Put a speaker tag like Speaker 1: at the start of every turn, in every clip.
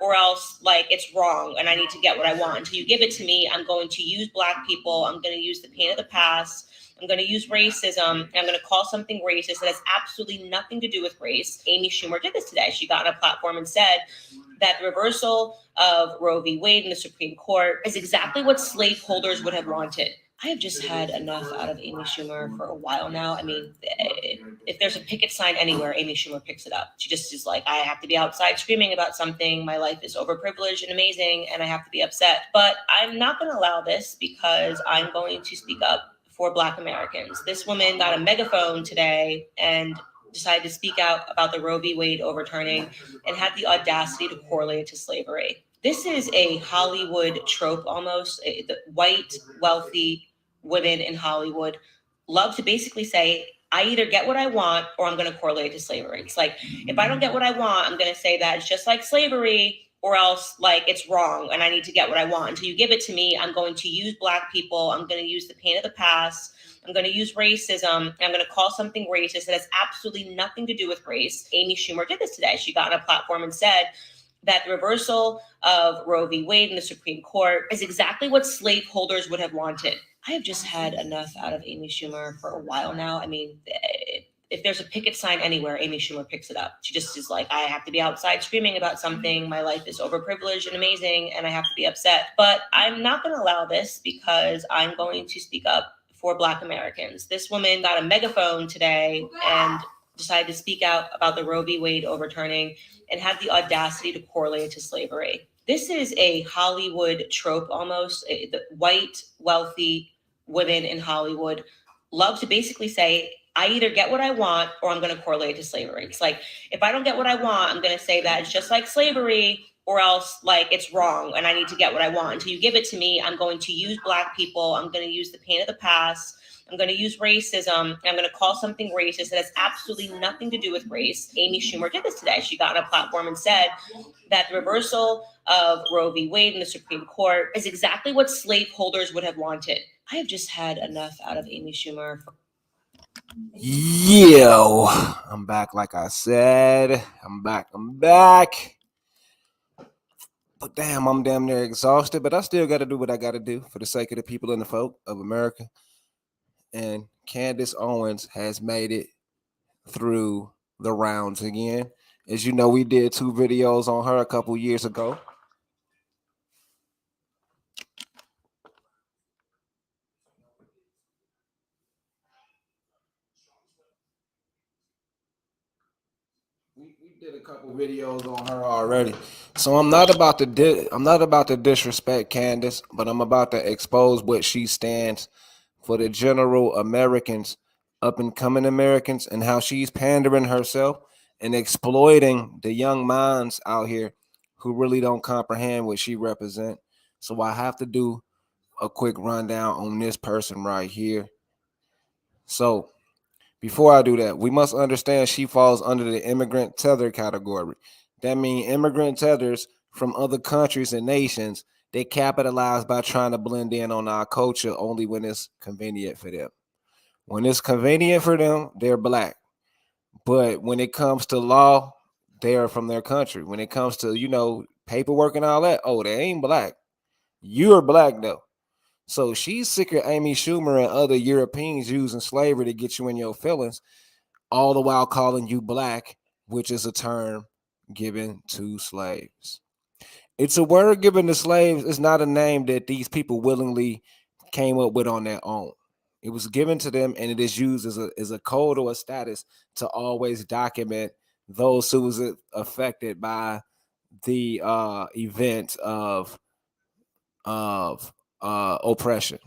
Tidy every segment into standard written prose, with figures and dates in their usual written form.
Speaker 1: or else like it's wrong and I need to get what I want. Until you give it to me, I'm going to use black people. I'm going to use the pain of the past. I'm going to use racism. I'm going to call something racist that has absolutely nothing to do with race. Amy Schumer did this today. She got on a platform and said that the reversal of Roe v. Wade in the Supreme Court is exactly what slaveholders would have wanted. I have just had enough out of Amy Schumer for a while now. I mean, if there's a picket sign anywhere, Amy Schumer picks it up. She just is like, I have to be outside screaming about something. My life is overprivileged and amazing, and I have to be upset. But I'm not going to allow this because I'm going to speak up for Black Americans. This woman got a megaphone today and decided to speak out about the Roe v. Wade overturning and had the audacity to correlate it to slavery. This is a Hollywood trope almost. The white, wealthy women in Hollywood love to basically say, I either get what I want or I'm going to correlate it to slavery. It's like, if I don't get what I want, I'm going to say that it's just like slavery or else like it's wrong and I need to get what I want. Until you give it to me, I'm going to use black people. I'm going to use the pain of the past. I'm going to use racism. I'm going to call something racist that has absolutely nothing to do with race. Amy Schumer did this today. She got on a platform and said that the reversal of Roe v. Wade in the Supreme Court is exactly what slaveholders would have wanted. I have just had enough out of Amy Schumer for a while now. I mean, if there's a picket sign anywhere, Amy Schumer picks it up. She just is like, I have to be outside screaming about something. My life is overprivileged and amazing, and I have to be upset. But I'm not going to allow this because I'm going to speak up for Black Americans. This woman got a megaphone today and decided to speak out about the Roe v. Wade overturning and had the audacity to correlate it to slavery. This is a Hollywood trope almost. The white, wealthy women in Hollywood love to basically say, I either get what I want or I'm going to correlate it to slavery. It's like, if I don't get what I want, I'm going to say that it's just like slavery or else like it's wrong and I need to get what I want. Until you give it to me, I'm going to use black people. I'm going to use the pain of the past. I'm going to use racism. I'm going to call something racist that has absolutely nothing to do with race. Amy Schumer did this today. She got on a platform and said that the reversal of Roe v. Wade in the Supreme Court is exactly what slaveholders would have wanted. I have just had enough out of Amy Schumer.
Speaker 2: Yo, I'm back. Like I said, I'm back. But damn, I'm damn near exhausted. But I still got to do what I got to do for the sake of the people and the folk of America. And Candace Owens has made it through the rounds again. As you know, we did 2 videos on her a couple years ago. We did a couple videos on her already, so I'm not about to disrespect Candace, but I'm about to expose what she stands for the general Americans, up and coming Americans, and how she's pandering herself and exploiting the young minds out here who really don't comprehend what she represents. So I have to do a quick rundown on this person right here. So before I do that, we must understand she falls under the immigrant tether category. That means immigrant tethers from other countries and nations, they capitalize by trying to blend in on our culture only when it's convenient for them. When it's convenient for them, they're black. But when it comes to law, they are from their country. When it comes to, paperwork and all that, oh, they ain't black. You're black though. So she's sick of Amy Schumer and other Europeans using slavery to get you in your feelings, all the while calling you black, which is a term given to slaves. It's a word given to slaves. It's not a name that these people willingly came up with on their own. It was given to them, and it is used as a code or a status to always document those who was affected by the event of oppression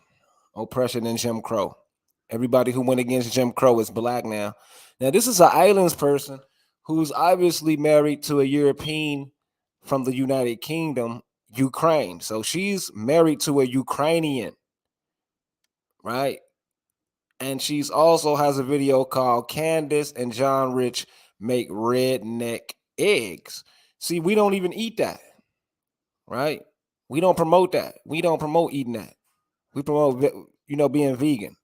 Speaker 2: and Jim Crow. Everybody who went against Jim Crow is black now. Now, this is an islands person who's obviously married to a European from the United Kingdom, Ukraine. So she's married to a Ukrainian, right? And she's also has a video called Candace and John Rich Make Redneck Eggs. See, we don't even eat that, right? We don't promote that. We don't promote eating that. We promote, being vegan.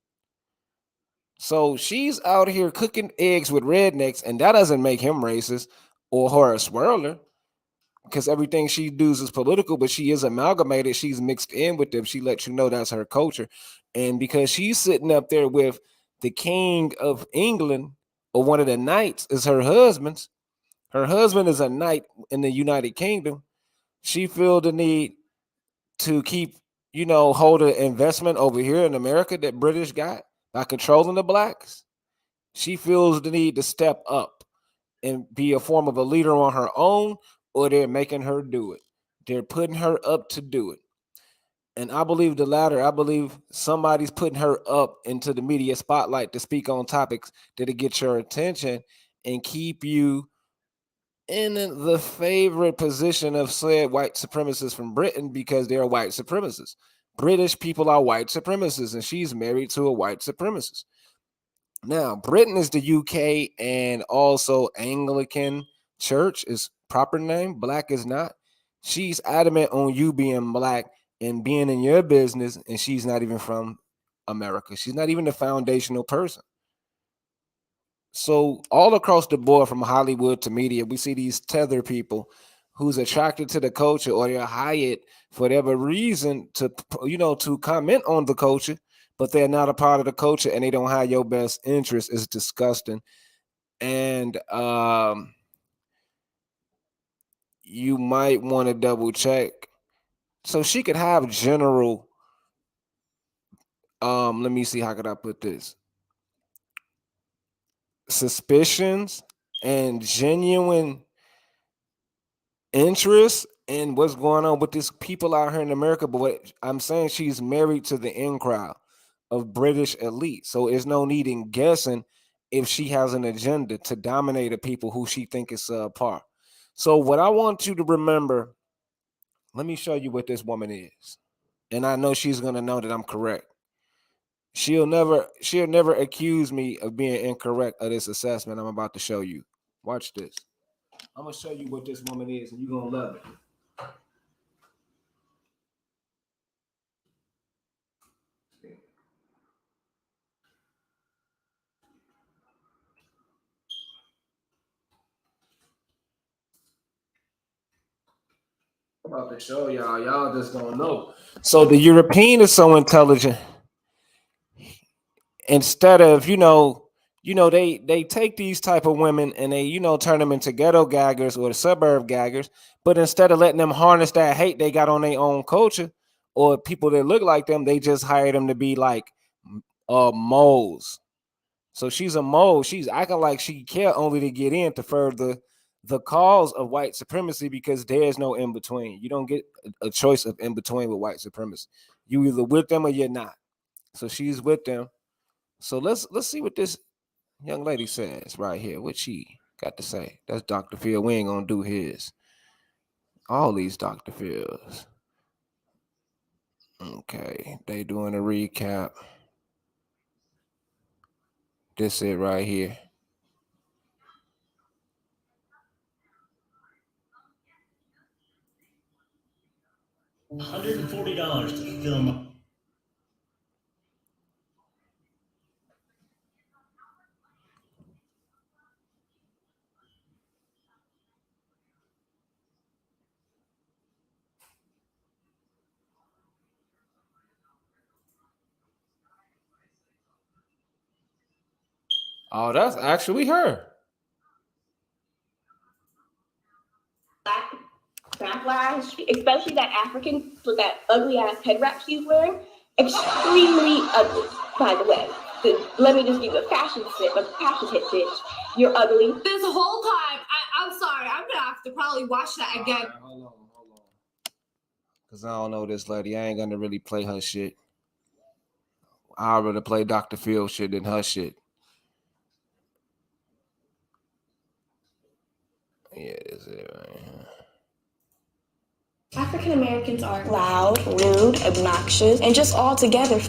Speaker 2: So she's out here cooking eggs with rednecks, and that doesn't make him racist or her a swirler. because everything she does is political, but she is amalgamated. She's mixed in with them. She lets you know that's her culture. And because she's sitting up there with the king of England, or one of the knights is her husband's. Her husband is a knight in the United Kingdom. She feel the need to keep, hold an investment over here in America that British got by controlling the blacks. She feels the need to step up and be a form of a leader on her own, or they're making her do it. They're putting her up to do it. And I believe the latter. I believe somebody's putting her up into the media spotlight to speak on topics that'll get your attention and keep you in the favorite position of said white supremacists from Britain, because they're white supremacists. British people are white supremacists, and she's married to a white supremacist. Now, Britain is the UK, and also Anglican Church is proper name. Black is not. She's adamant on you being black and being in your business, and she's not even from America. She's not even a foundational person. So all across the board, from Hollywood to media, we see these tether people who's attracted to the culture, or they're hired for whatever reason to comment on the culture, but they're not a part of the culture and they don't have your best interest. Is disgusting. And you might want to double check. So she could have general, let me see, how could I put this? Suspicions and genuine interest in what's going on with these people out here in America. But what I'm saying, she's married to the in crowd of British elite. So there's no need in guessing if she has an agenda to dominate the people who she think is subpar. So what I want you to remember, let me show you what this woman is. And I know she's gonna know that I'm correct. She'll never accuse me of being incorrect of this assessment I'm about to show you. Watch this. I'm gonna show you what this woman is, and you're gonna love it. I'm about to show y'all. Y'all just don't know. So the European is so intelligent. Instead of they take these type of women and they turn them into ghetto gaggers or suburb gaggers. But instead of letting them harness that hate they got on their own culture or people that look like them, they just hire them to be like moles. So she's a mole. She's acting like she care only to get in to further the cause of white supremacy, because there's no in between. You don't get a choice of in between with white supremacy. You either with them or you're not. So she's with them. So let's see what this young lady says right here. What she got to say. That's Dr. Phil. We ain't gonna do his. All these Dr. Phils. Okay, they doing a recap. This it right here.
Speaker 3: $140 to film.
Speaker 2: Oh, that's actually her.
Speaker 4: Backlash, especially that African with that ugly ass head wrap she's wearing, extremely ugly. By the way, let me just give you a fashion tip, bitch. You're ugly.
Speaker 5: This whole time, I'm sorry, I'm gonna have to probably watch that again.
Speaker 2: Right, hold on. Cause I don't know this lady. I ain't gonna really play her shit. I'd rather play Dr. Phil shit than her shit. Yeah, this is it right here.
Speaker 4: African Americans are loud, rude, obnoxious, and just altogether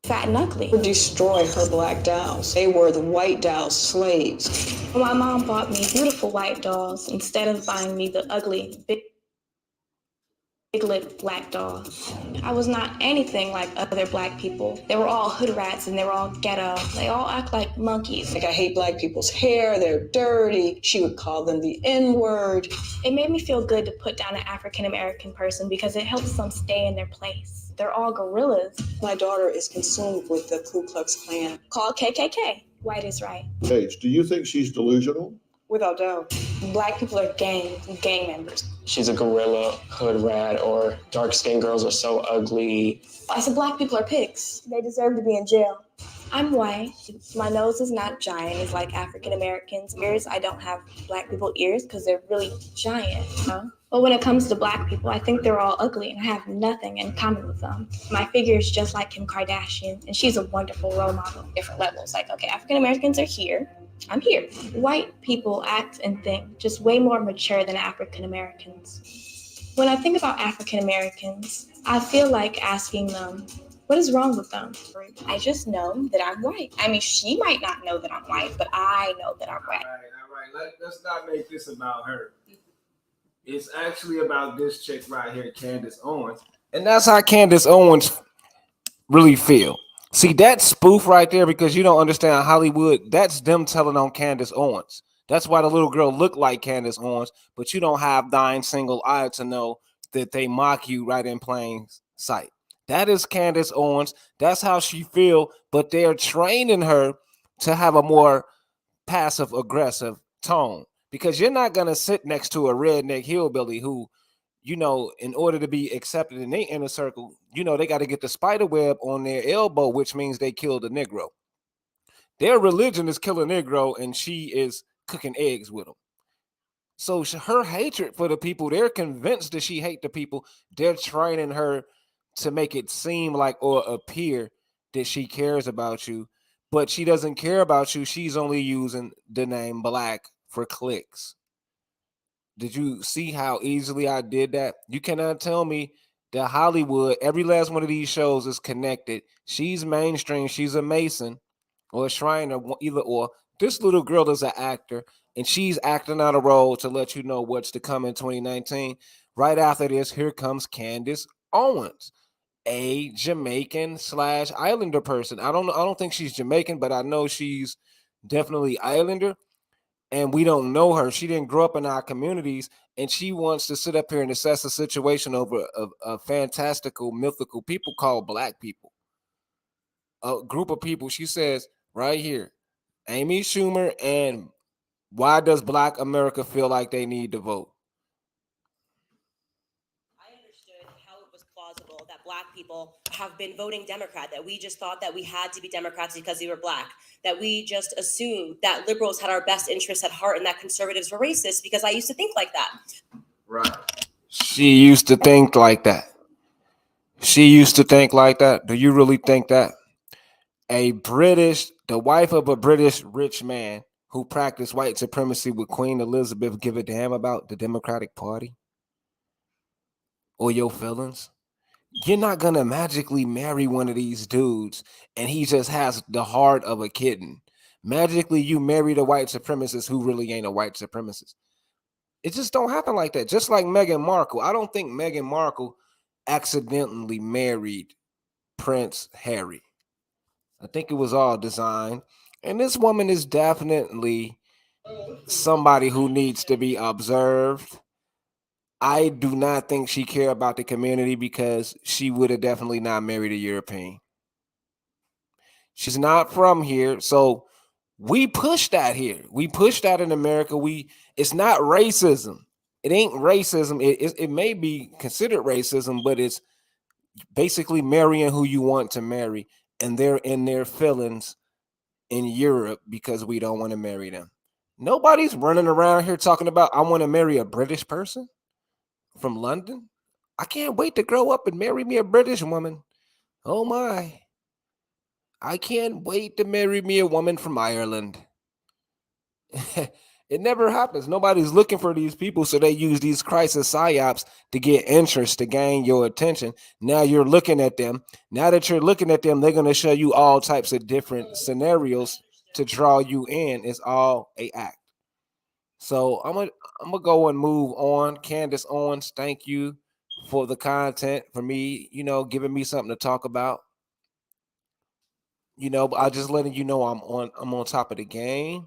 Speaker 4: fat and ugly.
Speaker 6: Destroy her black dolls. They were the white dolls' slaves.
Speaker 4: My mom bought me beautiful white dolls instead of buying me the ugly, big big-lipped black dolls. I was not anything like other black people. They were all hood rats and they were all ghetto. They all act like monkeys.
Speaker 6: Like, I hate black people's hair, they're dirty. She would call them the N-word.
Speaker 4: It made me feel good to put down an African-American person because it helps them stay in their place. They're all gorillas.
Speaker 6: My daughter is consumed with the Ku Klux Klan.
Speaker 4: Call KKK. White is right.
Speaker 7: Paige, do you think she's delusional?
Speaker 6: Without doubt.
Speaker 4: Black people are gang members.
Speaker 8: She's a gorilla, hood rat, or dark-skinned girls are so ugly.
Speaker 4: I said black people are pigs. They deserve to be in jail. I'm white. My nose is not giant. It's like African Americans' ears. I don't have black people ears because they're really giant. You know? But when it comes to black people, I think they're all ugly and I have nothing in common with them. My figure is just like Kim Kardashian, and she's a wonderful role model. Different levels. Like, okay, African Americans are here. I'm here. White people act and think just way more mature than African Americans. When I think about African Americans, I feel like asking them, what is wrong with them? I just know that I'm white. I mean, she might not know that I'm white, but I know that I'm white.
Speaker 2: All right. Let's not make this about her. It's actually about this chick right here, Candance Owens. And that's how Candance Owens really feel. See, that spoof right there, because you don't understand Hollywood, that's them telling on Candance Owens. That's why the little girl looked like Candance Owens, but you don't have thine single eye to know that they mock you right in plain sight. That is Candance Owens. That's how she feel, but they're training her to have a more passive aggressive tone, because you're not going to sit next to a redneck hillbilly who, you know, in order to be accepted in their inner circle, you know, they got to get the spider web on their elbow, which means they killed a Negro. Their religion is kill a Negro, and she is cooking eggs with them. So her hatred for the people, they're convinced that she hate the people. They're training her to make it seem like or appear that she cares about you, but she doesn't care about you. She's only using the name black for clicks. Did you see how easily I did that? You cannot tell me that Hollywood, every last one of these shows is connected. She's mainstream. She's a Mason or a Shriner, either or. This little girl is an actor, and she's acting out a role to let you know what's to come in 2019. Right after this, here comes Candance Owens, a Jamaican / Islander person. I don't think she's Jamaican, but I know she's definitely Islander. And we don't know her. She didn't grow up in our communities, and she wants to sit up here and assess a situation over a fantastical, mythical people called black people. A group of people, she says right here, Amy Schumer, and why does Black America feel like they need to vote?
Speaker 9: I understood how it was plausible that Black people have been voting Democrat, that we just thought that we had to be Democrats because we were Black, that we just assumed that liberals had our best interests at heart and that conservatives were racist, because I used to think like that.
Speaker 2: Right. She used to think like that. She used to think like that. Do you really think that? The wife of a British rich man who practiced white supremacy with Queen Elizabeth give a damn about the Democratic Party or your feelings? You're not going to magically marry one of these dudes and he just has the heart of a kitten. Magically, you married a white supremacist who really ain't a white supremacist. It just don't happen like that. Just like Meghan Markle. I don't think Meghan Markle accidentally married Prince Harry. I think it was all designed. And this woman is definitely somebody who needs to be observed. I do not think she cared about the community, because she would have definitely not married a European. She's not from here. So we push that here. We push that in America. It's not racism. It ain't racism. It may be considered racism, but it's basically marrying who you want to marry. And they're in their feelings in Europe because we don't want to marry them. Nobody's running around here talking about, I want to marry a British person from London. I can't wait to grow up and marry me a British woman. Oh my. I can't wait to marry me a woman from Ireland. It never happens. Nobody's looking for these people, so they use these crisis psyops to get interest, to gain your attention. Now you're looking at them. Now that you're looking at them, they're going to show you all types of different scenarios to draw you in. It's all a act. So I'm gonna go and move on. Candance Owens, thank you for the content, for me, giving me something to talk about. But I just letting you know I'm on top of the game.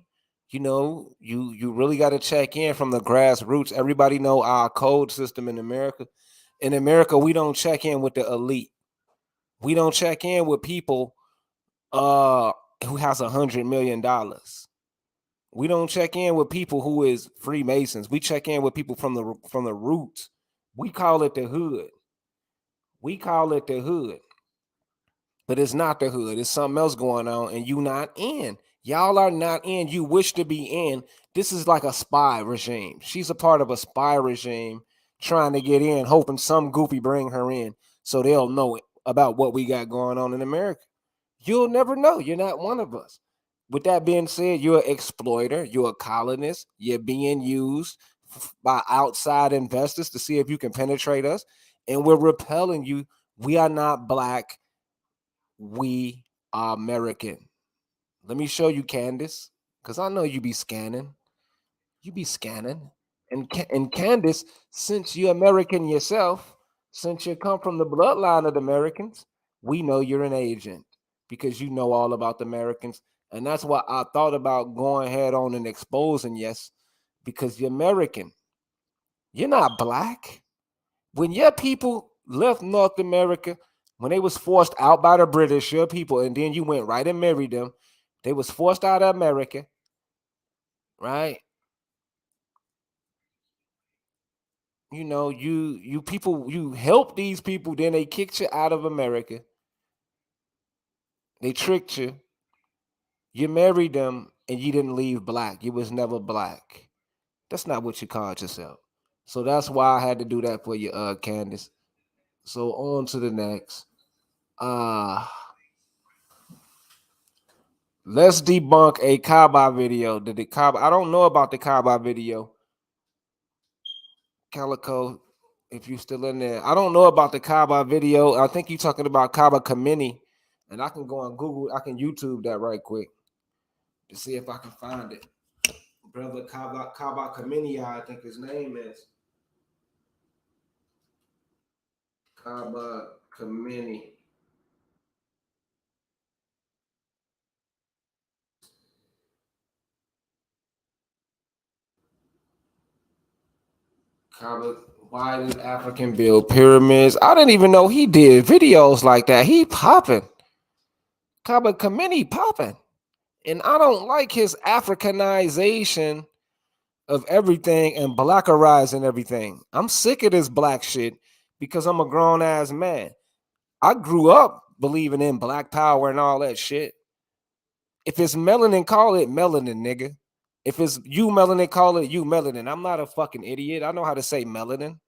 Speaker 2: You really got to check in from the grassroots. Everybody know our code system in America. In America, we don't check in with the elite. We don't check in with people who has $100 million. We don't check in with people who is Freemasons. We check in with people from the roots. We call it the hood. We call it the hood. But it's not the hood. It's something else going on, and you not in. Y'all are not in. You wish to be in. This is like a spy regime. She's a part of a spy regime trying to get in, hoping some goofy bring her in so they'll know about what we got going on in America. You'll never know. You're not one of us. With that being said, you're an exploiter. You're a colonist. You're being used by outside investors to see if you can penetrate us. And we're repelling you. We are not black. We are American. Let me show you, Candace, because I know you be scanning. You be scanning. And Candace, since you're American yourself, since you come from the bloodline of the Americans, we know you're an agent because you know all about the Americans. And that's why I thought about going head on and exposing, yes, because you're American. You're not black. When your people left North America, when they was forced out by the British, your people, and then you went right and married them, they was forced out of America, right? You people, you helped these people, then they kicked you out of America. They tricked you. You married them, and you didn't leave black. You was never black. That's not what you called yourself. So that's why I had to do that for you, Candace. So on to the next. Uh let's debunk a Kaba video. Did the Kaba? I don't know about the Kaba video. Calico, if you still in there, I don't know about the Kaba video. I think you're talking about Kaba Kamini, and I can go on Google. I can YouTube that right quick to see if I can find it. Brother Kaba Kamini, I think his name is Kaba Kamini. Kaba, why did African build pyramids? I didn't even know he did videos like that. He popping. Kaba Kamini popping. And I don't like his Africanization of everything and blackerizing everything. I'm sick of this black shit because I'm a grown ass man. I grew up believing in black power and all that shit. If it's melanin, call it melanin, nigga. If it's you melanin, call it you melanin. I'm not a fucking idiot. I know how to say melanin.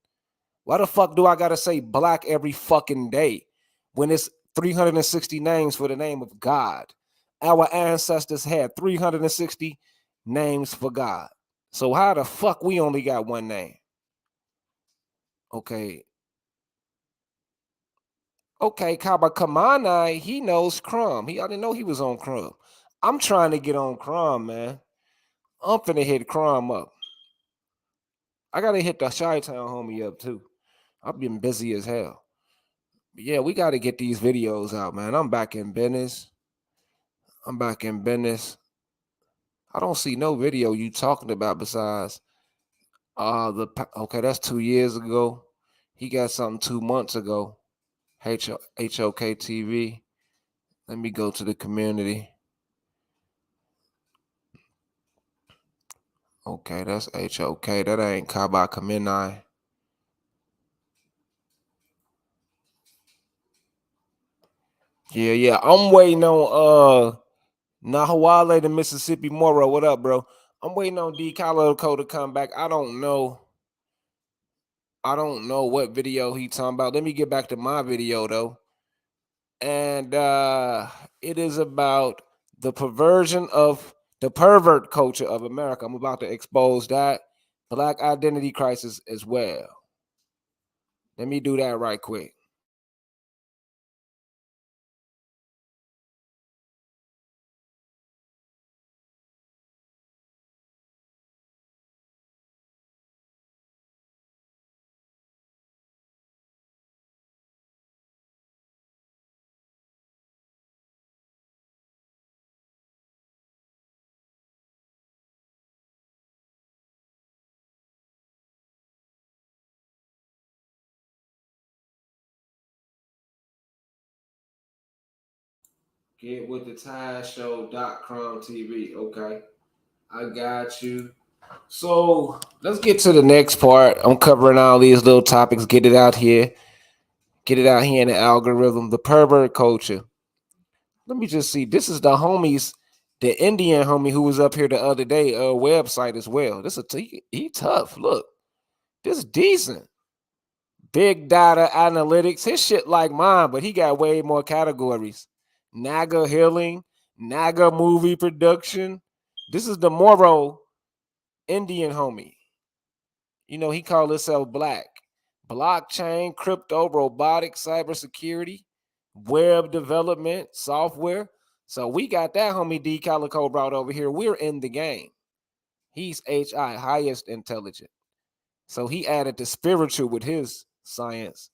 Speaker 2: Why the fuck do I gotta say black every fucking day when it's 360 names for the name of God? Our ancestors had 360 names for God. So how the fuck we only got one name? Okay. Okay, Kaba Kamana, he knows Crumb. I didn't know he was on Crumb. I'm trying to get on Crumb, man. I'm finna hit Crumb up. I gotta hit the Chi-Town homie up too. I've been busy as hell. But yeah, we gotta get these videos out, man. I'm back in business. I'm back in business. I don't see no video you talking about besides okay, that's 2 years ago. He got something 2 months ago. HOK TV. Let me go to the community. Okay, that's HOK. That ain't Kaba Kamini. Yeah. I'm waiting on Nahawale to Mississippi Moro. What up, bro? I'm waiting on D Calico to come back. I don't know. What video he talking about. Let me get back to my video though. And it is about the perversion of the pervert culture of America. I'm about to expose that black identity crisis as well. Let me do that right quick. Get with the Tide Show.com TV. Okay. I got you. So let's get to the next part. I'm covering all these little topics. Get it out here. Get it out here in the algorithm. The pervert culture. Let me just see. This is the homies, the Indian homie who was up here the other day, website as well. This he tough. Look, this decent. Big data analytics. His shit like mine, but he got way more categories. Naga healing, Naga movie production. This is the Moro Indian homie. You know, he called himself Black. Blockchain, crypto, robotics, cybersecurity, web development, software. So we got that homie D Calico brought over here. We're in the game. He's HI, highest intelligent. So he added the spiritual with his science.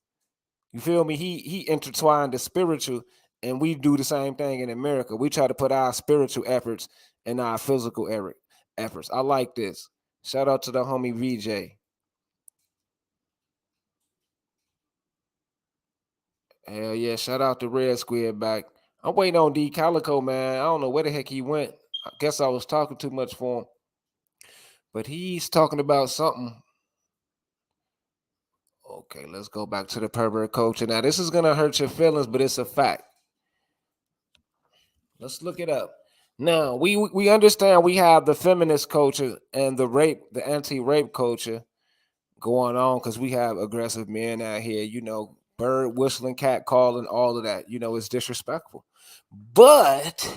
Speaker 2: You feel me? He intertwined the spiritual, and we do the same thing in America. We try to put our spiritual efforts in our physical efforts. I like this. Shout out to the homie VJ. Hell yeah, shout out to Red Squid back. I'm waiting on D Calico, man. I don't know where the heck he went. I guess I was talking too much for him. But he's talking about something. Okay, let's go back to the pervert culture. Now, this is gonna hurt your feelings, but it's a fact. Let's look it up. Now, we understand we have the feminist culture and the anti-rape culture going on because we have aggressive men out here, you know, bird whistling, cat calling, all of that. You know, it's disrespectful. But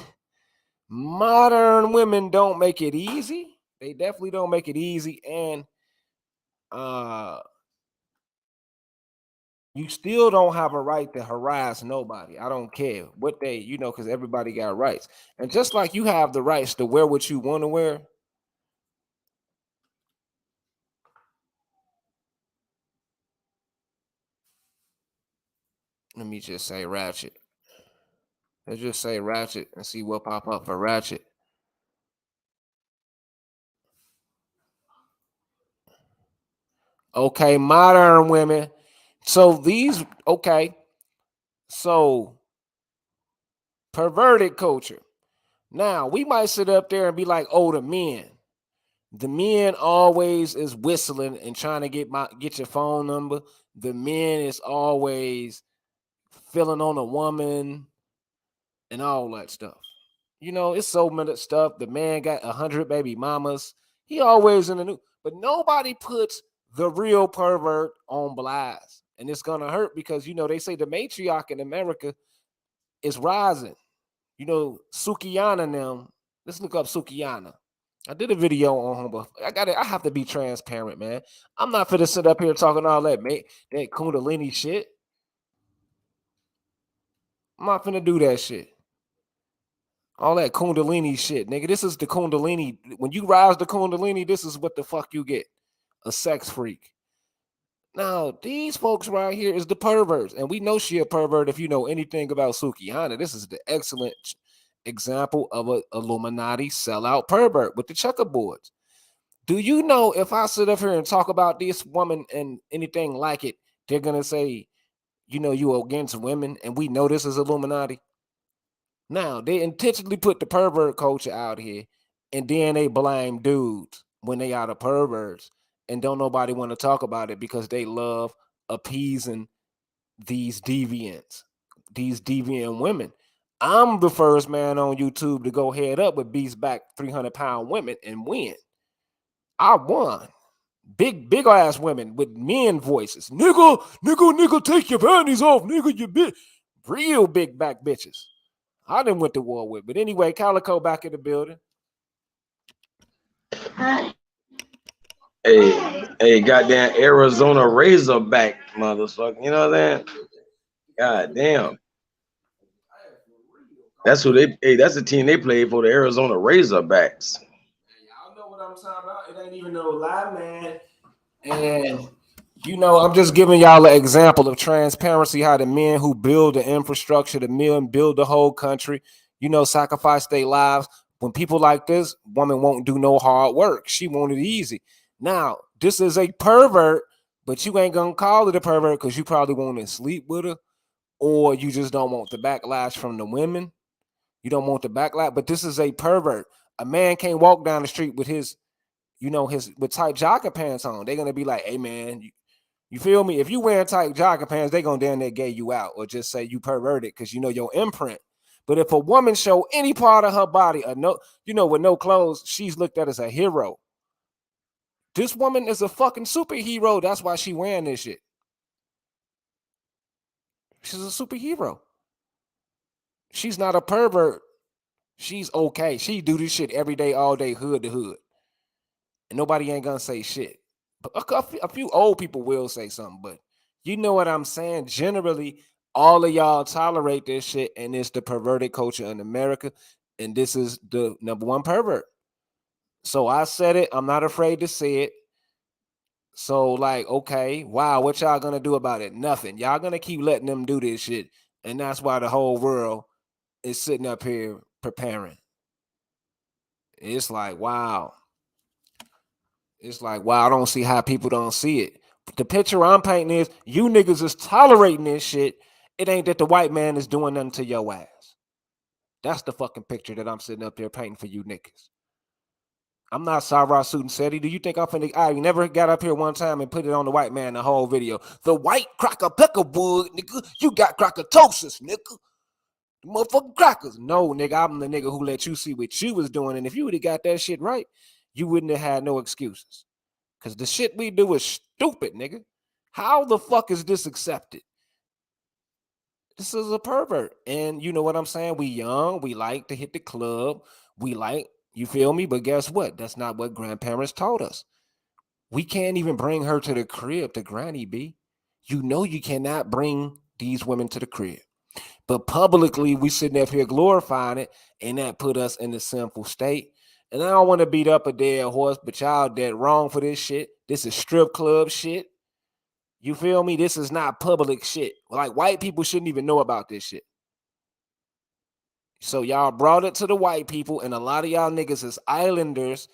Speaker 2: modern women don't make it easy. They definitely don't make it easy. And you still don't have a right to harass nobody. I don't care what they, you know, because everybody got rights. And just like you have the rights to wear what you want to wear, let me just say ratchet. Let's just say ratchet and see what pop up for ratchet. Okay, modern women. So these, okay. So perverted culture. Now we might sit up there and be like, oh, the men always is whistling and trying to get your phone number. The men is always feeling on a woman and all that stuff. You know, it's so many stuff. The man got 100 baby mamas. He always in the news, but nobody puts the real pervert on blast. And it's gonna hurt because you know they say the matriarch in America is rising. You know, Sukiyana now. Let's look up Sukiyana. I did a video on him, but I have to be transparent, man. I'm not finna sit up here talking all that that Kundalini shit. I'm not finna do that shit. All that Kundalini shit, nigga. This is the Kundalini. When you rise the Kundalini, this is what the fuck you get. A sex freak. Now, these folks right here is the perverts. And we know she a pervert if you know anything about Sukiyana. This is the excellent example of a Illuminati sellout pervert with the checkerboards. Do you know if I sit up here and talk about this woman and anything like it, they're gonna say, you know, you against women, and we know this is Illuminati. Now they intentionally put the pervert culture out here, and then they blame dudes when they are the perverts, and don't nobody want to talk about it because they love appeasing these deviant women. I'm the first man on YouTube to go head up with beast back 300-pound women and win. I won. Big ass women with men voices. Nigga, take your panties off, nigga, you bitch. Real big back bitches. I didn't went to war with. But anyway, Calico back in the building.
Speaker 10: Hey, goddamn Arizona Razorback, motherfucker. You know what I'm saying? God damn. That's who that's the team they played for, the Arizona Razorbacks.
Speaker 2: Y'all know what I'm talking about. It ain't even no lie, man. And you know, I'm just giving y'all an example of transparency, how the men who build the infrastructure, the men build the whole country, you know, sacrifice their lives. When people like this, woman won't do no hard work. She want it easy. Now, this is a pervert, but you ain't gonna call it a pervert because you probably want to sleep with her, or you just don't want the backlash from the women. You don't want the backlash, but this is a pervert. A man can't walk down the street with his, with tight jogging pants on. They're gonna be like, "Hey, man, you feel me? If you wearing tight jogging pants, they gonna damn near gay you out or just say you perverted because your imprint." But if a woman show any part of her body, with no clothes, she's looked at as a hero. This woman is a fucking superhero. That's why she wearing this shit. She's a superhero. She's not a pervert. She's okay. She do this shit every day, all day, hood to hood. And nobody ain't gonna say shit. But a few old people will say something, but you know what I'm saying? Generally, all of y'all tolerate this shit, and it's the perverted culture in America. And this is the number one pervert. So I said it. I'm not afraid to say it. So, like, okay, wow, what y'all gonna do about it? Nothing. Y'all gonna keep letting them do this shit. And that's why the whole world is sitting up here preparing. It's like, wow. It's like, wow, I don't see how people don't see it. The picture I'm painting is you niggas is tolerating this shit. It ain't that the white man is doing nothing to your ass. That's the fucking picture that I'm sitting up there painting for you niggas. I'm not Sarah Suit City. Do you think I'm finna? I never got up here one time and put it on the white man the whole video. The white cracker peckerwood, nigga. You got crackatosis, nigga. The motherfucking crackers. No, nigga, I'm the nigga who let you see what you was doing. And if you would have got that shit right, you wouldn't have had no excuses. Because the shit we do is stupid, nigga. How the fuck is this accepted? This is a pervert. And you know what I'm saying? We young. We like to hit the club. We like, you feel me? But guess what? That's not what grandparents taught us. We can't even bring her to the crib to Granny B. You know you cannot bring these women to the crib. But publicly, we sitting up here glorifying it, and that put us in the sinful state. And I don't want to beat up a dead horse, but y'all dead wrong for this shit. This is strip club shit. You feel me? This is not public shit. Like, white people shouldn't even know about this shit. So y'all brought it to the white people, and a lot of y'all niggas is islanders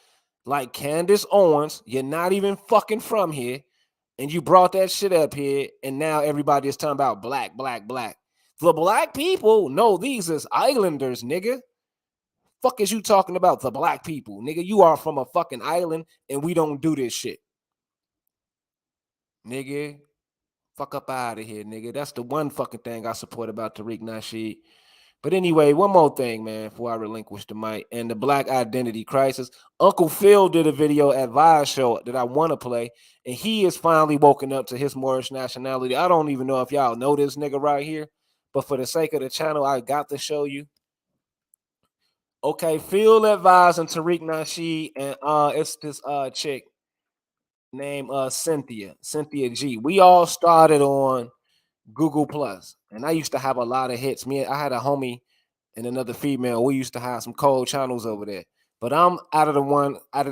Speaker 2: like Candace Owens. You're not even fucking from here. And you brought that shit up here, and now everybody is talking about black, black, black. The black people, no, these is islanders, nigga. Fuck is you talking about? The black people, nigga. You are from a fucking island, and we don't do this shit. Nigga, fuck up out of here, nigga. That's the one fucking thing I support about Tariq Nasheed. But anyway, one more thing, man, before I relinquish the mic. And the Black Identity Crisis. Uncle Phil did a video at Vice Show that I want to play, and he is finally woken up to his Moorish nationality. I don't even know if y'all know this nigga right here, but for the sake of the channel, I got to show you. Okay, Phil advising Tariq Nasheed, and it's this chick named Cynthia G. We all started on Google Plus, and I used to have a lot of hits. I had a homie and another female. We used to have some cold channels over there. But I'm out of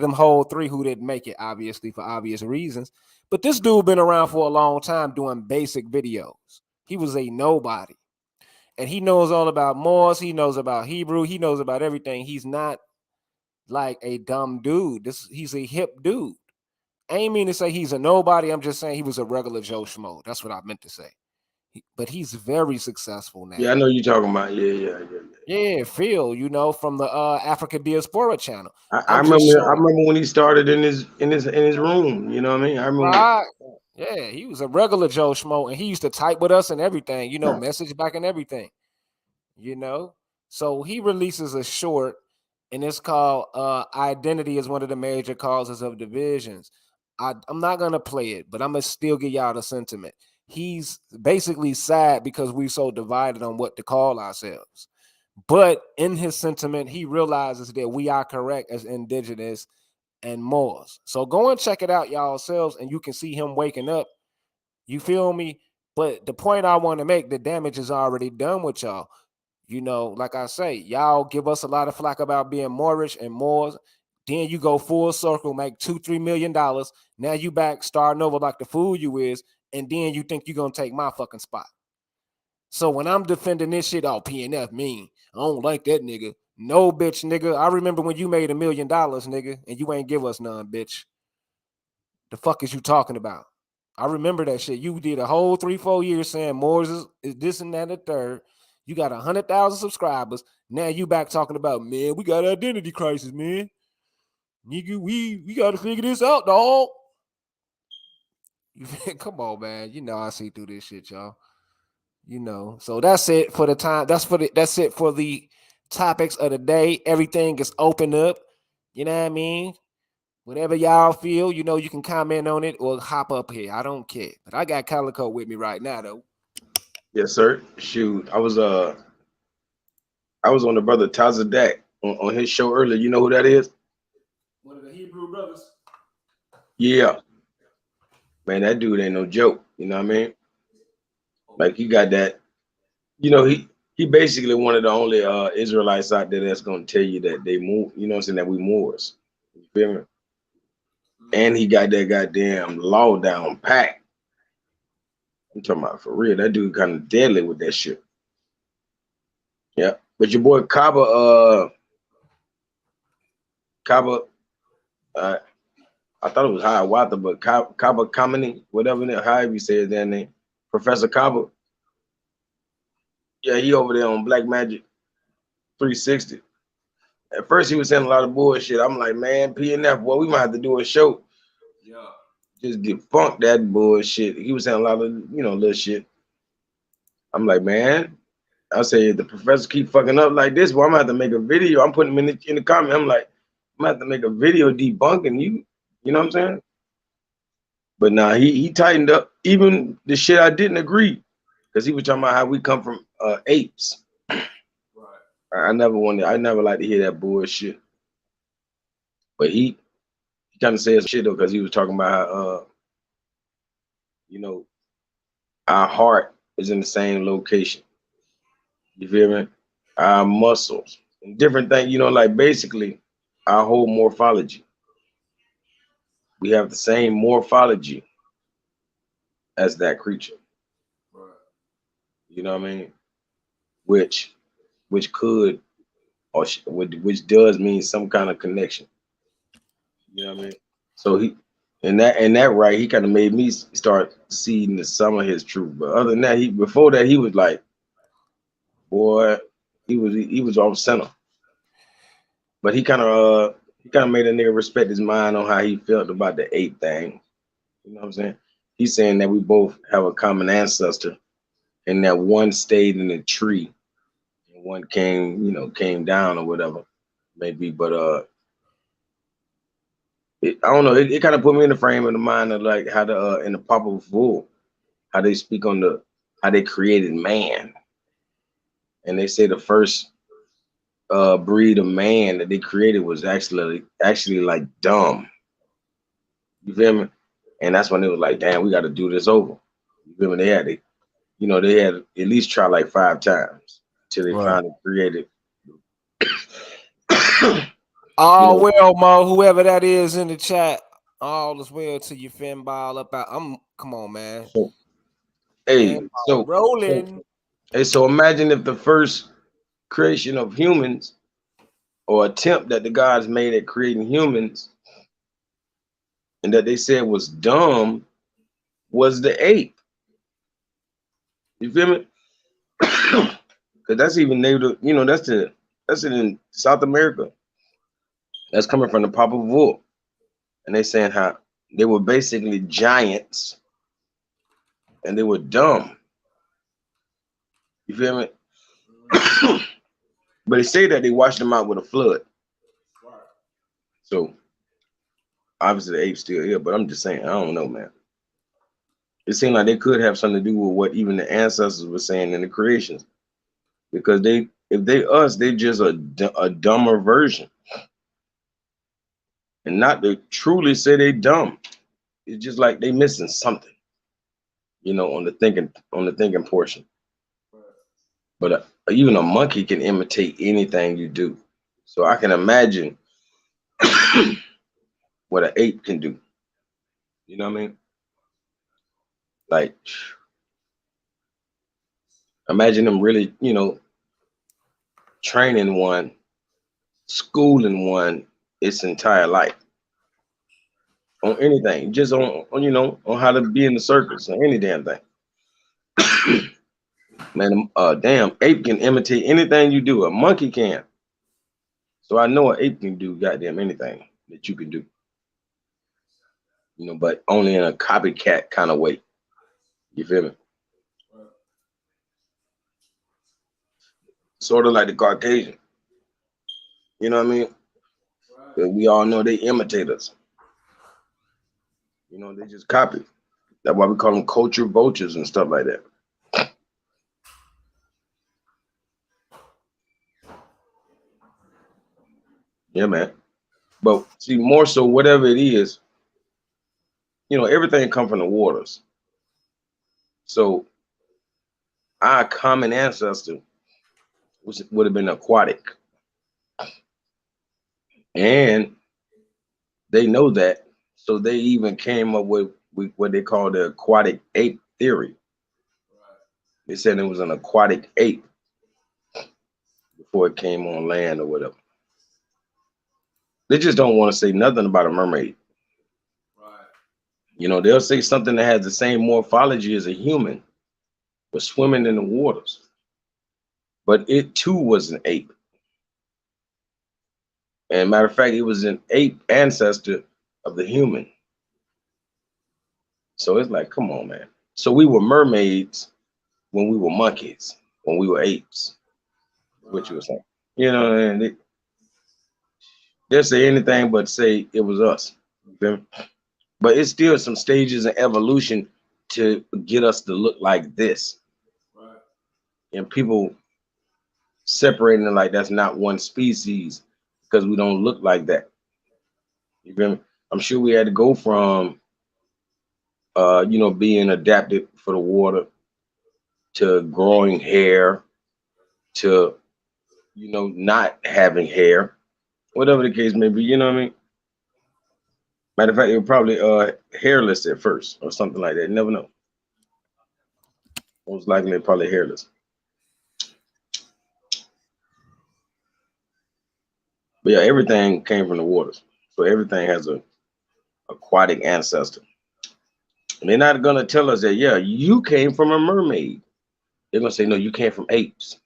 Speaker 2: them whole three who didn't make it, obviously, for obvious reasons. But this dude been around for a long time doing basic videos. He was a nobody. And he knows all about Morse. He knows about Hebrew. He knows about everything. He's not like a dumb dude. He's a hip dude. I ain't mean to say he's a nobody. I'm just saying he was a regular Joe Schmo. That's what I meant to say. But he's very successful now.
Speaker 10: Yeah, I know you're talking about. Yeah.
Speaker 2: Phil, from the Africa Diaspora channel.
Speaker 10: I remember when he started in his room. You know what I mean? I remember.
Speaker 2: Right. Yeah, he was a regular Joe Schmo, and he used to type with us and everything. Message back and everything. So he releases a short, and it's called "Identity is One of the Major Causes of Divisions." I'm not gonna play it, but I'm gonna still give y'all the sentiment. He's basically sad because we're so divided on what to call ourselves. But in his sentiment, he realizes that we are correct as indigenous and Moors. So go and check it out yourselves, and you can see him waking up. You feel me? But the point I want to make, the damage is already done with y'all. Like I say, y'all give us a lot of flack about being Moorish and Moors. Then you go full circle, make $2-3 million. Now you back starting over like the fool you is, and then you think you're gonna take my fucking spot. So when I'm defending this shit, PNF mean. I don't like that nigga. No, bitch, nigga. I remember when you made $1 million, nigga, and you ain't give us none, bitch. The fuck is you talking about? I remember that shit. You did a whole 3-4 years saying Moors is this and that and the third. You got 100,000 subscribers. Now you back talking about, man, we got identity crisis, man. Nigga, we gotta figure this out, dog. Come on, man. You know I see through this shit, y'all. You know, so that's it for the time. That's it for the topics of the day. Everything is open up. You know what I mean? Whatever y'all feel, you know, you can comment on it or hop up here. I don't care. But I got Calico with me right now, though.
Speaker 10: Yes, sir. Shoot, I was on the brother Tazadak on his show earlier. You know who that is?
Speaker 2: One of the Hebrew brothers.
Speaker 10: Yeah, man, that dude ain't no joke. You know what I mean? Like he got that. You know, he basically one of the only Israelites out there that's gonna tell you that they move. You know what I'm saying? That we Moors. You feel me? And he got that goddamn law down pack. I'm talking about for real. That dude kind of deadly with that shit. Yeah. But your boy Kaba, I thought it was Hiawatha, but Kaba Kamini, whatever, however you say his damn name, Professor Kaba. Yeah, he over there on Black Magic 360. At first, he was saying a lot of bullshit. I'm like, man, PNF, boy, we might have to do a show.
Speaker 2: Yeah.
Speaker 10: Just debunk that bullshit. He was saying a lot of, little shit. I'm like, man, I say, if the professor keep fucking up like this, well, I'm gonna have to make a video. I'm putting him in the comment. I'm like, I'm gonna have to make a video debunking you. You know what I'm saying? But nah, he tightened up. Even the shit I didn't agree, because he was talking about how we come from apes.
Speaker 2: Right.
Speaker 10: I never like to hear that bullshit. But he kind of said shit though, because he was talking about how our heart is in the same location. You feel me? Our muscles and different things, like basically our whole morphology. We have the same morphology as that creature.
Speaker 2: Right.
Speaker 10: You know what I mean? Which could which does mean some kind of connection. You know what I mean? So he and that right, he kind of made me start seeing some of his truth. But other than that, before that he was like, boy, he was off center. But he kind of made a nigga respect his mind on how he felt about the ape thing. You know what I'm saying? He's saying that we both have a common ancestor, and that one stayed in the tree, and one came down or whatever, maybe. But I don't know. It kind of put me in the frame of the mind of like how in the Papa Fool, how they speak on how they created man, and they say the first breed of man that they created was actually like dumb. You feel me? And that's when they was like, damn, we got to do this over. You feel me? They had at least try like 5 times till they finally created.
Speaker 2: All well, Mo, whoever that is in the chat, all is well to you, Finball up out. Come on, man. Rolling.
Speaker 10: So imagine if the first creation of humans, or attempt that the gods made at creating humans, and that they said was dumb, was the ape. You feel me? Because that's even native, that's in South America. That's coming from the Papa Wolf. And they saying how they were basically giants and they were dumb. You feel me? But they say that they washed them out with a flood. So obviously the ape's still here, but I'm just saying, I don't know, man. It seemed like they could have something to do with what even the ancestors were saying in the creations. Because if they just a dumber version. And not to truly say they dumb. It's just like they missing something, on the thinking portion. But even a monkey can imitate anything you do. So I can imagine what an ape can do. You know what I mean? Like, imagine them really, training one, schooling one its entire life on anything, just on how to be in the circus or any damn thing. Man, damn ape can imitate anything you do. A monkey can. So I know an ape can do goddamn anything that you can do. You know, but only in a copycat kind of way. You feel me? Sort of like the Caucasian. You know what I mean? But we all know they imitate us. You know, they just copy. That's why we call them culture vultures and stuff like that. Yeah, man. But see, more so, whatever it is, you know, everything come from the waters. So our common ancestor would have been aquatic, and they know that. So they even came up with what they call the aquatic ape theory. They said it was an aquatic ape before it came on land or whatever. They just don't want to say nothing about a mermaid. You know, they'll say something that has the same morphology as a human, but swimming in the waters. But it too was an ape. And matter of fact, it was an ape ancestor of the human. So it's like, come on, man. So we were mermaids when we were monkeys, when we were apes. What you were saying. You know, and they'll say anything but say it was us. You feel me? But it's still some stages of evolution to get us to look like this. And people separating it like that's not one species because we don't look like that. You feel me? I'm sure we had to go from you know, being adapted for the water to growing hair to, you know, not having hair, whatever the case may be, you know what I mean? Matter of fact, they were probably hairless at first or something like that. You never know. Most likely, they're probably hairless. But yeah, everything came from the waters. So everything has a aquatic ancestor. And they're not gonna tell us that, yeah, you came from a mermaid. They're gonna say, no, you came from apes.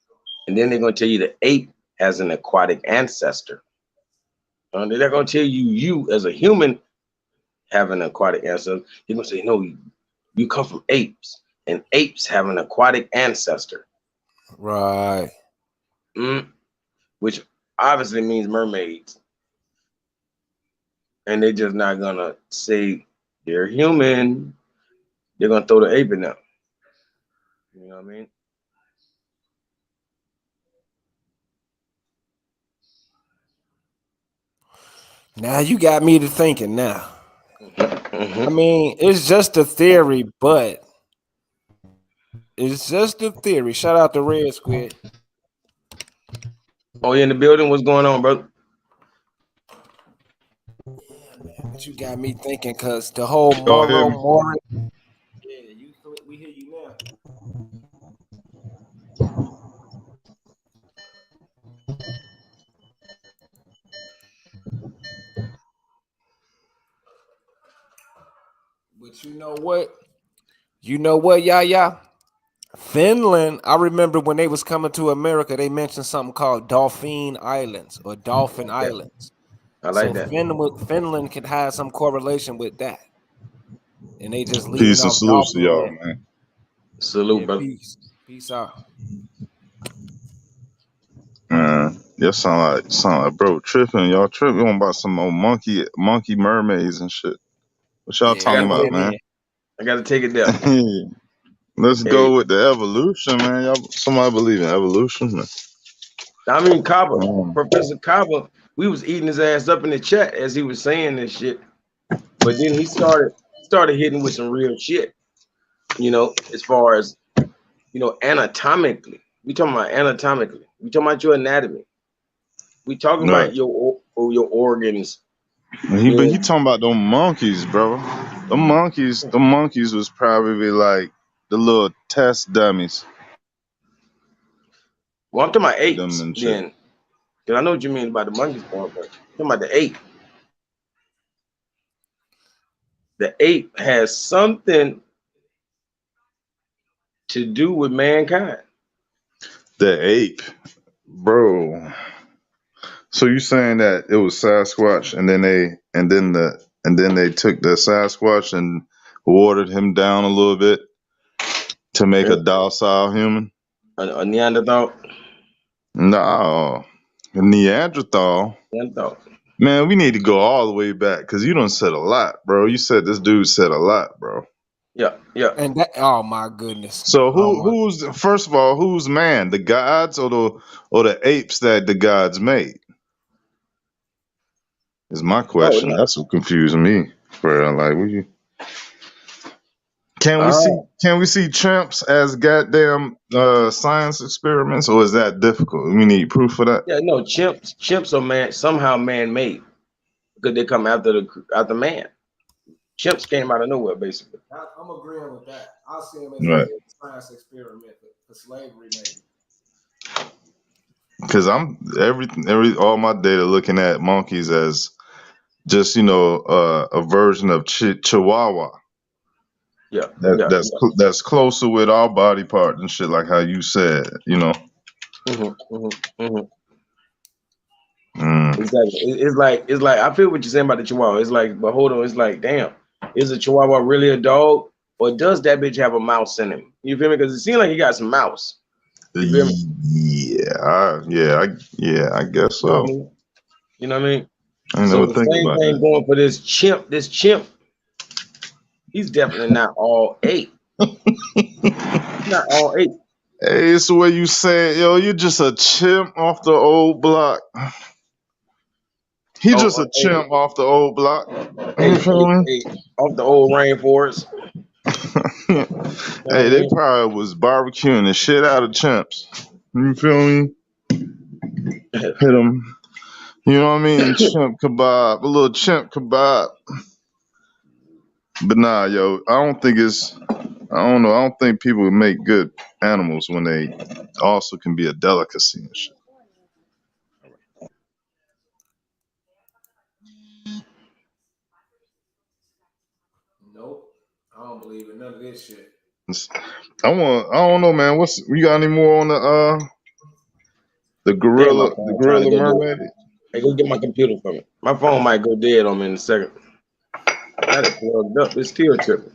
Speaker 10: And then they're gonna tell you the ape has an aquatic ancestor. They're gonna tell you, you as a human have an aquatic ancestor. They're gonna say, no, you come from apes, and apes have an aquatic ancestor.
Speaker 2: Right.
Speaker 10: Which obviously means mermaids. And they're just not gonna say they're human. They're gonna throw the ape in there. You know what I mean?
Speaker 2: Now you got me to thinking now.
Speaker 10: Mm-hmm.
Speaker 2: I mean, it's just a theory, but it's just a theory. Shout out to Red Squid.
Speaker 10: Oh, you in the building? What's going on, bro?
Speaker 2: But you got me thinking because the whole
Speaker 7: Y'all hear me?
Speaker 2: Moro. Yeah, we hear you now. But you know what? You know what, Yaya? Finland, I remember when they was coming to America, they mentioned something called Dolphin Islands or Dolphin
Speaker 10: Yeah,
Speaker 2: Islands.
Speaker 10: I like
Speaker 2: So
Speaker 10: that.
Speaker 2: Finland could have some correlation with that. And they just leaving
Speaker 7: Peace and
Speaker 2: off
Speaker 7: salutes to
Speaker 2: dolphin
Speaker 7: y'all,
Speaker 2: land.
Speaker 7: man.
Speaker 10: Salute,
Speaker 2: Yeah,
Speaker 10: bro.
Speaker 2: peace. Peace out.
Speaker 7: Y'all sound like bro tripping. Y'all tripping about some old monkey mermaids and shit. What y'all
Speaker 2: Yeah,
Speaker 10: I
Speaker 7: talking
Speaker 10: gotta
Speaker 7: about,
Speaker 10: take,
Speaker 7: man?
Speaker 10: I gotta take it there.
Speaker 7: Let's
Speaker 10: Hey,
Speaker 7: go with the evolution, man. Y'all, somebody believe in evolution, man.
Speaker 10: I mean, Kaba,
Speaker 7: Mm.
Speaker 10: Professor Kaba, we was eating his ass up in the chat as he was saying this shit. But then he started hitting with some real shit. You know, as far as, you know, anatomically. We talking about anatomically. We talking about your anatomy. We talking
Speaker 7: Right.
Speaker 10: about your organs.
Speaker 7: But he
Speaker 10: And
Speaker 7: talking about them monkeys, bro. The monkeys was probably like the little test dummies.
Speaker 10: well, I'm talking about
Speaker 7: Them
Speaker 10: apes
Speaker 7: and shit.
Speaker 10: then. Because I know what you mean by the monkey's part, but I'm talking about the ape. The ape has something to do with mankind.
Speaker 7: The ape, bro. So you saying that it was Sasquatch, and then they took the Sasquatch and watered him down a little bit to make a docile human?
Speaker 10: A Neanderthal.
Speaker 7: No, Neanderthal.
Speaker 10: Neanderthal.
Speaker 7: Man, we need to go all the way back because you done said a lot, bro. You said this dude said a lot, bro.
Speaker 10: Yeah, yeah.
Speaker 2: And that, oh my goodness.
Speaker 7: So who's first of all, who's man? The gods or the apes that the gods made? Is my question. That's what confusing me, bro. Like, what you? Can we see chimps as goddamn science experiments, or is that difficult? We need proof for that.
Speaker 10: Yeah, no, chimps are somehow man-made because they come after man. Chimps came out of nowhere, basically.
Speaker 2: I'm agreeing with that. I see him as
Speaker 7: Right.
Speaker 2: a science experiment for slavery, maybe.
Speaker 7: Because I'm all my data looking at monkeys as just a version of Chihuahua.
Speaker 10: Yeah,
Speaker 7: that's closer with our body part and shit, like how you said,
Speaker 10: Exactly. It's like I feel what you're saying about the Chihuahua. It's like, but hold on, it's like, damn, is a Chihuahua really a dog, or does that bitch have a mouse in him? You feel me? Because it seems like he got some mouse. You feel me?
Speaker 7: I guess so.
Speaker 10: You know what I mean?
Speaker 7: I
Speaker 10: So
Speaker 7: never
Speaker 10: the
Speaker 7: think
Speaker 10: same
Speaker 7: about
Speaker 10: thing
Speaker 7: that.
Speaker 10: going for this chimp. This chimp, he's definitely not all ape. Not all ape.
Speaker 7: Hey, it's the way you say it, yo. You're just a chimp off the old block. He just a chimp off the old block. You feel me?
Speaker 10: Off the old rainforest.
Speaker 7: Hey, they probably was barbecuing the shit out of chimps. You feel me? Hit them. You know what I mean? Chimp kebab, a little chimp kebab. But nah, yo, I don't know. I don't think people make good animals when they also can be a delicacy and shit.
Speaker 2: Nope. I don't believe in none of this shit.
Speaker 7: I don't know, man. We got any more on the gorilla mermaid?
Speaker 10: Hey, go get my computer for me. My phone might go dead on me in a second. Got it plugged up. It's still tripping.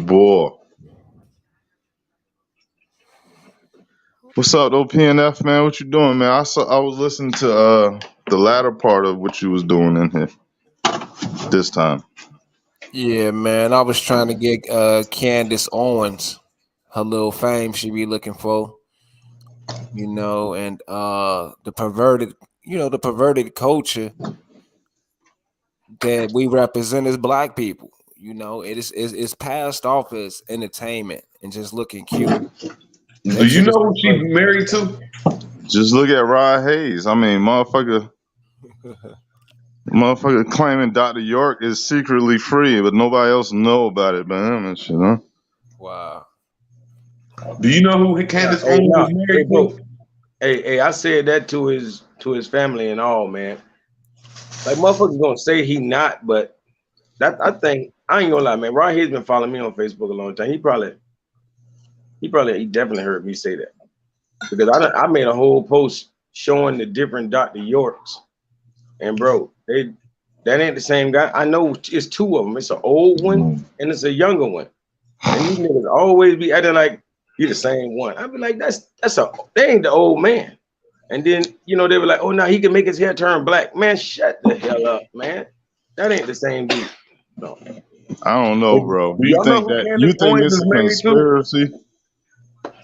Speaker 7: Boy. What's up, though, PNF, man? What you doing, man? I was listening to the latter part of what you was doing in here this time.
Speaker 2: Yeah, man. I was trying to get Candace Owens her little fame she be looking for. And the perverted culture that we represent as black people. It's passed off as entertainment and just looking cute.
Speaker 11: Do you know who she's married to?
Speaker 7: Just look at Rod Hayes. I mean, motherfucker claiming Dr. York is secretly free, but nobody else know about it but him and shit, huh?
Speaker 2: Wow.
Speaker 11: Do you know who Candace Owens was married to?
Speaker 10: Hey, I said that to his family and all, man. Like, motherfuckers gonna say he not, but that I think I ain't gonna lie, man. Rod Hayes been following me on Facebook a long time. He definitely heard me say that, because I made a whole post showing the different Dr. Yorks, and bro, that ain't the same guy. I know it's two of them. It's an old one and it's a younger one, and these niggas always be acting like you the same one. I be like, they ain't the old man. And then they were like, oh, now he can make his hair turn black. Man, shut the hell up, man. That ain't the same dude. No.
Speaker 7: I don't know, bro.
Speaker 11: Do y'all know who Candace Owens is married
Speaker 7: conspiracy?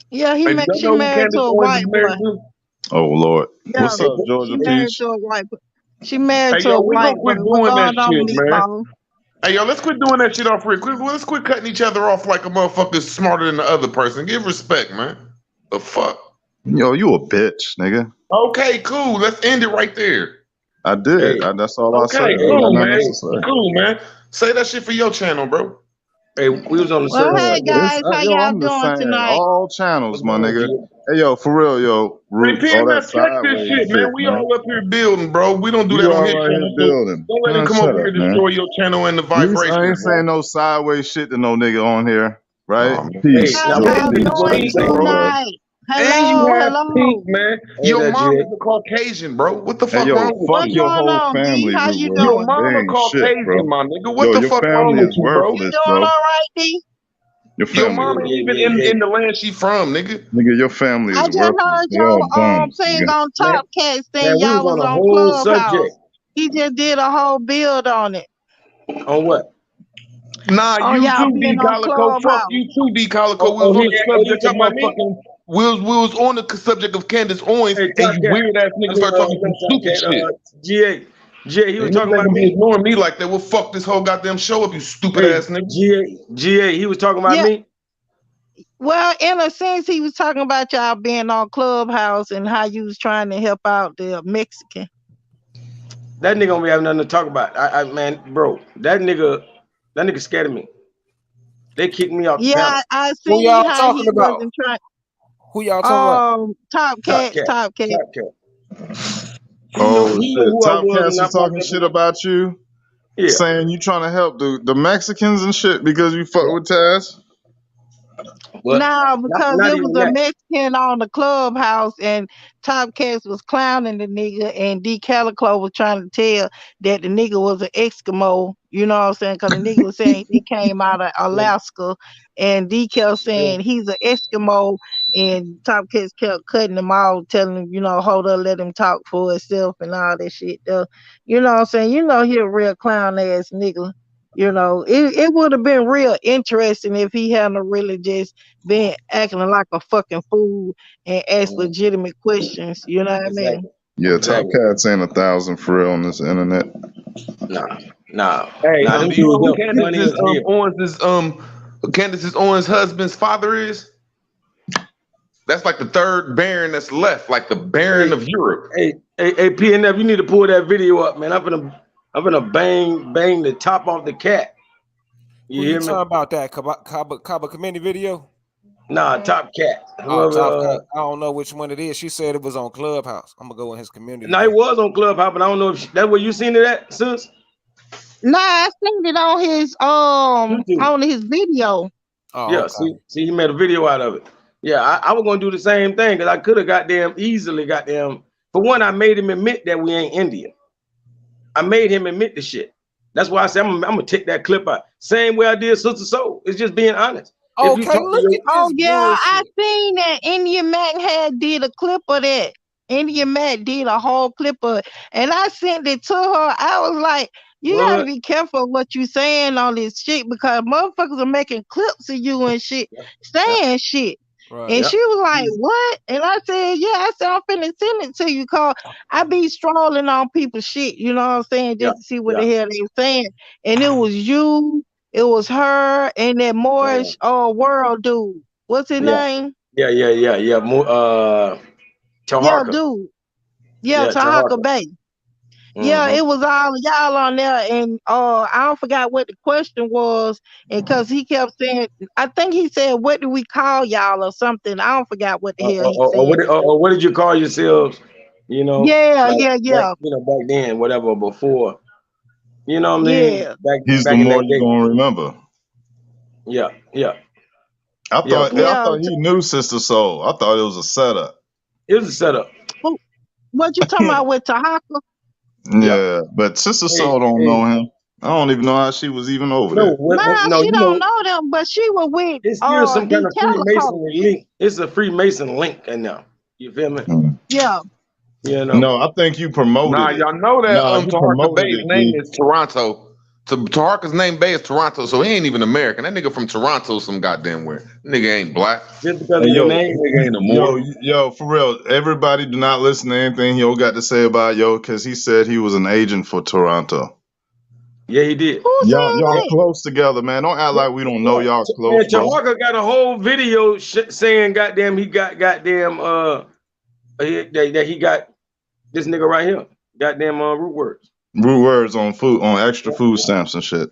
Speaker 12: Yeah,
Speaker 11: Hey,
Speaker 12: she's married to a white boy.
Speaker 7: Oh Lord.
Speaker 12: Yeah,
Speaker 7: What's up, Georgia
Speaker 12: married
Speaker 7: Peach?
Speaker 12: to a white boy. She married
Speaker 11: Hey,
Speaker 12: to
Speaker 11: yo,
Speaker 12: a
Speaker 11: we
Speaker 12: white
Speaker 11: gonna
Speaker 12: boy.
Speaker 11: quit
Speaker 12: What's
Speaker 11: doing that
Speaker 12: going on,
Speaker 11: shit, man.
Speaker 12: meatball?
Speaker 11: Hey, yo, let's quit doing that shit off real quick. Let's quit cutting each other off like a motherfucker smarter than the other person. Give respect, man. The fuck?
Speaker 7: Yo, you a bitch, nigga.
Speaker 11: Okay, cool. Let's end it right there.
Speaker 7: I did. That's all I said.
Speaker 11: Okay, cool, man. Cool, man. Say that shit for your channel, bro.
Speaker 10: Hey, we was on the
Speaker 12: Well, hey guys, how y'all
Speaker 7: I'm just
Speaker 12: doing
Speaker 7: saying,
Speaker 12: tonight?
Speaker 7: all channels, my nigga. Hey, yo, for real, yo, Root, all that
Speaker 11: Check this
Speaker 7: sideways
Speaker 11: shit, man. We
Speaker 7: man.
Speaker 11: all up here building, bro. We don't do
Speaker 7: You
Speaker 11: that on
Speaker 7: all
Speaker 11: his
Speaker 7: right
Speaker 11: channel.
Speaker 7: here building.
Speaker 11: Don't let him come
Speaker 7: Shut
Speaker 11: over here
Speaker 7: up,
Speaker 11: and
Speaker 7: man.
Speaker 11: destroy your channel and the
Speaker 7: I
Speaker 11: vibration.
Speaker 7: ain't saying no sideways shit to no nigga on here. right?
Speaker 11: Oh, man.
Speaker 7: Peace,
Speaker 11: Hey,
Speaker 12: How
Speaker 11: now
Speaker 7: Joe.
Speaker 12: y'all
Speaker 11: listen,
Speaker 7: Peace,
Speaker 11: this is what he
Speaker 12: doing
Speaker 7: peace,
Speaker 11: say,
Speaker 7: bro.
Speaker 11: bro.
Speaker 12: tonight?
Speaker 11: And you
Speaker 12: Hello,
Speaker 11: have
Speaker 12: hello.
Speaker 11: pink, man.
Speaker 10: Hey
Speaker 11: Your
Speaker 10: there,
Speaker 11: mom
Speaker 10: GA.
Speaker 11: is a Caucasian, bro. What the
Speaker 7: Hey,
Speaker 11: fuck
Speaker 7: yo,
Speaker 11: wrong with
Speaker 7: fuck
Speaker 12: What's
Speaker 11: you?
Speaker 7: your
Speaker 12: going
Speaker 7: whole
Speaker 12: on, D?
Speaker 7: family,
Speaker 12: How
Speaker 7: Root
Speaker 12: you
Speaker 7: Word.
Speaker 11: Your
Speaker 12: doing?
Speaker 7: They
Speaker 11: mama
Speaker 7: ain't shit,
Speaker 11: Caucasian,
Speaker 7: bro.
Speaker 11: my nigga. What
Speaker 7: Yo,
Speaker 11: the
Speaker 7: your
Speaker 11: fuck wrong
Speaker 7: family
Speaker 11: with
Speaker 7: is
Speaker 11: you, bro?
Speaker 12: You
Speaker 7: worthless,
Speaker 12: doing
Speaker 7: bro.
Speaker 12: all right, D?
Speaker 7: Your
Speaker 11: Your
Speaker 7: family
Speaker 11: mama
Speaker 10: Yeah,
Speaker 11: ain't
Speaker 7: worthless.
Speaker 11: even
Speaker 10: yeah, yeah, yeah.
Speaker 11: in the land she from, nigga.
Speaker 7: Nigga, your family
Speaker 12: I
Speaker 7: is
Speaker 12: just
Speaker 7: worthless.
Speaker 12: heard
Speaker 7: They all
Speaker 12: your
Speaker 7: bums,
Speaker 12: thing
Speaker 7: nigga.
Speaker 12: on
Speaker 10: Man,
Speaker 12: Top Cat
Speaker 10: man,
Speaker 12: saying
Speaker 10: we was
Speaker 12: y'all
Speaker 10: on
Speaker 12: was
Speaker 10: a
Speaker 12: on
Speaker 10: whole
Speaker 12: Clubhouse.
Speaker 10: subject.
Speaker 12: He just did a whole build on it.
Speaker 10: On what?
Speaker 11: Nah,
Speaker 12: On
Speaker 11: you
Speaker 12: y'all
Speaker 11: too,
Speaker 12: being
Speaker 11: D
Speaker 12: on
Speaker 11: Calico. Fuck
Speaker 12: Clubhouse.
Speaker 11: you too, D Calico.
Speaker 10: Oh,
Speaker 11: We was on the
Speaker 10: he
Speaker 11: subject of
Speaker 10: talking about me?
Speaker 11: motherfucking. We was on the subject of Candace Owens,
Speaker 10: Hey,
Speaker 11: and
Speaker 10: Top
Speaker 11: you
Speaker 10: Cat.
Speaker 11: weird ass
Speaker 10: I
Speaker 11: niggas
Speaker 10: mean,
Speaker 11: start talking some
Speaker 10: not Top
Speaker 11: stupid
Speaker 10: Cat.
Speaker 11: shit.
Speaker 10: GA, he was
Speaker 11: And niggas
Speaker 10: talking
Speaker 11: ain't
Speaker 10: about
Speaker 11: gonna be
Speaker 10: me.
Speaker 11: ignoring me like that. Well, fuck this whole goddamn show up, you stupid
Speaker 10: Hey,
Speaker 11: ass nigga.
Speaker 10: GA, he was talking about
Speaker 12: Yeah,
Speaker 10: me.
Speaker 12: well, in a sense, he was talking about y'all being on Clubhouse and how you was trying to help out the Mexican.
Speaker 10: That nigga don't be having nothing to talk about. Man, bro, that nigga scared of me. They kicked me off the
Speaker 12: Yeah,
Speaker 10: panel.
Speaker 12: I
Speaker 2: Who
Speaker 12: seen
Speaker 2: y'all
Speaker 12: how
Speaker 2: talking
Speaker 12: he
Speaker 2: about?
Speaker 12: wasn't trying.
Speaker 2: Who y'all talking about?
Speaker 12: Top
Speaker 10: Top
Speaker 12: Cats,
Speaker 10: Cat,
Speaker 12: Top Cat.
Speaker 10: Top Cat.
Speaker 7: Oh
Speaker 10: He knew
Speaker 7: shit.
Speaker 10: who I
Speaker 7: Top
Speaker 10: was
Speaker 7: Cats
Speaker 10: when I
Speaker 7: was talking
Speaker 10: popped up.
Speaker 7: shit about you,
Speaker 10: Yeah.
Speaker 7: saying you trying to help the Mexicans and shit because you fuck with Taz.
Speaker 10: But
Speaker 12: No, because
Speaker 10: not
Speaker 12: it was
Speaker 10: even
Speaker 12: a
Speaker 10: that.
Speaker 12: Mexican on the Clubhouse and Top Cats was clowning the nigga and D Calico was trying to tell that the nigga was an Eskimo, you know what I'm saying? Because the nigga was saying he came out of Alaska and D kept saying he's an Eskimo and Top Cats kept cutting him off, telling him, you know, hold up, let him talk for himself and all that shit. You know what I'm saying? You know he a real clown ass nigga. You know, it would have been real interesting if he hadn't really just been acting like a fucking fool and ask legitimate questions. You know what I mean?
Speaker 10: Exactly.
Speaker 7: Yeah, Top
Speaker 10: Exactly.
Speaker 7: Cats ain't 1,000 for real on this internet.
Speaker 10: Nah.
Speaker 11: Hey,
Speaker 10: Them
Speaker 11: do you know who
Speaker 10: dudes funny as hell.
Speaker 11: Candace's Owens' husband's father is? That's like the third Baron that's left, like the Baron of Europe.
Speaker 10: Hey, PNF, you need to pull that video up, man. I'm gonna bang the top off the cat.
Speaker 2: Who
Speaker 10: You
Speaker 2: you
Speaker 10: hear me?
Speaker 2: talking about that? Kaba Committee video?
Speaker 10: Nah, Top Cat.
Speaker 2: Oh, Top
Speaker 10: Whoever.
Speaker 2: Cat. I don't know which one it is. She said it was on Clubhouse. I'm gonna go in his community.
Speaker 10: Now it was on Clubhouse, but I don't know if that's where you seen it at, sis.
Speaker 12: Nah, I seen it on his
Speaker 10: YouTube.
Speaker 12: on his video.
Speaker 2: Oh,
Speaker 10: Yeah,
Speaker 2: okay.
Speaker 10: see, he made a video out of it. Yeah, I was gonna do the same thing because I could have easily For one, I made him admit that we ain't Indian. I made him admit the shit. That's why I said I'm gonna take that clip out. Same way I did Sister Soul. It's just being honest. If you
Speaker 2: Okay,
Speaker 10: talk to
Speaker 2: look
Speaker 10: your
Speaker 2: at
Speaker 12: Oh
Speaker 2: this
Speaker 12: yeah, I
Speaker 2: bullshit.
Speaker 12: seen that Indian Mac had did a clip of that. Indian Mac did a whole clip of it, and I sent it to her. I was like, you gotta
Speaker 10: what?
Speaker 12: be careful what you saying on this shit because motherfuckers are making clips of you and shit,
Speaker 10: Yeah,
Speaker 12: saying shit.
Speaker 2: Right.
Speaker 12: And
Speaker 10: yeah.
Speaker 12: she was like, what? And I said, yeah, I said, I'm finna send it to you because I be strolling on people's shit, you know what I'm saying,
Speaker 10: Yeah,
Speaker 12: just to see what
Speaker 10: yeah.
Speaker 12: the hell they saying. And it was you, it was her, and that Moorish world dude. What's his name?
Speaker 10: Yeah.
Speaker 12: Yeah,
Speaker 10: Taharka.
Speaker 12: dude. Yeah,
Speaker 10: Yeah,
Speaker 12: Tahaka
Speaker 10: Taharka.
Speaker 12: Bay. Yeah,
Speaker 10: Mm-hmm.
Speaker 12: it was all of y'all on there, and I don't forgot what the question was, and cause he kept saying, I think he said, "What do we call y'all?" or something. I don't forgot what the hell he said.
Speaker 10: What did you call yourselves? You know,
Speaker 12: Yeah,
Speaker 10: like
Speaker 12: yeah, yeah,
Speaker 10: back then, whatever, before. You know what I mean?
Speaker 12: yeah.
Speaker 7: He's the
Speaker 10: Back in
Speaker 7: more
Speaker 10: that
Speaker 7: you
Speaker 10: day.
Speaker 7: gonna remember.
Speaker 10: Yeah.
Speaker 7: I thought
Speaker 12: Yeah.
Speaker 7: he knew Sister Soul. I thought it was a setup.
Speaker 10: It was a setup.
Speaker 12: What you talking about with Tahaka?
Speaker 10: Yeah.
Speaker 7: Yeah, but Sister Soul don't know him. I don't even know how she was even over there.
Speaker 12: Nah,
Speaker 10: No,
Speaker 12: she don't know them, but she was with
Speaker 10: it's still some kind
Speaker 12: D
Speaker 10: of
Speaker 12: Calico.
Speaker 10: Freemasonry link. It's a Freemason link in there. You feel me?
Speaker 7: Hmm.
Speaker 12: Yeah.
Speaker 10: You know.
Speaker 7: No, I think you promoted
Speaker 11: Nah,
Speaker 7: it.
Speaker 11: y'all know that
Speaker 7: Nah, you
Speaker 11: Taharka
Speaker 7: promoted
Speaker 11: Bay's
Speaker 7: it,
Speaker 11: name
Speaker 7: D.
Speaker 11: is Toronto. Taharka's name Bay is Toronto, so he ain't even American. That nigga from Toronto, some goddamn where. Nigga ain't black.
Speaker 10: Just because
Speaker 7: Hey,
Speaker 10: of your
Speaker 7: yo,
Speaker 10: name.
Speaker 11: Nigga ain't a Moor.
Speaker 7: for real. Everybody do not listen to anything Yo got to say about Yo, because he said he was an agent for Toronto.
Speaker 10: Yeah, he did.
Speaker 12: Who said
Speaker 7: Y'all
Speaker 12: that?
Speaker 7: close together, man. Don't act like we don't know y'all
Speaker 10: Man,
Speaker 7: close, bro.
Speaker 10: Taharka got a whole video saying goddamn he got goddamn that he got this nigga right here. Goddamn root words.
Speaker 7: Root words on extra food stamps and shit.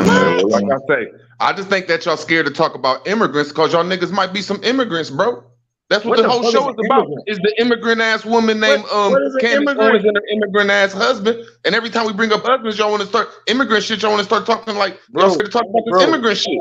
Speaker 11: Yeah, well, like I say, I just think that y'all scared to talk about immigrants because y'all niggas might be some immigrants, bro. That's what the whole
Speaker 10: fuck is
Speaker 11: show
Speaker 10: an
Speaker 11: is about.
Speaker 10: immigrant?
Speaker 11: Is the immigrant ass woman named
Speaker 10: What is an
Speaker 11: Candace
Speaker 10: immigrant?
Speaker 11: Owens and her immigrant ass husband. And every time we bring up husbands, y'all want to start immigrant shit. Y'all want to start talking like y'all
Speaker 10: Bro,
Speaker 11: scared to talk about this immigrant shit.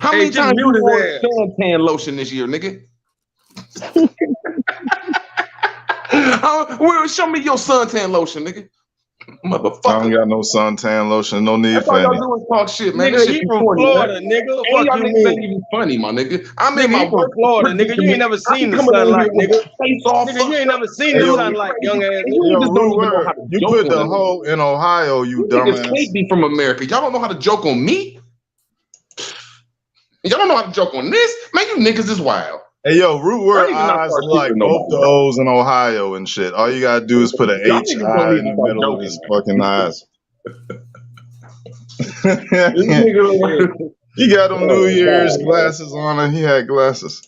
Speaker 11: How
Speaker 10: Hey,
Speaker 11: many
Speaker 10: just
Speaker 11: times you
Speaker 10: mute his
Speaker 11: wore
Speaker 10: ass.
Speaker 11: suntan lotion this year, nigga? Well, show me your suntan lotion, nigga.
Speaker 7: I
Speaker 11: Motherfucker.
Speaker 7: don't got no suntan lotion. No need
Speaker 11: That's
Speaker 7: for
Speaker 11: all y'all
Speaker 7: any.
Speaker 11: do is talk shit, man.
Speaker 10: Nigga,
Speaker 11: This shit
Speaker 10: he
Speaker 11: be
Speaker 10: from
Speaker 11: corny,
Speaker 10: Florida,
Speaker 11: man.
Speaker 10: nigga.
Speaker 11: And
Speaker 10: Fuck
Speaker 11: y'all
Speaker 10: you
Speaker 11: niggas ain't
Speaker 10: mean?
Speaker 11: even funny, my nigga. I'm in
Speaker 10: Nigga,
Speaker 11: my
Speaker 10: he from
Speaker 11: work
Speaker 10: Florida, nigga. You
Speaker 11: predicament.
Speaker 10: ain't never
Speaker 11: I be
Speaker 10: seen the
Speaker 11: coming on
Speaker 10: sunlight,
Speaker 11: here with
Speaker 10: nigga.
Speaker 11: my face all
Speaker 10: Nigga, you
Speaker 11: fucked
Speaker 10: ain't
Speaker 11: up.
Speaker 10: never seen
Speaker 7: Hey,
Speaker 10: the
Speaker 7: yo,
Speaker 10: sunlight, young ass
Speaker 11: And
Speaker 10: nigga.
Speaker 11: you
Speaker 7: yo,
Speaker 11: niggas don't
Speaker 7: Rude
Speaker 11: even know how
Speaker 7: Word.
Speaker 11: to
Speaker 7: You
Speaker 11: joke
Speaker 7: put
Speaker 11: on
Speaker 7: the
Speaker 11: a nigga.
Speaker 7: hoe in Ohio, you
Speaker 11: You niggas
Speaker 7: dumbass.
Speaker 11: can't be from America. Y'all don't know how to joke on me. Y'all don't know how to joke on this, man. You niggas is wild.
Speaker 7: Hey yo, root
Speaker 11: Y'all
Speaker 7: word
Speaker 11: need to not
Speaker 7: eyes
Speaker 11: start
Speaker 7: like
Speaker 11: teaching
Speaker 7: both the
Speaker 11: nobody.
Speaker 7: O's in Ohio and shit. All you gotta do is put an
Speaker 11: Y'all
Speaker 7: H
Speaker 11: niggas don't
Speaker 7: I
Speaker 11: need
Speaker 7: in
Speaker 11: to
Speaker 7: the
Speaker 11: start
Speaker 7: middle of
Speaker 11: joking,
Speaker 7: his
Speaker 11: man.
Speaker 7: fucking eyes.
Speaker 11: This nigga,
Speaker 7: He got them New
Speaker 11: oh,
Speaker 7: Year's
Speaker 11: God.
Speaker 7: glasses on and he had glasses.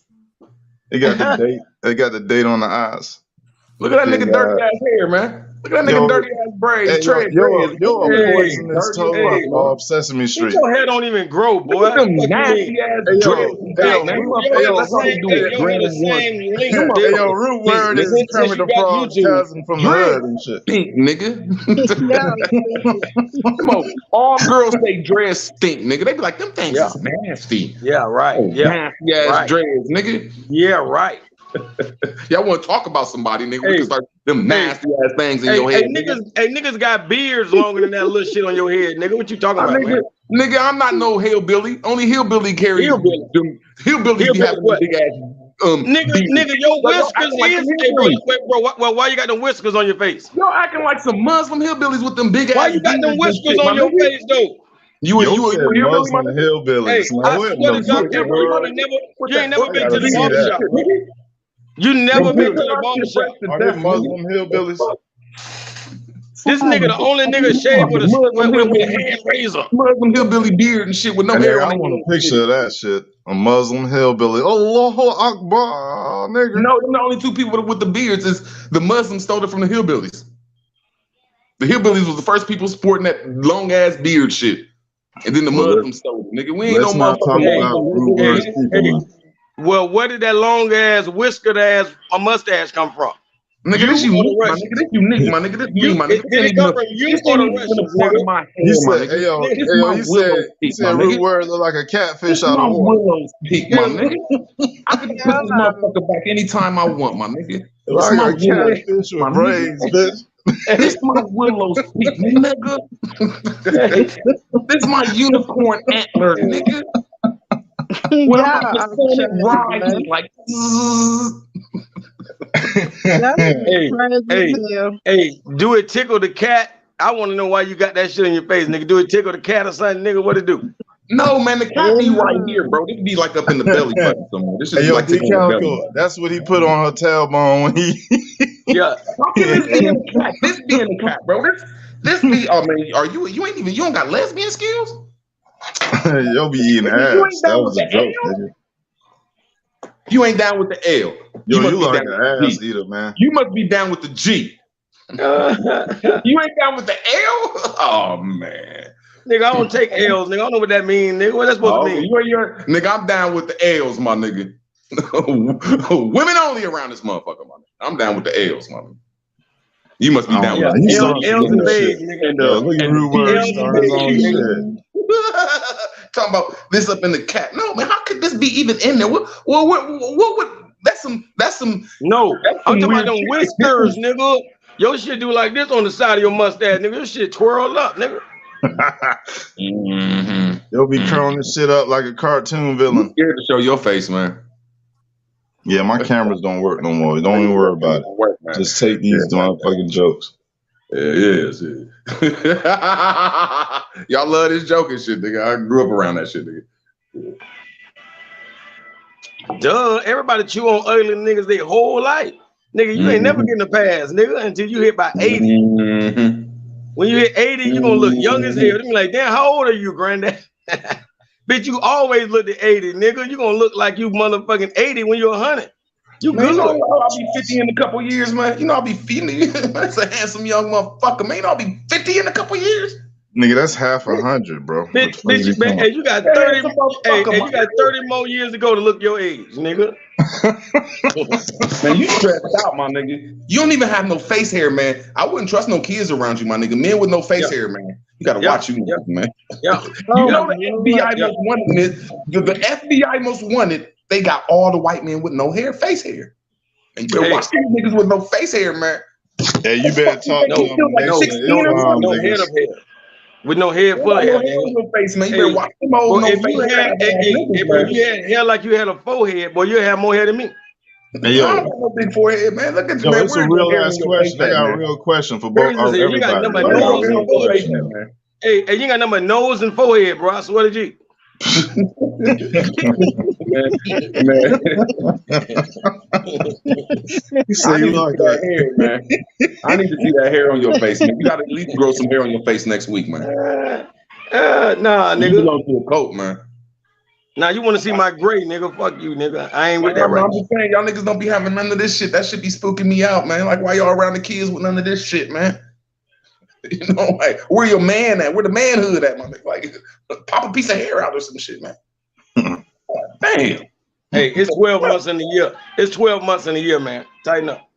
Speaker 7: They got the date. They got the date on the eyes.
Speaker 11: Look at that
Speaker 7: Big
Speaker 11: nigga dirty ass hair, man. Look at that nigga
Speaker 7: Yo,
Speaker 11: dirty ass braids,
Speaker 7: hey,
Speaker 11: dreads.
Speaker 7: yo, a
Speaker 10: Hey,
Speaker 7: poisonous
Speaker 11: Dirty as fuck,
Speaker 7: toad
Speaker 10: hey,
Speaker 11: man.
Speaker 7: off Sesame
Speaker 10: bitch,
Speaker 7: Street.
Speaker 10: your hair don't even grow,
Speaker 11: Look
Speaker 10: boy.
Speaker 11: at them
Speaker 10: What you
Speaker 11: nasty
Speaker 10: mean?
Speaker 11: ass
Speaker 7: Hey
Speaker 11: dreads
Speaker 7: yo,
Speaker 11: you
Speaker 7: hey
Speaker 11: got,
Speaker 7: yo,
Speaker 11: man. Them
Speaker 7: root,
Speaker 10: Your
Speaker 7: hey
Speaker 10: hair
Speaker 7: yo,
Speaker 10: the
Speaker 11: motherfuckers, that's all they
Speaker 10: same.
Speaker 11: do
Speaker 10: Hey,
Speaker 11: is
Speaker 10: your hair
Speaker 11: dream
Speaker 10: the
Speaker 11: once.
Speaker 10: same length,
Speaker 11: Them
Speaker 7: hey
Speaker 10: nigga.
Speaker 7: yo,
Speaker 11: motherfuckers
Speaker 7: root
Speaker 11: pink,
Speaker 7: word is
Speaker 11: nigga.
Speaker 10: Since
Speaker 7: Kermit
Speaker 10: you
Speaker 7: the
Speaker 10: got
Speaker 7: Frog
Speaker 10: YouTube,
Speaker 7: cousin from the
Speaker 11: Dread
Speaker 7: hood and shit.
Speaker 11: stink, nigga.
Speaker 12: Y'all stupid.
Speaker 11: Come on, all girls say dreads stink, nigga. They be like, them things
Speaker 10: yeah,
Speaker 11: is nasty.
Speaker 10: yeah, right,
Speaker 11: Oh,
Speaker 10: yeah,
Speaker 11: nasty ass
Speaker 10: right,
Speaker 11: dreads, nigga.
Speaker 10: yeah, right.
Speaker 11: Y'all want to talk about somebody, nigga? We
Speaker 10: Hey,
Speaker 11: can start them
Speaker 10: hey,
Speaker 11: nasty ass things in your head, nigga.
Speaker 10: niggas got beards longer than that little shit on your head, nigga. What you talking about,
Speaker 11: Nigga,
Speaker 10: man?
Speaker 11: nigga, I'm not no hillbilly. Only hillbilly carry
Speaker 10: Hillbilly,
Speaker 11: them. Hillbillies be
Speaker 10: hillbilly,
Speaker 11: having them
Speaker 10: what?
Speaker 11: big ass beards.
Speaker 10: Nigga, your
Speaker 11: Like y'all
Speaker 10: whiskers
Speaker 11: acting like
Speaker 10: is.
Speaker 11: some
Speaker 10: Hey, bro,
Speaker 11: hillbillies.
Speaker 10: wait, bro. Why you got them whiskers on your face?
Speaker 11: Y'all acting like some Muslim hillbillies with them big
Speaker 10: Why
Speaker 11: ass
Speaker 10: you got them
Speaker 11: beards and
Speaker 10: whiskers
Speaker 11: shit, my
Speaker 10: on your
Speaker 11: nigga.
Speaker 10: face, though?
Speaker 7: Yo
Speaker 11: You
Speaker 7: said
Speaker 11: a hillbilly, my
Speaker 7: Muslim
Speaker 11: nigga?
Speaker 10: Hey,
Speaker 7: hillbillies. Now
Speaker 10: I
Speaker 7: what in
Speaker 10: swear
Speaker 7: the
Speaker 10: to
Speaker 11: You
Speaker 10: God,
Speaker 11: a
Speaker 7: fucking
Speaker 10: hey, bro,
Speaker 11: hillbilly, my
Speaker 7: world?
Speaker 11: nigga? With
Speaker 10: you
Speaker 11: that
Speaker 10: ain't never
Speaker 7: I
Speaker 11: thick
Speaker 10: been
Speaker 7: gotta
Speaker 10: to
Speaker 11: ass
Speaker 10: the
Speaker 7: see
Speaker 11: beard and
Speaker 7: that.
Speaker 10: barbershop,
Speaker 11: shit,
Speaker 10: bro.
Speaker 11: nigga.
Speaker 10: You never
Speaker 11: Them
Speaker 10: been to
Speaker 11: hillbilly,
Speaker 10: the
Speaker 11: my shit
Speaker 10: barbershop.
Speaker 11: fresh to
Speaker 7: Are they
Speaker 11: death, nigga.
Speaker 7: Muslim hillbillies?
Speaker 10: This nigga, the only nigga shaved with
Speaker 11: Muslim
Speaker 10: with a
Speaker 11: hillbilly,
Speaker 10: hand razor.
Speaker 11: Muslim hillbilly beard and shit with no
Speaker 7: And
Speaker 11: hair
Speaker 7: nigga,
Speaker 11: on
Speaker 7: I
Speaker 11: their
Speaker 7: want a
Speaker 11: head.
Speaker 7: picture of that shit. A Muslim hillbilly. Allahu Akbar, nigga.
Speaker 11: No, them the only two people with the beards is the Muslims stole it from the hillbillies. The hillbillies was the first people sporting that long ass beard shit. And then the
Speaker 7: Well,
Speaker 11: Muslims stole it, nigga. We ain't no
Speaker 7: let's not talk
Speaker 11: motherfucking
Speaker 10: Hey,
Speaker 7: about
Speaker 11: Muslim,
Speaker 7: root
Speaker 11: nigga.
Speaker 7: words
Speaker 10: hey,
Speaker 7: people,
Speaker 10: hey.
Speaker 7: man.
Speaker 10: Well, where did that long ass, whiskered ass, a mustache come from?
Speaker 11: Nigga,
Speaker 10: You
Speaker 11: this
Speaker 10: or the
Speaker 11: unique, my nigga.
Speaker 10: Russians?
Speaker 11: This unique, my nigga. This me, my nigga.
Speaker 10: Did it come from you
Speaker 11: This
Speaker 10: or
Speaker 11: ain't
Speaker 10: the
Speaker 11: even a
Speaker 10: Russians,
Speaker 11: part
Speaker 10: nigga?
Speaker 11: of my
Speaker 7: He
Speaker 11: hair, my
Speaker 7: said,
Speaker 11: nigga. This
Speaker 7: hey yo,
Speaker 11: my willow
Speaker 7: he
Speaker 11: stick, my
Speaker 7: said root
Speaker 11: nigga.
Speaker 7: word look like a catfish
Speaker 11: This
Speaker 7: out of
Speaker 11: my
Speaker 7: water.
Speaker 11: willow stick, my nigga. I can put this motherfucker back anytime I want, my nigga. This
Speaker 7: Like
Speaker 11: my
Speaker 7: a
Speaker 11: willow stick,
Speaker 7: catfish
Speaker 11: my
Speaker 7: with
Speaker 11: nigga.
Speaker 7: braids, bitch.
Speaker 11: This my willow stick, nigga. This my unicorn antlers, nigga. When I'm
Speaker 12: Y'all
Speaker 11: like the
Speaker 12: are
Speaker 11: sun, it
Speaker 12: crazy,
Speaker 11: rises
Speaker 12: man.
Speaker 11: like. Zzz.
Speaker 12: Y'all
Speaker 10: Hey,
Speaker 12: crazy
Speaker 10: hey,
Speaker 12: as hell.
Speaker 10: hey, do it tickle the cat? I want to know why you got that shit in your face, nigga. Do it tickle the cat or something, nigga? What it do?
Speaker 11: No, man, the cat be right here,
Speaker 12: Ugh.
Speaker 11: bro. This be like up in the belly button somewhere. This should
Speaker 7: Hey
Speaker 11: be
Speaker 7: yo,
Speaker 11: like
Speaker 7: D
Speaker 11: tickling the belly
Speaker 7: Calico,
Speaker 11: button.
Speaker 7: that's what he put on her tailbone when he
Speaker 10: Yeah.
Speaker 11: How can this be in the cat? This be in the cat, bro. This be. Oh man, are you? You ain't even. You don't got lesbian skills.
Speaker 7: You'll be eating
Speaker 11: Nigga, you
Speaker 7: ass.
Speaker 11: ain't
Speaker 7: That
Speaker 11: down with
Speaker 7: was a
Speaker 11: the
Speaker 7: joke,
Speaker 11: L.
Speaker 7: nigga.
Speaker 11: You ain't down with the L. You
Speaker 7: Yo,
Speaker 11: must
Speaker 7: you
Speaker 11: be
Speaker 7: like
Speaker 11: down with
Speaker 7: an
Speaker 11: the
Speaker 7: ass
Speaker 11: G.
Speaker 7: eater, man.
Speaker 11: You must be down with the G. You ain't down with the L. Oh man.
Speaker 10: Nigga, I don't take L's, nigga. I don't know what that mean, nigga. What that supposed
Speaker 11: Oh,
Speaker 10: to
Speaker 11: okay.
Speaker 10: mean?
Speaker 11: Nigga, I'm down with the L's, my nigga. Women only around this motherfucker, my nigga. I'm down with the L's, my nigga. You must be
Speaker 7: I
Speaker 11: down
Speaker 7: don't
Speaker 11: with
Speaker 7: know.
Speaker 10: Yeah,
Speaker 11: the
Speaker 7: He
Speaker 11: G.
Speaker 7: starting some
Speaker 10: L's
Speaker 7: new
Speaker 10: and
Speaker 7: shit.
Speaker 10: V's, nigga.
Speaker 7: Yo, look at
Speaker 11: And the
Speaker 7: Rude Word
Speaker 10: L's and
Speaker 7: starting his own
Speaker 10: V's, nigga.
Speaker 7: shit.
Speaker 11: Talking about this up in the cat. No, man, how could this be even in there? What would that's some
Speaker 10: No, I'm talking about
Speaker 11: weird
Speaker 10: them
Speaker 11: shit.
Speaker 10: whiskers, nigga. Your shit do like this on the side of your mustache, nigga. Your shit twirl up, nigga.
Speaker 11: Mm-hmm.
Speaker 7: You'll be curling this shit up like a cartoon villain.
Speaker 11: Scared to show your face, man.
Speaker 7: Yeah, my cameras don't work no more. Don't even worry about it.
Speaker 11: Work, man.
Speaker 7: Just take these motherfucking jokes.
Speaker 11: Yeah, it is. Y'all love this joking shit, nigga. I grew up around that shit, nigga.
Speaker 10: Duh, everybody chew on ugly niggas their whole life. Nigga, you ain't never getting a pass, nigga, until you hit by 80.
Speaker 11: Mm-hmm.
Speaker 10: When you hit 80, you gonna look young as hell. They be like, damn, how old are you, granddad? Bitch, you always looked at 80, nigga. You gonna look like you motherfucking 80 when you're 100. You
Speaker 11: Man,
Speaker 10: good.
Speaker 11: you know I'll be 50 in a couple years, man. You know I'll be feeding you. That's a handsome young motherfucker, man. You know I'll be 50 in a couple years.
Speaker 7: Nigga, that's half 100, bro.
Speaker 10: Bitch, hey, you got 30, hey, you got 30 more years to go to look your age, nigga.
Speaker 11: Man, you stressed out, my nigga. You don't even have no face hair, man. I wouldn't trust no kids around you, my nigga. Men with no face hair, man. You gotta watch you, man.
Speaker 10: Yeah.
Speaker 11: You know the FBI most wanted. The FBI most wanted. They got all the white men with no hair, face hair. And you better watch these niggas with no face hair, man.
Speaker 7: Yeah, you better talk to them.
Speaker 10: No head of hair. With no head full of hair.
Speaker 11: No face, man. You better watch them old
Speaker 10: Well,
Speaker 11: no
Speaker 10: if
Speaker 11: face
Speaker 10: you
Speaker 11: hair.
Speaker 10: had, if you had hair like you had a forehead, boy, you have more hair than me.
Speaker 7: Hey, yo.
Speaker 11: I don't got no big forehead, man. Look at you,
Speaker 7: Yo,
Speaker 11: man.
Speaker 7: it's
Speaker 11: Where
Speaker 7: a
Speaker 11: is your
Speaker 7: real
Speaker 11: hair
Speaker 7: ass
Speaker 11: in your
Speaker 7: question.
Speaker 11: face
Speaker 7: I got
Speaker 11: at,
Speaker 7: a
Speaker 11: man?
Speaker 7: real question for
Speaker 10: Where
Speaker 7: both
Speaker 10: is this? You got
Speaker 7: everybody.
Speaker 10: number
Speaker 11: Where
Speaker 10: nose
Speaker 11: your
Speaker 10: and
Speaker 11: hair in your face
Speaker 10: forehead.
Speaker 11: at, man?
Speaker 10: Hey, you got number nose and forehead, bro. I swear to you.
Speaker 11: man.
Speaker 7: You say
Speaker 11: I
Speaker 7: you
Speaker 11: need to
Speaker 7: like
Speaker 11: see that
Speaker 7: that.
Speaker 11: hair, man. I need to see that hair on your face, man. You got to at least grow some hair on your face next week, man.
Speaker 10: Nah,
Speaker 11: You
Speaker 10: nigga.
Speaker 11: belong to a coat, man.
Speaker 10: Now you want to see my gray, nigga? Fuck you, nigga. I ain't with
Speaker 11: Nah,
Speaker 10: that right
Speaker 11: I'm just saying, y'all niggas don't be having none of this shit. That should be spooking me out, man. Like, why y'all around the kids with none of this shit, man? You know, like, where your man at? Where the manhood at, my nigga? Like, pop a piece of hair out or some shit, man. Damn.
Speaker 10: Hey, it's 12 months in the year. It's 12 months in the year, man. Tighten up.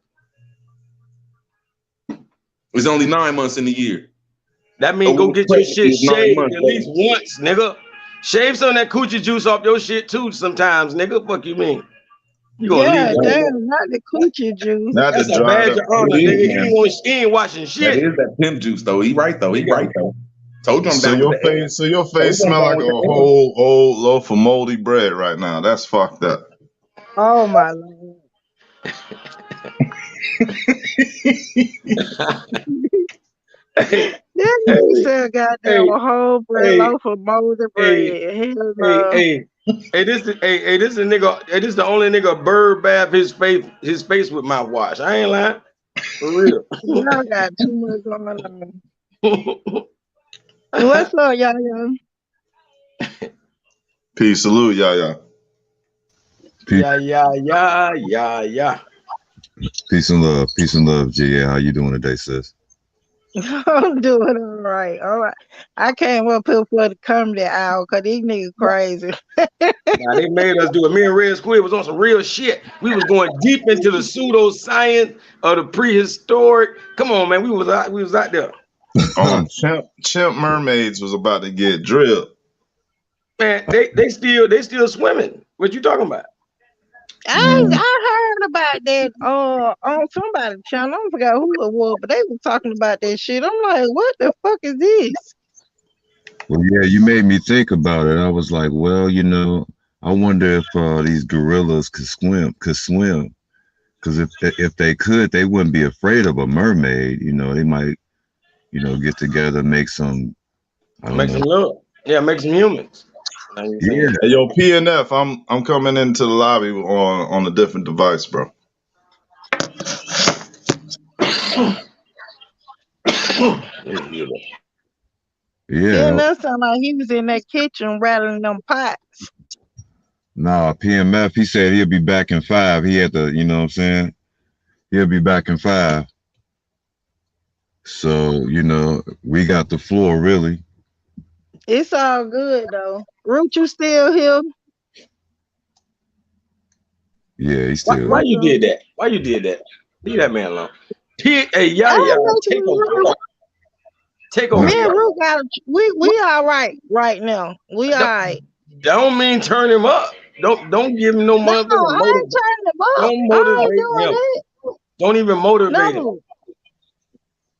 Speaker 11: It's only 9 months in the year.
Speaker 10: That means go get your shit
Speaker 11: It's 9
Speaker 10: shaved
Speaker 11: months,
Speaker 10: at least once, nigga. Shave some of that coochie juice off your shit too sometimes, nigga. Fuck you mean? You gonna leave
Speaker 12: Yeah,
Speaker 10: that?
Speaker 12: damn, not the coochie juice.
Speaker 7: Not
Speaker 10: That's
Speaker 7: the
Speaker 10: a
Speaker 7: dried
Speaker 10: badge
Speaker 7: up.
Speaker 10: of honor,
Speaker 11: It is,
Speaker 10: nigga.
Speaker 11: man.
Speaker 10: He ain't washing
Speaker 11: That
Speaker 10: shit.
Speaker 11: is that pimp juice, though. He right, though. He right, though. Told you I'm
Speaker 7: So
Speaker 11: down
Speaker 7: your
Speaker 11: with the hair.
Speaker 7: face, so your
Speaker 11: Told
Speaker 7: face
Speaker 11: you I'm
Speaker 7: smell
Speaker 11: down
Speaker 7: like
Speaker 11: with
Speaker 7: a
Speaker 11: the hair.
Speaker 7: whole old loaf of moldy bread right now. That's fucked up.
Speaker 12: Oh my lord. That nigga said goddamn a whole bread loaf of molded bread. Hell no.
Speaker 10: This is a nigga. Hey, this is the only nigga bird bath his face with mouthwash. I ain't lying. For real.
Speaker 12: Y'all got too much going on. What's up, y'all?
Speaker 7: Peace, salute, y'all.
Speaker 10: Yeah.
Speaker 13: Peace and love, G. Yeah, how you doing today, sis?
Speaker 12: I'm doing all right. All right. I came up here for the comedy hour because these niggas crazy.
Speaker 10: Nah, they made us do it. Me and Red Squid was on some real shit. We was going deep into the pseudoscience of the prehistoric. Come on, man. We was out there.
Speaker 7: Chimp mermaids was about to get drilled.
Speaker 10: Man, they still swimming. What you talking about?
Speaker 12: I heard about that on somebody's channel. I forgot who it was, but they were talking about that shit. I'm like, what the fuck is this?
Speaker 13: Well, yeah, you made me think about it. I was like, well, I wonder if these gorillas could swim. Because if they could, they wouldn't be afraid of a mermaid. They might, get together, make some.
Speaker 10: Make some love. Yeah, make some humans.
Speaker 7: Yeah. Hey, yo, PNF, I'm coming into the lobby on a different device, bro.
Speaker 12: Yeah, that sound like he was in that kitchen rattling them pots.
Speaker 13: Nah, PMF, he said he'll be back in 5. He had to, you know what I'm saying? He'll be back in 5. So, we got the floor, really.
Speaker 12: It's all good, though. Root, you still here?
Speaker 13: Yeah, he's still.
Speaker 10: Why you did that? Why you did that? Leave that man alone. Hey, yeah. Take over.
Speaker 12: Me and Root we all right now. We all right.
Speaker 10: Don't mean turn him up. Don't give him no mother.
Speaker 12: No, I ain't turning him up.
Speaker 10: Don't motivate him.
Speaker 12: It.
Speaker 10: Don't even motivate him.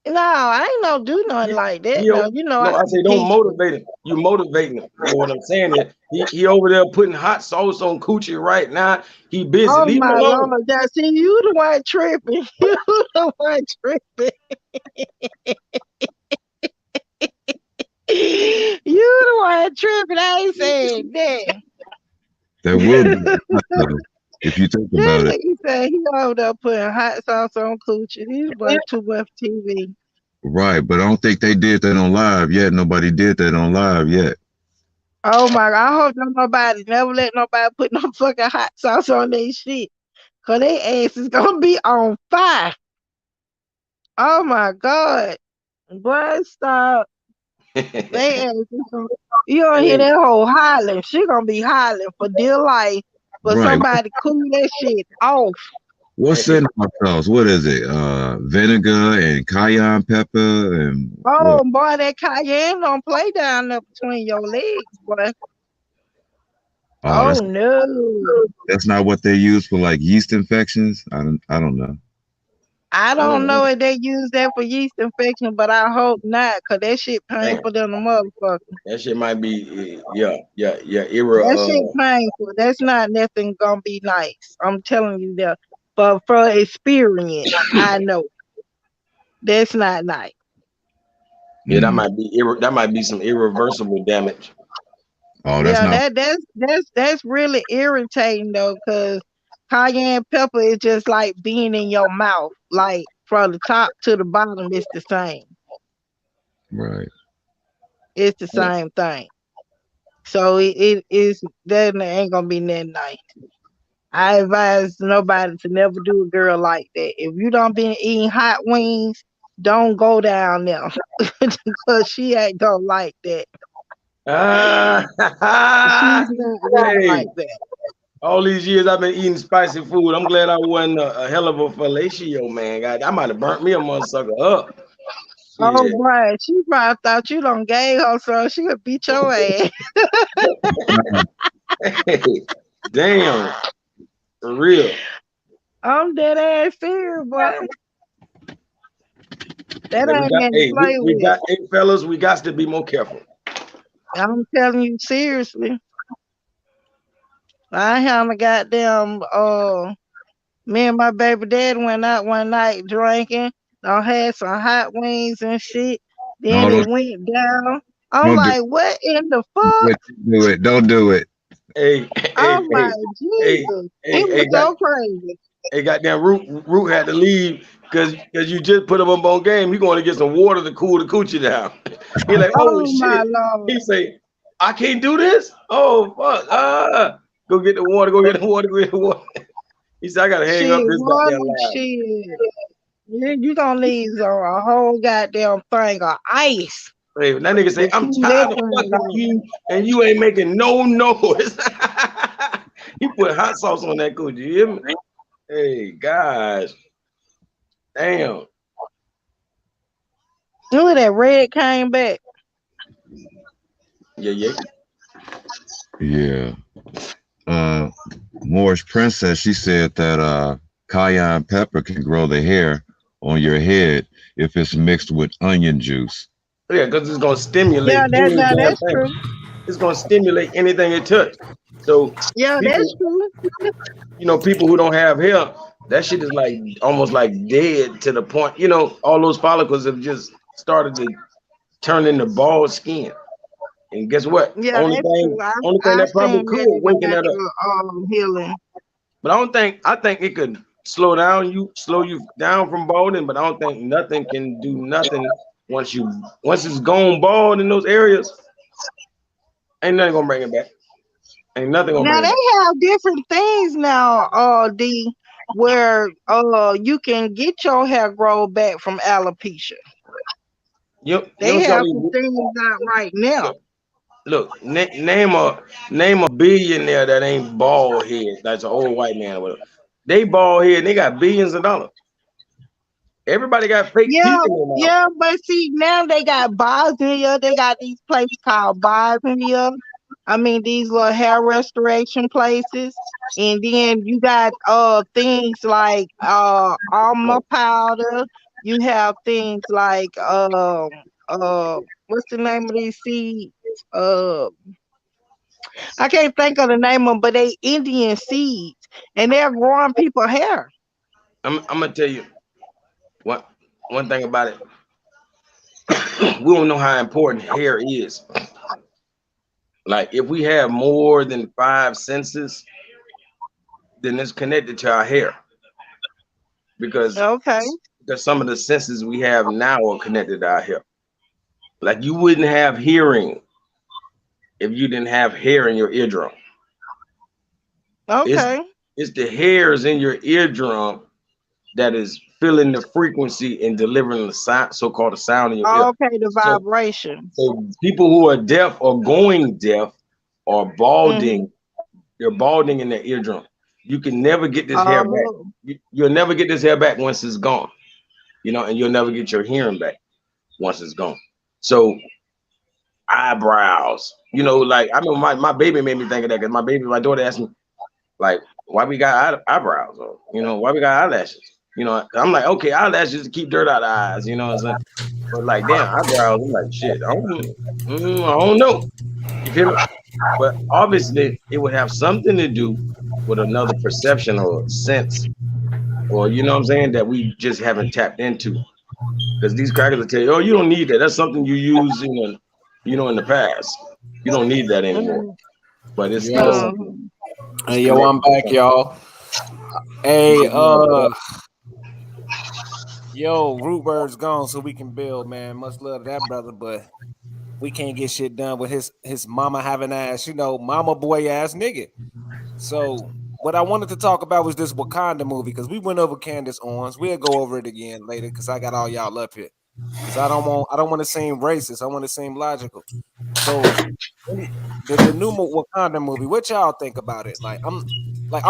Speaker 12: No, I ain't no do nothing like that.
Speaker 10: I say don't motivate him. You motivating him. You know what I'm saying? He over there putting hot sauce on coochie right now. He busy.
Speaker 12: Oh
Speaker 10: Leave him
Speaker 12: my
Speaker 10: alone.
Speaker 12: Lord, see, you the one tripping. You the one tripping. You the one tripping. I ain't saying that.
Speaker 13: That will be if you think about it.
Speaker 12: He said he over there putting hot sauce on coochie. These boys too much TV.
Speaker 13: Right, but I don't think they did that on live yet. Nobody did that on live yet.
Speaker 12: Oh my God, I hope nobody never let nobody put no fucking hot sauce on their shit. Cause their ass is gonna be on fire. Oh my God. Boy, stop. They ass is gonna, you don't hear that whole hollering. She gonna be hollering for dear life for somebody to cool that shit off.
Speaker 13: What's in hot sauce? What is it? Vinegar and cayenne pepper and
Speaker 12: oh boy, that cayenne don't play down there between your legs, boy. Oh no.
Speaker 13: That's not what they use for like yeast infections. I don't know.
Speaker 12: I don't know if they use that for yeast infection, but I hope not, cause that shit painful than a motherfucker.
Speaker 10: That shit might be
Speaker 12: That shit painful. That's not nothing gonna be nice. I'm telling you that. But for experience, I know that's not nice.
Speaker 10: Yeah, that might be some irreversible damage.
Speaker 13: Oh, that's
Speaker 12: Yeah,
Speaker 13: not
Speaker 12: that's really irritating though, because cayenne pepper is just like being in your mouth, like from the top to the bottom, it's the same.
Speaker 13: right.
Speaker 12: It's the same thing. So it is that ain't gonna be nothing nice. I advise nobody to never do a girl like that. If you don't been eating hot wings, don't go down there because she ain't gonna like that. She's not gonna
Speaker 10: Hey,
Speaker 12: like that.
Speaker 10: all these years I've been eating spicy food. I'm glad I wasn't a hell of a fellatio, man. God, I might have burnt me a motherfucker up.
Speaker 12: Oh,
Speaker 10: Shit.
Speaker 12: boy, she probably thought you done gave her, so she would beat your ass.
Speaker 10: Hey, damn, for real.
Speaker 12: I'm dead ass serious, boy. That
Speaker 10: Yeah, we
Speaker 12: ain't
Speaker 10: got.
Speaker 12: nothing to
Speaker 10: Hey,
Speaker 12: play
Speaker 10: we
Speaker 12: with.
Speaker 10: got. Hey, fellas, we got to be more careful.
Speaker 12: I'm telling you seriously. I had a goddamn me and my baby dad went out one night drinking. I had some hot wings and shit.
Speaker 13: No,
Speaker 12: Then it went down. I'm
Speaker 13: don't do
Speaker 12: like, what in the fuck?
Speaker 13: it. Do it. Don't do it.
Speaker 10: Hey, hey,
Speaker 12: I'm
Speaker 10: hey,
Speaker 12: like,
Speaker 10: hey,
Speaker 12: Jesus.
Speaker 10: hey,
Speaker 12: It was
Speaker 10: hey, got.
Speaker 12: so crazy.
Speaker 10: Hey, goddamn, Root had to leave because you just put him up on game. He going to get some water to cool the coochie down. He like, oh
Speaker 12: Oh my
Speaker 10: shit.
Speaker 12: Lord.
Speaker 10: He say, I can't do this. Oh fuck. Go get the water. Go get the water. Go get the water. He said, I gotta hang up
Speaker 12: Shit,
Speaker 10: this
Speaker 12: water,
Speaker 10: goddamn line.
Speaker 12: shit. You gonna need a whole goddamn thing of ice
Speaker 10: Hey, that nigga say,
Speaker 12: to
Speaker 10: I'm
Speaker 12: cool that
Speaker 10: tired of
Speaker 12: thing
Speaker 10: fucking
Speaker 12: down.
Speaker 10: you, and you ain't making no noise. He put hot sauce on that coochie. You hear me? Hey, gosh, damn.
Speaker 12: Look at that red came back.
Speaker 10: Yeah.
Speaker 13: Yeah. Morris Princess, she said that cayenne pepper can grow the hair on your head if it's mixed with onion juice.
Speaker 10: Yeah, because it's gonna
Speaker 12: Yeah,
Speaker 10: stimulate
Speaker 12: that
Speaker 10: any
Speaker 12: now
Speaker 10: damn
Speaker 12: that's
Speaker 10: thing.
Speaker 12: true.
Speaker 10: It's gonna stimulate anything it touch. So
Speaker 12: Yeah, that's
Speaker 10: people,
Speaker 12: true.
Speaker 10: people who don't have hair, that shit is like almost like dead to the point. All those follicles have just started to turn into bald skin. And guess what?
Speaker 12: Yeah,
Speaker 10: Only
Speaker 12: that's
Speaker 10: thing,
Speaker 12: true.
Speaker 10: only thing
Speaker 12: I've
Speaker 10: that probably
Speaker 12: seen
Speaker 10: could
Speaker 12: that in the
Speaker 10: waken that up.
Speaker 12: natural healing.
Speaker 10: But I think it could slow you down from balding, but I don't think nothing can do nothing once it's gone bald in those areas, ain't nothing gonna bring it back. Ain't nothing gonna
Speaker 12: Now
Speaker 10: bring
Speaker 12: they
Speaker 10: it back.
Speaker 12: have different things now, D, where you can get your hair grow back from alopecia.
Speaker 10: You
Speaker 12: They
Speaker 10: don't see all
Speaker 12: have
Speaker 10: these
Speaker 12: some things out right now.
Speaker 10: look, name a billionaire that ain't bald head. That's an old white man or whatever. They bald head and they got billions of dollars. Everybody got fake
Speaker 12: Yeah,
Speaker 10: teeth in their mouth.
Speaker 12: yeah, but see now they got Bosnia. They got these places called Bosnia. I mean these little hair restoration places. And then you got things like almond powder. You have things like what's the name of these seeds? Uh I can't think of the name of them, but they Indian seeds and they're growing people hair.
Speaker 10: I'm gonna tell you what one thing about it. We don't know how important hair is. Like if we have more than 5 senses, then it's connected to our hair because
Speaker 12: Okay.
Speaker 10: some of the senses we have now are connected to our hair. Like you wouldn't have hearing if you didn't have hair in your eardrum. It's
Speaker 12: Okay.
Speaker 10: it's the hairs in your eardrum that is feeling the frequency and delivering the sound, so-called the sound in your ear.
Speaker 12: Okay, the
Speaker 10: So,
Speaker 12: vibration.
Speaker 10: so people who are deaf or going deaf or
Speaker 12: Mm-hmm.
Speaker 10: balding, they're balding in their eardrum. You can never get this hair back.
Speaker 12: Oh,
Speaker 10: You'll never get this hair back once it's gone. And you'll never get your hearing back once it's gone. So eyebrows, like I remember my baby made me think of that because my daughter asked me, like, why we got eyebrows or why we got eyelashes? I'm like, okay, eyelashes to keep dirt out of the eyes, you know what I'm saying? But like, damn, eyebrows, I'm like, shit, I don't know. You feel me? But obviously, it would have something to do with another perception or sense, or you know what I'm saying, that we just haven't tapped into. Because these crackers will tell you, oh, you don't need that. That's something you use, you know, in the past. You don't need that anymore. But it's
Speaker 2: Yo,
Speaker 10: still
Speaker 12: Mhm.
Speaker 10: it's
Speaker 2: hey, yo, I'm
Speaker 10: connected to
Speaker 2: back,
Speaker 10: something.
Speaker 2: y'all. Hey,
Speaker 10: What up?
Speaker 2: yo, Rootbird's gone, so we can build, man. Much love to that brother, but we can't get shit done with his mama having ass, mama boy ass nigga. So what I wanted to talk about was this Wakanda movie because we went over Candace Owens. We'll go over it again later because I got all y'all up here. Because I don't want to seem racist. I want to seem logical. So the new Wakanda movie, what y'all think about it? I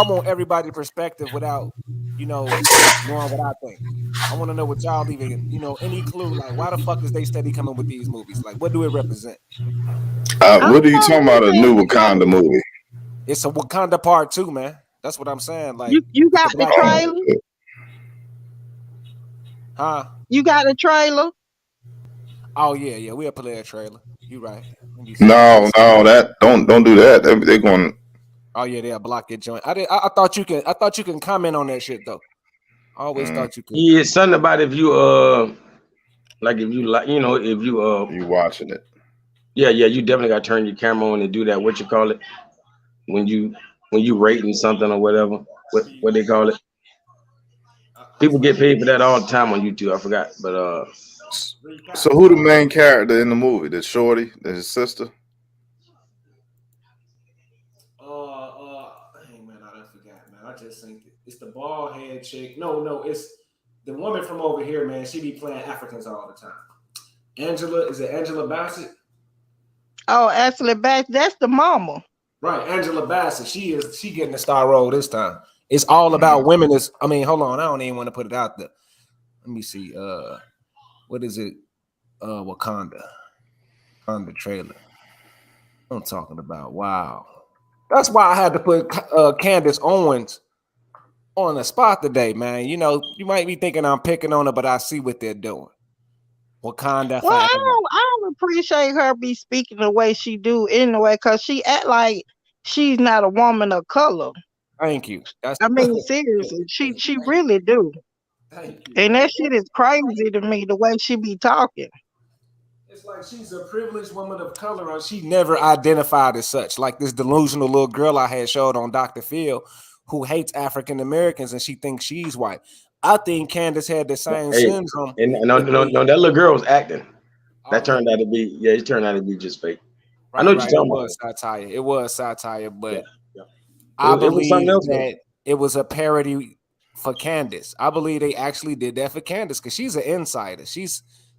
Speaker 2: want everybody's perspective without knowing what I think. I want to know what y'all even any clue like why the fuck is they steady coming with these movies? Like what do it represent?
Speaker 12: I
Speaker 7: What are
Speaker 12: don't
Speaker 7: you
Speaker 12: know.
Speaker 7: talking
Speaker 12: They
Speaker 7: about? A
Speaker 12: said
Speaker 7: new
Speaker 12: because
Speaker 7: Wakanda movie?
Speaker 2: It's a Wakanda part 2, man. That's what I'm saying. Like
Speaker 12: you
Speaker 2: with the
Speaker 12: got the
Speaker 2: black
Speaker 7: Oh,
Speaker 2: people.
Speaker 12: trailer.
Speaker 2: Huh?
Speaker 12: You got the trailer.
Speaker 2: Oh yeah, we'll play a trailer. You right. Let me see.
Speaker 7: no, no, that don't do that. They're going.
Speaker 2: Oh yeah, they'll block your joint. I thought you can. I thought you can comment on that shit though. I always
Speaker 7: Mm,
Speaker 2: thought you could.
Speaker 10: Yeah, it's something about if you like if you like if you
Speaker 7: you watching it?
Speaker 10: yeah, you definitely gotta turn your camera on and do that. What you call it? When you rating something or whatever. What they call it? People get paid for that all the time on YouTube. I forgot. But
Speaker 7: So who the main character in the movie? The shorty, his sister.
Speaker 2: Hey man, I done forgot, man. I just think it's the bald head chick. No, it's the woman from over here, man. She be playing Africans all the time. Is it Angela Bassett?
Speaker 12: Oh, Ashley Back. That's the mama.
Speaker 2: Right, Angela Bassett. She getting the star role this time. It's all
Speaker 7: Mm.
Speaker 2: about women. Hold on. I don't even want to put it out there. Let me see. What is it? Wakanda. Wakanda trailer. I'm talking about. Wow. That's why I had to put Candace Owens on the spot today, man. You might be thinking I'm picking on her, but I see what they're doing. Wakanda
Speaker 12: Well,
Speaker 2: forever.
Speaker 12: I don't appreciate her be speaking the way she do anyway, cause she act like she's not a woman of color.
Speaker 2: Thank you. That's
Speaker 12: I mean, seriously, she really do.
Speaker 2: thank you.
Speaker 12: And that shit is crazy to me the way she be talking.
Speaker 2: It's like she's a privileged woman of color, and she never identified as such. Like this delusional little girl I had showed on Dr. Phil, who hates African Americans, and she thinks she's white. I think Candace had the same
Speaker 10: hey,
Speaker 2: syndrome.
Speaker 10: and no,
Speaker 2: That
Speaker 10: no,
Speaker 2: they,
Speaker 10: no, that little girl was acting. That
Speaker 2: oh,
Speaker 10: turned out to be it turned out to be just fake. I know
Speaker 2: right.
Speaker 10: what you're
Speaker 2: It
Speaker 10: talking
Speaker 2: was
Speaker 10: about.
Speaker 2: satire. It was satire,
Speaker 10: Yeah,
Speaker 2: but
Speaker 10: yeah.
Speaker 2: I
Speaker 10: It was something
Speaker 2: believe
Speaker 10: else though.
Speaker 2: that it was a parody for Candace. I believe they actually did that for Candace because she's an insider.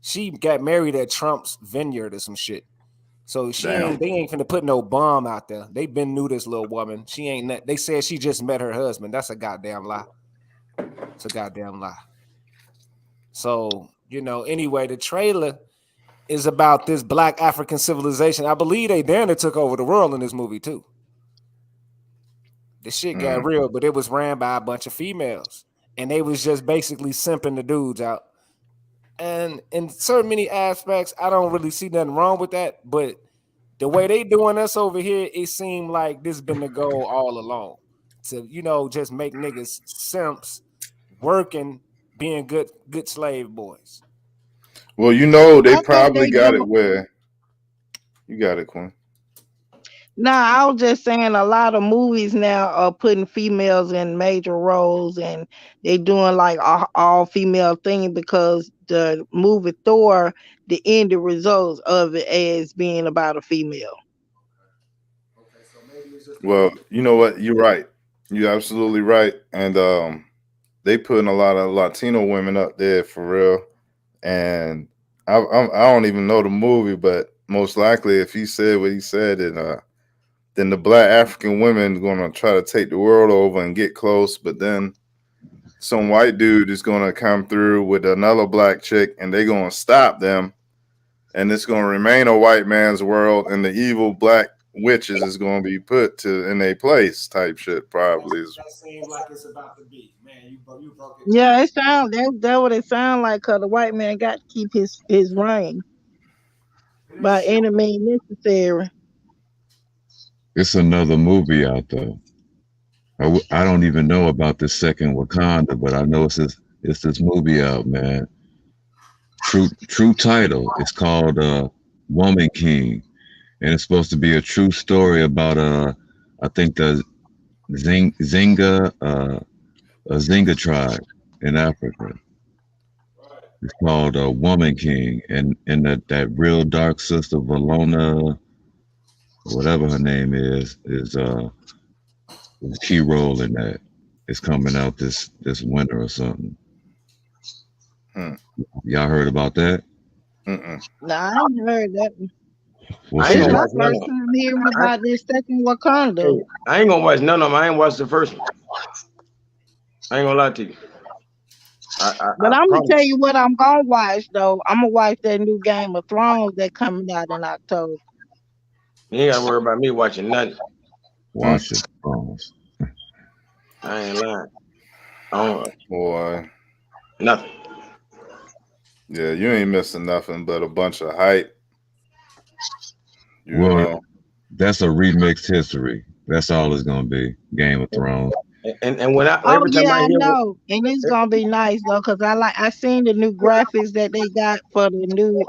Speaker 2: She got married at Trump's vineyard or some shit. So
Speaker 7: Damn.
Speaker 2: they ain't finna put no bomb out there. They been knew this little woman. She ain't they said she just met her husband. That's a goddamn lie. It's a goddamn lie. So, anyway, the trailer is about this black African civilization. I believe they damn near took over the world in this movie too. The shit got
Speaker 7: Mm.
Speaker 2: real, but it was ran by a bunch of females. And they was just basically simping the dudes out. And in certain many aspects, I don't really see nothing wrong with that. But the way they doing us over here, it seemed like this been the goal all along. To, just make niggas simps working, being good slave boys.
Speaker 7: Well, they
Speaker 12: I think
Speaker 7: probably
Speaker 12: they
Speaker 7: got
Speaker 12: do.
Speaker 7: it where you got it, Quinn.
Speaker 12: Nah, I was just saying a lot of movies now are putting females in major roles and they doing like all female thing because the movie Thor, the end results of it as being about a female.
Speaker 2: Okay, so maybe it's just
Speaker 7: Well, you know what? You're right. You're absolutely right. And they putting a lot of Latino women up there for real. And I don't even know the movie, but most likely, if he said what he said, then the black African women gonna try to take the world over and get close. But then some white dude is gonna come through with another black chick, and they gonna stop them, and it's gonna remain a white man's world, and the evil black witches is gonna be put to in a place type shit. Probably is.
Speaker 2: that seems like it's about to be. Man, you broke it down.
Speaker 12: Yeah, it sound that what it sound like. Cause the white man got to keep his reign by any means necessary.
Speaker 13: It's another movie out there. I don't even know about the second Wakanda, but I know it's this movie out, man. True title. It's called Woman King, and it's supposed to be a true story about I think the a Zinga tribe in Africa. It's called Woman King, and that real dark sister Valona, whatever her name is a key role in that. It's coming out this winter or something. Y'all heard about that?
Speaker 12: No, I ain't heard that.
Speaker 13: Well,
Speaker 10: I ain't
Speaker 12: This
Speaker 10: gonna
Speaker 12: my
Speaker 10: watch none
Speaker 12: first
Speaker 10: of them.
Speaker 12: time hearing about this second Wakanda.
Speaker 10: Hey, I ain't gonna watch none of them. I ain't watched the first one. I ain't gonna lie to you.
Speaker 12: But
Speaker 10: I
Speaker 12: I'm gonna
Speaker 10: promise.
Speaker 12: tell you what I'm gonna watch though. I'm gonna watch that new Game of Thrones that coming out in October.
Speaker 10: You ain't gotta worry about me watching nothing.
Speaker 13: Watch it. Pause.
Speaker 10: I ain't lying. I don't
Speaker 7: Boy.
Speaker 10: nothing.
Speaker 7: Yeah, you ain't missing nothing but a bunch of hype. You
Speaker 13: Well,
Speaker 7: know.
Speaker 13: that's a remixed history. That's all it's gonna be. Game of Thrones.
Speaker 10: And when
Speaker 12: Oh
Speaker 10: every time
Speaker 12: yeah,
Speaker 10: I
Speaker 12: I
Speaker 10: hear
Speaker 12: know, and it's gonna be nice though, cause I seen the new graphics that they got for the new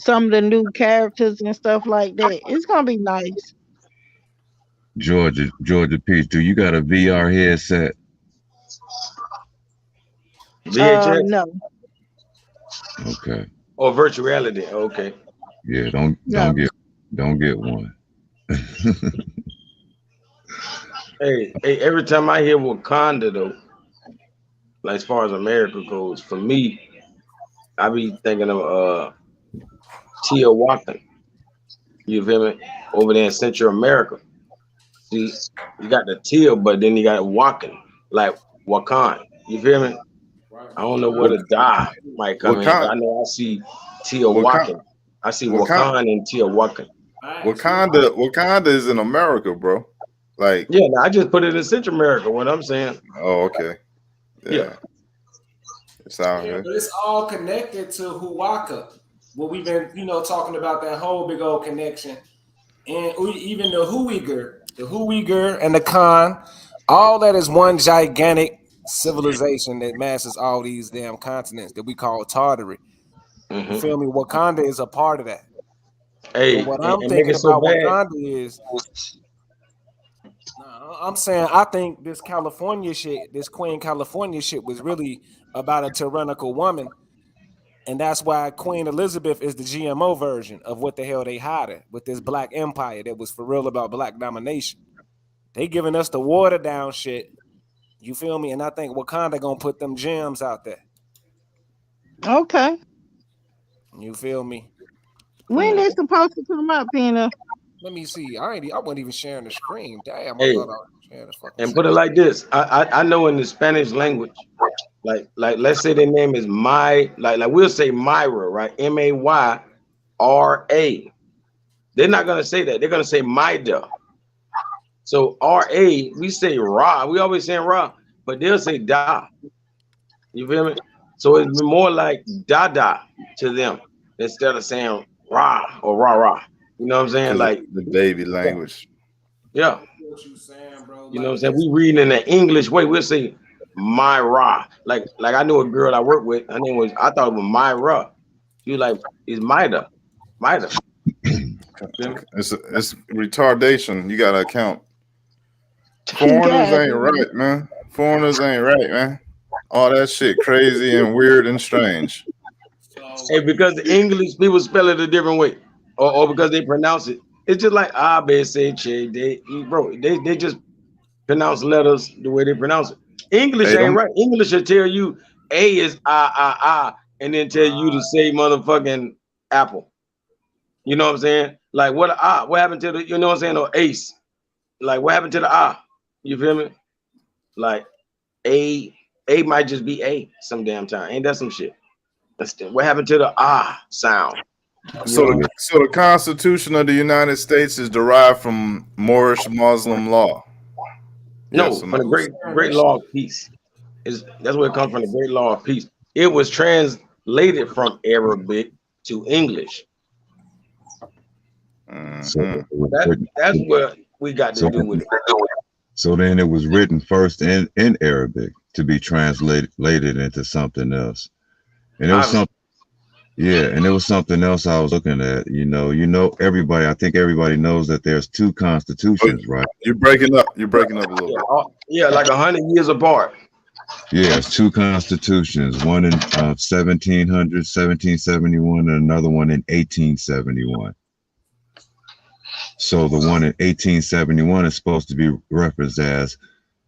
Speaker 12: some of the new characters and stuff like that. It's gonna be nice.
Speaker 13: Georgia Peach, do you got a VR headset?
Speaker 10: VHS
Speaker 12: No.
Speaker 13: Okay.
Speaker 10: or virtual reality, okay.
Speaker 13: Yeah,
Speaker 12: No.
Speaker 13: don't get one.
Speaker 10: Hey, every time I hear Wakanda though, like as far as America goes, for me, I be thinking of Teotihuacan. You feel me? Over there in Central America. See, you got the Teal, but then you got Wakan, like Wakan. You feel me? I don't know where the Da might come in, but I know I see Teotihuacan. I see Wakan and Teotihuacan.
Speaker 7: Wakanda is in America, bro. Like,
Speaker 10: yeah, no, I just put it in Central America. What I'm saying.
Speaker 7: Oh, okay.
Speaker 10: Yeah.
Speaker 7: It's out here.
Speaker 2: But it's all connected to Huwaka. What we've been, talking about, that whole big old connection. And even the Huiger and the Khan, all that is one gigantic civilization that masses all these damn continents that we call Tartary. You feel me? Wakanda is a part of that.
Speaker 10: Hey,
Speaker 2: but what
Speaker 10: and
Speaker 2: I'm
Speaker 10: make
Speaker 2: thinking
Speaker 10: it so
Speaker 2: about
Speaker 10: bad.
Speaker 2: Wakanda is, I'm saying I think this California shit, this Queen California shit was really about a tyrannical woman. And that's why Queen Elizabeth is the GMO version of what the hell they hiding with this black empire that was for real about black domination. They giving us the water down shit. You feel me? And I think Wakanda gonna put them gems out there.
Speaker 12: Okay.
Speaker 2: You feel me?
Speaker 12: When is supposed to come up, Pina?
Speaker 2: Let me see. I wasn't even sharing the screen. Damn,
Speaker 10: Hey,
Speaker 2: I thought I was sharing the fucking
Speaker 10: and
Speaker 2: screen.
Speaker 10: put it like this. I know in the Spanish language, like let's say their name is like we'll say Myra, right? Mayra. They're not gonna say that. They're gonna say Maida. So RA, we say Ra. We always saying Ra, but they'll say Da. You feel me? So it's more like Dada to them instead of saying Ra or Ra Ra. You know what I'm saying? Like
Speaker 7: the baby language.
Speaker 10: Yeah.
Speaker 2: What you saying, bro?
Speaker 10: You know what I'm saying? We reading in the English way. We'll say Myra. Like I knew a girl I worked with. Her name was, I thought it was Myra. She was like, it's Maida. Maida.
Speaker 7: It's retardation. You gotta account. Foreigners ain't right, man. Foreigners ain't right, man. All that shit crazy and weird and strange.
Speaker 10: Hey, because the English people spell it a different way, or because they pronounce it. It's just like ABCD. They just pronounce letters the way they pronounce it. English ain't right. English will tell you A is and then tell you to say motherfucking apple. You know what I'm saying? Like what happened to the, you know what I'm saying, or ace? Like what happened to the You feel me? Like A might just be A some damn time. Ain't that some shit? What happened to the sound?
Speaker 7: So the Constitution of the United States is derived from Moorish Muslim law.
Speaker 10: No, from the great law of peace. That's where it comes from, the great law of peace. It was translated from Arabic to English.
Speaker 13: So
Speaker 10: That's what we got to do with it.
Speaker 13: So then it was written first in Arabic to be translated into something else. And it was something. Yeah, and there was something else I was looking at. Everybody. I think everybody knows that there's two constitutions, right?
Speaker 7: You're breaking up. You're breaking up a little bit.
Speaker 10: Yeah, like 100 years apart.
Speaker 13: Yeah, it's two constitutions. One in 1700, 1771, and another one in 1871. So the one in 1871 is supposed to be referenced as,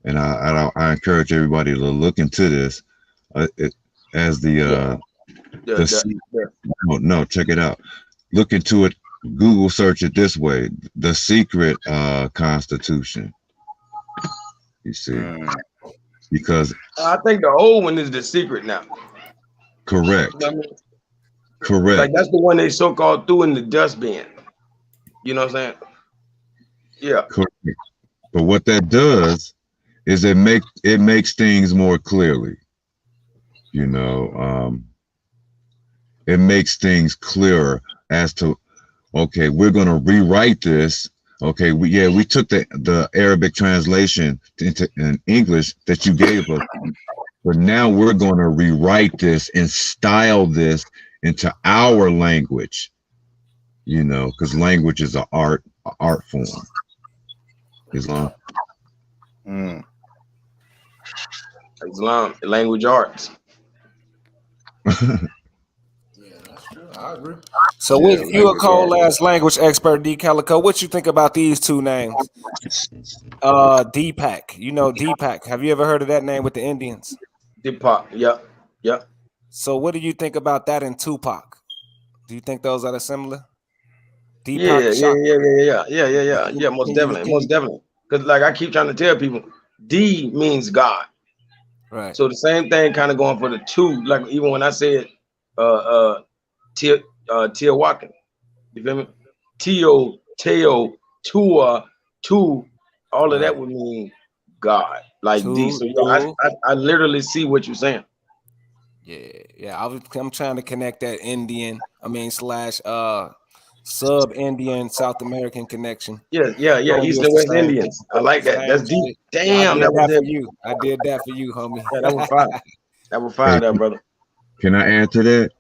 Speaker 13: and I encourage everybody to look into this, as no, check it out. Look into it. Google search it this way: the secret Constitution. You see, because
Speaker 10: I think the old one is the secret now.
Speaker 13: Correct.
Speaker 10: You know what I mean?
Speaker 13: Correct.
Speaker 10: Like that's the one they so-called threw in the dustbin. You know what I'm saying? Yeah.
Speaker 13: Correct. But what that does is it makes things more clearly. It makes things clearer as to, okay, we're going to rewrite this. Okay, we took the Arabic translation in English that you gave us, but now we're going to rewrite this and style this into our language. Because language is an art form. Islam.
Speaker 10: Islam, language arts.
Speaker 2: I agree. So, with you a cold ass language expert, D Calico, what you think about these two names? Deepak. Deepak. Have you ever heard of that name with the Indians?
Speaker 10: Deepak. Yeah.
Speaker 2: So, what do you think about that in Tupac? Do you think those are similar? Deepak
Speaker 10: Yeah. Most definitely. Because like I keep trying to tell people, D means God.
Speaker 2: Right.
Speaker 10: So the same thing kind of going for the two. Like even when I said Teotihuacan, you feel me? Teo, Tua, two, all of that would mean God, like D. So I literally see what you're saying.
Speaker 2: Yeah. I'm trying to connect that Indian. / sub-Indian South American connection.
Speaker 10: Yeah. East and West Indians. I like that. That's deep. Damn, that was
Speaker 2: for you. I did that for you, homie.
Speaker 10: Yeah, that was fire. That was fire, there, brother.
Speaker 13: Can I add to that?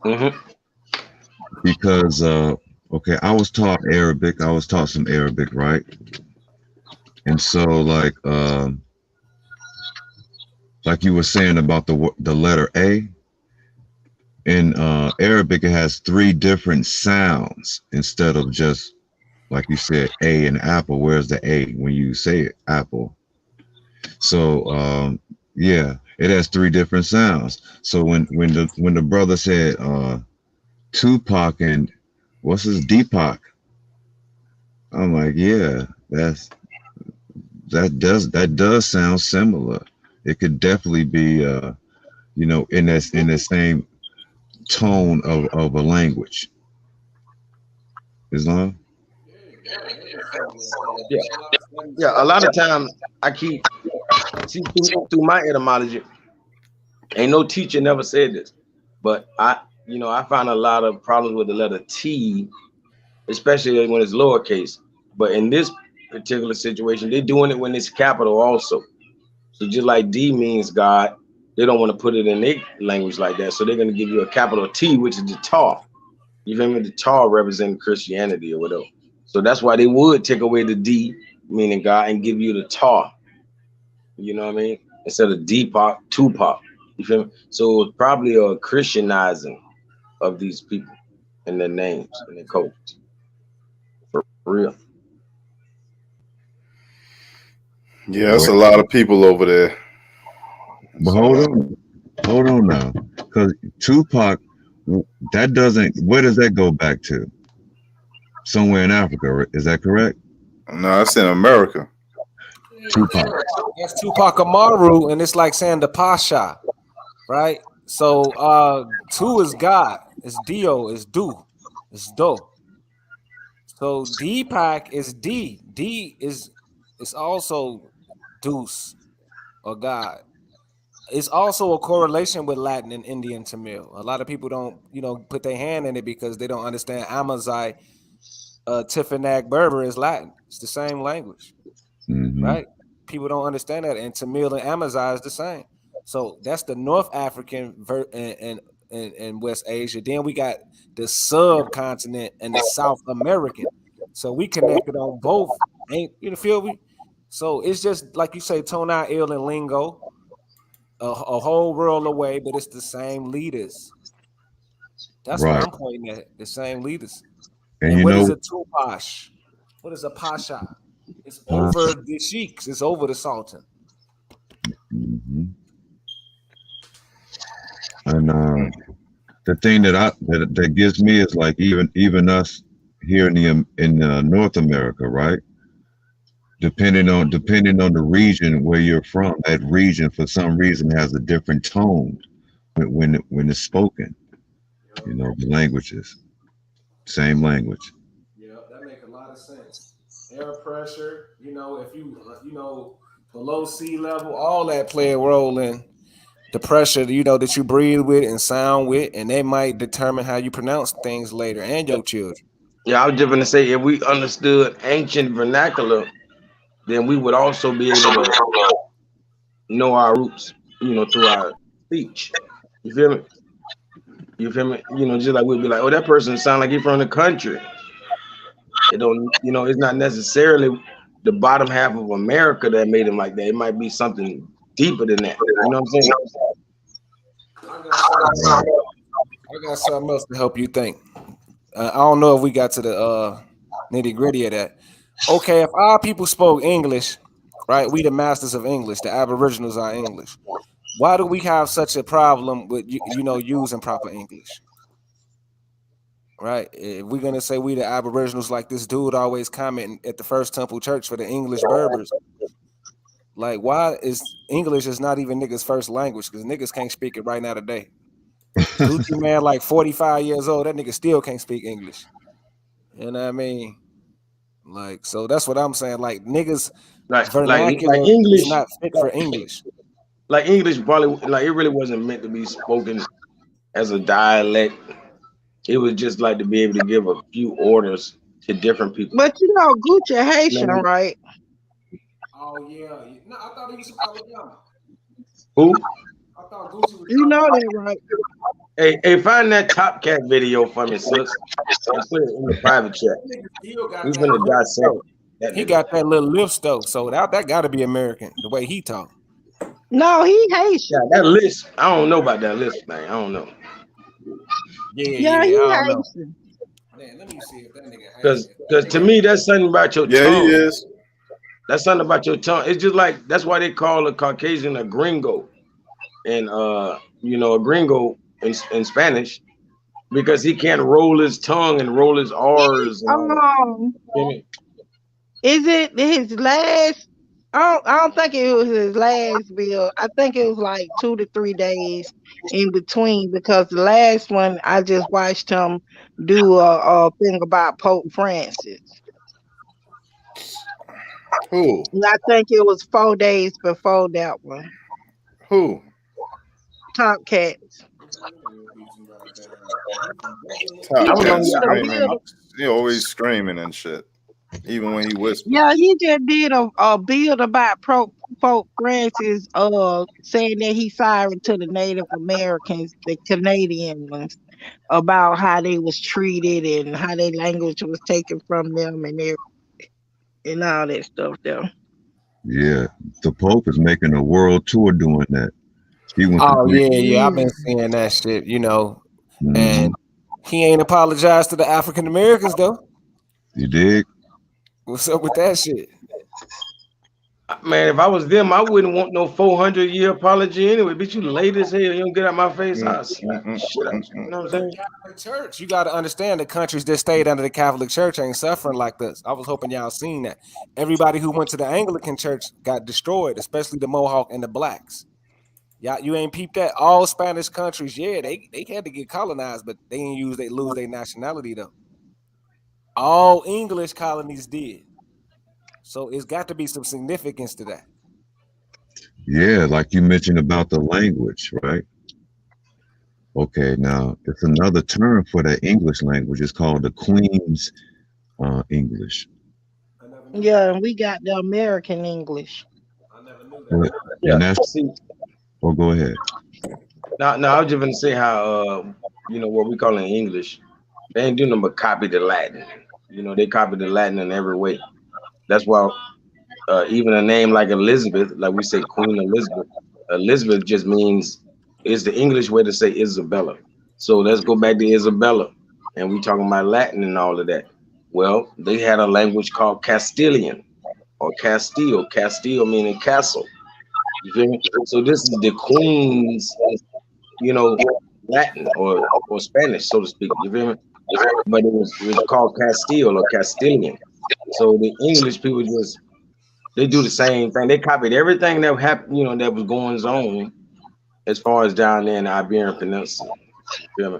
Speaker 10: Mm-hmm.
Speaker 13: Because okay, I was taught Arabic. I was taught some Arabic, right? And so, like you were saying about the letter A. In Arabic, it has 3 different sounds instead of just, like you said, A and apple. Where's the A when you say it, apple? So, it has 3 different sounds. So when the brother said Tupac and what's his Deepak, I'm like, yeah, that does sound similar. It could definitely be, in the same tone of a language. Islam?
Speaker 10: Yeah. A lot of times I keep through my etymology. Ain't no teacher never said this, but I find a lot of problems with the letter T, especially when it's lowercase. But in this particular situation, they're doing it when it's capital also. So just like D means God, they don't want to put it in their language like that. So they're going to give you a capital T, which is the Tar. You feel me? The Tar representing Christianity or whatever. So that's why they would take away the D, meaning God, and give you the Tar. You know what I mean? Instead of Deepak, Tupac. You feel me? So it's probably a Christianizing of these people and their names and their cultures. For real.
Speaker 7: Yeah, that's a lot of people over there.
Speaker 13: But hold on now, because Tupac, where does that go back to? Somewhere in Africa, is that correct?
Speaker 7: No, it's in America.
Speaker 2: Tupac. That's Tupac Amaru, and it's like saying the Pasha, right? So two is God, it's Dio, it's Do, it's Do. So Deepak is D. D is also Deuce or God. It's also a correlation with Latin and Indian Tamil. A lot of people don't, put their hand in it because they don't understand Amazigh, Tifinagh Berber is Latin. It's the same language, right? People don't understand that, and Tamil and Amazigh is the same. So that's the North African and and West Asia. Then we got the subcontinent and the South American. So we connected on both. Ain't you feel me? So it's just like you say, tonal, ill, and lingo, a whole world away, but it's the same leaders. That's what
Speaker 13: Right.
Speaker 2: I'm pointing at. The same leaders.
Speaker 13: And
Speaker 2: And
Speaker 13: you
Speaker 2: what
Speaker 13: know,
Speaker 2: is a tupash? What is a pasha? It's over the sheiks. It's over the sultan.
Speaker 13: mhm. And the thing that gives me is like even us here in North America, right? Depending on the region where you're from, that region for some reason has a different tone when it's spoken. You know, the languages, same language.
Speaker 2: Yeah, that makes a lot of sense. Air pressure, if you below sea level, all that play a role in the pressure, that you breathe with and sound with, and they might determine how you pronounce things later and your children.
Speaker 10: Yeah, I was just gonna say if we understood ancient vernacular, then we would also be able to know our roots, through our speech. You feel me? You feel me? Just like we'd be like, oh, that person sound like he's from the country. It don't, it's not necessarily the bottom half of America that made him like that. It might be something deeper than that. You know what I'm saying?
Speaker 2: I got something else to help you think. I don't know if we got to the nitty gritty of that. Okay, if our people spoke English, right? We the masters of English. The Aboriginals are English. Why do we have such a problem with using proper English? Right? If we're gonna say we the Aboriginals, like this dude always commenting at the First Temple Church for the English Berbers, like why is English is not even niggas' first language? Because niggas can't speak it right now today. Gucci man, like 45 years old, that nigga still can't speak English. You know what I mean? Like, so that's what I'm saying. Like niggas
Speaker 10: Like
Speaker 2: vernacular is
Speaker 10: English,
Speaker 2: not fit for English.
Speaker 10: like English probably like it really wasn't meant to be spoken as a dialect. It was just like to be able to give a few orders to different people.
Speaker 12: But Gucci Haitian, right?
Speaker 2: Oh yeah. No, I thought he was from Alabama.
Speaker 10: Who?
Speaker 2: I thought Gucci was
Speaker 12: that, right?
Speaker 10: Hey, find that Top Cat video for me, sis. And put it in the private chat. He's gonna dissect.
Speaker 2: He got that little lift though, so that got to be American. The way he talk.
Speaker 12: No, he Haitian.
Speaker 10: Yeah, that list. I don't know about that list, man. I don't know.
Speaker 12: Yeah,
Speaker 2: I
Speaker 12: he
Speaker 2: don't know.
Speaker 12: Haitian.
Speaker 2: Man, let me see if that nigga.
Speaker 10: Because to me, that's something about your tongue.
Speaker 14: Yeah, he is.
Speaker 10: That's something about your tongue. It's just like that's why they call a Caucasian a gringo, and a gringo in Spanish, because he can't roll his tongue and roll his R's.
Speaker 12: Is it his last? I don't think it was his last bill. I think it was like 2 to 3 days in between, because the last one I just watched him do a thing about Pope Francis.
Speaker 14: Who?
Speaker 12: And I think it was 4 days before that one.
Speaker 14: Who?
Speaker 12: Top Cats.
Speaker 14: Top Cat screaming. He always screaming and shit, even when he whispers.
Speaker 12: Yeah, he just did a build about Pope Francis, saying that he's sorry to the Native Americans, the Canadian ones, about how they was treated and how their language was taken from them and all that stuff there.
Speaker 13: Yeah, the Pope is making a world tour doing that. He went
Speaker 2: yeah, I've been seeing that shit, and he ain't apologized to the African Americans though.
Speaker 13: You dig?
Speaker 2: What's up with that shit?
Speaker 10: Man, if I was them, I wouldn't want no 400-year apology anyway. Bitch, you late as hell. You don't get out my face. I'll slap the shit out you. You know what I'm saying?
Speaker 2: Catholic Church, you got to understand the countries that stayed under the Catholic Church ain't suffering like this. I was hoping y'all seen that. Everybody who went to the Anglican Church got destroyed, especially the Mohawk and the blacks. Y'all, you ain't peeped that. All Spanish countries, yeah, they had to get colonized, but they didn't lose their nationality though. All English colonies did. So it's got to be some significance to that.
Speaker 13: Yeah, like you mentioned about the language, right? Okay, now it's another term for the English language. It's called the Queen's English.
Speaker 12: Yeah, and we got the American English.
Speaker 2: I never knew
Speaker 13: that. And that's. Oh, go ahead.
Speaker 10: No, I was just gonna say how you know what we call in English, they ain't doing nothing but copy the Latin. You know, they copy the Latin in every way. That's why even a name like Elizabeth, like we say Queen Elizabeth, Elizabeth just means is the English way to say Isabella. So let's go back to Isabella, and we talking about Latin and all of that. Well, they had a language called Castilian or Castile. Castile meaning castle. You feel me? So this is the Queen's, you know, Latin or Spanish, so to speak. You feel me? But it was called Castile or Castilian. So the English people just they do the same thing. They copied everything that happened, you know, that was going on as far as down there in the Iberian Peninsula. You feel me?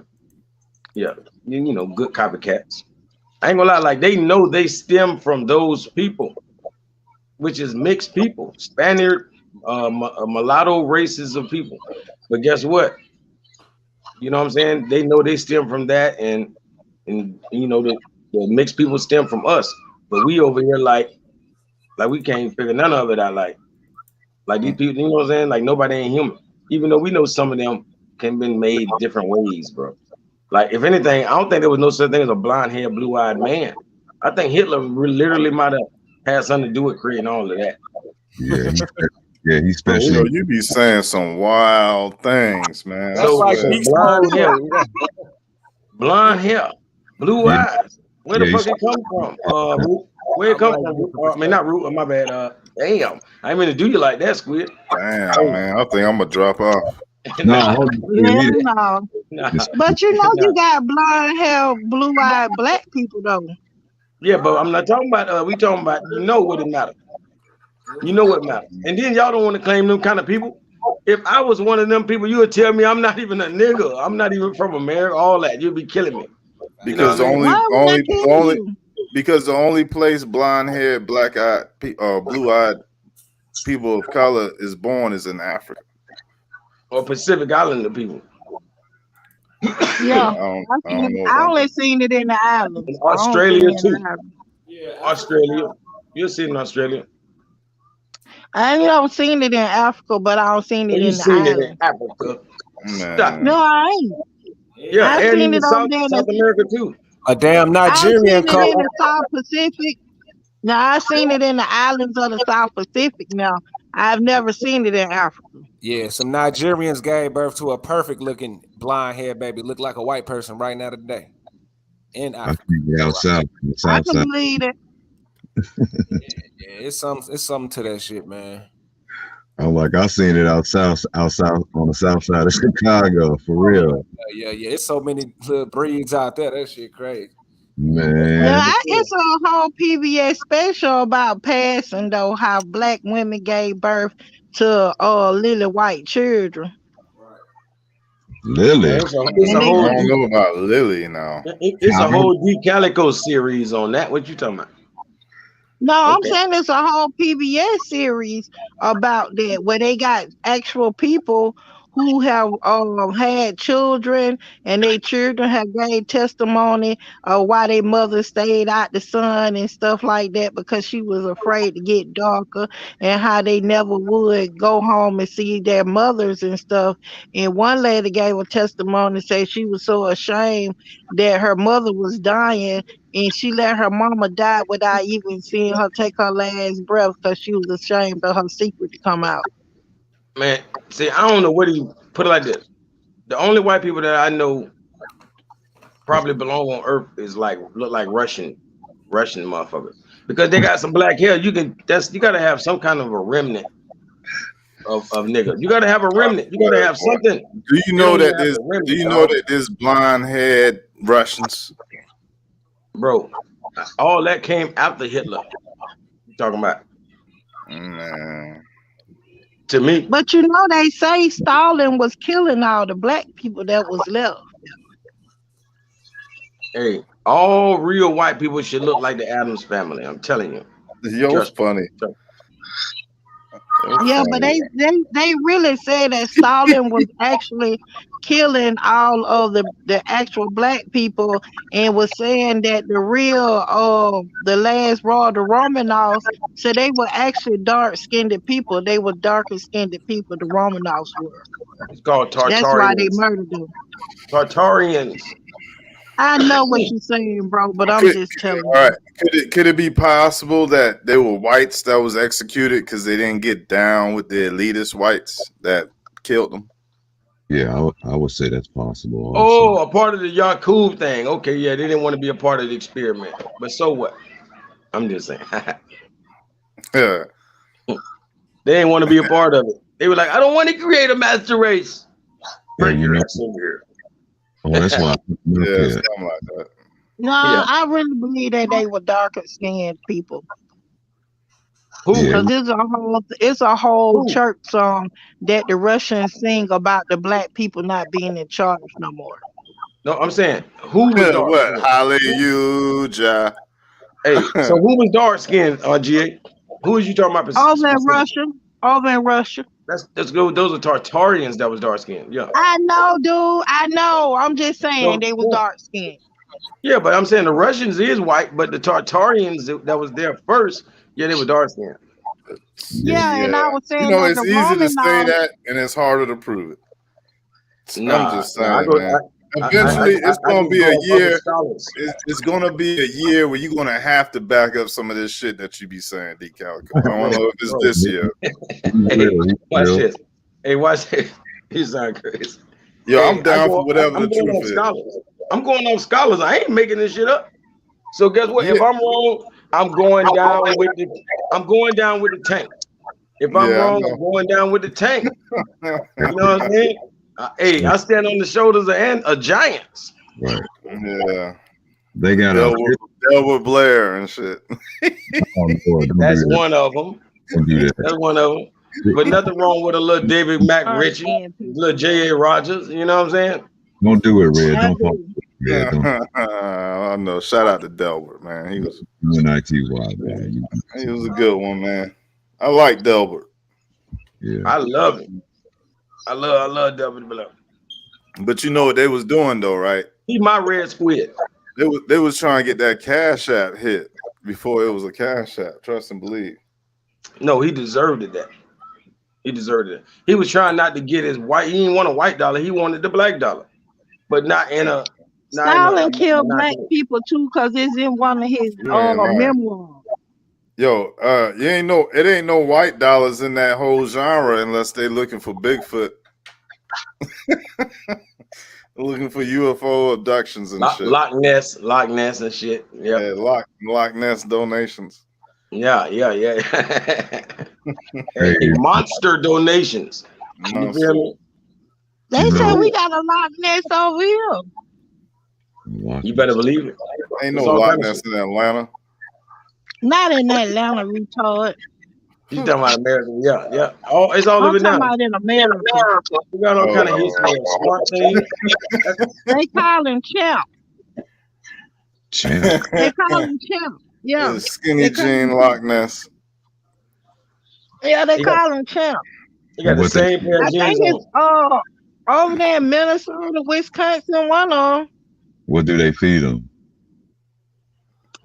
Speaker 10: Yeah, you know, good copycats. I ain't gonna lie, like they know they stem from those people, which is mixed people, Spaniard, mulatto races of people. But guess what? You know what I'm saying? They know they stem from that, and you know the mixed people stem from us. But we over here like we can't figure none of it out. Like these people, you know what I'm saying? Like nobody ain't human. Even though we know some of them can been made different ways, bro. Like if anything, I don't think there was no such thing as a blonde haired, blue eyed man. I think Hitler literally might have had something to do with creating all of that.
Speaker 13: Yeah, he
Speaker 10: Bro,
Speaker 14: Yo,
Speaker 13: especially.
Speaker 14: you be saying some wild things, man. I
Speaker 10: So,
Speaker 14: swear.
Speaker 10: so blonde hair, blue
Speaker 13: Yeah,
Speaker 10: eyes. Where the
Speaker 13: yeah,
Speaker 10: fuck it come from? Root? Where it come from? I mean, not root. My bad. Damn, I ain't mean to do you like that, Squid.
Speaker 14: Damn, man. I think I'm gonna drop off.
Speaker 10: Nah,
Speaker 12: Hell no.
Speaker 10: nah,
Speaker 12: But you know
Speaker 10: nah.
Speaker 12: you got blonde hair, blue eyed black people though.
Speaker 10: Yeah, but I'm not talking about. We talking about. You know what it matters. You know what matters. And then y'all don't want to claim them kind of people. If I was one of them people, you would tell me I'm not even a nigga. I'm not even from America. All that you'd be killing me. You know
Speaker 14: Because
Speaker 10: what I mean?
Speaker 12: Why would I kill you?
Speaker 14: because the only place blonde haired, black eyed, blue eyed people of color is born is in Africa.
Speaker 10: Or Pacific Islander people.
Speaker 12: Yeah,
Speaker 14: I don't know
Speaker 12: I
Speaker 14: about
Speaker 12: only
Speaker 14: that.
Speaker 12: seen it in the islands.
Speaker 10: In
Speaker 12: I don't see
Speaker 10: Australia
Speaker 12: it in
Speaker 10: too.
Speaker 12: the islands.
Speaker 10: Australia. You'll see it in Australia.
Speaker 12: I ain't don't seen it in Africa, but I don't seen
Speaker 10: Or
Speaker 12: it
Speaker 10: you
Speaker 12: in the
Speaker 10: seen it in
Speaker 12: islands.
Speaker 10: Africa. Stop.
Speaker 12: No,
Speaker 14: Man.
Speaker 12: I ain't.
Speaker 10: Yeah,
Speaker 12: I
Speaker 10: and
Speaker 12: seen
Speaker 10: even
Speaker 12: it over
Speaker 10: South
Speaker 12: there.
Speaker 10: South America too.
Speaker 2: A damn
Speaker 12: I
Speaker 2: Nigerian
Speaker 12: seen it in
Speaker 2: couple.
Speaker 12: the South Pacific. Now I seen it in the islands of the South Pacific. Now I've never seen it in Africa.
Speaker 2: Yeah, some Nigerians gave birth to a perfect looking blonde hair baby. Look like a white person right now today in
Speaker 13: I
Speaker 2: Africa.
Speaker 13: think it out south, on the
Speaker 12: I
Speaker 13: south
Speaker 12: can
Speaker 13: side.
Speaker 12: believe it.
Speaker 2: Yeah, it's something to that shit, man.
Speaker 13: I'm like, I seen it out south on the south side of Chicago, for real,
Speaker 2: Yeah. It's so many little breeds out there. That shit crazy.
Speaker 12: Yeah,
Speaker 13: man.
Speaker 12: it's a whole PBS special about passing though, how black women gave birth to lily white children.
Speaker 13: Lily.
Speaker 10: It's a
Speaker 12: And they
Speaker 10: whole
Speaker 14: I don't know about Lily now.
Speaker 10: it's a whole D Calico series on that. What you talking about?
Speaker 12: No, I'm
Speaker 10: Okay.
Speaker 12: saying it's a whole PBS series about that where they got actual people who have had children and their children have gave testimony of why their mother stayed out the sun and stuff like that because she was afraid to get darker and how they never would go home and see their mothers and stuff. And one lady gave a testimony say she was so ashamed that her mother was dying and she let her mama die without even seeing her take her last breath because she was ashamed of her secret to come out.
Speaker 10: Man, see, I don't know what he put it like this. The only white people that I know probably belong on Earth is like look like Russian motherfuckers because they got some black hair. You gotta have some kind of a remnant of nigga. You gotta have a remnant. You gotta have something.
Speaker 14: Do you
Speaker 10: They
Speaker 14: know
Speaker 10: don't even
Speaker 14: that
Speaker 10: have
Speaker 14: this?
Speaker 10: a remnant,
Speaker 14: Do you know
Speaker 10: dog.
Speaker 14: that this blonde haired Russians?
Speaker 10: Bro, all that came after Hitler. You talking about
Speaker 14: Man.
Speaker 10: to me?
Speaker 12: But you know they say Stalin was killing all the black people that was left.
Speaker 10: Hey, all real white people should look like the Adams family. I'm telling you.
Speaker 14: Yo, it's
Speaker 10: Trust me.
Speaker 14: funny.
Speaker 12: Yeah, but they really said that Stalin was actually killing all of the actual black people and was saying that the real the last raw the Romanovs, so they were actually dark skinned people. They were darker skinned people, the Romanovs were.
Speaker 10: It's called
Speaker 12: That's why they
Speaker 10: Tartarians.
Speaker 12: murdered them.
Speaker 10: Tartarians.
Speaker 12: I know what you're saying, bro, but I'm just telling
Speaker 14: All right.
Speaker 12: you.
Speaker 14: Could it be possible that they were whites that was executed because they didn't get down with the elitist whites that killed them?
Speaker 13: Yeah, I would say that's possible also.
Speaker 10: Oh, a part of the Yakub thing. Okay, yeah, they didn't want to be a part of the experiment. But so what? I'm just saying.
Speaker 14: Yeah.
Speaker 10: They didn't want to be a part of it. They were like, I don't want to create a master race.
Speaker 13: Yeah,
Speaker 10: Bring
Speaker 13: you
Speaker 10: your
Speaker 13: know.
Speaker 10: ass over here.
Speaker 13: Oh, that's why.
Speaker 14: Yeah, something like that.
Speaker 12: No,
Speaker 10: Yeah.
Speaker 12: I really believe that they were darker skinned people.
Speaker 10: Who?
Speaker 13: Yeah.
Speaker 12: Because it's a whole
Speaker 10: Who?
Speaker 12: church song that the Russians sing about the black people not being in charge no more.
Speaker 10: No, I'm saying who was dark
Speaker 14: What?
Speaker 10: skinned?
Speaker 14: Hallelujah.
Speaker 10: Hey, so who was dark skinned, GA? Who is you talking about?
Speaker 12: Over in Russia. Over in Russia.
Speaker 10: Let's go. Those are Tartarians that was dark skinned. Yeah.
Speaker 12: I know, dude. I know. I'm just saying
Speaker 10: So,
Speaker 12: they was dark skinned.
Speaker 10: yeah, but I'm saying the Russians is white, but the Tartarians that was there first, yeah, they were dark skinned.
Speaker 12: Yeah, and I was saying
Speaker 14: You know,
Speaker 12: that
Speaker 14: it's
Speaker 12: the
Speaker 14: easy to say
Speaker 12: Romanovs.
Speaker 14: that, and it's harder to prove it.
Speaker 10: Nah,
Speaker 14: I'm just
Speaker 10: nah,
Speaker 14: saying, man. Eventually, it's going to be a year. It's going to be a year where you're going to have to back up some of this shit that you be saying, D. Calico. I don't know if it's this year.
Speaker 10: Hey, watch this. Hey, watch this. You sound crazy.
Speaker 14: Yo,
Speaker 10: Hey,
Speaker 14: I'm down for whatever the truth is.
Speaker 10: Scholars. I'm going off scholars. I ain't making this shit up. So guess what? If I'm wrong, I'm going down with the tank. If I'm wrong, I'm going down with the tank. You know what I'm saying? Hey, I stand on the shoulders of giants.
Speaker 13: Right.
Speaker 14: Yeah.
Speaker 13: They got
Speaker 14: Delbert Blair and shit.
Speaker 10: That's one of them.
Speaker 13: Don't do that.
Speaker 10: That's one of them. But nothing wrong with a little David Mack Ritchie, little J.A. Rogers. You know what I'm saying?
Speaker 13: Don't do it, Red. Don't fall. Red, don't.
Speaker 14: I know. Shout out to Delbert, man. He was
Speaker 13: UNITY, man.
Speaker 14: He was a good one, man. I like Delbert.
Speaker 13: Yeah.
Speaker 10: I love him. I love Delbert Blair.
Speaker 14: But you know what they was doing though, right?
Speaker 10: He my red squid.
Speaker 14: They was trying to get that Cash App hit before it was a Cash App. Trust and believe.
Speaker 10: No, he deserved it. That he deserved it. He was trying not to get his white. He didn't want a white dollar. He wanted the black dollar, but not in a.
Speaker 12: Stalin killed black people too, cause it's in one of his memoirs.
Speaker 14: Yo, you ain't no. It ain't no white dollars in that whole genre unless they looking for Bigfoot. Looking for UFO abductions and shit.
Speaker 10: Loch Ness and shit. Yep.
Speaker 14: Yeah, Loch Ness donations.
Speaker 10: Yeah. Hey, monster donations. You feel me?
Speaker 12: They said we got a Loch Ness over here.
Speaker 10: You better believe it.
Speaker 14: Ain't no Loch Ness in Atlanta.
Speaker 12: Not in Atlanta, retard.
Speaker 10: You talking about America? Yeah. Oh, it's all over now.
Speaker 12: I'm talking about in America.
Speaker 10: We got all kind of history of smart things.
Speaker 12: They call him Champ.
Speaker 13: Champ.
Speaker 12: They call him Champ. Yeah.
Speaker 14: Skinny Jean Loch Ness.
Speaker 12: Yeah, they call him Champ.
Speaker 10: You got the same pair of jeans
Speaker 12: I think it's over there in Minnesota, Wisconsin, one of them.
Speaker 13: What do they feed them?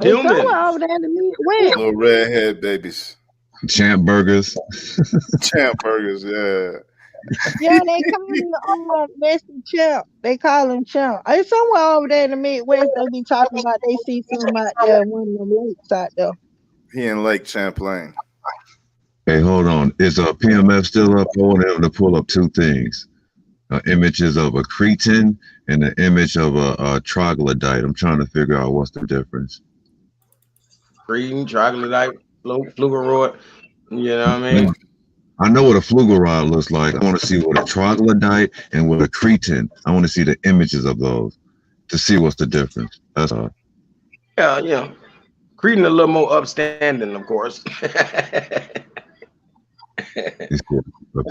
Speaker 12: It's somewhere over there in the Midwest.
Speaker 14: Little redhead babies.
Speaker 13: Champ burgers.
Speaker 14: Champ burgers, yeah.
Speaker 12: Yeah, they call him Mr. Champ. They call him Champ. It's somewhere over there in the Midwest. They be talking about they see something out there in one of them lakes out there.
Speaker 14: He in Lake Champlain.
Speaker 13: Hey, hold on. Is PMF still up? I want him to pull up two things. Images of a cretin and an image of a troglodyte. I'm trying to figure out what's the difference.
Speaker 10: Cretin, troglodyte, fluoroid. You know what I mean?
Speaker 13: I know what a fluoride looks like. I want to see what a troglodyte and what a cretin. I want to see the images of those to see what's the difference. That's all.
Speaker 10: Yeah. Cretin a little more upstanding, of course.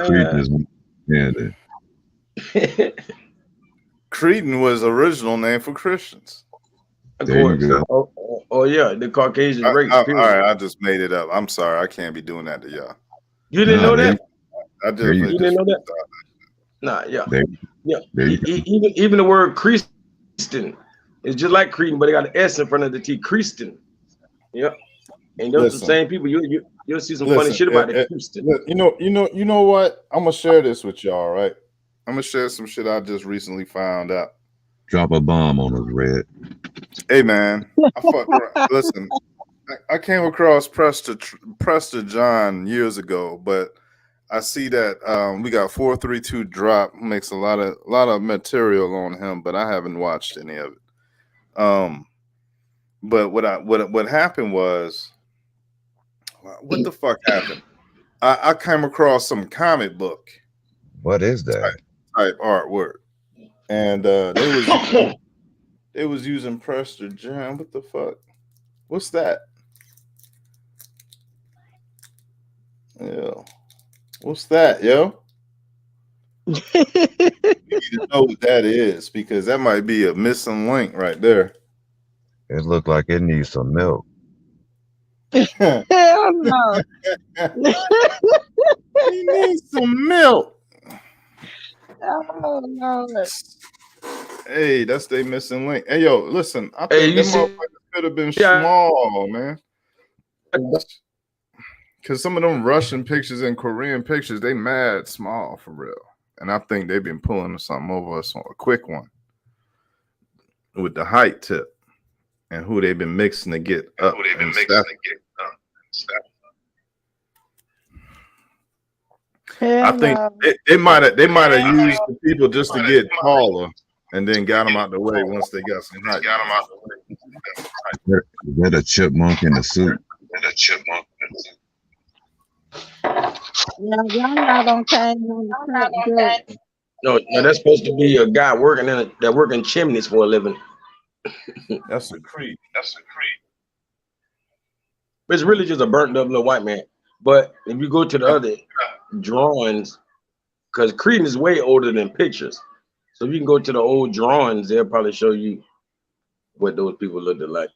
Speaker 13: Cretin is
Speaker 14: Cretin was original name for Christians.
Speaker 10: Of course. Oh yeah, the Caucasian race.
Speaker 14: All right, I just made it up. I'm sorry. I can't be doing that to y'all.
Speaker 10: You didn't know that?
Speaker 14: I definitely
Speaker 10: You didn't know that? Nah, yeah. Yeah.
Speaker 13: There you go.
Speaker 10: Even the word Christian is just like Cretan, but they got an S in front of the T. Christian. Yep. And those the same people. You'll see some funny shit about the Christian.
Speaker 14: You know what? I'm gonna share this with y'all, right? I'm gonna share some shit I just recently found out.
Speaker 13: Drop a bomb on us, Red.
Speaker 14: Hey man, listen, I came across Prester John years ago, but I see that we got 432 drop makes a lot of material on him, but I haven't watched any of it. But what happened was, what the fuck happened? I came across some comic book.
Speaker 13: What is that?
Speaker 14: Type artwork, and they was using Prester John. What the fuck? What's that? Yeah. What's that, yo? You need to know what that is because that might be a missing link right there.
Speaker 13: It looked like it needs some milk.
Speaker 12: Hell no.
Speaker 14: He needs some milk.
Speaker 12: Oh no.
Speaker 14: Hey, that's the missing link. Hey, yo, listen, I think that motherfucker could have been small, man. Because some of them Russian pictures and Korean pictures, they mad small for real. And I think they've been pulling something over us on a quick one with the height tip and who they've been mixing to get up. I think they might have used the people just to get taller and then got them out the way once they got some height.
Speaker 13: Is that a chipmunk in the suit?
Speaker 12: Yeah, y'all don't change on the trip.
Speaker 10: No, that's supposed to be a guy working chimneys for a living.
Speaker 14: That's a creep.
Speaker 10: It's really just a burnt up little white man. But if you go to the other drawings, because Cretan is way older than pictures. So if you can go to the old drawings, they'll probably show you what those people looked like.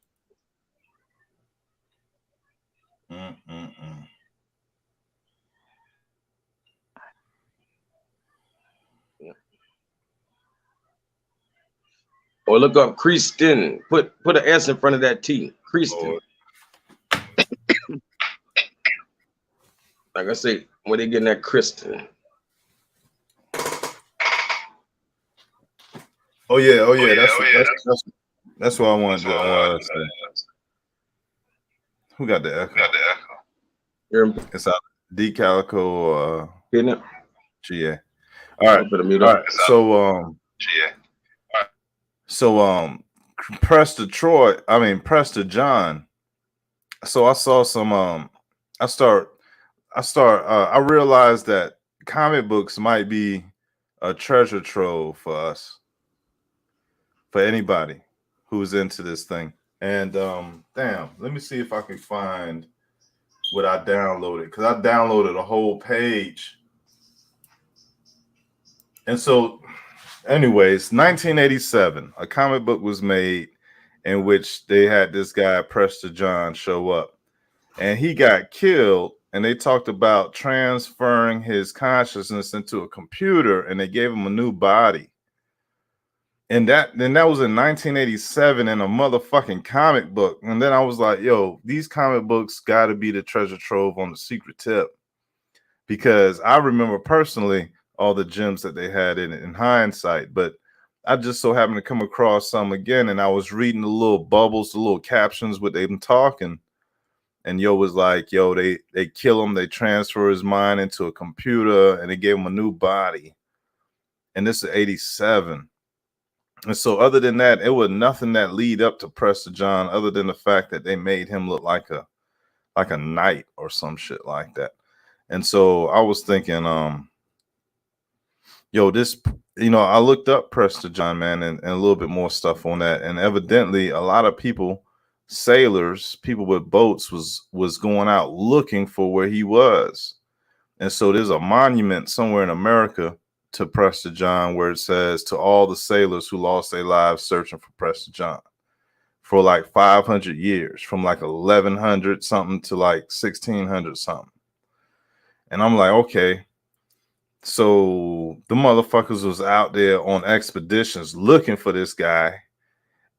Speaker 10: Or look up Christian. Put an S in front of that T. Christian. Like I say, where they getting that Christian?
Speaker 14: Oh yeah. That's what I wanted to say. Who got the echo? It's out. D Calico. GA. All right. So Prester John. So I saw some I realized that comic books might be a treasure trove for us, for anybody who's into this thing. And damn, let me see if I can find what I downloaded, because I downloaded a whole page. And so anyways, 1987, a comic book was made in which they had this guy Prester John show up, and he got killed. And they talked about transferring his consciousness into a computer, and they gave him a new body. And that was in 1987 in a motherfucking comic book. And then I was like, yo, these comic books got to be the treasure trove on the secret tip, because I remember personally all the gems that they had in it in hindsight. But I just so happened to come across some again, and I was reading the little bubbles, the little captions, what they've been talking. And yo was like, yo, they kill him, they transfer his mind into a computer, and they gave him a new body. And this is 87. And so other than that, it was nothing that lead up to Prester John other than the fact that they made him look like a knight or some shit like that. And so I was thinking, yo, this, I looked up Prester John, man, and a little bit more stuff on that. And evidently a lot of people, sailors, people with boats was going out looking for where he was. And so there's a monument somewhere in America to Prester John where it says, to all the sailors who lost their lives searching for Prester John, for like 500 years, from like 1100 something to like 1600 something. And I'm like, okay. So the motherfuckers was out there on expeditions looking for this guy.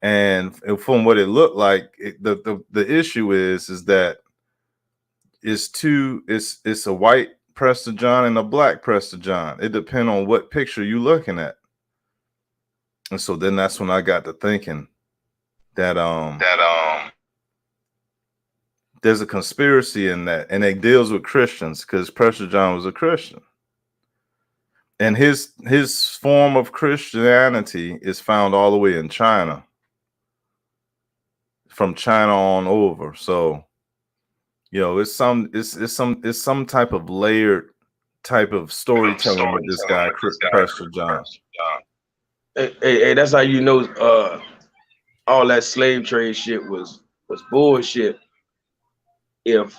Speaker 14: And from what it looked like, the issue is that it's a white Prester John and a black Prester John. It depends on what picture you're looking at. And so then that's when I got to thinking that there's a conspiracy in that, and it deals with Christians because Prester John was a Christian. And his form of Christianity is found all the way in China. From China on over. So, you know, it's some type of layered type of storytelling with this guy, Prester John.
Speaker 10: Hey, that's how you know all that slave trade shit was bullshit. If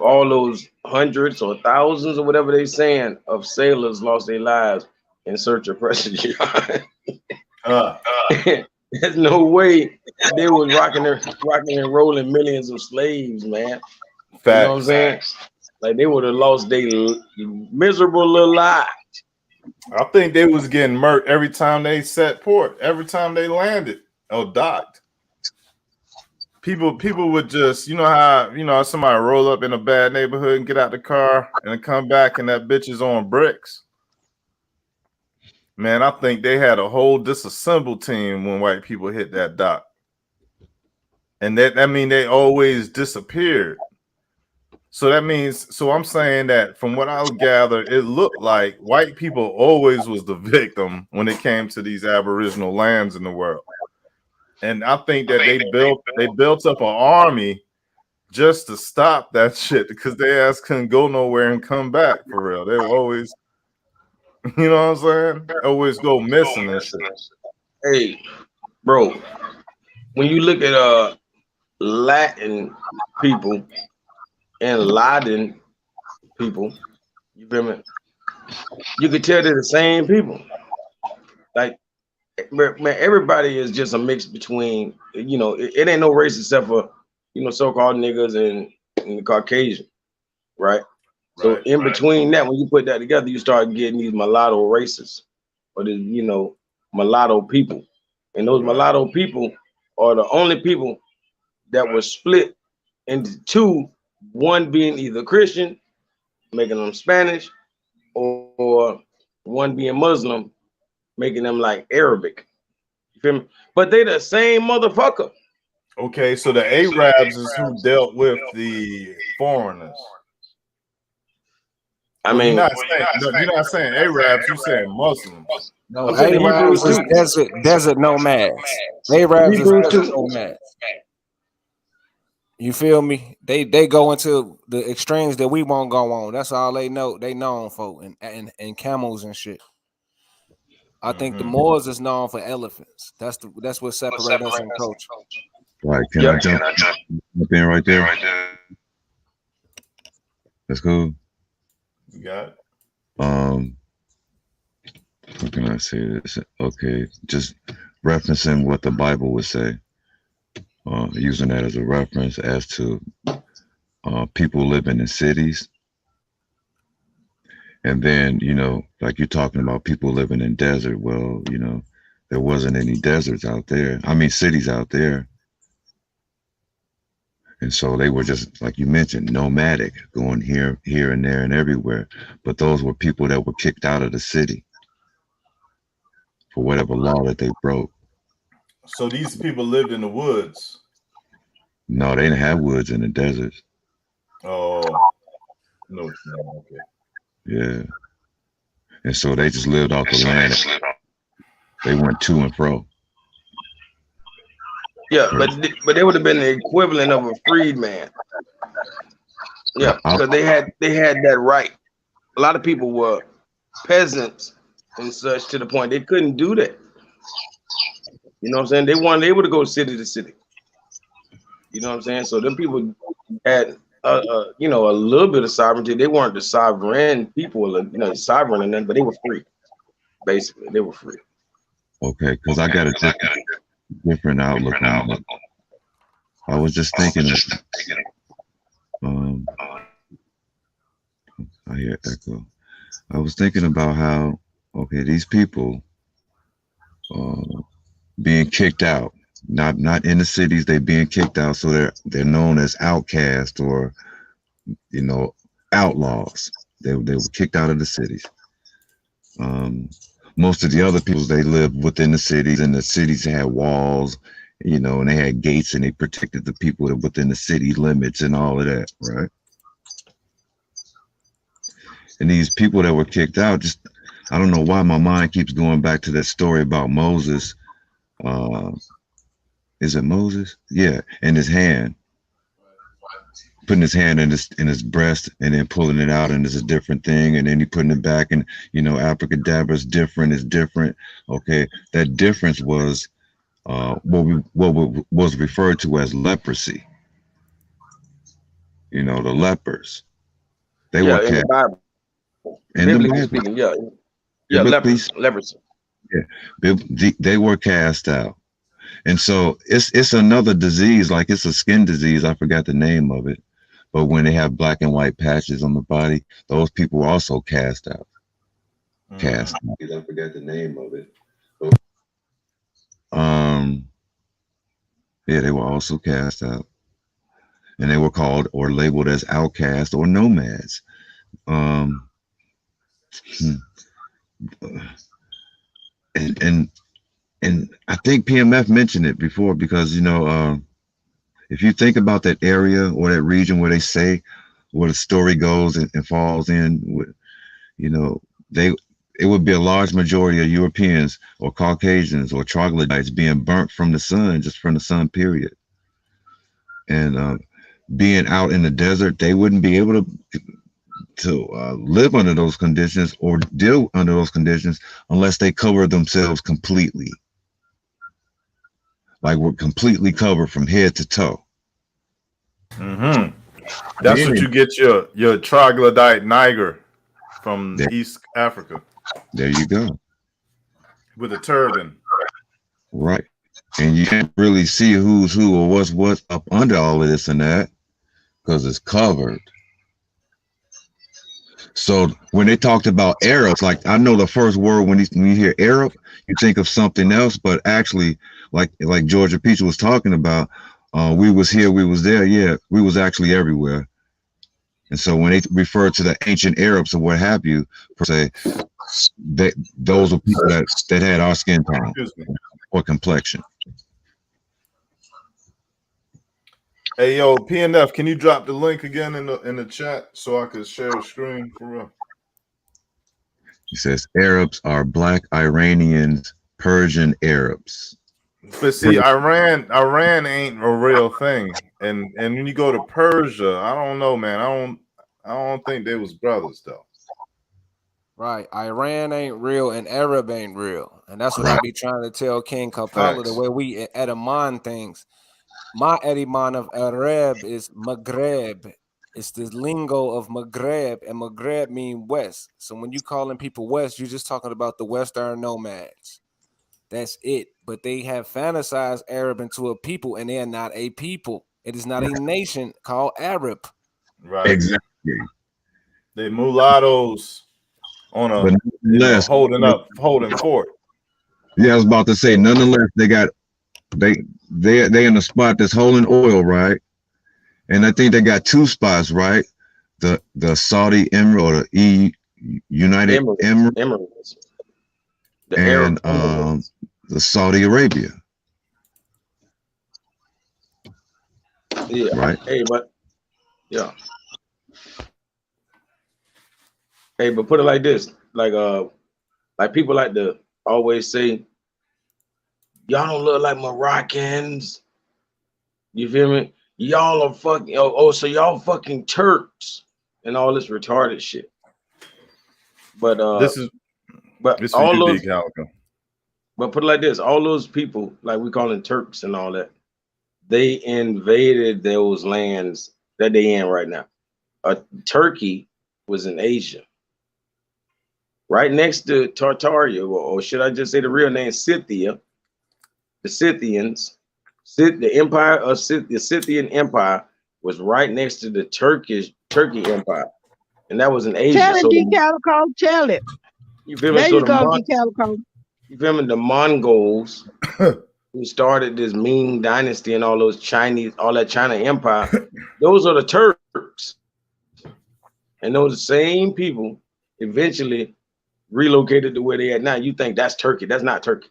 Speaker 10: all those hundreds or thousands or whatever they saying of sailors lost their lives in search of Prester John, there's no way they was rocking and rolling millions of slaves, man.
Speaker 14: Facts.
Speaker 10: You know what I'm saying? Like they would have lost their miserable little lives.
Speaker 14: I think they was getting murked every time they set port, every time they landed or docked. People would just, you know how somebody roll up in a bad neighborhood and get out the car and come back and that bitch is on bricks. Man, I think they had a whole disassembled team when white people hit that dock. And that mean they always disappeared. So I'm saying that from what I gathered, it looked like white people always was the victim when it came to these aboriginal lands in the world. And I think that they built up an army just to stop that shit because their ass couldn't go nowhere and come back for real. They were always, you know what I'm saying? Always go missing and shit.
Speaker 10: Hey, bro, when you look at Latin people and Latin people, you feel me? You could tell they're the same people. Like, man, everybody is just a mix between, you know, it ain't no race except for, you know, so-called niggas and the Caucasian, right? So in between that, when you put that together, you start getting these mulatto races, or the, you know, mulatto people. And those mulatto people are the only people that were split into two, one being either Christian, making them Spanish, or one being Muslim, making them like Arabic. You feel me? But they the same motherfucker.
Speaker 14: Okay, so the Arabs is who dealt with the foreigners.
Speaker 10: I mean,
Speaker 14: you're not saying Arabs, you're saying Muslims.
Speaker 2: No, Arabs is desert nomads. Arabs is desert nomads. You feel me? They go into the extremes that we won't go on. That's all they know. They known for and camels and shit. I think the Moors is known for elephants. That's what separates us in culture.
Speaker 13: Right? Can I jump in right there? That's cool.
Speaker 14: You got it.
Speaker 13: How can I say this? Okay, just referencing what the Bible would say. Using that as a reference as to people living in cities. And then, you know, like you're talking about people living in desert. Well, you know, there wasn't any deserts out there. I mean, cities out there. And so they were just, like you mentioned, nomadic, going here and there and everywhere. But those were people that were kicked out of the city for whatever law that they broke.
Speaker 14: So these people lived in the woods.
Speaker 13: No, they didn't have woods in the deserts.
Speaker 14: Oh, no. Okay.
Speaker 13: Yeah. And so they just lived off the land. They went to and fro.
Speaker 10: Yeah, but they would have been the equivalent of a freedman. Yeah, because they had that right. A lot of people were peasants and such to the point they couldn't do that. You know what I'm saying? They weren't able to go city to city. You know what I'm saying? So them people had you know, a little bit of sovereignty. They weren't the sovereign people, you know, sovereign and nothing, but they were free. Basically, they were free.
Speaker 13: Okay, because I got a different outlook on it. I was just thinking that, how I hear echo. I was thinking about how, okay, these people being kicked out, not in the cities, they being kicked out, so they're known as outcasts or, you know, outlaws. They were kicked out of the cities. Most of the other people, they lived within the cities, and the cities had walls, you know, and they had gates, and they protected the people that within the city limits and all of that, right? And these people that were kicked out, just, I don't know why my mind keeps going back to that story about Moses. Is it Moses? Yeah, and his hand, putting his hand in his breast and then pulling it out, and it's a different thing, and then he putting it back, and you know, abracadabra is different, is different. Okay, that difference was what was referred to as leprosy. You know, the lepers. They were
Speaker 10: in the
Speaker 13: cast
Speaker 10: Bible.
Speaker 13: in the
Speaker 10: Biblically
Speaker 13: Bible.
Speaker 10: speaking, yeah,
Speaker 13: Biblically,
Speaker 10: leprosy.
Speaker 13: yeah, they were cast out. And so it's another disease, like it's a skin disease. I forgot the name of it. But when they have black and white patches on the body, those people were also cast out. Cast out. I forgot the name of it. Yeah, they were also cast out. And they were called or labeled as outcasts or nomads. And I think PMF mentioned it before, because, you know, if you think about that area or that region where they say where the story goes and falls in, you know, it would be a large majority of Europeans or Caucasians or troglodytes being burnt from the sun, just from the sun, period. And being out in the desert, they wouldn't be able to live under those conditions or deal under those conditions unless they cover themselves completely. Like we're completely covered from head to toe.
Speaker 14: That's what you get your troglodyte Niger from East Africa.
Speaker 13: There you go.
Speaker 14: With a turban.
Speaker 13: Right. And you can't really see who's who or what's what up under all of this and that, because it's covered. So when they talked about Arabs, like, I know the first word when you hear Arab, you think of something else, but actually, like Georgia Peach was talking about, we was here, we was there. Yeah, we was actually everywhere. And so when they refer to the ancient Arabs or what have you, per se, those are people that had our skin tone or complexion.
Speaker 14: Hey, yo, PNF, can you drop the link again in the chat so I could share the screen for real?
Speaker 13: He says Arabs are black Iranians, Persian Arabs.
Speaker 14: But see, Iran ain't a real thing, and when you go to Persia, I don't know, man. I don't think they was brothers though.
Speaker 2: Right, Iran ain't real and Arab ain't real, and that's what I be trying to tell King Kapala. The way we etymon things. My etymon of Arab is Maghreb. It's the lingo of Maghreb, and Maghreb mean west. So when you calling people west, you're just talking about the Western nomads. That's it. But they have fantasized Arab into a people, and they are not a people. It is not a nation called Arab.
Speaker 14: Right.
Speaker 13: Exactly.
Speaker 14: They mulattoes on a holding fort.
Speaker 13: Yeah, I was about to say, nonetheless, they're in the spot that's holding oil, right? And I think they got two spots, right? The Saudi Emirate or the United Emirates. And the Saudi Arabia.
Speaker 10: Yeah.
Speaker 13: Right.
Speaker 10: Hey, but yeah. Hey, but put it like this, like people like to always say, y'all don't look like Moroccans. You feel me? Y'all are fucking so y'all fucking Turks and all this retarded shit. But
Speaker 14: this
Speaker 10: all those
Speaker 14: big Calico.
Speaker 10: But put it like this, all those people, like we call them Turks and all that, they invaded those lands that they in right now. Turkey was in Asia. Right next to Tartaria, or should I just say the real name, Scythia, the Scythians, the empire of the Scythian Empire was right next to the Turkey Empire. and that was in Asia.
Speaker 12: Tell it,
Speaker 10: So
Speaker 12: D Calico. Tell it.
Speaker 10: you feel me?
Speaker 12: There
Speaker 10: So
Speaker 12: you go, D Calico.
Speaker 10: you feel me? The Mongols who started this Ming dynasty and all those Chinese, all that China empire, those are the Turks. And those same people eventually relocated to where they at now. You think that's Turkey? That's not Turkey.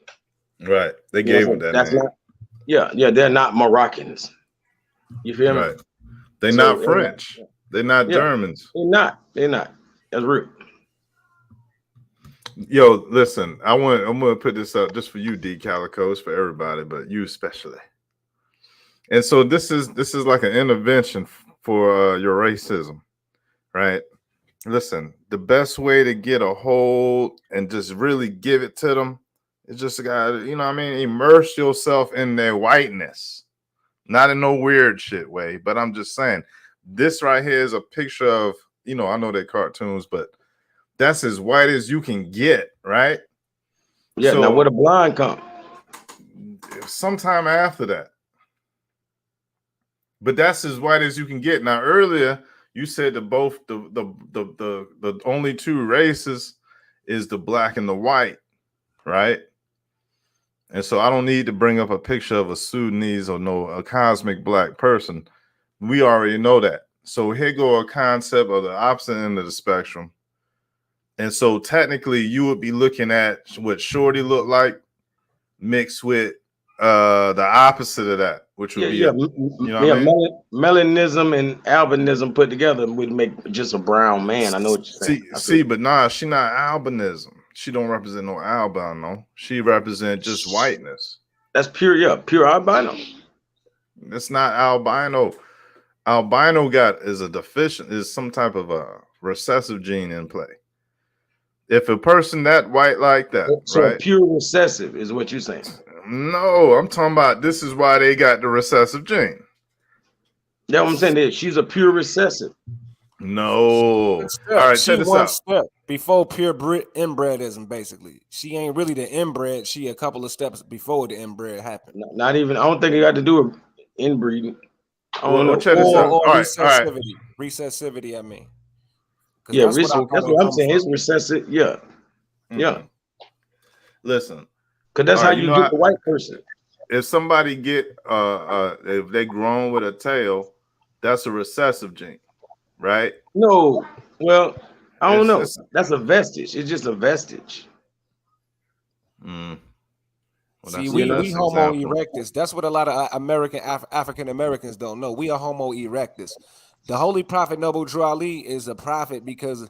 Speaker 14: Right. They
Speaker 10: You know
Speaker 14: gave
Speaker 10: what
Speaker 14: them
Speaker 10: I'm
Speaker 14: that
Speaker 10: saying? That's
Speaker 14: name.
Speaker 10: not. Yeah, they're not Moroccans. You feel me?
Speaker 14: Right. They're
Speaker 10: So,
Speaker 14: not French. They're not
Speaker 10: yeah,
Speaker 14: Germans.
Speaker 10: they're not. They're not. That's real.
Speaker 14: Yo, listen, I'm gonna put this up just for you, D Calico. It's for everybody, but you especially. And so this is like an intervention for your racism, right? Listen, the best way to get a hold and just really give it to them is just gotta, you know what I mean, immerse yourself in their whiteness. Not in no weird shit way, but I'm just saying, this right here is a picture of, you know, I know they're cartoons, but that's as white as you can get, right?
Speaker 10: Yeah,
Speaker 14: So,
Speaker 10: now where the blind come?
Speaker 14: Sometime after that. But that's as white as you can get. Now, earlier you said that both the only two races is the black and the white, right? And so I don't need to bring up a picture of a Sudanese or a cosmic black person. We already know that. So here go a concept of the opposite end of the spectrum. And so technically you would be looking at what Shorty looked like mixed with the opposite of that, which would be
Speaker 10: Yeah,
Speaker 14: you know what I mean?
Speaker 10: melanism and albinism put together would make just a brown man. I know what you're saying.
Speaker 14: See, but nah, she not albinism. She don't represent no albino. She represents just whiteness.
Speaker 10: That's pure, pure albino.
Speaker 14: It's not albino. Albino is some type of a recessive gene in play. If a person that white like that,
Speaker 10: So
Speaker 14: right?
Speaker 10: pure recessive is what you're saying.
Speaker 14: No, I'm talking about this is why they got the recessive gene.
Speaker 10: That's what I'm saying. That she's a pure recessive.
Speaker 14: No. All right, check this out.
Speaker 2: Step before pure inbredism, basically. She ain't really the inbred. She a couple of steps before the inbred happened.
Speaker 10: Not even. I don't think it got to do with inbreeding. I don't know.
Speaker 14: Check this out.
Speaker 2: Or
Speaker 14: All right,
Speaker 2: recessivity. Recessivity, I mean.
Speaker 10: Yeah, that's what I'm saying. It's recessive. Yeah. Yeah.
Speaker 14: Listen.
Speaker 10: Because that's how you get the white person.
Speaker 14: If somebody get if they grown with a tail, that's a recessive gene, right?
Speaker 10: No. Well, I don't know. That's a vestige. It's just a vestige.
Speaker 14: Well,
Speaker 2: see, we Homo erectus. That's what a lot of African Americans don't know. We are Homo erectus. The Holy Prophet Noble Drew Ali is a prophet because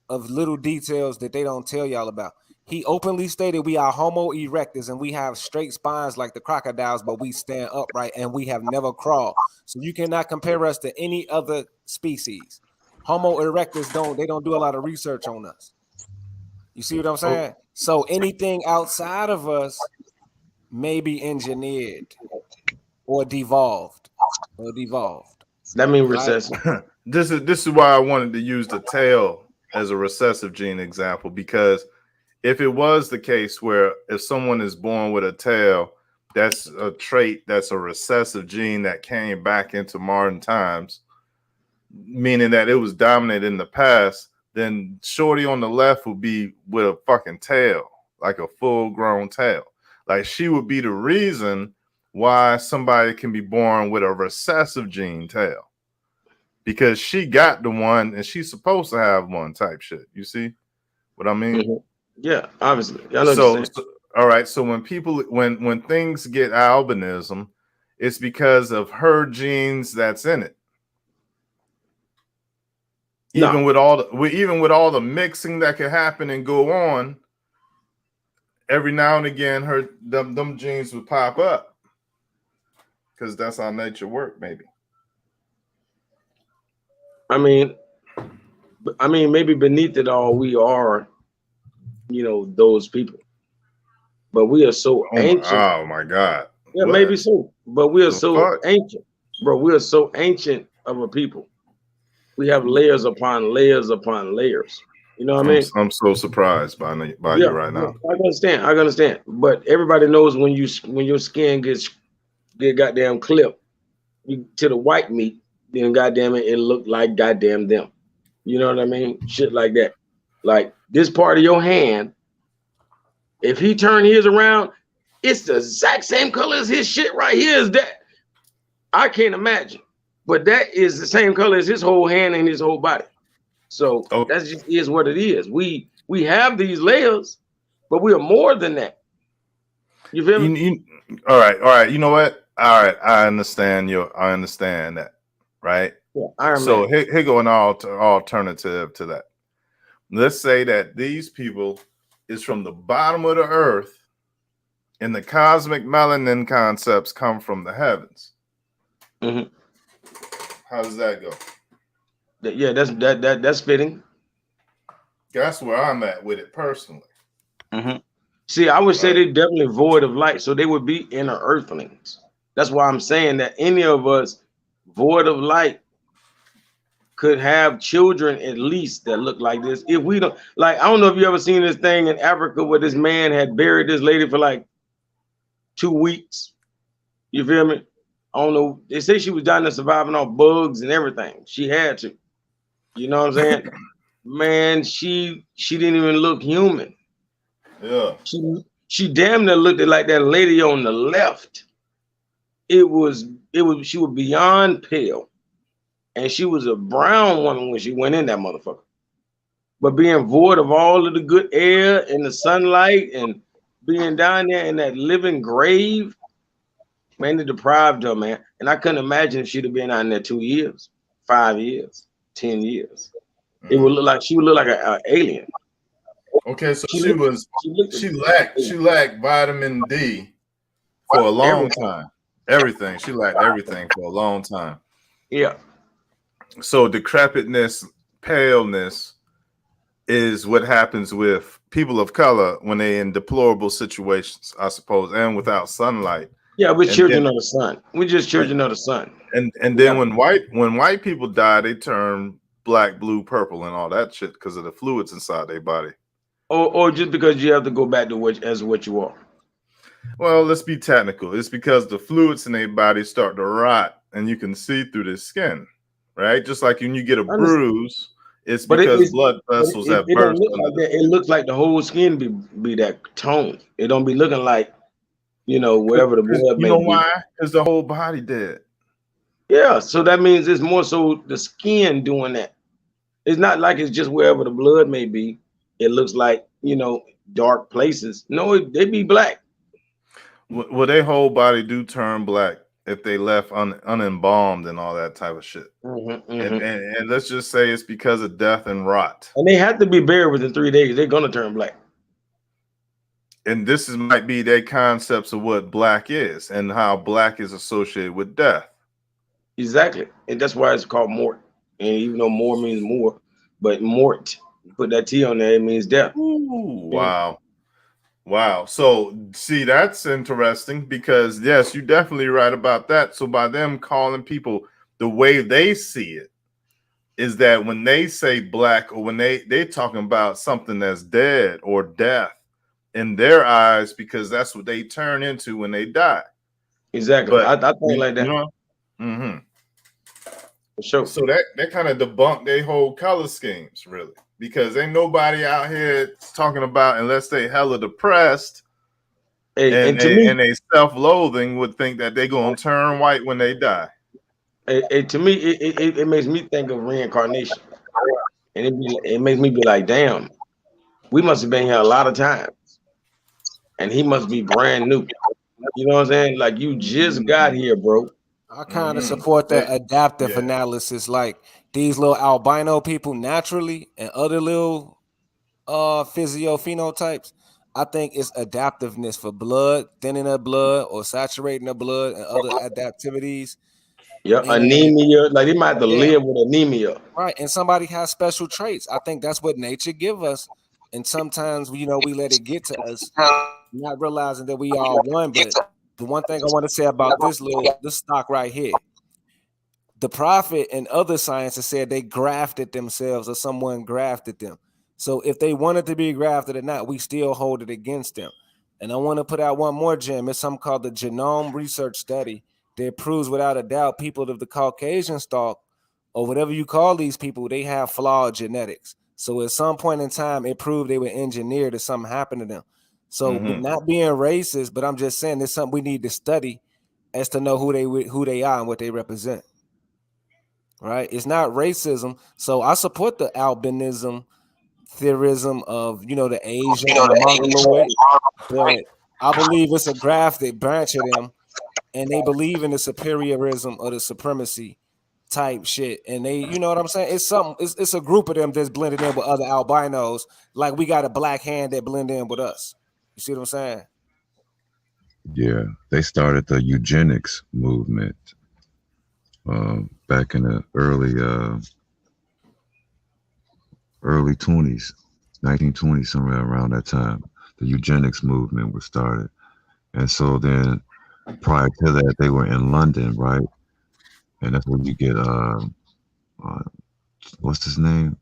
Speaker 2: of little details that they don't tell y'all about. He openly stated we are Homo erectus and we have straight spines like the crocodiles, but we stand upright and we have never crawled. So you cannot compare us to any other species. Homo erectus don't do a lot of research on us. You see what I'm saying? So anything outside of us may be engineered or devolved.
Speaker 10: That means recessive.
Speaker 14: This is why I wanted to use the tail as a recessive gene example, because if it was the case where if someone is born with a tail, that's a trait, that's a recessive gene that came back into modern times, meaning that it was dominant in the past, then Shorty on the left would be with a fucking tail, like a full-grown tail. Like she would be the reason why somebody can be born with a recessive gene tail, because she got the one and she's supposed to have one type shit. You see what I mean?
Speaker 10: Mm-hmm. Yeah, obviously. I know what you're saying.
Speaker 14: All right. So when things get albinism, it's because of her genes that's in it. Even with all the mixing that could happen and go on, every now and again, them genes would pop up, because that's how nature works, maybe.
Speaker 10: I mean, maybe beneath it all, we are, those people. But we are so ancient.
Speaker 14: Oh my God.
Speaker 10: Yeah, what? Maybe so. But we are so ancient. Bro, we are so ancient of a people. We have layers upon layers upon layers. You know what I mean?
Speaker 14: I'm so surprised by you right now.
Speaker 10: I understand. But everybody knows when your skin get goddamn clipped to the white meat, then goddamn it look like goddamn them. You know what I mean? Shit like that. Like this part of your hand, if he turned his around, it's the exact same color as his shit right here. Is that? I can't imagine. But that is the same color as his whole hand and his whole body. So that just is what it is. We have these layers, but we are more than that. You feel me?
Speaker 14: All right. You know what? All right, I understand that, right?
Speaker 10: Yeah, Iron
Speaker 14: so
Speaker 10: Man.
Speaker 14: here go an alternative to that. Let's say that these people is from the bottom of the earth, and the cosmic melanin concepts come from the heavens.
Speaker 10: Mm-hmm.
Speaker 14: How does that go?
Speaker 10: Yeah, that's fitting.
Speaker 14: That's where I'm at with it personally.
Speaker 10: Mm-hmm. See, I would say they're definitely void of light, so they would be inner earthlings. That's why I'm saying that any of us void of light could have children at least that look like this. If we don't, like, I don't know if you ever seen this thing in Africa where this man had buried this lady for like 2 weeks. You feel me? I don't know. They say she was down there surviving off bugs and everything. She had to. You know what I'm saying? Man, she didn't even look human.
Speaker 14: Yeah.
Speaker 10: She damn near looked like that lady on the left. She was beyond pale. And she was a brown woman when she went in that motherfucker. But being void of all of the good air and the sunlight and being down there in that living grave, man, it deprived her, man. And I couldn't imagine if she'd have been out in there 2 years, 5 years, 10 years. It would look like she would look like an alien.
Speaker 14: Okay, so she lacked vitamin D for a long time. Everything. She lacked everything for a long time.
Speaker 10: Yeah.
Speaker 14: So decrepitness, paleness is what happens with people of color when they're in deplorable situations, I suppose, and without sunlight.
Speaker 10: Yeah, we're children of the sun. We're just children of the sun.
Speaker 14: And then when white people die, they turn black, blue, purple, and all that shit because of the fluids inside their body.
Speaker 10: Or just because you have to go back to what you are.
Speaker 14: Well, let's be technical. It's because the fluids in their body start to rot, and you can see through the skin, right? Just like when you get a bruise, it's because blood vessels have burst.
Speaker 10: Don't look like that. It looks like the whole skin be that tone. It don't be looking like, wherever the blood may be.
Speaker 14: You know why? Because the whole body dead.
Speaker 10: Yeah, so that means it's more so the skin doing that. It's not like it's just wherever the blood may be. It looks like, dark places. No, they be black.
Speaker 14: Well, their whole body do turn black if they left unembalmed and all that type of shit.
Speaker 10: Mm-hmm.
Speaker 14: And let's just say it's because of death and rot.
Speaker 10: And they have to be buried within 3 days. They're gonna turn black.
Speaker 14: And this might be their concepts of what black is and how black is associated with death.
Speaker 10: Exactly. And that's why it's called mort. And even though more means more, but mort, put that T on there, it means death.
Speaker 14: Ooh, wow. So see, that's interesting because yes, you're definitely right about that. So by them calling people the way they see it is that when they say black or when they're talking about something that's dead or death in their eyes, because that's what they turn into when they die.
Speaker 10: Exactly. But I think like that.
Speaker 14: Mm-hmm.
Speaker 10: For sure.
Speaker 14: So that kind of debunked their whole color schemes, really. Because ain't nobody out here talking about, unless they hella depressed and they self-loathing, would think that they're gonna turn white when they die.
Speaker 10: To me, it makes me think of reincarnation, and it makes me be like, damn, we must have been here a lot of times, and he must be brand new. You know what I'm saying? Like you just got here, bro.
Speaker 2: I kind of support that adaptive analysis. Like these little albino people naturally and other little phenotypes, I think it's adaptiveness for blood, thinning the blood or saturating the blood and other adaptivities.
Speaker 10: Yeah, anemia. Like they might have to live with anemia.
Speaker 2: Right. And somebody has special traits. I think that's what nature give us. And sometimes, we let it get to us, not realizing that we are one. But the one thing I want to say about this stock right here, the prophet and other scientists said they grafted themselves or someone grafted them. So if they wanted to be grafted or not, we still hold it against them. And I want to put out one more gem. It's something called the Genome Research Study that proves without a doubt people of the Caucasian stock or whatever you call these people, they have flawed genetics. So at some point in time, it proved they were engineered or something happened to them. So not being racist, but I'm just saying it's something we need to study as to know who they are and what they represent. Right? It's not racism. So I support the albinism theorism of the Asian and the Mongoloid, but I believe it's a grafted branch of them, and they believe in the superiorism or the supremacy type shit. And they, you know what I'm saying? It's something. It's a group of them that's blended in with other albinos. Like we got a black hand that blend in with us. You see what I'm saying?
Speaker 13: Yeah, they started the eugenics movement back in the early 20s, 1920s, somewhere around that time. The eugenics movement was started, and so then prior to that, they were in London, right? And that's where you get what's his name?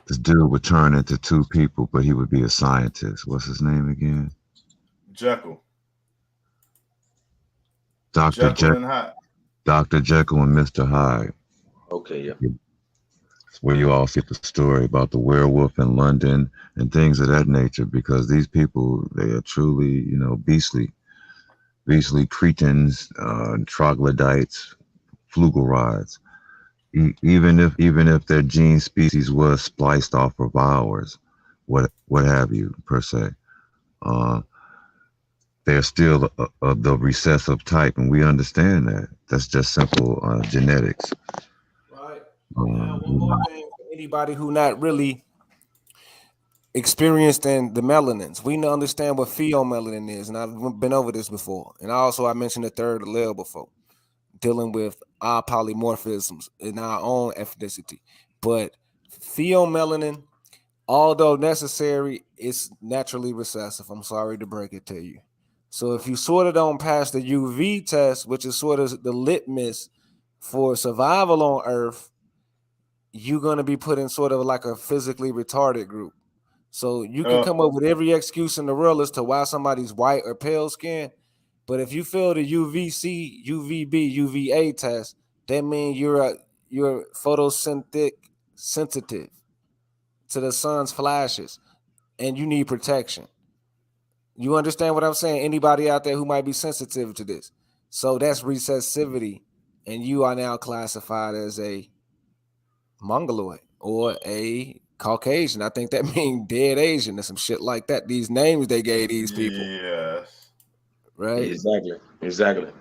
Speaker 13: This dude would turn into two people, but he would be a scientist. What's his name again?
Speaker 14: Jekyll.
Speaker 13: Dr.
Speaker 14: Jekyll and Hyde.
Speaker 13: Dr. Jekyll and Mr. Hyde.
Speaker 10: Okay, yeah.
Speaker 13: It's where you all get the story about the werewolf in London and things of that nature, because these people, they are truly, beastly cretins, troglodytes, flugelites. Even if their gene species was spliced off of ours, what have you, per se, they're still of the recessive type, and we understand that. That's just simple genetics.
Speaker 2: Right. Now, one more thing for anybody who not really experienced in the melanins, we understand what pheomelanin is, and I've been over this before. And also, I mentioned the third allele before, dealing with our polymorphisms in our own ethnicity. But pheomelanin, although necessary, is naturally recessive. I'm sorry to break it to you. So if you sort of don't pass the UV test, which is sort of the litmus for survival on Earth, you're going to be put in sort of like a physically retarded group. So you can come up with every excuse in the world as to why somebody's white or pale skin. But if you fail the UVC, UVB, UVA test, that means you're photosynthetic sensitive to the sun's flashes, and you need protection. You understand what I'm saying? Anybody out there who might be sensitive to this. So that's recessivity, and you are now classified as a Mongoloid or a Caucasian. I think that means dead Asian or some shit like that. These names they gave these people.
Speaker 14: Yes.
Speaker 2: Right?
Speaker 10: Exactly.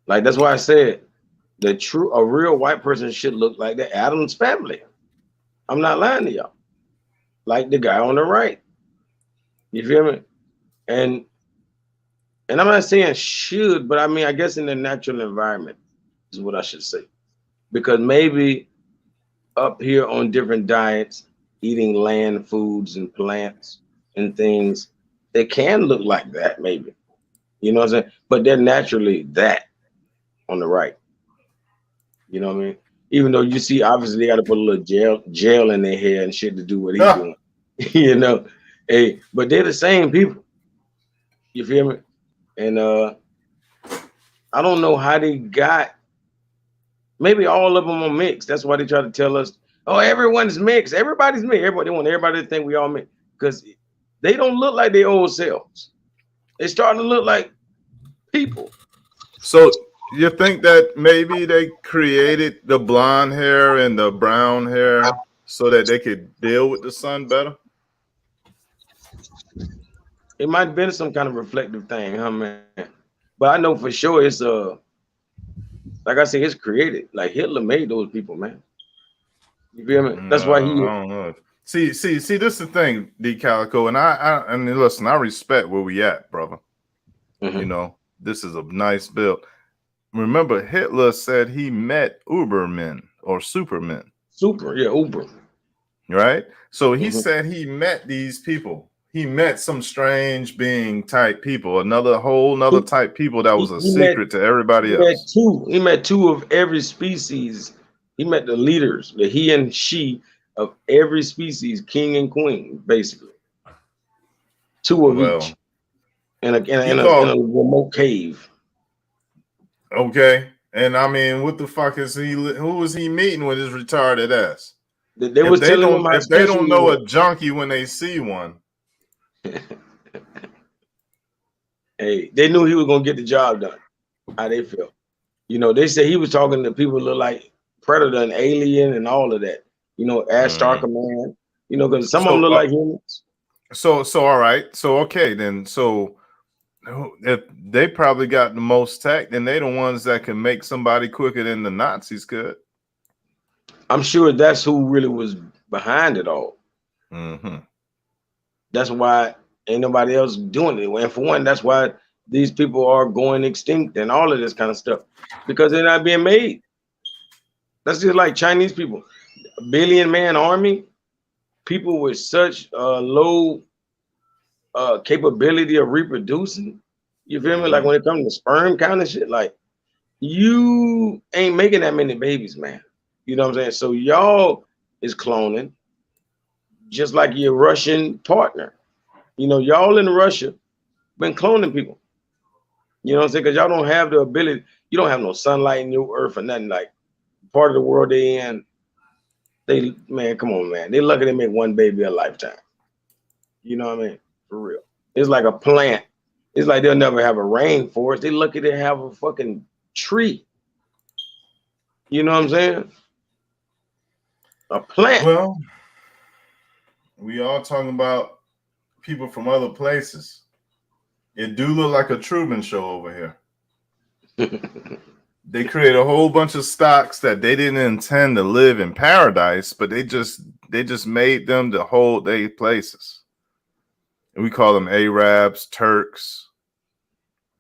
Speaker 10: Like that's why I said a real white person should look like the Addams family. I'm not lying to y'all. Like the guy on the right. You feel me? And I'm not saying should, but I mean I guess in the natural environment is what I should say. Because maybe up here on different diets, eating land foods and plants and things, they can look like that, maybe. You know what I'm saying? But they're naturally that on the right. You know what I mean? Even though you see, obviously, they got to put a little gel in their hair and shit to do what he's doing. You know? Hey, but they're the same people. You feel me? And I don't know how they got, maybe all of them are mixed. That's why they try to tell us, oh, everyone's mixed. Everybody's mixed. They want everybody to think we all mixed. Because they don't look like their old selves. They're starting to look like people.
Speaker 14: So you think that maybe they created the blonde hair and the brown hair so that they could deal with the sun better?
Speaker 10: It might have been some kind of reflective thing, huh, man? But I know for sure it's like I said, it's created. Like Hitler made those people, man. You feel me? That's why he.
Speaker 14: I don't know. See. This is the thing, D Calico, and I mean, listen, I respect where we at, brother.
Speaker 10: Mm-hmm.
Speaker 14: You know, this is a nice build. Remember, Hitler said he met Ubermen or Supermen.
Speaker 10: Uber.
Speaker 14: Right? So he said he met these people. He met some strange being type people, another type people that was a secret to everybody else.
Speaker 10: He met two of every species. He met the leaders, the he and she of every species, king and queen, basically. Two of each. In a remote cave.
Speaker 14: Okay. And I mean, what the fuck is he? Who was he meeting with his retarded ass?
Speaker 10: They was telling him how
Speaker 14: if they
Speaker 10: special
Speaker 14: don't
Speaker 10: he
Speaker 14: know
Speaker 10: was.
Speaker 14: a junkie when they see one.
Speaker 10: Hey, they knew he was gonna get the job done. How they feel. You know, they say he was talking to people who look like Predator and Alien and all of that. You know, Ash Starker man. You know, because some of them look like humans.
Speaker 14: So all right. So okay then. So if they probably got the most tech, then they the ones that can make somebody quicker than the Nazis could.
Speaker 10: I'm sure that's who really was behind it all.
Speaker 14: Mm-hmm.
Speaker 10: That's why ain't nobody else doing it. And for one, that's why these people are going extinct and all of this kind of stuff, because they're not being made. That's just like Chinese people, a billion-man army, people with such low capability of reproducing. You feel me? Like when it comes to sperm count and shit, like you ain't making that many babies, man. You know what I'm saying? So y'all is cloning, just like your Russian partner. You know, y'all in Russia been cloning people. You know what I'm saying? Because y'all don't have the ability. You don't have no sunlight in your earth or nothing. Like part of the world they in. They, man, come on, man. They lucky they make one baby a lifetime. You know what I mean? For real. It's like a plant. It's like they'll never have a rainforest. They lucky to have a fucking tree. You know what I'm saying? A plant.
Speaker 14: Well, we all talking about people from other places. It do look like a Truman Show over here. They create a whole bunch of stocks that they didn't intend to live in paradise, but they just made them to hold their places. And we call them Arabs, Turks,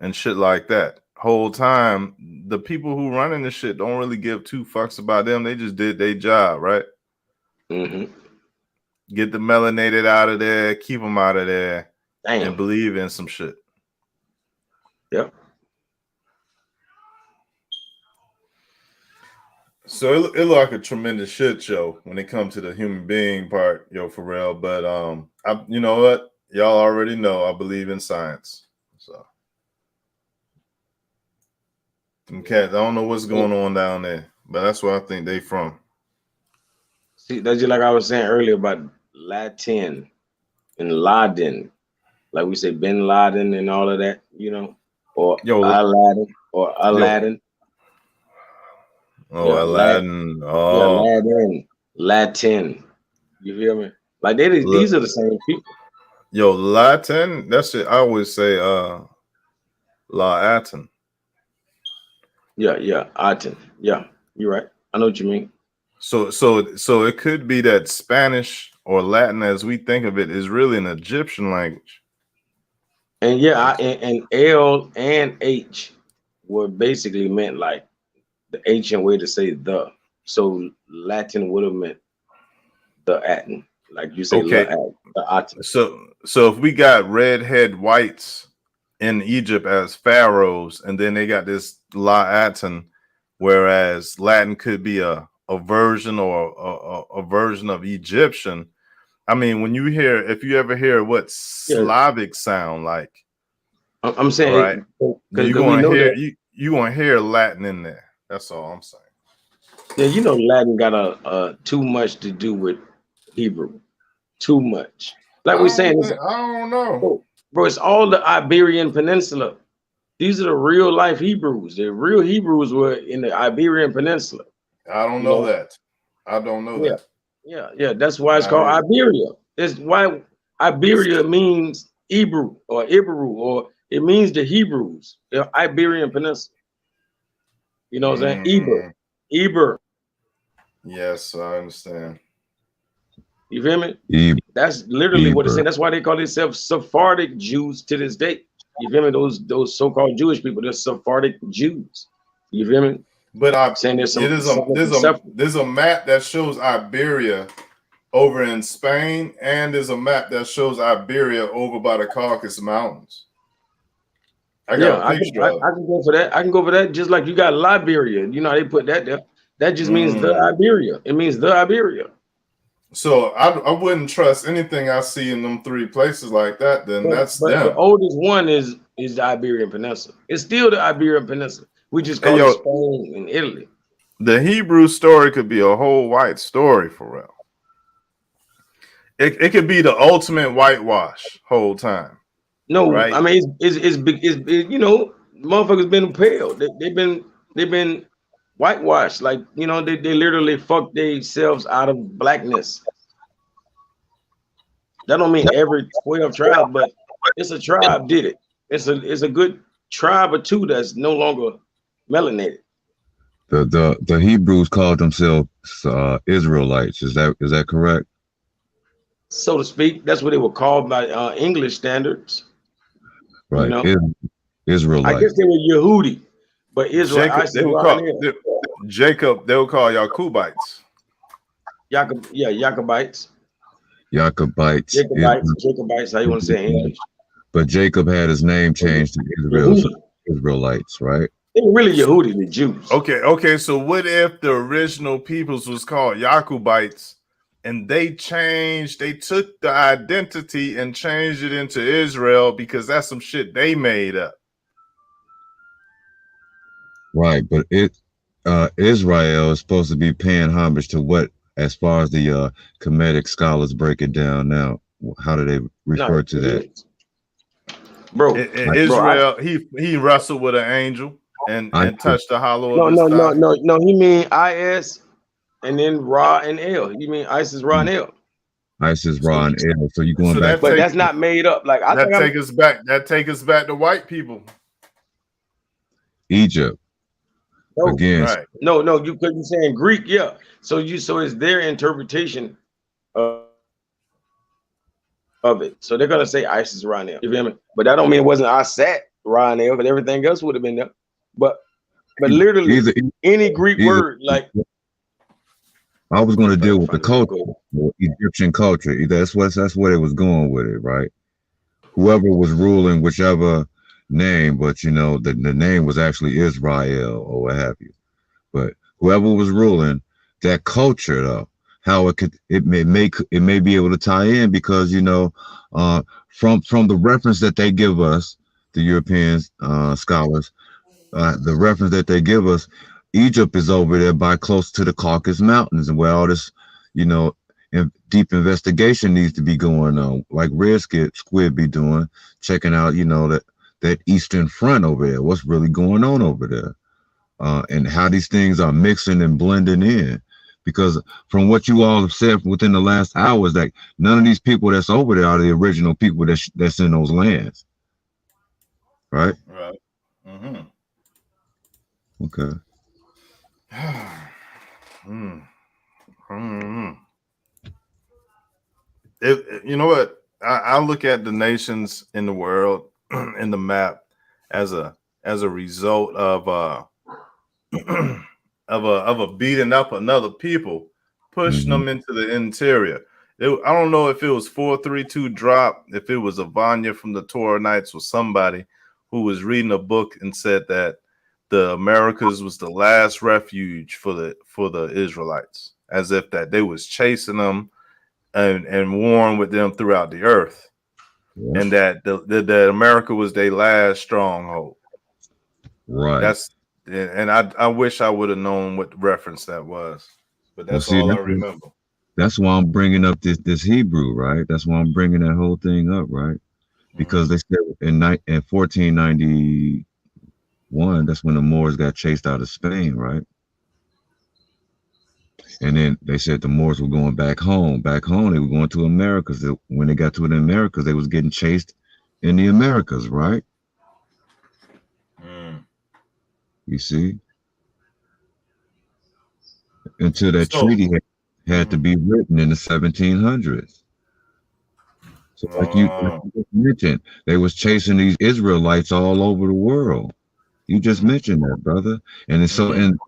Speaker 14: and shit like that. Whole time, the people who running this shit don't really give two fucks about them. They just did their job, right?
Speaker 10: Mm-hmm.
Speaker 14: Get the melanated out of there, keep them out of there,
Speaker 10: Damn.
Speaker 14: and believe in some shit.
Speaker 10: Yep.
Speaker 14: So it looked like a tremendous shit show when it comes to the human being part, yo, for real. But you know what? Y'all already know I believe in science. So okay, I don't know what's going on down there, but that's where I think they from.
Speaker 10: See, that's just like I was saying earlier about Latin and Laden. Like we say Bin Laden and all of that, you know, or Aladdin or Aladdin.
Speaker 14: Oh,
Speaker 10: Yeah,
Speaker 14: Aladdin. Oh,
Speaker 10: yeah, Latin, Latin. You feel me? Like these are the same people.
Speaker 14: Yo, Latin. That's it. I always say Latin.
Speaker 10: Yeah, Aten. Yeah, you're right. I know what you mean.
Speaker 14: So it could be that Spanish or Latin, as we think of it, is really an Egyptian language.
Speaker 10: And yeah, and L and H were basically meant like the ancient way to say the. So Latin would have meant the Aten, like you say,
Speaker 14: Okay.
Speaker 10: the Aten.
Speaker 14: So if we got redhead whites in Egypt as pharaohs, and then they got this Latin, whereas Latin could be a version or a version of Egyptian. I mean, when you hear, if you ever hear what Slavic sound like,
Speaker 10: I'm saying,
Speaker 14: right?
Speaker 10: Because
Speaker 14: you gonna hear Latin in there. That's all I'm saying.
Speaker 10: Yeah, you know, Latin got a too much to do with Hebrew. Too much. Like we're saying,
Speaker 14: I don't know,
Speaker 10: bro. It's all the Iberian Peninsula. These are the real life Hebrews. The real Hebrews were in the Iberian Peninsula.
Speaker 14: I don't know that. I don't know that.
Speaker 10: Yeah. That's why it's called Iberia. It's why Iberia means Hebrew or Ibru, or it means the Hebrews, the Iberian Peninsula. You know what I'm saying? Eber.
Speaker 14: Yes, I understand.
Speaker 10: You feel me? That's literally what it's saying. That's why they call themselves Sephardic Jews to this day. You feel me? Those so-called Jewish people, they're Sephardic Jews. You feel me?
Speaker 14: But I'm
Speaker 10: saying there's
Speaker 14: a map that shows Iberia over in Spain, and there's a map that shows Iberia over by the Caucasus Mountains. I got a picture of it.
Speaker 10: I can go for that. I can go for that. Just like you got Liberia. You know how they put that there. That just means the Iberia. It means the Iberia.
Speaker 14: So I wouldn't trust anything I see in them three places like that. Then that's them.
Speaker 10: The oldest one is the Iberian Peninsula. It's still the Iberian Peninsula. We just
Speaker 14: Hey,
Speaker 10: call it
Speaker 14: yo,
Speaker 10: Spain and Italy.
Speaker 14: the Hebrew story could be a whole white story for real. It could be the ultimate whitewash whole time.
Speaker 10: No,
Speaker 14: Right?
Speaker 10: I mean it's big. You know, motherfuckers been impaled. They've been whitewashed. Like, you know, they literally fucked themselves out of blackness. That don't mean every 12 tribe, but it's a tribe did it. It's a good tribe or two that's no longer melanated.
Speaker 13: The Hebrews called themselves Israelites. Is that correct?
Speaker 10: So to speak. That's what they were called by English standards.
Speaker 13: Right.
Speaker 10: You know, I
Speaker 13: Israelites.
Speaker 10: guess they were Yehudi, but Israel,
Speaker 14: Jacob,
Speaker 10: ISIS, Jacob,
Speaker 14: they would call Yacubites.
Speaker 10: Jacobites.
Speaker 13: Jacobites.
Speaker 10: Jacobites, how you want to say it in English.
Speaker 13: But Jacob had his name changed to Israel, so Israelites, right?
Speaker 10: They were really Yehudi, the Jews.
Speaker 14: Okay. So what if the original peoples was called Yacubites, and they took the identity and changed it into Israel because that's some shit they made up.
Speaker 13: Right, but Israel is supposed to be paying homage to what, as far as the Kemetic scholars break it down now? How do they refer to that?
Speaker 10: Bro,
Speaker 14: Israel, he wrestled with an angel and touched the hollow of his thigh.
Speaker 10: No. He mean IS and then Ra and El. You mean ISIS, Ra, and El.
Speaker 13: ISIS, Ra, and El. So you're going back.
Speaker 10: But that's not made up. Like
Speaker 14: that take us back. That take us back to white people.
Speaker 13: Egypt.
Speaker 10: No,
Speaker 13: again.
Speaker 10: Right. No, you couldn't say in Greek, yeah. So it's their interpretation of it. So they're gonna say ISIS, Ra, and El. You feel me? But that don't mean it wasn't Asat, Ra, and El, but everything else would have been there. But literally any Greek word, like
Speaker 13: I was going to deal with the culture, the Egyptian culture. That's what it was going with it, right? Whoever was ruling, whichever name, but you know, the name was actually Israel or what have you. But whoever was ruling, that culture though, how it may be able to tie in because, you know, from the reference that they give us, the European scholars, the reference that they give us, Egypt is over there by close to the Caucasus Mountains, and where all this, you know, deep investigation needs to be going on, like Red Squid be doing, checking out, you know, that Eastern Front over there, what's really going on over there, and how these things are mixing and blending in. Because from what you all have said within the last hours, that none of these people that's over there are the original people that's in those lands, right?
Speaker 14: Right. Mm-hmm.
Speaker 13: Okay.
Speaker 14: You know what? I look at the nations in the world in the map as a result of a beating up another people, pushing them into the interior. I don't know if it was 432 drop, if it was Avanya from the Torah Knights or somebody who was reading a book and said that the Americas was the last refuge for the Israelites, as if that they was chasing them and warring with them throughout the earth, and that the America was their last stronghold.
Speaker 13: Right.
Speaker 14: I wish I would have known what reference that was, but that's all I remember.
Speaker 13: That's why I'm bringing up this Hebrew, right? That's why I'm bringing that whole thing up, right? Because they said in 1491, that's when the Moors got chased out of Spain, right? And then they said the Moors were going back home. Back home, they were going to Americas. When they got to the Americas, they was getting chased in the Americas, right? You see? Until that treaty had to be written in the 1700s. So like you just mentioned, they was chasing these Israelites all over the world. You just mentioned that, brother. And so then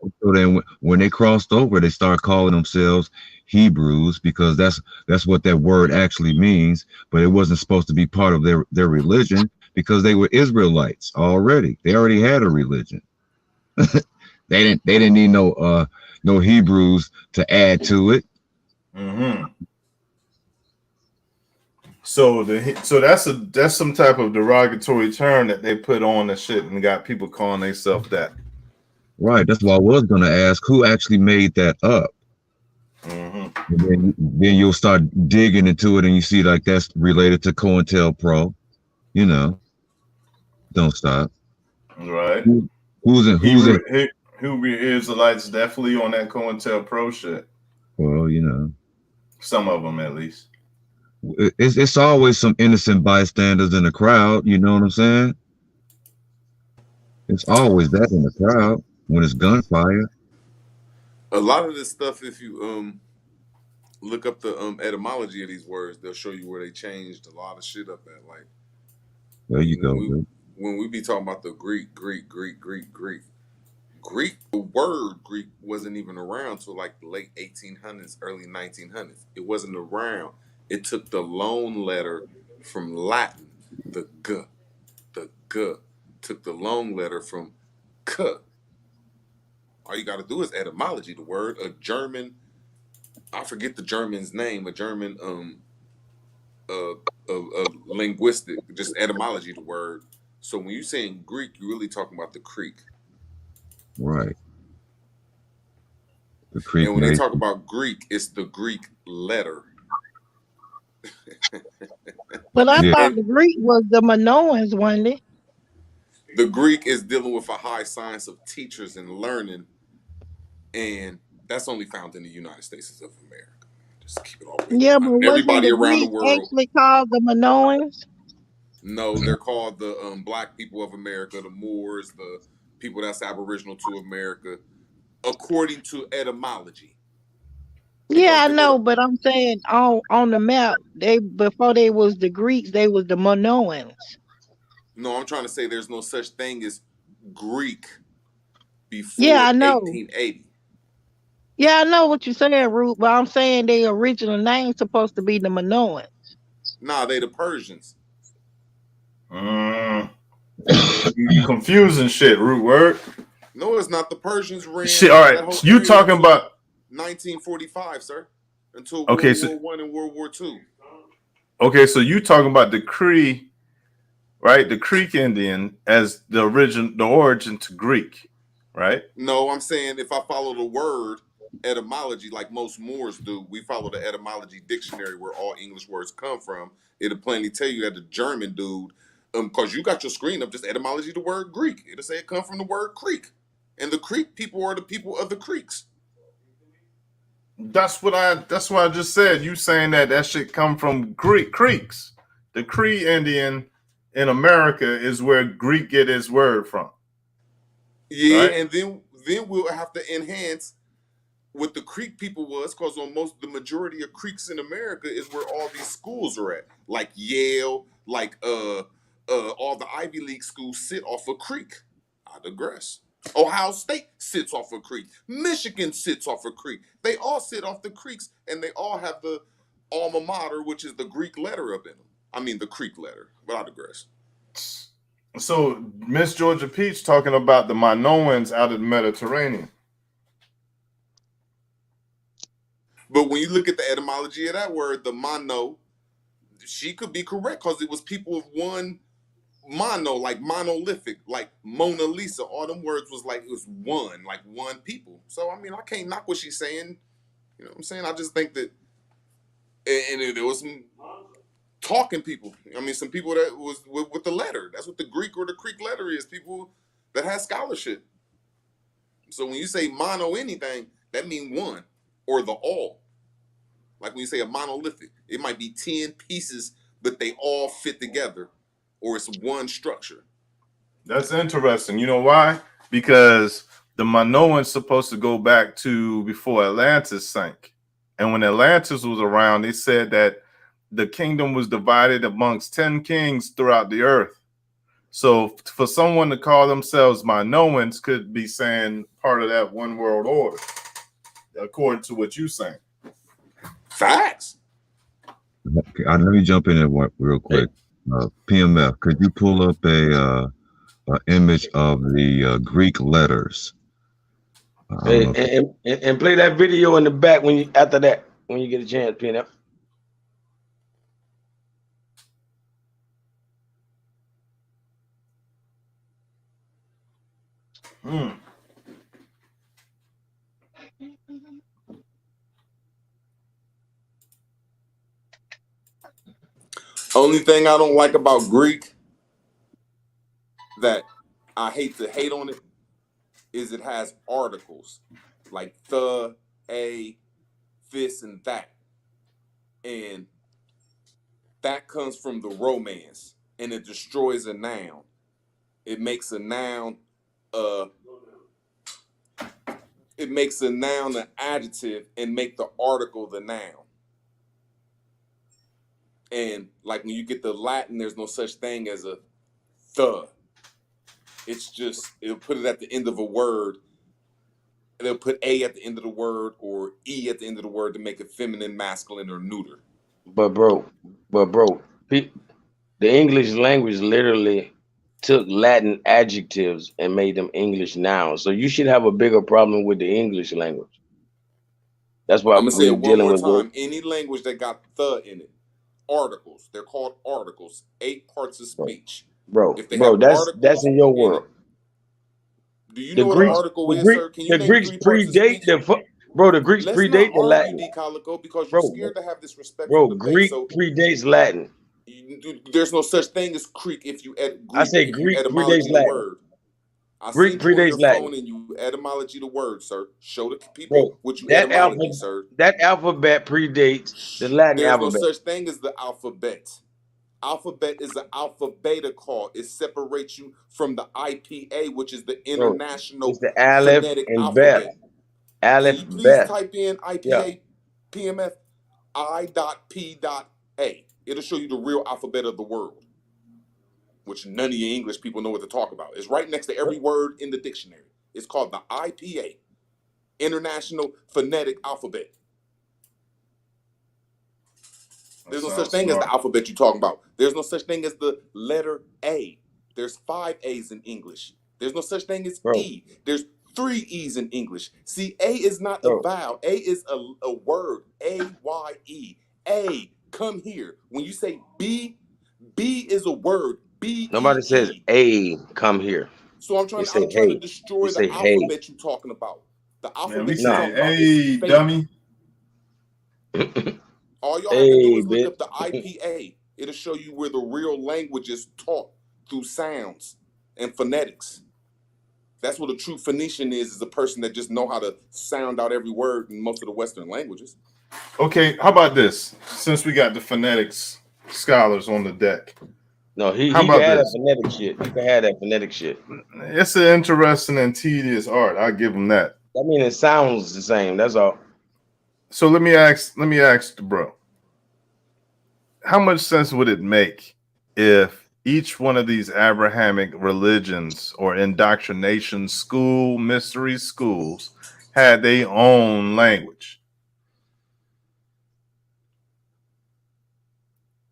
Speaker 13: when they crossed over, they started calling themselves Hebrews because that's what that word actually means. But it wasn't supposed to be part of their religion because they were Israelites already. They already had a religion. They didn't need no Hebrews to add to it.
Speaker 14: So that's some type of derogatory term that they put on the shit and got people calling themselves that.
Speaker 13: Right. That's why I was gonna ask who actually made that up.
Speaker 14: Mm-hmm.
Speaker 13: And then you'll start digging into it, and you see like that's related to COINTELPRO. You know, don't stop.
Speaker 14: Right.
Speaker 13: Who's in?
Speaker 14: Hebrew Israelites definitely on that COINTELPRO shit.
Speaker 13: Well, you know,
Speaker 14: Some of them at least.
Speaker 13: it's always some innocent bystanders in the crowd. You know what I'm saying? It's always that in the crowd when it's gunfire.
Speaker 15: A lot of this stuff, if you look up the etymology of these words, they'll show you where they changed a lot of shit up at. Like
Speaker 13: There you
Speaker 15: when
Speaker 13: go.
Speaker 15: we
Speaker 13: Bro.
Speaker 15: when we be talking about the Greek, the word Greek wasn't even around till like the late 1800s, early 1900s. It wasn't around. It took the loan letter from Latin, the g, took the loan letter from k. All you got to do is etymology the word. A German, I forget the German's name. A German linguistic, just etymology the word. So when you're saying Greek, you're really talking about the Creek.
Speaker 13: Right. The Creek
Speaker 15: And when they
Speaker 13: Nation.
Speaker 15: talk about Greek, it's the Greek letter.
Speaker 12: But I
Speaker 13: Yeah.
Speaker 12: thought
Speaker 15: And
Speaker 12: the Greek was the Minoans, wasn't it?
Speaker 15: the Greek is dealing with a high science of teachers and learning, and that's only found in the United States of America. Just keep it all the way
Speaker 12: Yeah, but
Speaker 15: 100.
Speaker 12: wasn't
Speaker 15: Everybody
Speaker 12: the
Speaker 15: around the
Speaker 12: Greeks
Speaker 15: world,
Speaker 12: actually called the Minoans?
Speaker 15: no, they're called the Black people of America, the Moors, the people that's aboriginal to America, according to etymology.
Speaker 12: Yeah,
Speaker 15: Because
Speaker 12: I
Speaker 15: there were
Speaker 12: know, but I'm saying on the map, they before they was the Greeks, they was the Minoans.
Speaker 15: no, I'm trying to say there's no such thing as Greek
Speaker 12: Yeah,
Speaker 15: before
Speaker 12: I know.
Speaker 15: 1880.
Speaker 12: Yeah, I know what you're saying, Root, but I'm saying their original name's supposed to be the Minoans.
Speaker 15: Nah, they the Persians.
Speaker 14: Mm. You confusing shit, root word.
Speaker 15: No, it's not. The Persians
Speaker 14: Shit.
Speaker 15: ran
Speaker 14: All
Speaker 15: that
Speaker 14: right.
Speaker 15: whole
Speaker 14: You
Speaker 15: area
Speaker 14: talking
Speaker 15: until
Speaker 14: about
Speaker 15: 1945, sir. Until
Speaker 14: okay?
Speaker 15: World
Speaker 14: So
Speaker 15: War One and World War Two.
Speaker 14: okay. So you talking about the Cree, right? The Creek Indian as the origin to Greek, right?
Speaker 15: No, I'm saying if I follow the word etymology like most Moors do, we follow the etymology dictionary where all English words come from. It'll plainly tell you that the German dude, because you got your screen up, just etymology the word Greek. It'll say it come from the word Creek, and the Creek people are the people of the Creeks.
Speaker 14: That's what I just said. You saying that shit come from Greek creeks. The Cree Indian in America is where Greek get its word from,
Speaker 15: Yeah,
Speaker 14: right?
Speaker 15: and then we'll have to enhance what the Creek people was, because on the majority of creeks in America is where all these schools are at, like Yale, like all the Ivy League schools sit off a creek. I digress. Ohio State sits off a creek. Michigan sits off a creek. They all sit off the creeks, and they all have the alma mater, which is the Greek letter up in them. I mean the Creek letter, but I digress.
Speaker 14: So Miss Georgia Peach talking about the Minoans out of the Mediterranean.
Speaker 15: But when you look at the etymology of that word, the mono, she could be correct because it was people of one mono, like monolithic, like Mona Lisa. All them words was like it was one, like one people. So I mean, I can't knock what she's saying. You know what I'm saying? I just think that, and there was some talking people. I mean, some people that was with the letter. That's what the Greek or the Creek letter is. People that has scholarship. So when you say mono anything, that means one or the all. Like when you say a monolithic, it might be 10 pieces, but they all fit together, or it's one structure.
Speaker 14: That's interesting. You know why? Because the Minoans supposed to go back to before Atlantis sank. And when Atlantis was around, they said that the kingdom was divided amongst 10 kings throughout the earth. So for someone to call themselves Minoans could be saying part of that one world order, according to what you're saying.
Speaker 15: Facts.
Speaker 13: Okay, let me jump in there real quick. PMF, could you pull up a image of the Greek letters?
Speaker 10: And play that video in the back when you after that when you get a chance, PNF.
Speaker 15: Only thing I don't like about Greek that I hate to hate on it is it has articles like the, a, this, and that. And that comes from the Romance, and it destroys a noun. It makes a noun it makes a noun an adjective and make the article the noun. And like when you get the Latin, there's no such thing as a the. It's just, it'll put it at the end of a word. They'll put a at the end of the word or e at the end of the word to make it feminine, masculine, or neuter.
Speaker 10: But bro, the English language literally took Latin adjectives and made them English nouns. So you should have a bigger problem with the English language. That's why
Speaker 15: I'm gonna say
Speaker 10: we're
Speaker 15: it one
Speaker 10: dealing
Speaker 15: more
Speaker 10: with
Speaker 15: time. Any language that got the in it, articles. They're called articles. 8 parts of speech. If they have
Speaker 10: that's
Speaker 15: articles
Speaker 10: in your
Speaker 15: in
Speaker 10: world.
Speaker 15: it, do you
Speaker 10: The
Speaker 15: know what an
Speaker 10: Greeks,
Speaker 15: article is, sir? Can you name
Speaker 10: Greeks
Speaker 15: 3 parts of
Speaker 10: predate
Speaker 15: speech?
Speaker 10: the Greeks
Speaker 15: Let's not
Speaker 10: predate the
Speaker 15: argue,
Speaker 10: Latin.
Speaker 15: D. Calico, because you're scared to have this respectful
Speaker 10: Bro,
Speaker 15: debate.
Speaker 10: Greek
Speaker 15: So
Speaker 10: predates Latin.
Speaker 15: there's no such thing as Greek if you
Speaker 10: I say
Speaker 15: if you
Speaker 10: Greek predates
Speaker 15: etymology the
Speaker 10: Latin.
Speaker 15: word. I
Speaker 10: Greek
Speaker 15: seen you on your
Speaker 10: predates Latin.
Speaker 15: phone and you etymology the word, sir. Show the people
Speaker 10: Bro,
Speaker 15: what you
Speaker 10: that
Speaker 15: etymology, sir.
Speaker 10: alphabet predates the Latin
Speaker 15: There's no
Speaker 10: alphabet.
Speaker 15: such thing as the alphabet. Alphabet is an alpha beta call. It separates you from the IPA, which is the
Speaker 10: Bro,
Speaker 15: International
Speaker 10: it's the Aleph
Speaker 15: Phonetic
Speaker 10: and Beth.
Speaker 15: Alphabet. Can
Speaker 10: Aleph
Speaker 15: you please
Speaker 10: Beth.
Speaker 15: type in IPA PMF I.P.A? It'll show you the real alphabet of the world, which none of you English people know what to talk about. It's right next to every word in the dictionary. It's called the IPA, International Phonetic Alphabet. There's no such thing as the alphabet you're talking about. There's no such thing as the letter A. There's 5 A's in English. There's no such thing as E. There's 3 E's in English. See, A is not a vowel. A is a word. A-Y-E. A, come here. When you say B, B is a word. B-E-E.
Speaker 10: Nobody says A, come here.
Speaker 15: So I'm trying to destroy
Speaker 10: They
Speaker 15: the
Speaker 10: say
Speaker 15: alphabet you're talking about. The alphabet you're talking about is fake.
Speaker 14: dummy.
Speaker 15: All y'all have to do is look up the IPA. It'll show you where the real language is taught through sounds and phonetics. That's what a true Phoenician is a person that just know how to sound out every word in most of the Western languages.
Speaker 14: Okay, how about this? Since we got the phonetics scholars on the deck.
Speaker 10: No, he
Speaker 14: how
Speaker 10: can
Speaker 14: about
Speaker 10: have
Speaker 14: this?
Speaker 10: that phonetic shit. He can have that phonetic shit.
Speaker 14: It's an interesting and tedious art. I'll give him that.
Speaker 10: I mean, it sounds the same. That's all.
Speaker 14: So let me ask the bro. How much sense would it make if each one of these Abrahamic religions or indoctrination mystery schools had their own language?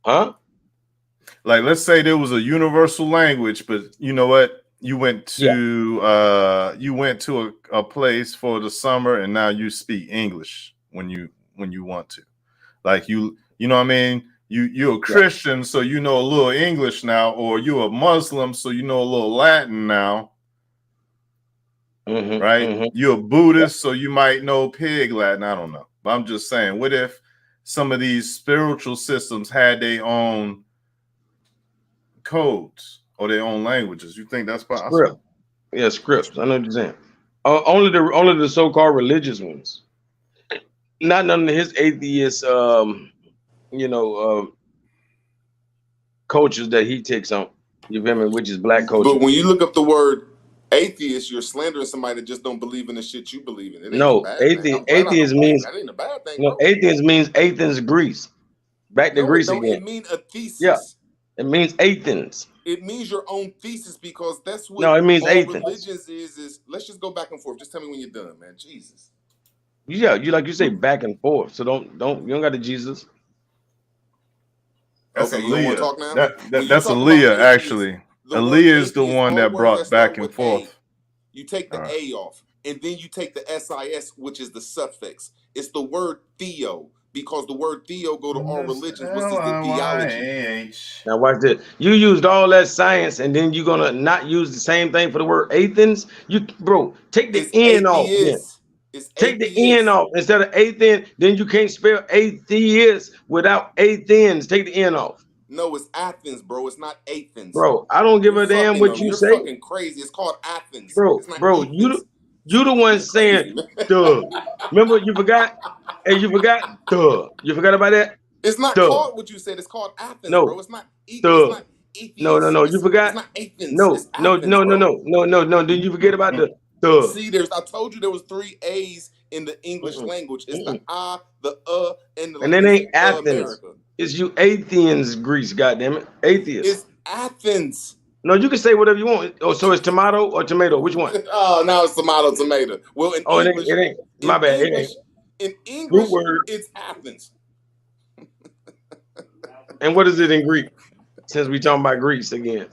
Speaker 10: Huh?
Speaker 14: Like, let's say there was a universal language, but you know what? You went to a place for the summer, and now you speak English when you want to. Like you know what I mean? You're a Christian, so you know a little English now, or you're a Muslim, so you know a little Latin now. Right? You're a Buddhist, so you might know pig Latin. I don't know. But I'm just saying, what if some of these spiritual systems had their own codes or their own languages? You think that's possible?
Speaker 10: Script. Yeah, scripts. I know what you're saying. Only the so-called religious ones. Not none of his atheist cultures that he takes on. You feel me? Which is black culture.
Speaker 15: But when you look up the word atheist, you're slandering somebody that just don't believe in the shit you believe in. It ain't a bad thing.
Speaker 10: Atheist means
Speaker 15: that ain't a bad thing.
Speaker 10: No, atheist means Athens, Greece. Back to Greece again.
Speaker 15: It means a thesis.
Speaker 10: Yeah, it means Athens.
Speaker 15: It means your own thesis because that's what
Speaker 10: it means
Speaker 15: all
Speaker 10: Athens.
Speaker 15: religions is. Let's just go back and forth. Just tell me when you're done, man. Jesus.
Speaker 10: Yeah, you say back and forth. So don't you don't got the Jesus.
Speaker 14: That's
Speaker 15: okay, you don't want to
Speaker 14: Aaliyah.
Speaker 15: talk now?
Speaker 14: That's Aaliyah, actually. Aaliyah is the one that brought back and forth.
Speaker 15: You take the A off, and then you take the SIS, which is the suffix. It's the word theo, because the word theo go to all religions, which is the theology.
Speaker 10: Now watch this. You used all that science, and then you're gonna not use the same thing for the word Athens. Take the N off. Take the N off instead of Athens. Then you can't spell atheist without Athens. Take the N off.
Speaker 15: No, it's Athens, bro. It's not Athens.
Speaker 11: Bro, I don't give a damn what you
Speaker 15: You're
Speaker 11: say.
Speaker 15: fucking crazy. It's called Athens.
Speaker 11: Bro,
Speaker 15: It's not
Speaker 11: bro,
Speaker 15: Athens.
Speaker 11: you the one saying, duh. Remember, you forgot? Hey, you forgot? Duh. You forgot about that?
Speaker 15: It's not
Speaker 11: Duh.
Speaker 15: called what you said. It's called Athens,
Speaker 11: No.
Speaker 15: bro. It's not It's
Speaker 11: Duh.
Speaker 15: not Athens.
Speaker 11: No. You forgot?
Speaker 15: It's not Athens.
Speaker 11: No,
Speaker 15: It's Athens,
Speaker 11: no. Did you forget about the duh?
Speaker 15: See, I told you there was 3 A's in the English language. It's the I, the and the
Speaker 11: And then ain't Athens. America. It's you Athens, Greece, goddammit. Atheists.
Speaker 15: It's Athens.
Speaker 11: No, you can say whatever you want. Oh, so it's tomato or tomato? Which one?
Speaker 15: Oh, now it's tomato. Well, in English,
Speaker 11: it ain't. My bad.
Speaker 15: English, in English, it's Athens.
Speaker 11: And what is it in Greek? Since we talking about Greece again.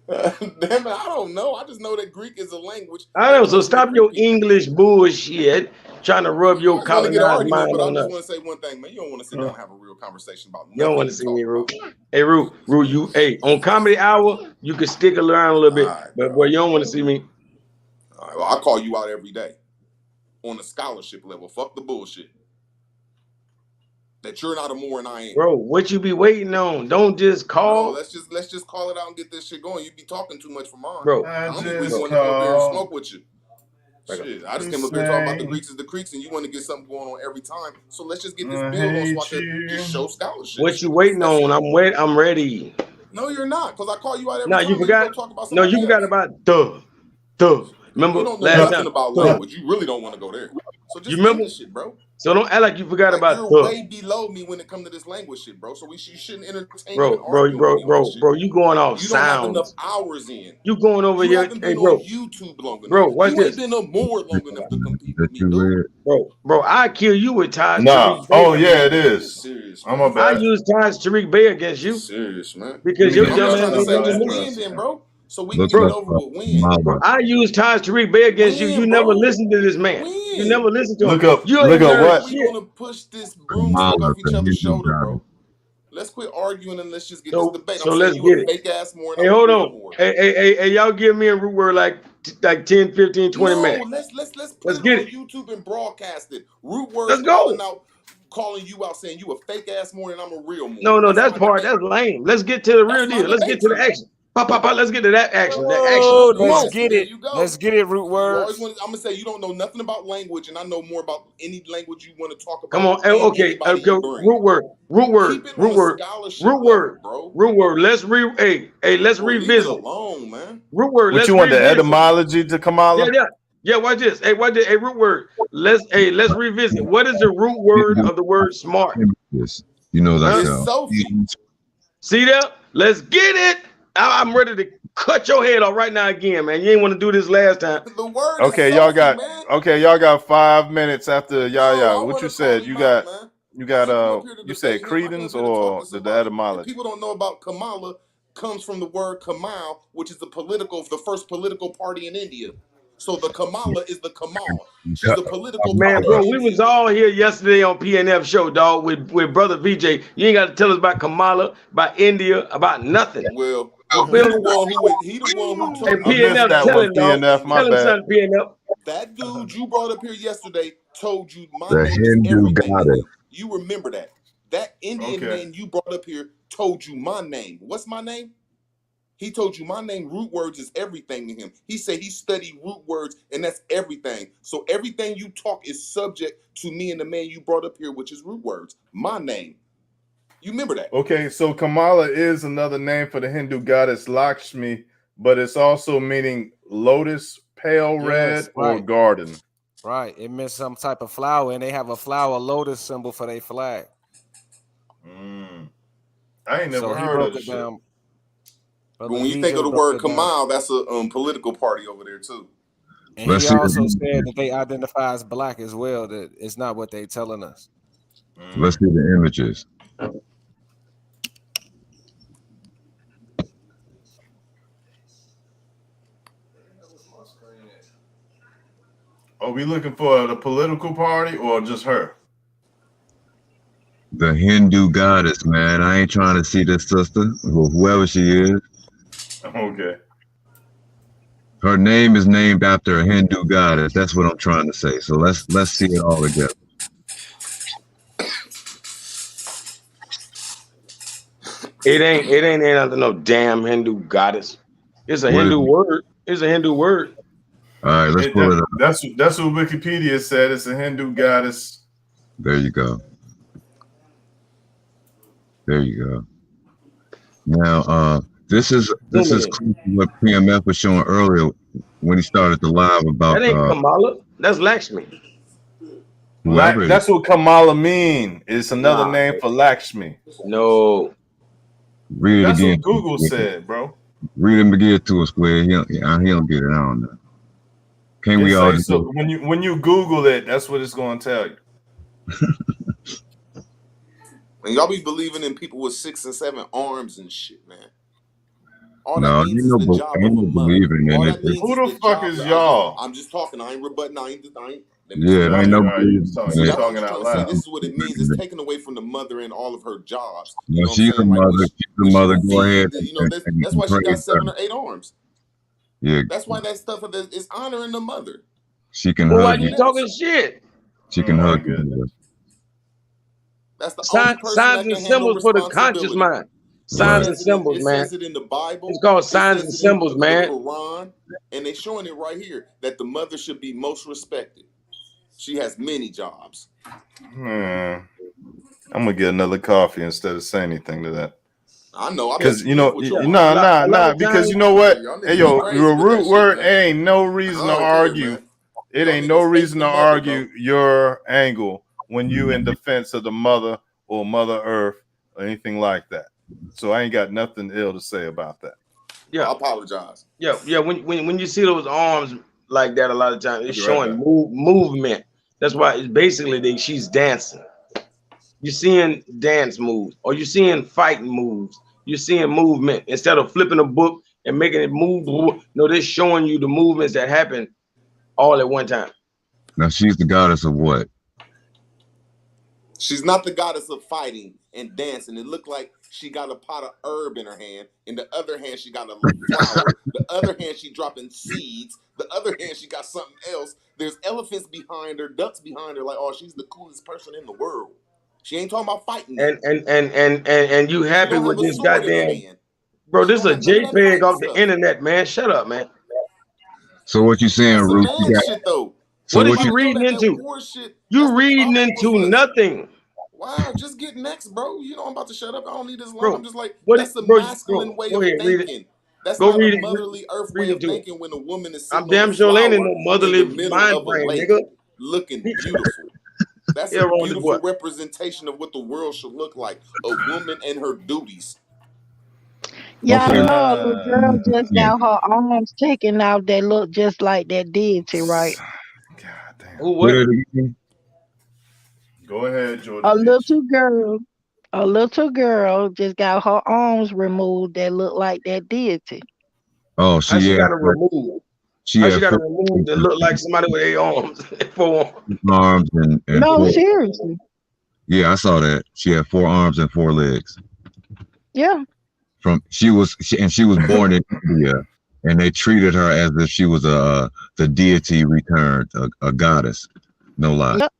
Speaker 15: Damn it, I don't know. I just know that Greek is a language.
Speaker 11: I know. So stop your English bullshit, trying to rub your colonized mind
Speaker 15: but
Speaker 11: on
Speaker 15: I
Speaker 11: us.
Speaker 15: just want to say one thing, man. You don't want to sit down and have a real conversation about nothing.
Speaker 11: You don't want to see me, Root. Hey, Root, you. Hey, on Comedy Hour, you can stick around a little bit, but boy, you don't want to see me.
Speaker 15: All right, well, I call you out every day on a scholarship level. Fuck the bullshit. That you're not a more than I am.
Speaker 11: Bro, what you be waiting on? Don't just call.
Speaker 15: No, let's just call it out and get this shit going. You be talking too much for mine.
Speaker 11: Bro,
Speaker 15: I don't really want to come up here and smoke with you. Shit, I just came up here talking about the Greeks is the Creeks, and you want to get something going on every time. So let's just get this bill on so I can just show scholarship.
Speaker 11: What you waiting on? I'm ready.
Speaker 15: No, you're not, because I call you out every
Speaker 11: time.
Speaker 15: You
Speaker 11: forgot.
Speaker 15: Talk about
Speaker 11: no, you forgot about duh. Remember
Speaker 15: you don't know
Speaker 11: last
Speaker 15: nothing
Speaker 11: time
Speaker 15: about language. You really don't want to go there. So just
Speaker 11: remember
Speaker 15: this shit, bro.
Speaker 11: So don't act like you forgot about
Speaker 15: you're way below me when it comes to this language shit, bro. So you shouldn't entertain
Speaker 11: bro. You going off
Speaker 15: you
Speaker 11: sounds.
Speaker 15: don't have enough hours in.
Speaker 11: You going over
Speaker 15: you
Speaker 11: here,
Speaker 15: haven't been
Speaker 11: bro.
Speaker 15: on YouTube long enough.
Speaker 11: Bro, watch
Speaker 15: you
Speaker 11: this.
Speaker 15: ain't been up more long enough to compete with me, dude.
Speaker 11: Bro, I kill you with Taj
Speaker 14: Nah.
Speaker 11: Tariq Bey.
Speaker 14: Oh yeah, it is.
Speaker 15: Serious,
Speaker 14: I'm a bad.
Speaker 11: I use Taj Tariq Bey against you.
Speaker 15: Serious, man.
Speaker 11: Because your dumb ass
Speaker 15: trying to
Speaker 11: ain't
Speaker 15: say
Speaker 11: never
Speaker 15: win then, bro. So we can get it over with win.
Speaker 11: I use Taj Tariq Bey against you. You never listened to this man. You never listened to him.
Speaker 14: Look up
Speaker 11: you
Speaker 14: what.
Speaker 15: We want to push this broomstick off each other's shoulder, bro. Let's quit arguing and let's just get this debate.
Speaker 11: So
Speaker 15: I'm
Speaker 11: let's
Speaker 15: saying you
Speaker 11: get
Speaker 15: a
Speaker 11: it.
Speaker 15: fake ass more.
Speaker 11: Hey, hold on. Hey, y'all give me a root word like 10, 15, 20 minutes.
Speaker 15: Let's put it on YouTube and broadcast it. Root words calling you out saying you a fake ass more and I'm a real more.
Speaker 11: No, that's lame. Let's get to the real deal. Let's get to the action. Pop, let's get to that action.
Speaker 2: Let's get it. Let's get it, root words.
Speaker 15: I'm gonna say you don't know nothing about language, and I know more about any language you want to talk about.
Speaker 11: Come on, okay. Root word. Let's
Speaker 15: revisit.
Speaker 11: Leave
Speaker 15: it alone, man.
Speaker 11: Root word.
Speaker 14: What you want the etymology to Kamala?
Speaker 11: Yeah. Watch this. Hey, root word. Let's revisit. What is the root word of the word smart?
Speaker 13: Yes. You know that.
Speaker 15: Sophie.
Speaker 11: See that? Let's get it. I'm ready to cut your head off right now again, man. You ain't want to do this last time.
Speaker 15: The word
Speaker 14: okay,
Speaker 15: is
Speaker 14: y'all
Speaker 15: Sophie,
Speaker 14: got
Speaker 15: man.
Speaker 14: Y'all got 5 minutes after what you said. You got
Speaker 15: man.
Speaker 14: You said credence or the etymology?
Speaker 15: People don't know about Kamala comes from the word Kamal, which is the first political party in India. So the Kamala is the Kamal. She's the political
Speaker 11: man,
Speaker 15: party.
Speaker 11: Bro, we was all here yesterday on PNF show, dog, with brother VJ. You ain't got to tell us about Kamala, about India, about nothing.
Speaker 15: Well, he the one who told
Speaker 11: me. PNF, tell him, dog. Tell him something, PNF.
Speaker 15: That dude you brought up here yesterday told you my
Speaker 13: the
Speaker 15: name
Speaker 13: Hindu
Speaker 15: is everything.
Speaker 13: goddess.
Speaker 15: You remember that? That Indian man you brought up here told you my name. What's my name? He told you my name, root words, is everything to him. He said he studied root words, and that's everything. So everything you talk is subject to me and the man you brought up here, which is root words. My name. You remember that?
Speaker 14: Okay, so Kamala is another name for the Hindu goddess Lakshmi, but it's also meaning lotus, pale red, or garden.
Speaker 2: Right. It meant some type of flower, and they have a flower lotus symbol for their flag.
Speaker 14: I ain't never heard of this shit.
Speaker 15: But when you think of the word Kamal, that's a political party over there too.
Speaker 2: And he also said that they identify as black as well. That it's not what they telling us.
Speaker 13: Let's see the images.
Speaker 14: Are we looking for the political party or just her?
Speaker 13: The Hindu goddess, man. I ain't trying to see this sister or whoever she is.
Speaker 14: Okay.
Speaker 13: Her name is named after a Hindu goddess. That's what I'm trying to say. So let's see it all together.
Speaker 10: It ain't under no damn Hindu goddess. It's a
Speaker 13: What is
Speaker 10: Hindu
Speaker 13: it?
Speaker 10: word. It's a Hindu word.
Speaker 13: All right, let's pull it up.
Speaker 14: That's what Wikipedia said. It's a Hindu goddess.
Speaker 13: There you go. There you go. Now, this is close to what PMF was showing earlier when he started the live about
Speaker 10: That ain't Kamala. That's Lakshmi.
Speaker 13: whoever it is.
Speaker 14: That's what Kamala mean. It's another
Speaker 10: Nah.
Speaker 14: name for Lakshmi.
Speaker 10: No.
Speaker 13: Read it
Speaker 14: That's
Speaker 13: again.
Speaker 14: what Google said, bro.
Speaker 13: Read him again to us, Square. He don't get it. I don't know. Can't we
Speaker 14: It
Speaker 13: all
Speaker 14: say
Speaker 13: just
Speaker 14: so when you Google it, that's what it's going to tell you.
Speaker 15: And y'all be believing in people with 6 and 7 arms and shit, man. All
Speaker 13: no,
Speaker 15: that means is the job of a mother.
Speaker 13: believing in
Speaker 15: All
Speaker 13: it.
Speaker 15: that means
Speaker 14: Who
Speaker 15: is
Speaker 14: the
Speaker 15: the
Speaker 14: fuck
Speaker 15: job.
Speaker 14: is y'all?
Speaker 15: I'm just talking. I ain't rebutting. I ain't. Let me
Speaker 13: Yeah,
Speaker 15: just
Speaker 13: it ain't no
Speaker 14: Right, you
Speaker 13: believing
Speaker 14: talking,
Speaker 13: in
Speaker 14: you
Speaker 13: it.
Speaker 15: that's what I'm
Speaker 14: talking
Speaker 15: just
Speaker 14: out
Speaker 15: trying to say.
Speaker 14: loud.
Speaker 15: This is what it means. It's taken away from the mother and all of her jobs.
Speaker 13: No,
Speaker 15: You know what I'm
Speaker 13: she's a
Speaker 15: saying? Like
Speaker 13: mother. She's a
Speaker 15: when she
Speaker 13: mother.
Speaker 15: will
Speaker 13: Go ahead.
Speaker 15: feed, you know,
Speaker 13: And
Speaker 15: that's why she got
Speaker 13: praise
Speaker 15: 7
Speaker 13: her.
Speaker 15: or 8 arms.
Speaker 13: Yeah,
Speaker 15: That's why that stuff is honoring the mother.
Speaker 13: she can
Speaker 10: Well, why
Speaker 13: hug
Speaker 10: you
Speaker 13: you.
Speaker 10: talking shit?
Speaker 13: She
Speaker 14: Oh
Speaker 13: can
Speaker 14: my
Speaker 13: hug
Speaker 14: goodness.
Speaker 13: you.
Speaker 15: That's the only person
Speaker 10: Signs
Speaker 15: that
Speaker 10: and
Speaker 15: can handle
Speaker 10: symbols for the conscious
Speaker 15: responsibility.
Speaker 10: mind. Signs and symbols,
Speaker 15: It
Speaker 10: man.
Speaker 15: says it in the Bible.
Speaker 10: It's called
Speaker 15: It
Speaker 10: signs and
Speaker 15: says it in
Speaker 10: symbols,
Speaker 15: the
Speaker 10: man.
Speaker 15: Quran, and they're showing it right here that the mother should be most respected. She has many jobs.
Speaker 14: Man, I'm gonna get another coffee instead of saying anything to that.
Speaker 15: I know. I bet
Speaker 14: Because
Speaker 15: you live with your mom.
Speaker 10: A lot of
Speaker 14: because
Speaker 10: times,
Speaker 14: you know what?
Speaker 15: Y'all
Speaker 14: Hey
Speaker 15: niggas be
Speaker 14: yo,
Speaker 15: crazy
Speaker 14: your
Speaker 15: with that
Speaker 14: root
Speaker 15: shit,
Speaker 14: word
Speaker 15: man.
Speaker 14: ain't no
Speaker 15: I
Speaker 14: reason to
Speaker 15: don't care,
Speaker 14: argue.
Speaker 15: man.
Speaker 14: It
Speaker 15: Y'all
Speaker 14: ain't no
Speaker 15: niggas hate
Speaker 14: reason
Speaker 15: the
Speaker 14: to
Speaker 15: mother,
Speaker 14: argue your angle when you in defense of the mother or Mother Earth or anything like that. So I ain't got nothing ill to say about that.
Speaker 15: I apologize.
Speaker 10: Yeah. When you see those arms like that, a lot of times it's
Speaker 14: Be right
Speaker 10: showing
Speaker 14: back.
Speaker 10: movement. That's why it's basically she's dancing. You're seeing dance moves, or you're seeing fighting moves. You're seeing movement instead of flipping a book and making it move. No, they're showing you the movements that happen all at one time.
Speaker 13: Now she's the goddess of what?
Speaker 15: She's not the goddess of fighting and dancing. It looked like she got a pot of herb in her hand. In the other hand, she got a flower. The other hand, she dropping seeds. The other hand, she got something else. There's elephants behind her, ducks behind her. Like, oh, she's the coolest person in the world. She ain't talking about fighting now.
Speaker 10: And you
Speaker 15: She
Speaker 10: happy
Speaker 15: don't
Speaker 10: with
Speaker 15: have a
Speaker 10: this
Speaker 15: sword in her
Speaker 10: goddamn
Speaker 15: hand.
Speaker 10: bro?
Speaker 15: She
Speaker 10: This is
Speaker 15: don't
Speaker 10: a
Speaker 15: have none of that
Speaker 10: JPEG
Speaker 15: fighting
Speaker 10: off the
Speaker 15: stuff.
Speaker 10: internet, man. Shut up, man.
Speaker 13: So what you saying,
Speaker 15: That's some
Speaker 13: Ruth?
Speaker 15: man shit, though.
Speaker 13: So
Speaker 10: What is
Speaker 13: what
Speaker 10: you
Speaker 13: you?
Speaker 10: reading
Speaker 15: That
Speaker 10: into?
Speaker 15: war shit,
Speaker 10: You
Speaker 15: that's the
Speaker 10: reading
Speaker 15: top
Speaker 10: into
Speaker 15: of us.
Speaker 10: nothing,
Speaker 15: Wow, just get next, bro. You know I'm about to shut up. I don't need this long.
Speaker 10: bro.
Speaker 15: I'm just like,
Speaker 10: What,
Speaker 15: that's the
Speaker 10: bro?
Speaker 15: masculine way
Speaker 10: Go
Speaker 15: of
Speaker 10: ahead, read it.
Speaker 15: thinking. That's
Speaker 10: Go
Speaker 15: not a
Speaker 10: read it.
Speaker 15: motherly earth
Speaker 10: Read
Speaker 15: way of
Speaker 10: into it.
Speaker 15: thinking when the woman is
Speaker 10: I'm
Speaker 15: sitting on a
Speaker 10: damn sure ain't in
Speaker 15: flower
Speaker 10: no
Speaker 15: in
Speaker 10: motherly
Speaker 15: the middle
Speaker 10: mind
Speaker 15: of a
Speaker 10: frame,
Speaker 15: lake
Speaker 10: nigga.
Speaker 15: looking beautiful. That's
Speaker 10: Yeah,
Speaker 15: a
Speaker 10: wrong the
Speaker 15: beautiful
Speaker 10: boy.
Speaker 15: representation of what the world should look like. A woman and her duties.
Speaker 12: Y'all
Speaker 13: Okay.
Speaker 12: know a little girl just
Speaker 13: Yeah.
Speaker 12: got her arms taken out that look just like that deity, right?
Speaker 14: God damn.
Speaker 10: Who
Speaker 13: Put
Speaker 10: what?
Speaker 13: it again.
Speaker 14: Go ahead,
Speaker 12: A
Speaker 14: Jordan Peach.
Speaker 12: little girl just got her arms removed that look like that deity.
Speaker 13: Oh,
Speaker 10: How she
Speaker 13: yeah.
Speaker 10: got to remove?
Speaker 13: She
Speaker 10: How she
Speaker 13: had
Speaker 10: got to
Speaker 13: 4
Speaker 10: remove that look like somebody with 8 arms, 4 arms?
Speaker 13: arms and
Speaker 12: No,
Speaker 13: 4.
Speaker 12: seriously.
Speaker 13: Yeah, I saw that. She had 4 arms and 4 legs.
Speaker 12: Yeah.
Speaker 13: She was born in India, and they treated her as if she was the deity returned, a goddess. No lie.
Speaker 12: Yep.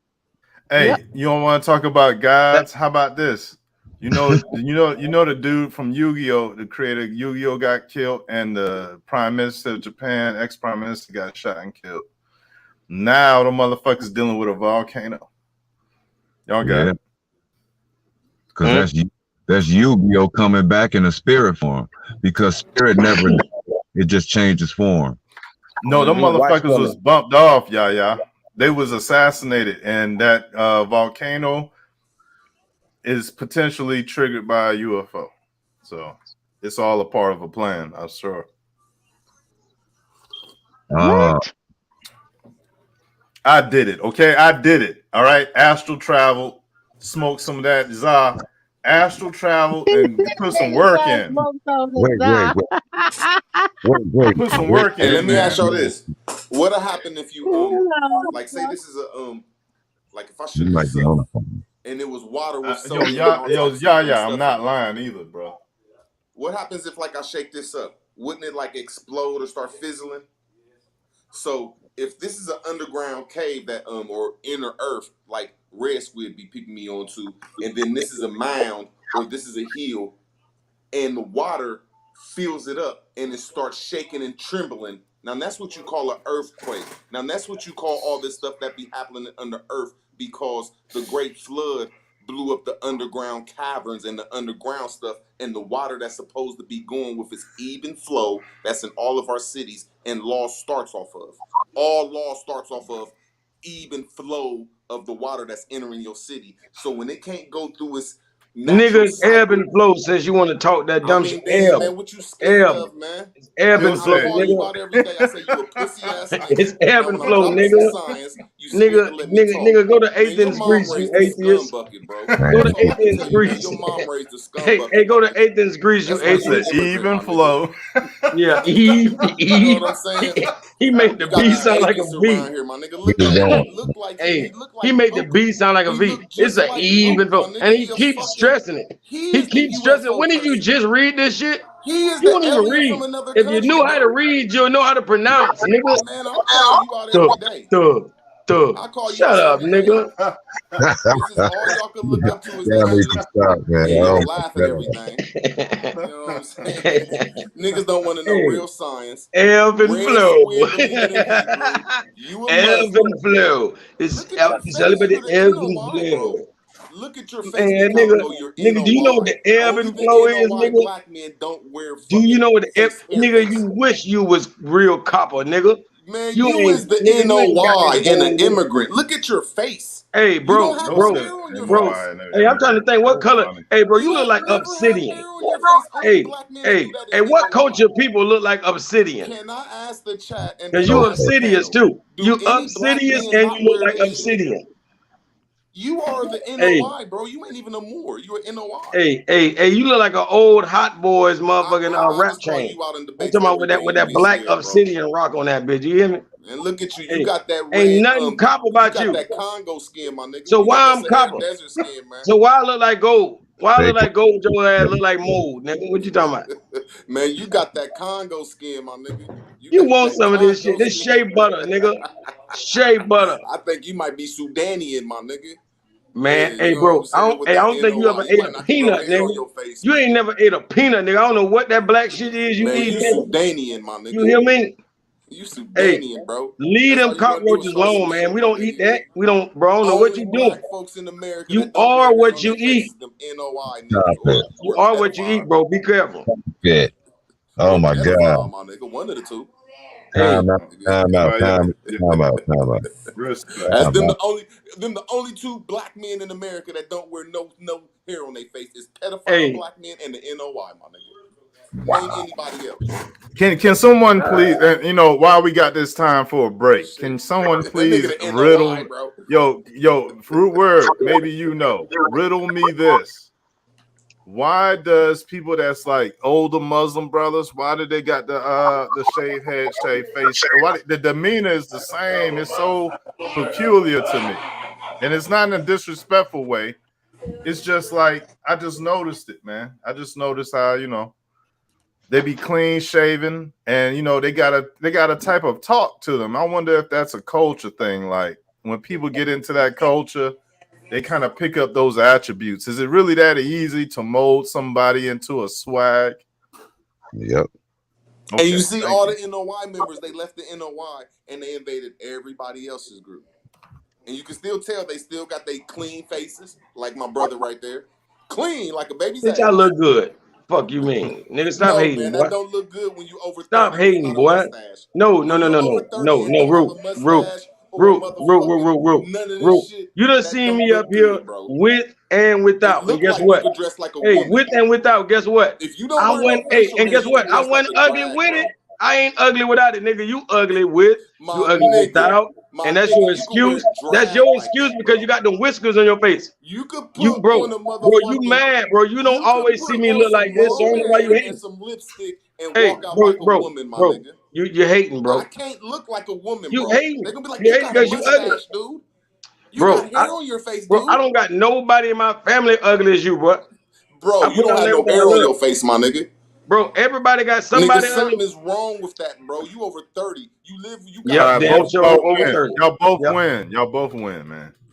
Speaker 14: Hey,
Speaker 12: Yep.
Speaker 14: you don't want to talk about
Speaker 10: That,
Speaker 14: gods? How about this? You know the dude from Yu-Gi-Oh, the creator of Yu-Gi-Oh got killed, and the Prime Minister of Japan, ex-Prime Minister, got shot and killed. Now the motherfucker's dealing with a volcano. Y'all got
Speaker 13: Yeah,
Speaker 14: it.
Speaker 13: because that's Yu-Gi-Oh coming back in a spirit form, because spirit never died. It just changed its form.
Speaker 14: No, them
Speaker 10: watch
Speaker 14: motherfuckers
Speaker 10: for
Speaker 14: was
Speaker 10: me.
Speaker 14: bumped off, yeah. They was assassinated, and that volcano is potentially triggered by a UFO. So it's all a part of a plan, I'm sure.
Speaker 12: What?
Speaker 14: I did it, okay? I did it. All right. Astral travel, smoke some of that za. Astral travel and put some work in.
Speaker 13: Wait.
Speaker 14: Put some work
Speaker 15: Hey, let
Speaker 14: in,
Speaker 15: me ask
Speaker 14: man.
Speaker 15: y'all this. What'll happen if you like say this is a like if I
Speaker 13: You
Speaker 15: shook
Speaker 13: might
Speaker 15: this
Speaker 13: be
Speaker 15: up
Speaker 13: on the phone.
Speaker 15: and it was water with
Speaker 14: Yo,
Speaker 15: sodium and all types of
Speaker 14: I'm
Speaker 15: stuff
Speaker 14: not
Speaker 15: in it.
Speaker 14: lying either, bro.
Speaker 15: What happens if like I shake this up? Wouldn't it like explode or start fizzling? So if this is an underground cave that or inner earth like Red Squid be peeping me onto, and then this is a mound or this is a hill, and the water fills it up and it starts shaking and trembling. Now that's what you call an earthquake. Now that's what you call all this stuff that be happening under earth, because the great flood blew up the underground caverns and the underground stuff, and the water that's supposed to be going with its even flow that's in all of our cities, and law starts off of. All law starts off of even flow of the water that's entering your city. So when it can't go through its natural
Speaker 16: Niggas, ebb
Speaker 15: cycle,
Speaker 16: and flow says you want to talk that
Speaker 15: I
Speaker 16: dumb shit.
Speaker 15: mean, damn, man,
Speaker 16: Ebb.
Speaker 15: what you scared
Speaker 16: Ebb.
Speaker 15: of, man?
Speaker 16: It's ebb
Speaker 15: I
Speaker 16: and flow,
Speaker 15: call you
Speaker 16: nigga.
Speaker 15: out every day. I say you a pussy ass nigga.
Speaker 16: It's ebb
Speaker 15: Now
Speaker 16: and
Speaker 15: when I
Speaker 16: flow,
Speaker 15: drop some
Speaker 16: nigga.
Speaker 15: science, you scared to let me talk.
Speaker 16: Nigga, go to
Speaker 15: Man, your
Speaker 16: Athens,
Speaker 15: mom
Speaker 16: Greece, you
Speaker 15: raised a scum
Speaker 16: atheist.
Speaker 15: bucket, bro.
Speaker 16: Go
Speaker 15: That's
Speaker 16: to
Speaker 15: all I can
Speaker 16: Athens,
Speaker 15: tell you, man.
Speaker 16: Greece.
Speaker 15: Your mom raised a scum
Speaker 16: Hey,
Speaker 15: bucket,
Speaker 16: go
Speaker 15: my
Speaker 16: to
Speaker 15: nigga.
Speaker 16: Athens, Greece, you
Speaker 15: That's why you an
Speaker 16: atheist.
Speaker 15: immigrant,
Speaker 14: Even
Speaker 15: my nigga.
Speaker 14: flow.
Speaker 16: Yeah,
Speaker 15: You know what I'm saying?
Speaker 16: he made the
Speaker 15: You got
Speaker 16: B
Speaker 15: these
Speaker 16: sound like a
Speaker 15: atheists
Speaker 16: V.
Speaker 15: around here, my nigga. Look at him. He look like
Speaker 16: Hey,
Speaker 15: he look
Speaker 16: he
Speaker 15: like
Speaker 16: made the
Speaker 15: Luke.
Speaker 16: B sound like a
Speaker 15: He
Speaker 16: V.
Speaker 15: look
Speaker 16: It's
Speaker 15: just
Speaker 16: an
Speaker 15: like Luke,
Speaker 16: even
Speaker 15: my
Speaker 16: flow.
Speaker 15: nigga.
Speaker 16: And he
Speaker 15: He a
Speaker 16: keeps
Speaker 15: fucking.
Speaker 16: stressing it.
Speaker 15: He
Speaker 16: He
Speaker 15: is the
Speaker 16: keeps stressing it.
Speaker 15: UFO
Speaker 16: When did you
Speaker 15: person.
Speaker 16: just read this shit?
Speaker 15: He is
Speaker 16: You
Speaker 15: the
Speaker 16: don't even
Speaker 15: alien
Speaker 16: read.
Speaker 15: from another
Speaker 16: If you
Speaker 15: country,
Speaker 16: knew how to
Speaker 15: bro.
Speaker 16: read, you'll know how to pronounce, nigga.
Speaker 15: Man, I'll call you out
Speaker 16: Thug,
Speaker 15: every day.
Speaker 16: thug.
Speaker 15: I'll call you
Speaker 16: Shut
Speaker 15: out
Speaker 16: up,
Speaker 15: every day.
Speaker 16: nigga.
Speaker 15: This is all y'all can look up to is
Speaker 13: Y'all
Speaker 15: that
Speaker 13: need
Speaker 15: shit.
Speaker 13: to stop, man.
Speaker 15: And
Speaker 13: Oh
Speaker 15: y'all
Speaker 13: my
Speaker 15: laugh at
Speaker 13: God.
Speaker 15: everything. You know what I'm saying? Niggas don't want to know
Speaker 16: Hey,
Speaker 15: real science.
Speaker 16: ebb and
Speaker 15: Red
Speaker 16: flow.
Speaker 15: Squid believing in Hebrew. You a
Speaker 16: Ebb
Speaker 15: Muslim.
Speaker 16: and flow. It's
Speaker 15: Look at your face.
Speaker 16: celebrity
Speaker 15: You're the
Speaker 16: ebb and
Speaker 15: NOI,
Speaker 16: flow.
Speaker 15: bro. Look at your face,
Speaker 16: Man,
Speaker 15: Nick
Speaker 16: nigga,
Speaker 15: Calico. You're
Speaker 16: nigga, do you know what
Speaker 15: NOI.
Speaker 16: the ebb
Speaker 15: Only
Speaker 16: and
Speaker 15: the
Speaker 16: flow is,
Speaker 15: NOI
Speaker 16: nigga?
Speaker 15: black men don't wear
Speaker 16: Do you
Speaker 15: fucking
Speaker 16: know what the ebb,
Speaker 15: face hair
Speaker 16: nigga?
Speaker 15: face.
Speaker 16: You wish you was real copper, nigga.
Speaker 15: Man,
Speaker 16: You
Speaker 15: you is
Speaker 16: ain't,
Speaker 15: the
Speaker 16: nigga. You ain't got
Speaker 15: NOI
Speaker 16: that
Speaker 15: and an
Speaker 16: gold, nigga.
Speaker 15: immigrant. Look at your face.
Speaker 16: Hey,
Speaker 15: You
Speaker 16: bro,
Speaker 15: don't have
Speaker 14: Don't
Speaker 15: no
Speaker 16: bro,
Speaker 14: say
Speaker 15: hair on your
Speaker 16: bro.
Speaker 15: face.
Speaker 14: NOI and
Speaker 16: Hey, I'm trying to
Speaker 14: immigrant.
Speaker 16: think what
Speaker 14: So
Speaker 16: color.
Speaker 14: funny.
Speaker 16: Hey, bro,
Speaker 15: You
Speaker 16: you look
Speaker 15: don't
Speaker 16: like
Speaker 15: never have
Speaker 16: obsidian.
Speaker 15: hair on your face. Only
Speaker 16: Hey,
Speaker 15: black men that do
Speaker 16: hey,
Speaker 15: that is
Speaker 16: hey, what
Speaker 15: NOI.
Speaker 16: culture people look like obsidian?
Speaker 15: Can I ask the chat and
Speaker 16: Because you
Speaker 15: everybody on the
Speaker 16: obsidious
Speaker 15: panel,
Speaker 16: too.
Speaker 15: do
Speaker 16: You
Speaker 15: any black
Speaker 16: obsidious
Speaker 15: men
Speaker 16: and you
Speaker 15: not
Speaker 16: look
Speaker 15: wear
Speaker 16: like
Speaker 15: this shit?
Speaker 16: obsidian.
Speaker 15: You are the
Speaker 16: Hey,
Speaker 15: NOI, bro. You ain't even a Moor. You an NOI.
Speaker 16: hey, you look like an old Hot Boys motherfucking
Speaker 15: I
Speaker 16: rap
Speaker 15: promise call
Speaker 16: chain.
Speaker 15: you out in
Speaker 16: I'm
Speaker 15: debates
Speaker 16: talking about
Speaker 15: every
Speaker 16: with
Speaker 15: day
Speaker 16: that
Speaker 15: and you get
Speaker 16: black
Speaker 15: scared, bro.
Speaker 16: obsidian rock on that bitch. You hear me?
Speaker 15: And look at you. You
Speaker 16: Hey,
Speaker 15: got that
Speaker 16: ain't
Speaker 15: red,
Speaker 16: nothing copper
Speaker 15: you
Speaker 16: about
Speaker 15: got
Speaker 16: you.
Speaker 15: that Congo skin, my nigga.
Speaker 16: So
Speaker 15: You got
Speaker 16: why
Speaker 15: that
Speaker 16: I'm
Speaker 15: Sahara
Speaker 16: copper?
Speaker 15: Desert skin, man.
Speaker 16: So why I look like gold? Why I
Speaker 13: They
Speaker 16: look
Speaker 13: can,
Speaker 16: like gold? Your ass look like mold, nigga. What you talking about?
Speaker 15: Man, you got that Congo skin, my nigga. You
Speaker 16: You
Speaker 15: got
Speaker 16: want
Speaker 15: that
Speaker 16: some of this shit?
Speaker 15: Congo
Speaker 16: This
Speaker 15: skin.
Speaker 16: shea butter, nigga. Shea butter.
Speaker 15: I think you might be Sudanian, my nigga.
Speaker 16: Man,
Speaker 15: Yeah, you
Speaker 16: hey,
Speaker 15: know what I'm
Speaker 16: bro,
Speaker 15: saying? With
Speaker 16: I
Speaker 15: that
Speaker 16: don't think you
Speaker 15: NOI.
Speaker 16: ever
Speaker 15: You
Speaker 16: ate
Speaker 15: might
Speaker 16: a
Speaker 15: not grow
Speaker 16: peanut,
Speaker 15: hair on
Speaker 16: nigga.
Speaker 15: your face.
Speaker 16: You ain't never ate a peanut, nigga. I don't know what that black shit is you
Speaker 15: Man,
Speaker 16: eat,
Speaker 15: you
Speaker 16: nigga.
Speaker 15: Sudanian, my
Speaker 16: You
Speaker 15: nigga.
Speaker 16: hear me?
Speaker 15: You
Speaker 16: Hey,
Speaker 15: Sudanian, bro.
Speaker 16: leave
Speaker 15: That's
Speaker 16: them
Speaker 15: all you gotta do is
Speaker 16: cockroaches
Speaker 15: show some
Speaker 16: alone, man.
Speaker 15: milk,
Speaker 16: We
Speaker 15: my
Speaker 16: don't eat
Speaker 15: nigga.
Speaker 16: that. We don't, bro. I don't know what
Speaker 15: Only
Speaker 16: you doing.
Speaker 15: black folks in America
Speaker 16: You
Speaker 15: that don't wear
Speaker 16: are
Speaker 15: hair
Speaker 16: what
Speaker 15: on
Speaker 16: you
Speaker 15: their face
Speaker 16: eat.
Speaker 15: is them NOI niggas
Speaker 13: stop it.
Speaker 16: You
Speaker 15: or
Speaker 16: are what you eat,
Speaker 15: pedophile.
Speaker 16: bro. Be careful.
Speaker 13: Shit. Oh
Speaker 15: Or
Speaker 13: my
Speaker 15: pedophile,
Speaker 13: God.
Speaker 15: my nigga. One of the two.
Speaker 16: Hey,
Speaker 13: Time out.
Speaker 15: Nigga.
Speaker 13: Time out.
Speaker 14: Nah, yeah,
Speaker 13: Time out. Time out.
Speaker 14: respect.
Speaker 15: As
Speaker 13: Time
Speaker 15: them
Speaker 13: out.
Speaker 15: the only two black men in America that don't wear no hair on their face is pedophile
Speaker 16: hey,
Speaker 15: black men and the NOI, my nigga. Name
Speaker 13: Wow.
Speaker 15: anybody else.
Speaker 14: Can someone please, and you know, while we got this time for a break, can someone
Speaker 15: That nigga
Speaker 14: please
Speaker 15: the NOI,
Speaker 14: riddle,
Speaker 15: bro.
Speaker 14: fruit word, maybe you know, riddle me this. Why does people that's like older Muslim brothers, why did they got the shaved head, shaved face? Why the demeanor is the same? It's so peculiar to me. And it's not in a disrespectful way. It's just like I just noticed it, man. I just noticed how, they be clean shaven, and they got a type of talk to them. I wonder if that's a culture thing. Like when people get into that culture, they kind of pick up those attributes. Is it really that easy to mold somebody into a swag?
Speaker 13: Yep.
Speaker 15: And you
Speaker 14: Okay,
Speaker 15: see
Speaker 14: thank
Speaker 15: all
Speaker 14: you.
Speaker 15: the NOI members, they left the NOI and they invaded everybody else's group. And you can still tell they still got they clean faces, like my brother right there. Clean like a baby's
Speaker 16: bitch, I
Speaker 15: ass.
Speaker 16: look good. Fuck you mean, nigga? Stop
Speaker 15: No,
Speaker 16: hating,
Speaker 15: man,
Speaker 16: boy.
Speaker 15: that don't look good when you over
Speaker 16: Stop
Speaker 15: 30 and it's
Speaker 16: hating,
Speaker 15: not a
Speaker 16: boy.
Speaker 15: mustache.
Speaker 16: No,
Speaker 15: When you're over 30 and don't have a
Speaker 16: Root,
Speaker 15: mustache or a motherfucking none of this
Speaker 16: Root.
Speaker 15: shit,
Speaker 16: You done
Speaker 15: that
Speaker 16: seen
Speaker 15: don't
Speaker 16: me up
Speaker 15: look
Speaker 16: here
Speaker 15: good, bro.
Speaker 16: with and
Speaker 15: It
Speaker 16: without, and
Speaker 15: look
Speaker 16: guess
Speaker 15: like you
Speaker 16: what?
Speaker 15: could dress like a
Speaker 16: Hey,
Speaker 15: woman.
Speaker 16: with and without, guess what?
Speaker 15: If you don't
Speaker 16: I
Speaker 15: wear no
Speaker 16: wasn't. Hey,
Speaker 15: facial
Speaker 16: and
Speaker 15: hair,
Speaker 16: guess
Speaker 15: you
Speaker 16: what?
Speaker 15: could
Speaker 16: I
Speaker 15: dress like
Speaker 16: wasn't
Speaker 15: a
Speaker 16: ugly
Speaker 15: drag,
Speaker 16: with it.
Speaker 15: bro.
Speaker 16: I ain't ugly without it, nigga. You ugly with. You
Speaker 15: My
Speaker 16: ugly
Speaker 15: nigga,
Speaker 16: without, and that's your
Speaker 15: you could wear
Speaker 16: excuse. That's
Speaker 15: drag
Speaker 16: your
Speaker 15: like
Speaker 16: excuse
Speaker 15: that,
Speaker 16: because
Speaker 15: bro.
Speaker 16: you got the whiskers on your face.
Speaker 15: You could
Speaker 16: You,
Speaker 15: put
Speaker 16: bro,
Speaker 15: on a
Speaker 16: you
Speaker 15: motherfucking,
Speaker 16: mad, bro. You don't
Speaker 15: you could
Speaker 16: always see
Speaker 15: put
Speaker 16: me
Speaker 15: on
Speaker 16: look like
Speaker 15: some
Speaker 16: this. So I
Speaker 15: long
Speaker 16: don't know why you
Speaker 15: hair and
Speaker 16: hating.
Speaker 15: some lipstick and
Speaker 16: Hey,
Speaker 15: walk out like a
Speaker 16: bro,
Speaker 15: woman, my nigga.
Speaker 16: you hating,
Speaker 15: I
Speaker 16: bro.
Speaker 15: can't look like a woman,
Speaker 16: You
Speaker 15: bro.
Speaker 16: hating.
Speaker 15: They're gonna be like,
Speaker 16: You
Speaker 15: you
Speaker 16: hating
Speaker 15: got a
Speaker 16: because you ugly.
Speaker 15: mustache, dude. You got
Speaker 16: Bro,
Speaker 15: hair on your face,
Speaker 16: I
Speaker 15: dude.
Speaker 16: don't got nobody in my family ugly as you, bro.
Speaker 15: Bro,
Speaker 16: I
Speaker 15: you
Speaker 16: put
Speaker 15: don't
Speaker 16: on
Speaker 15: have no
Speaker 16: everybody I
Speaker 15: hair on
Speaker 16: love.
Speaker 15: your face, my nigga.
Speaker 16: Bro, everybody got
Speaker 15: Nigga,
Speaker 16: somebody
Speaker 15: something
Speaker 16: ugly.
Speaker 15: is wrong with that, bro. You over 30. You
Speaker 16: Yep,
Speaker 15: got
Speaker 14: All right,
Speaker 16: damn
Speaker 15: hair
Speaker 16: sure
Speaker 14: both
Speaker 16: over
Speaker 14: win.
Speaker 16: 30.
Speaker 14: Y'all both
Speaker 16: Yep.
Speaker 14: win. Y'all both win, man.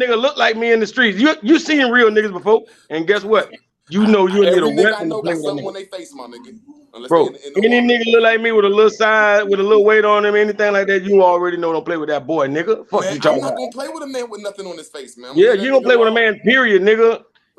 Speaker 16: nigga look like me in the streets. You seen real niggas before, and guess what? You know you'll need a
Speaker 15: Every nigga I
Speaker 16: weapon to
Speaker 15: know
Speaker 16: play
Speaker 15: got
Speaker 16: with that
Speaker 15: something
Speaker 16: nigga.
Speaker 15: on their face, my nigga. Unless
Speaker 16: Bro,
Speaker 15: they in the
Speaker 16: any
Speaker 15: army.
Speaker 16: nigga look like me with a little size, with a little weight on him, anything like that, you already know don't play with that boy, nigga. Fuck
Speaker 15: Man,
Speaker 16: you
Speaker 15: I'm
Speaker 16: talking
Speaker 15: not
Speaker 16: about.
Speaker 15: gonna play with a man with nothing on his face, man. I'm gonna
Speaker 16: Yeah,
Speaker 15: leave
Speaker 16: you
Speaker 15: that
Speaker 16: don't
Speaker 15: nigga
Speaker 16: play with a
Speaker 15: alone.
Speaker 16: man, period, nigga.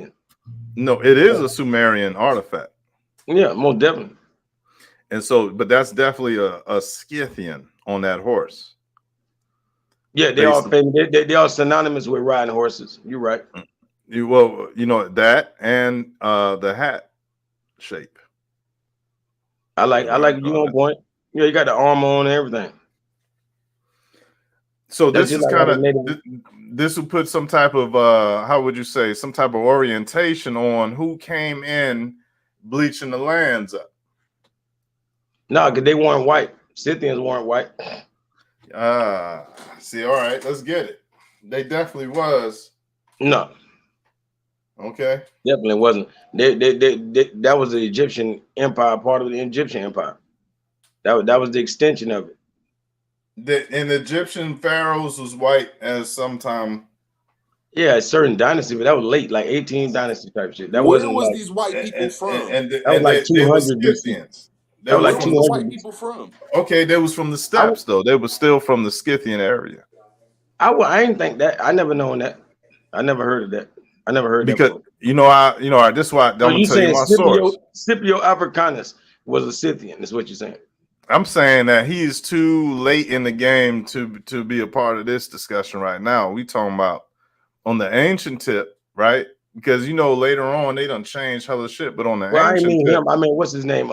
Speaker 16: then.
Speaker 14: No, it is a Sumerian artifact.
Speaker 16: Yeah, most definitely.
Speaker 14: And so, but that's definitely a Scythian on that horse.
Speaker 16: Yeah, they all famous. They all synonymous with riding horses. You're right.
Speaker 14: Well, you know that and the hat shape.
Speaker 16: I like you on point. Yeah, you got the armor on and everything.
Speaker 14: So
Speaker 16: That's
Speaker 14: this
Speaker 16: just
Speaker 14: is
Speaker 16: like
Speaker 14: kind
Speaker 16: how
Speaker 14: of
Speaker 16: the native.
Speaker 14: this would put some type of how would you say, some type of orientation on who came in bleaching the lands up.
Speaker 16: No, because they weren't white. Scythians weren't white.
Speaker 14: See, all right, let's get it. They definitely was.
Speaker 16: No.
Speaker 14: Okay.
Speaker 16: Definitely wasn't. That was the Egyptian empire, part of the Egyptian empire. That was the extension of it.
Speaker 14: And the Egyptian pharaohs was white as sometime.
Speaker 16: Yeah, a certain dynasty, but that was late, like 18 dynasty type shit. That
Speaker 15: Where
Speaker 16: wasn't
Speaker 15: was
Speaker 16: like
Speaker 15: these white people from?
Speaker 16: that was like
Speaker 14: They were
Speaker 16: 200 BC.
Speaker 14: Scythians.
Speaker 16: That was
Speaker 15: Where
Speaker 16: like
Speaker 15: was the
Speaker 16: 200
Speaker 15: white
Speaker 16: BC.
Speaker 15: people from?
Speaker 14: Okay, they was from the steppes though. They were still from the Scythian area.
Speaker 16: I didn't think that. I never known that. I never heard of that. I never heard
Speaker 14: Because
Speaker 16: that before.
Speaker 14: this is why I'm
Speaker 16: So
Speaker 14: gonna
Speaker 16: you
Speaker 14: tell you
Speaker 16: saying
Speaker 14: my source.
Speaker 16: Scipio Africanus was a Scythian? Is what you're saying?
Speaker 14: I'm saying that he's too late in the game to be a part of this discussion right now. We talking about on the ancient tip, right? Because later on they done changed hella shit, but on the
Speaker 16: Well, I
Speaker 14: ancient
Speaker 16: mean
Speaker 14: tip,
Speaker 16: him. I mean, what's his name?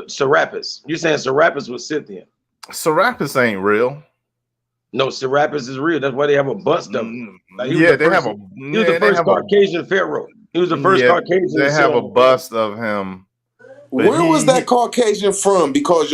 Speaker 16: Serapis. You're saying Serapis was Scythian?
Speaker 14: Serapis ain't real.
Speaker 16: No, Serapis is real. That's why they have a bust of him. Like,
Speaker 14: He was the
Speaker 16: first Caucasian pharaoh. He was the first Caucasian.
Speaker 14: They have a bust of him.
Speaker 15: Where was that Caucasian from? Because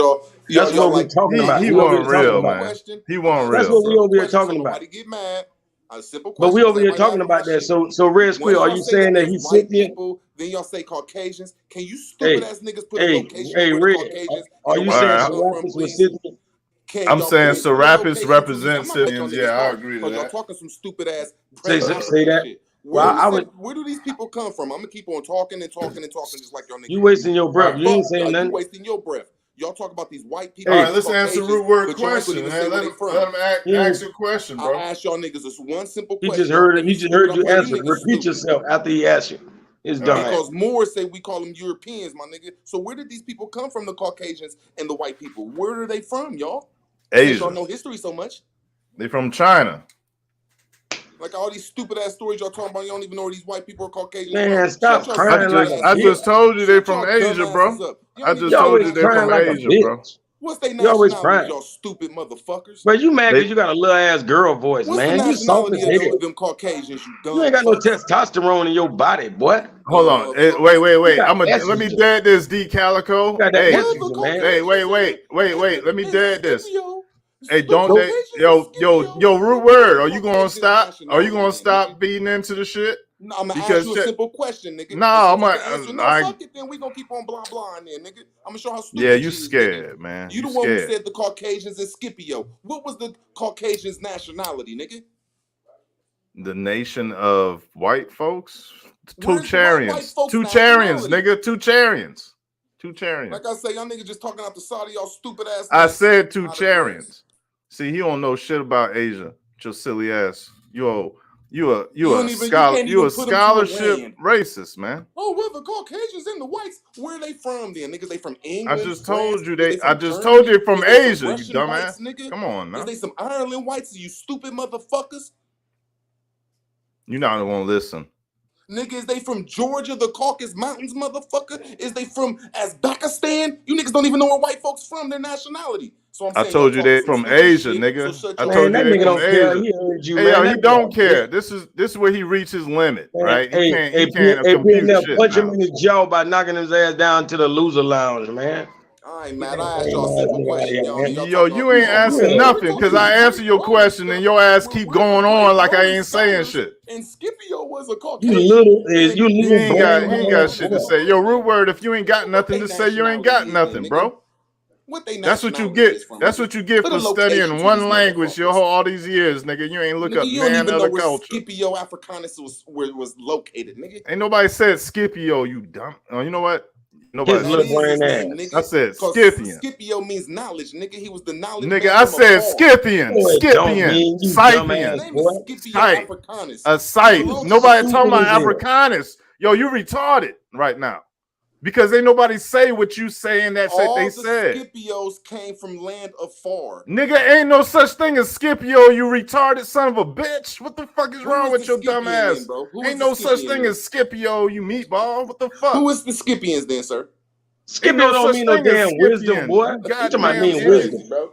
Speaker 16: that's what we're talking about.
Speaker 14: He wasn't real, man. He wasn't real.
Speaker 16: That's what we over here talking about.
Speaker 15: Nobody get mad. A simple
Speaker 16: But
Speaker 15: question.
Speaker 16: we over here talking about that. So Red Squid, are you saying that he's Scythian?
Speaker 15: People, then y'all say Caucasians. Can you stupid ass niggas put a location
Speaker 16: where
Speaker 15: the
Speaker 16: Red,
Speaker 15: Caucasians?
Speaker 16: are you saying Serapis was Scythian?
Speaker 14: I'm saying Serapis represents Scythians. Yeah, I agree to
Speaker 15: Y'all
Speaker 14: that.
Speaker 15: talking some stupid ass.
Speaker 16: Say that.
Speaker 15: Shit.
Speaker 16: Well,
Speaker 15: Where do these people come from? I'm gonna keep on talking just like y'all niggas.
Speaker 16: You wasting your breath. You ain't saying nothing.
Speaker 15: You wasting your breath. Y'all talk about these white people.
Speaker 14: All right, let's answer root word question, man. Let him ask your question, bro.
Speaker 15: I asked y'all niggas this one simple
Speaker 16: He
Speaker 15: question.
Speaker 16: He just heard you answer. Repeat yourself after he asked you. It's done.
Speaker 15: Because Moore say we call them Europeans, my nigga. So where did these people come from, the Caucasians and the white people? Where are they from, y'all?
Speaker 14: Asia.
Speaker 15: Y'all know history so much.
Speaker 14: They from China.
Speaker 15: Like all these stupid ass stories y'all talking about, you don't even know where these white people are Caucasians.
Speaker 16: Man, stop crying
Speaker 14: I just told you they from Asia, bro. I just told you they from Asia, bro.
Speaker 15: What's they
Speaker 16: You always
Speaker 15: nationality,
Speaker 16: crying.
Speaker 15: y'all stupid motherfuckers?
Speaker 16: But you mad because you got a little ass girl voice,
Speaker 15: What's
Speaker 16: man.
Speaker 15: the
Speaker 16: You soft as
Speaker 15: nationality
Speaker 16: hell.
Speaker 15: of them Caucasians, you dumb
Speaker 16: You ain't got no
Speaker 15: fuck?
Speaker 16: testosterone in your body, boy.
Speaker 14: Hold on. Wait. Let me dead this, D Calico. Hey, wait. Let me dead this. Hey, don't they? Yo, root word. Are you gonna stop? Are you gonna stop beating into the shit?
Speaker 15: No, I'm gonna ask you a simple question, nigga.
Speaker 14: No,
Speaker 15: fuck it, then we gonna keep on blah blah in there, nigga. I'm gonna show how stupid
Speaker 14: you
Speaker 15: you
Speaker 14: scared, man.
Speaker 15: You the one who said the Caucasians and Scipio. What was the Caucasians' nationality, nigga?
Speaker 14: The nation of white folks. Two Charians, nigga. Two Charians.
Speaker 15: Like I say, y'all niggas just talking out the side of y'all stupid ass.
Speaker 14: I said two Charians. See, he don't know shit about Asia. Your silly ass. You a scholarship racist, man.
Speaker 15: Oh, well, the Caucasians and the whites, where are they from then? Niggas, they from England?
Speaker 14: I just told you they're from Asia, you dumbass.
Speaker 15: Nigga?
Speaker 14: Come on now.
Speaker 15: Is they some Ireland whites, you stupid motherfuckers?
Speaker 14: You're not gonna listen.
Speaker 15: Nigga, is they from Georgia, the Caucasus Mountains, motherfucker? Is they from Uzbekistan? You niggas don't even know where white folks from, their nationality. So I'm saying,
Speaker 14: I told you they from Asia, nigga. I told you they from Asia. Hey, yo, he don't care. This is where he reached his limit, right? He can't compute shit.
Speaker 16: Punch him in his jaw by knocking his ass down to the loser lounge, man.
Speaker 15: All right, man. I asked y'all a simple question.
Speaker 14: Yo, you ain't asking nothing because I answer your question and your ass keep going on like I ain't saying shit.
Speaker 15: And Scipio was a Caucasian.
Speaker 14: He ain't got shit to say. Yo, root word, if you ain't got nothing to say, you ain't got nothing, bro. That's what you get. That's what you get for studying one language all these years, nigga. You ain't look up man other culture.
Speaker 15: Scipio Africanus was located, nigga.
Speaker 14: Ain't nobody said Scipio, you dumb. Oh, you know what? Nobody
Speaker 15: said
Speaker 14: I said Scythian.
Speaker 15: Scipio means knowledge, nigga. He was the knowledge.
Speaker 14: Nigga, I said Scythian. Scythian. Scythian. A scythe. Nobody talking about Africanus. Yo, you retarded right now. Because ain't nobody say what you saying that they said.
Speaker 15: Scipios came from land afar.
Speaker 14: Nigga, ain't no such thing as Scipio, you retarded son of a bitch. What the fuck is wrong with your dumb ass? Ain't no such thing as Scipio, you meatball. What the fuck?
Speaker 15: Who is the Scipians then, sir?
Speaker 16: Scipio don't mean no damn wisdom, boy. You talking about mean wisdom, bro.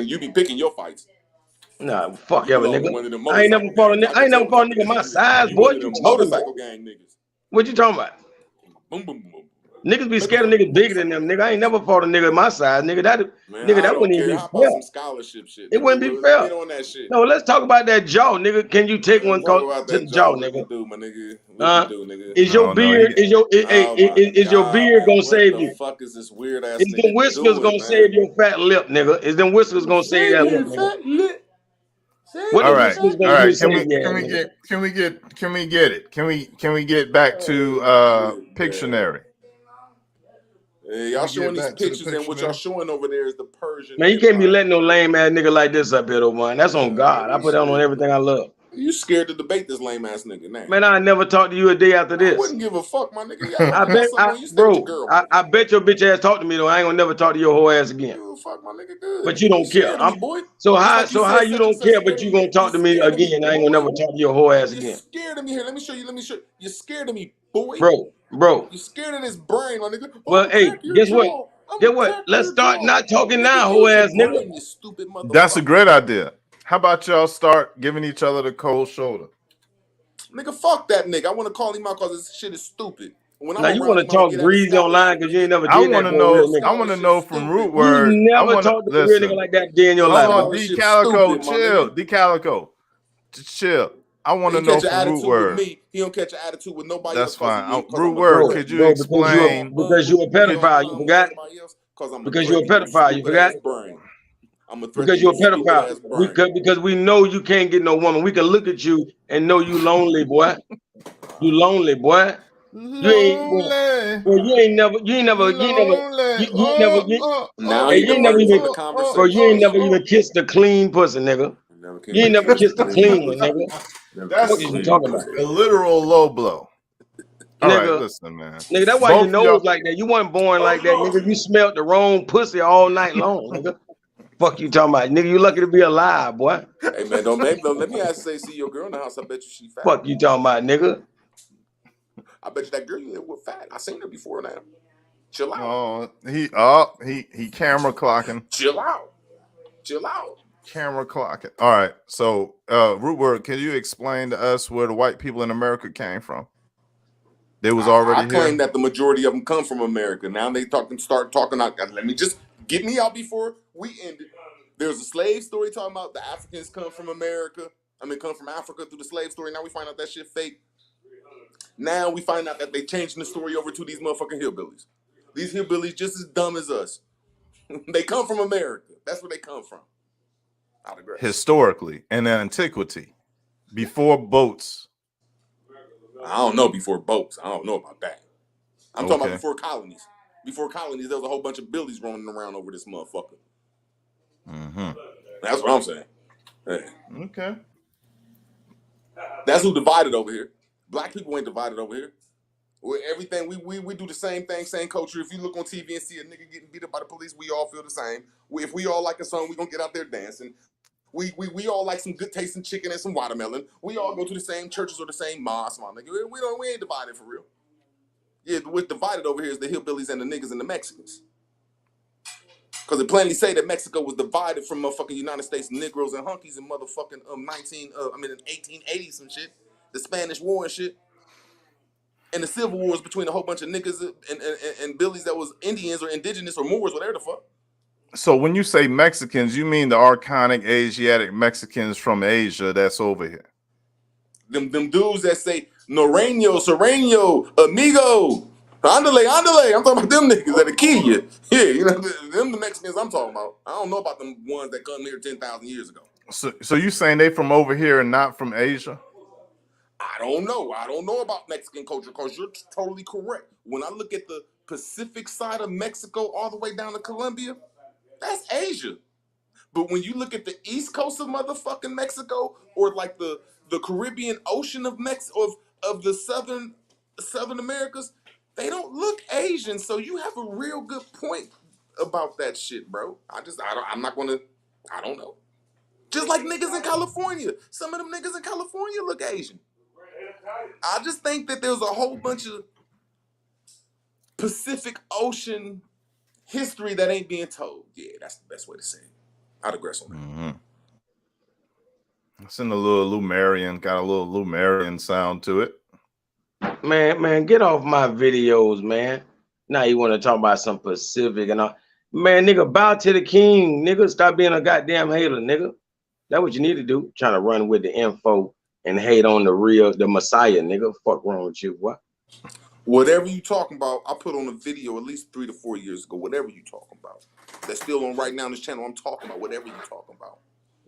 Speaker 15: you be picking your fights.
Speaker 16: Nah, fuck
Speaker 15: You
Speaker 16: ever,
Speaker 15: belong to
Speaker 16: nigga.
Speaker 15: one of them
Speaker 16: I ain't never
Speaker 15: motorcycle
Speaker 16: fought a
Speaker 15: gangs.
Speaker 16: nigga. I ain't never fought a nigga my size,
Speaker 15: You
Speaker 16: boy.
Speaker 15: one of
Speaker 16: What you
Speaker 15: them
Speaker 16: talking about?
Speaker 15: motorcycle gang niggas.
Speaker 16: What you talking about?
Speaker 15: Boom, boom, boom.
Speaker 16: Niggas be scared of niggas bigger than them, nigga. I ain't never fought a nigga my size, nigga.
Speaker 15: Man,
Speaker 16: Nigga,
Speaker 15: I
Speaker 16: that
Speaker 15: don't
Speaker 16: wouldn't
Speaker 15: care.
Speaker 16: even
Speaker 15: How
Speaker 16: be
Speaker 15: about
Speaker 16: fair.
Speaker 15: some scholarship shit?
Speaker 16: It
Speaker 15: Nigga?
Speaker 16: wouldn't be
Speaker 15: Let's
Speaker 16: fair.
Speaker 15: get on that shit.
Speaker 16: No, let's talk about that jaw, nigga. Can you take one
Speaker 15: Talk
Speaker 16: to
Speaker 15: about
Speaker 16: the
Speaker 15: that
Speaker 16: jaw,
Speaker 15: jaw. What you
Speaker 16: nigga?
Speaker 15: do, my nigga? What you do, nigga?
Speaker 16: Is your
Speaker 14: Oh no,
Speaker 16: beard
Speaker 14: he
Speaker 15: Oh my
Speaker 16: is your
Speaker 15: God,
Speaker 16: beard
Speaker 15: man.
Speaker 16: gonna
Speaker 15: What
Speaker 16: save
Speaker 15: the
Speaker 16: you?
Speaker 15: fuck is this weird ass
Speaker 16: Is them
Speaker 15: nigga
Speaker 16: whiskers
Speaker 15: doing,
Speaker 16: gonna
Speaker 15: man?
Speaker 16: save your fat lip, nigga? Is them whiskers gonna save that lip, nigga?
Speaker 15: Fat lip.
Speaker 16: What
Speaker 14: All
Speaker 16: the
Speaker 14: right,
Speaker 16: fuck is
Speaker 14: all
Speaker 16: gonna do
Speaker 14: right.
Speaker 16: something? Yeah, nigga.
Speaker 14: Can we get it? Can we get back to Pictionary?
Speaker 15: Hey,
Speaker 14: Can
Speaker 15: y'all
Speaker 14: we get
Speaker 15: showing these
Speaker 14: back to the
Speaker 15: pictures, and what y'all
Speaker 14: Pictionary?
Speaker 15: showing over there is the Persian
Speaker 16: Man, you can't be
Speaker 15: Empire.
Speaker 16: letting no lame ass nigga like this up here, though, man. That's on God. I put that on everything I love.
Speaker 15: You scared to debate this lame ass nigga now?
Speaker 16: Man, I never talk to you a day after
Speaker 15: I
Speaker 16: this.
Speaker 15: wouldn't give a fuck, my nigga. Yeah,
Speaker 16: I
Speaker 15: you got
Speaker 16: bet,
Speaker 15: something on you. Stay with your girl.
Speaker 16: I bet your bitch ass talk to me though. I ain't gonna never talk to your whole ass again.
Speaker 15: Give a fuck, my nigga. Good.
Speaker 16: But you don't care.
Speaker 15: Scared of me, boy.
Speaker 16: So
Speaker 15: Just
Speaker 16: how
Speaker 15: like you
Speaker 16: so how
Speaker 15: said
Speaker 16: you
Speaker 15: such and
Speaker 16: don't
Speaker 15: such
Speaker 16: care, but
Speaker 15: scared
Speaker 16: you
Speaker 15: of me.
Speaker 16: gonna talk to me
Speaker 15: Scared of me,
Speaker 16: again? I ain't
Speaker 15: boy.
Speaker 16: gonna never talk to your whole ass
Speaker 15: You're
Speaker 16: again,
Speaker 15: scared of me here. Let me show you. You're scared of me, boy.
Speaker 16: bro.
Speaker 15: You scared of this brain, my nigga. Oh,
Speaker 16: Well,
Speaker 15: I'm gonna
Speaker 16: hey,
Speaker 15: crack your
Speaker 16: guess what?
Speaker 15: jaw. I'm
Speaker 16: Guess
Speaker 15: gonna
Speaker 16: what?
Speaker 15: crack
Speaker 16: Let's
Speaker 15: your
Speaker 16: start
Speaker 15: jaw.
Speaker 16: not talking
Speaker 15: Nigga,
Speaker 16: now, whole
Speaker 15: use your
Speaker 16: ass nigga.
Speaker 15: brain, you stupid motherfucker.
Speaker 14: That's a great idea. How about y'all start giving each other the cold shoulder?
Speaker 15: Nigga, fuck that nigga. I want to call him out because this shit is stupid. When
Speaker 16: Now
Speaker 15: I'm
Speaker 16: you
Speaker 15: around
Speaker 16: want
Speaker 15: him,
Speaker 16: to
Speaker 15: I'm gonna
Speaker 16: talk
Speaker 15: get at his
Speaker 16: greasy
Speaker 15: scouting
Speaker 16: online
Speaker 15: shit,
Speaker 16: because you
Speaker 15: nigga.
Speaker 16: ain't never
Speaker 14: I
Speaker 16: did that
Speaker 14: want to
Speaker 16: for a real
Speaker 14: know.
Speaker 16: nigga.
Speaker 14: I want to know from Root
Speaker 16: You
Speaker 14: Word. I
Speaker 16: never
Speaker 14: want to
Speaker 16: talked to a real nigga
Speaker 14: listen.
Speaker 16: like that a day in your
Speaker 15: His
Speaker 16: life,
Speaker 14: Hold
Speaker 16: boy.
Speaker 14: on, D
Speaker 15: scholarship
Speaker 14: Calico,
Speaker 15: stupid, my
Speaker 14: chill.
Speaker 15: nigga.
Speaker 14: D Calico, chill. I want
Speaker 15: He
Speaker 14: to know
Speaker 15: catch an
Speaker 14: from Root
Speaker 15: attitude with
Speaker 14: Word.
Speaker 15: me. He don't catch an attitude with nobody else
Speaker 14: That's
Speaker 15: because
Speaker 14: fine. Root
Speaker 15: I'm a
Speaker 14: Word.
Speaker 15: threat.
Speaker 14: Could you
Speaker 16: Bro,
Speaker 15: We all
Speaker 14: explain?
Speaker 16: because you a
Speaker 15: we
Speaker 14: Could
Speaker 15: all
Speaker 16: pedophile, you
Speaker 15: calm with
Speaker 16: forgot?
Speaker 15: everybody else because I'm a
Speaker 16: Because
Speaker 15: threat
Speaker 16: you a
Speaker 15: to your
Speaker 16: pedophile, you
Speaker 15: stupid
Speaker 16: forgot?
Speaker 15: ass brain. I'm a threat to
Speaker 16: Because you're
Speaker 15: your
Speaker 16: a
Speaker 15: stupid
Speaker 16: pedophile.
Speaker 15: ass brain.
Speaker 16: Because we know you can't get no woman. We can look at you and know you lonely, boy. You lonely, boy. You ain't boy,
Speaker 14: lonely,
Speaker 16: boy, you ain't never
Speaker 14: lonely.
Speaker 15: Now
Speaker 16: hey,
Speaker 15: he
Speaker 16: you ain't never
Speaker 15: diverting from
Speaker 16: even
Speaker 15: the
Speaker 16: bro, you
Speaker 15: conversation.
Speaker 16: ain't never even kissed a clean pussy, nigga.
Speaker 15: Never
Speaker 16: You
Speaker 15: came
Speaker 16: ain't
Speaker 15: to
Speaker 16: never
Speaker 15: kiss
Speaker 16: kissed a
Speaker 15: clean
Speaker 16: clean one,
Speaker 15: pussy.
Speaker 16: nigga.
Speaker 15: Never
Speaker 16: What
Speaker 15: kissed
Speaker 14: That's
Speaker 16: is you
Speaker 15: clean
Speaker 16: talking about?
Speaker 15: pussy.
Speaker 14: a literal low blow. All right,
Speaker 16: Nigga,
Speaker 14: listen, man.
Speaker 16: nigga, that's why your
Speaker 14: Both of
Speaker 16: nose
Speaker 14: y'all.
Speaker 16: like that. You wasn't born like that, nigga. You smelled the wrong pussy all night long, nigga. Fuck you talking about, nigga. You lucky to be alive, boy.
Speaker 15: Hey man, don't make them. Let me ask. Say, see your girl in the house. I bet you she fat.
Speaker 16: Fuck you talking about, nigga.
Speaker 15: I bet you that girl you live with fat. I seen her before now. Chill out.
Speaker 14: He camera clocking.
Speaker 15: Chill out. Chill out.
Speaker 14: Camera clocking. All right. So, Root Word, can you explain to us where the white people in America came from? They was
Speaker 15: I
Speaker 14: already
Speaker 15: claim
Speaker 14: here.
Speaker 15: that the majority of them come from America. Now they start talking out. Let me just get me out before we end it. There's a slave story talking about the Africans come from America. I mean, come from Africa through the slave story. Now we find out that shit fake. Now we find out that they changing the story over to these motherfucking hillbillies. These hillbillies just as dumb as us. They come from America. That's where they come from. I digress.
Speaker 14: Historically, in antiquity, before boats.
Speaker 15: I don't know before boats. I don't know about that. I'm talking about
Speaker 14: Okay.
Speaker 15: before colonies. Before colonies, there was a whole bunch of billies roaming around over this motherfucker.
Speaker 14: Mm-hmm.
Speaker 15: That's what I'm saying. Hey.
Speaker 14: Okay.
Speaker 15: That's who divided over here. Black people ain't divided over here. Everything we do the same thing, same culture. If you look on TV and see a nigga getting beat up by the police, we all feel the same. If we all like a song, we gonna get out there dancing. We all like some good tasting chicken and some watermelon. We all go to the same churches or the same mosques, my nigga. We ain't divided for real. Yeah, what's divided over here is the hillbillies and the niggas and the Mexicans. Because it plainly say that Mexico was divided from motherfucking United States Negroes and hunkies in motherfucking in 1880s and shit. The Spanish War and shit. And the civil wars between a whole bunch of niggas and billies that was Indians or indigenous or Moors, whatever the fuck.
Speaker 14: So when you say Mexicans, you mean the archonic Asiatic Mexicans from Asia that's over here?
Speaker 15: Them dudes that say Noreño, Sereno, Amigo, Andale, Andale. I'm talking about them niggas that are Kia. Yeah, you know, them the Mexicans I'm talking about. I don't know about them ones that come here 10,000 years ago.
Speaker 14: So you saying they from over here and not from Asia?
Speaker 15: I don't know. I don't know about Mexican culture because you're totally correct. When I look at the Pacific side of Mexico all the way down to Colombia, that's Asia. But when you look at the east coast of motherfucking Mexico or like the Caribbean Ocean of of the southern Americas, they don't look Asian. So you have a real good point about that shit, bro. I'm not gonna, I don't know. Just like niggas in California. Some of them niggas in California look Asian. I just think that there's a whole bunch of Pacific Ocean history that ain't being told. Yeah, that's the best way to say it. I digress on that.
Speaker 14: Mm-hmm. It's in a little Lumerian, got a little Lumerian sound to it.
Speaker 16: Man, get off my videos, man. Now you want to talk about some Pacific and all. Man, nigga, bow to the king. Nigga, stop being a goddamn hater, nigga. That's what you need to do. Trying to run with the info and hate on the Messiah, nigga. Fuck wrong with you, what?
Speaker 15: Whatever you talking about, I put on a video at least 3 to 4 years ago. Whatever you talking about, that's still on right now on this channel. I'm talking about whatever you talking about.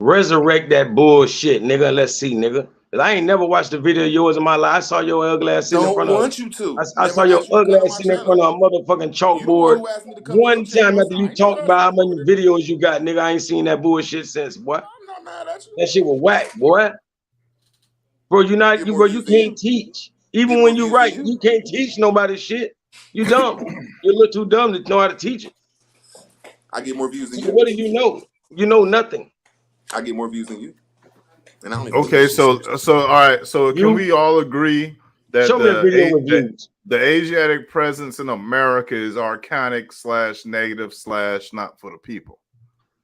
Speaker 16: Resurrect that bullshit, nigga. Let's see, nigga. 'Cause I ain't never watched a video of yours in my life. I saw your ugly ass sitting in
Speaker 15: Don't
Speaker 16: front of.
Speaker 15: want you to.
Speaker 16: I saw
Speaker 15: Never
Speaker 16: your
Speaker 15: asked you to
Speaker 16: ugly
Speaker 15: come to
Speaker 16: ass
Speaker 15: my
Speaker 16: sitting in front
Speaker 15: channel.
Speaker 16: of a motherfucking
Speaker 15: You the one
Speaker 16: chalkboard.
Speaker 15: who asked me to come to your
Speaker 16: One time
Speaker 15: channel.
Speaker 16: after
Speaker 15: I
Speaker 16: you
Speaker 15: ain't mad
Speaker 16: talked
Speaker 15: at you
Speaker 16: about how
Speaker 15: for
Speaker 16: many
Speaker 15: it.
Speaker 16: videos you got, nigga, I ain't seen that bullshit since, boy.
Speaker 15: I'm not mad at you.
Speaker 16: That shit was whack, boy. Bro,
Speaker 15: Get more
Speaker 16: you
Speaker 15: views than
Speaker 16: can't
Speaker 15: you.
Speaker 16: teach.
Speaker 15: Get
Speaker 16: Even
Speaker 15: more
Speaker 16: when you
Speaker 15: views than
Speaker 16: write,
Speaker 15: you.
Speaker 16: you can't teach nobody shit. You dumb. You're a little too dumb to know how to teach it.
Speaker 15: I get more views than
Speaker 16: So
Speaker 15: you.
Speaker 16: what do you know? You know nothing.
Speaker 15: I get more views than you. And I don't even do
Speaker 14: Okay,
Speaker 15: this shit seriously.
Speaker 14: so all right. So can
Speaker 16: You
Speaker 14: we all agree that
Speaker 16: show me a video with views.
Speaker 14: the Asiatic presence in America is archonic / negative / not for the people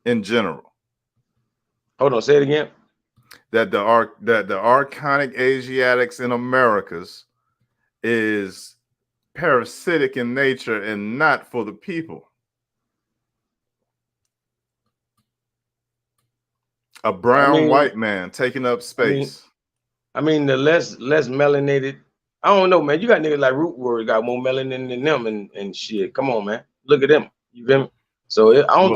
Speaker 14: in general?
Speaker 16: Hold on, say it again.
Speaker 14: That the archonic Asiatics in Americas is parasitic in nature and not for the people. A brown white man taking up space.
Speaker 16: I mean, the less melanated. I don't know, man. You got niggas like Root Word got more melanin than them and shit. Come on, man. Look at them. You feel me? So I don't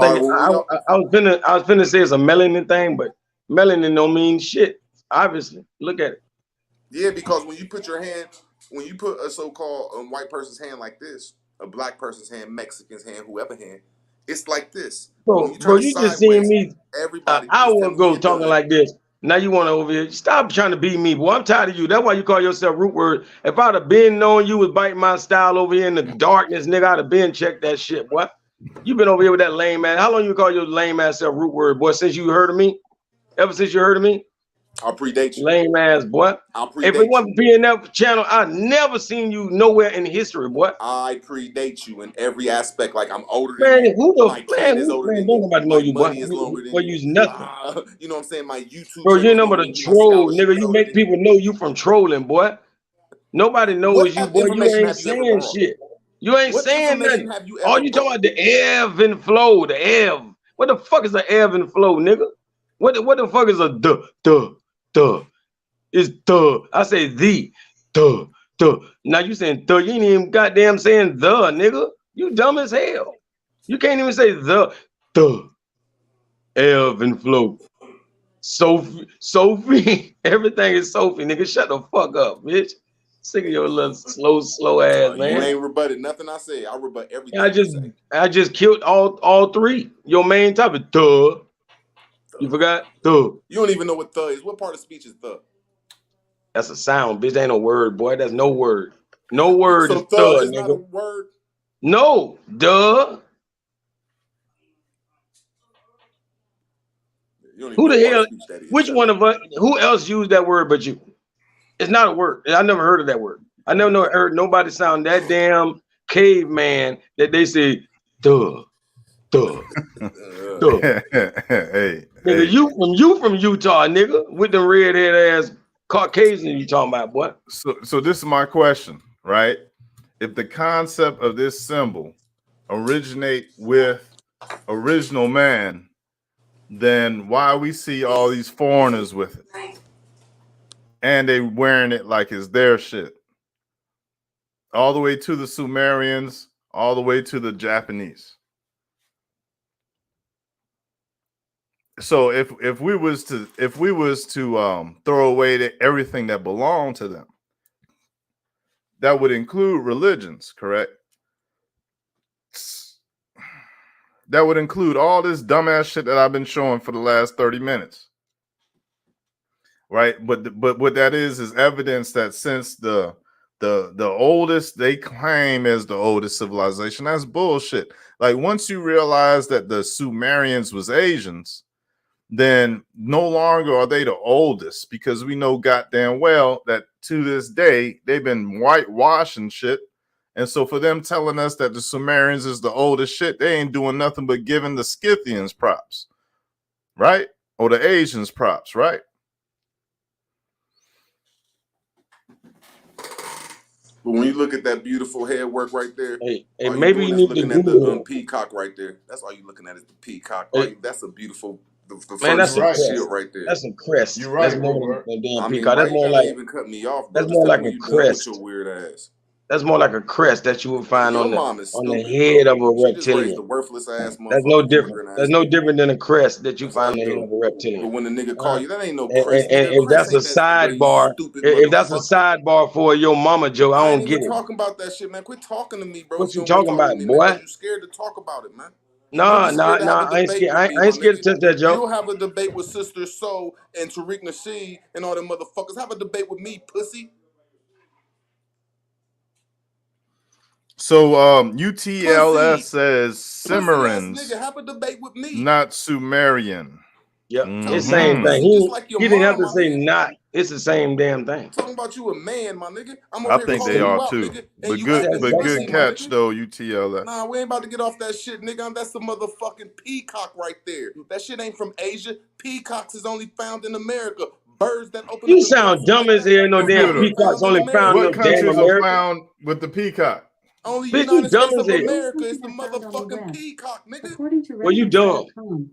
Speaker 16: think I was finna say it's a melanin thing, but melanin don't mean shit. Obviously, look at it.
Speaker 15: Yeah, because when you put your hand, when you put a so-called white person's hand like this, a black person's hand, Mexican's hand, whoever hand, it's like this. But when you turn
Speaker 16: Bro,
Speaker 15: it
Speaker 16: you just seen
Speaker 15: sideways,
Speaker 16: me
Speaker 15: everybody
Speaker 16: an
Speaker 15: is
Speaker 16: hour
Speaker 15: telling you
Speaker 16: ago
Speaker 15: you're
Speaker 16: talking
Speaker 15: done.
Speaker 16: like this. Now you want to over here. Stop trying to beat me, boy. I'm tired of you. That's why you call yourself Root Word. If I'd have been knowing you was biting my style over here in the darkness, nigga, I'd have been checked that shit, boy. You been over here with that lame man. How long you call your lame ass self Root Word, boy? Since you heard of me? Ever since you heard of me?
Speaker 15: I'll predate you.
Speaker 16: Lame ass, boy.
Speaker 15: I'll
Speaker 16: If it
Speaker 15: predate
Speaker 16: wasn't
Speaker 15: you.
Speaker 16: PNF channel, I'd never seen you nowhere in history, boy.
Speaker 15: I predate you in every aspect. Like I'm older than
Speaker 16: Man,
Speaker 15: you.
Speaker 16: who the
Speaker 15: My kid is older than
Speaker 16: don't
Speaker 15: you.
Speaker 16: nobody know
Speaker 15: My
Speaker 16: you, boy.
Speaker 15: money is longer than
Speaker 16: Boy,
Speaker 15: you.
Speaker 16: use nothing.
Speaker 15: You know what I'm saying? My YouTube
Speaker 16: Bro, you
Speaker 15: channel
Speaker 16: ain't
Speaker 15: is
Speaker 16: number
Speaker 15: longer
Speaker 16: to
Speaker 15: than you. My
Speaker 16: troll,
Speaker 15: scholarship
Speaker 16: nigga.
Speaker 15: is
Speaker 16: You
Speaker 15: older
Speaker 16: make
Speaker 15: than you.
Speaker 16: people know you from trolling, boy. Nobody knows you,
Speaker 15: What
Speaker 16: boy. You
Speaker 15: information
Speaker 16: ain't
Speaker 15: have you ever
Speaker 16: saying
Speaker 15: brought?
Speaker 16: shit. You ain't
Speaker 15: What
Speaker 16: saying
Speaker 15: information
Speaker 16: nothing.
Speaker 15: have you
Speaker 16: All
Speaker 15: ever
Speaker 16: you talking
Speaker 15: brought?
Speaker 16: about the ebb and flow, the ebb. What the fuck is the ebb and flow, nigga? What the fuck is a duh? It's duh. I say the duh. Now you saying duh. You ain't even goddamn saying the, nigga. You dumb as hell. You can't even say the ebb and flow. Sophie, everything is Sophie, nigga. Shut the fuck up, bitch. Sick of your little slow ass,
Speaker 15: You
Speaker 16: man.
Speaker 15: ain't rebutted nothing I say. I rebut everything you say.
Speaker 16: I just killed all three. Your main topic, duh. You forgot? Duh.
Speaker 15: You don't even know what "the" is. What part of speech is "the"?
Speaker 16: That's a sound, bitch. That ain't no word, boy. That's no word. No word
Speaker 15: So
Speaker 16: is
Speaker 15: "the"
Speaker 16: duh,
Speaker 15: is not a
Speaker 16: nigga.
Speaker 15: word.
Speaker 16: No, duh.
Speaker 15: You don't even
Speaker 16: Who
Speaker 15: know
Speaker 16: the
Speaker 15: what part of
Speaker 16: hell?
Speaker 15: speech that is.
Speaker 16: Which
Speaker 15: Shut
Speaker 16: one
Speaker 15: up.
Speaker 16: of us? Who else used that word but you? It's not a word. I never heard of that word. I never heard nobody sound that damn caveman that they say duh.
Speaker 14: Hey,
Speaker 16: Nigga, you from Utah, nigga, with the red head ass Caucasian you talking about, boy.
Speaker 14: So this is my question, right? If the concept of this symbol originate with original man, then why we see all these foreigners with it? And they wearing it like it's their shit. All the way to the Sumerians, all the way to the Japanese. So if we was to throw away everything that belonged to them, that would include religions, correct? That would include all this dumbass shit that I've been showing for the last 30 minutes. Right? But what that is evidence that since the oldest they claim as the oldest civilization, that's bullshit. Like once you realize that the Sumerians was Asians, then no longer are they the oldest, because we know goddamn well that to this day they've been whitewashing shit. And so for them telling us that the Sumerians is the oldest shit, they ain't doing nothing but giving the Scythians props, right? Or the Asians props, right?
Speaker 15: But when you look at that beautiful head work right there,
Speaker 16: Hey,
Speaker 15: all you
Speaker 16: maybe
Speaker 15: doing
Speaker 16: you
Speaker 15: is
Speaker 16: need to
Speaker 15: looking at the
Speaker 16: Google.
Speaker 15: peacock right there. That's all you looking at is the peacock.
Speaker 16: Hey,
Speaker 15: That's a beautiful, the
Speaker 16: man, that's
Speaker 15: first
Speaker 16: a
Speaker 15: shield
Speaker 16: crest.
Speaker 15: right there.
Speaker 16: That's a crest.
Speaker 14: You're
Speaker 16: That's
Speaker 14: right,
Speaker 16: more than
Speaker 14: Robert.
Speaker 16: a damn
Speaker 15: I mean,
Speaker 16: peacock.
Speaker 15: why you gotta even cut me off, bro?
Speaker 16: That's
Speaker 15: Just
Speaker 16: more
Speaker 15: tell me
Speaker 16: like
Speaker 15: when
Speaker 16: a
Speaker 15: you done with your
Speaker 16: crest.
Speaker 15: weird ass.
Speaker 16: That's more like a crest that you would find
Speaker 15: Your
Speaker 16: on
Speaker 15: mom is
Speaker 16: the
Speaker 15: stupid,
Speaker 16: head
Speaker 15: bro.
Speaker 16: of a
Speaker 15: She just raised
Speaker 16: reptilian.
Speaker 15: a worthless ass
Speaker 16: That's no
Speaker 15: motherfucking
Speaker 16: different.
Speaker 15: immigrant
Speaker 16: That's
Speaker 15: ass
Speaker 16: no
Speaker 15: nigga.
Speaker 16: different than a crest that you
Speaker 15: That's all
Speaker 16: find on
Speaker 15: you
Speaker 16: the head
Speaker 15: do.
Speaker 16: of a reptilian.
Speaker 15: But when the nigga call you, that ain't no
Speaker 16: And,
Speaker 15: crest,
Speaker 16: and
Speaker 15: nigga.
Speaker 16: if
Speaker 15: Crest
Speaker 16: that's a
Speaker 15: ain't that great, you
Speaker 16: sidebar,
Speaker 15: stupid
Speaker 16: if that's a
Speaker 15: motherfucker.
Speaker 16: sidebar for your mama joke, I
Speaker 15: I ain't
Speaker 16: don't
Speaker 15: even
Speaker 16: get it.
Speaker 15: talking about that shit, man. Quit talking to me, bro. If
Speaker 16: What
Speaker 15: you
Speaker 16: you
Speaker 15: don't want to
Speaker 16: talking
Speaker 15: talk to
Speaker 16: about,
Speaker 15: me, man,
Speaker 16: boy?
Speaker 15: because you scared to talk about it, man. You
Speaker 16: Nah,
Speaker 15: really
Speaker 16: nah,
Speaker 15: scared to have a
Speaker 16: nah. I ain't
Speaker 15: debate
Speaker 16: scared.
Speaker 15: with me,
Speaker 16: I
Speaker 15: my
Speaker 16: ain't scared
Speaker 15: nigga.
Speaker 16: to touch that joke.
Speaker 15: You'll have a debate with Sister Soul and Tariq Nasheed and all them motherfuckers. Have a debate with me, pussy.
Speaker 14: So UTLS
Speaker 15: Pussy.
Speaker 14: says
Speaker 15: Pussy ass
Speaker 14: Cimmerians,
Speaker 15: nigga. Have a debate with me.
Speaker 14: not Sumerian.
Speaker 16: Yep,
Speaker 15: Telling
Speaker 16: it's
Speaker 15: you, you
Speaker 16: same thing.
Speaker 15: pussy just like your
Speaker 16: He didn't have
Speaker 15: mom,
Speaker 16: to
Speaker 15: my
Speaker 16: say
Speaker 15: nigga.
Speaker 16: not. It's the same damn thing.
Speaker 15: Talking about you a man, my nigga. I'm over
Speaker 14: I
Speaker 15: here
Speaker 14: think
Speaker 16: It's
Speaker 14: they
Speaker 15: calling
Speaker 14: are
Speaker 15: you out,
Speaker 14: too.
Speaker 15: nigga, and
Speaker 14: But
Speaker 15: you acting pussy,
Speaker 14: good
Speaker 15: my
Speaker 14: catch
Speaker 15: nigga.
Speaker 14: though, UTLS.
Speaker 15: Nah, we ain't about to get off that shit, nigga. That's the motherfucking peacock right there. That shit ain't from Asia. Peacocks is only found in America. Birds that open
Speaker 16: You
Speaker 15: up and
Speaker 16: sound
Speaker 15: blossom
Speaker 16: dumb
Speaker 15: like
Speaker 16: as
Speaker 15: that
Speaker 16: hell. No
Speaker 15: is
Speaker 16: damn
Speaker 15: only
Speaker 14: Computer.
Speaker 16: peacocks
Speaker 15: found in
Speaker 16: only found
Speaker 14: What
Speaker 16: no
Speaker 15: America.
Speaker 16: damn
Speaker 14: countries are
Speaker 16: America.
Speaker 14: found with the peacock?
Speaker 15: Only
Speaker 16: Bitch, you
Speaker 15: United
Speaker 16: dumb
Speaker 15: States
Speaker 16: as
Speaker 15: of
Speaker 16: hell.
Speaker 15: America is the motherfucking peacock, nigga.
Speaker 17: According to
Speaker 16: Well, you dumb.
Speaker 17: reference.com,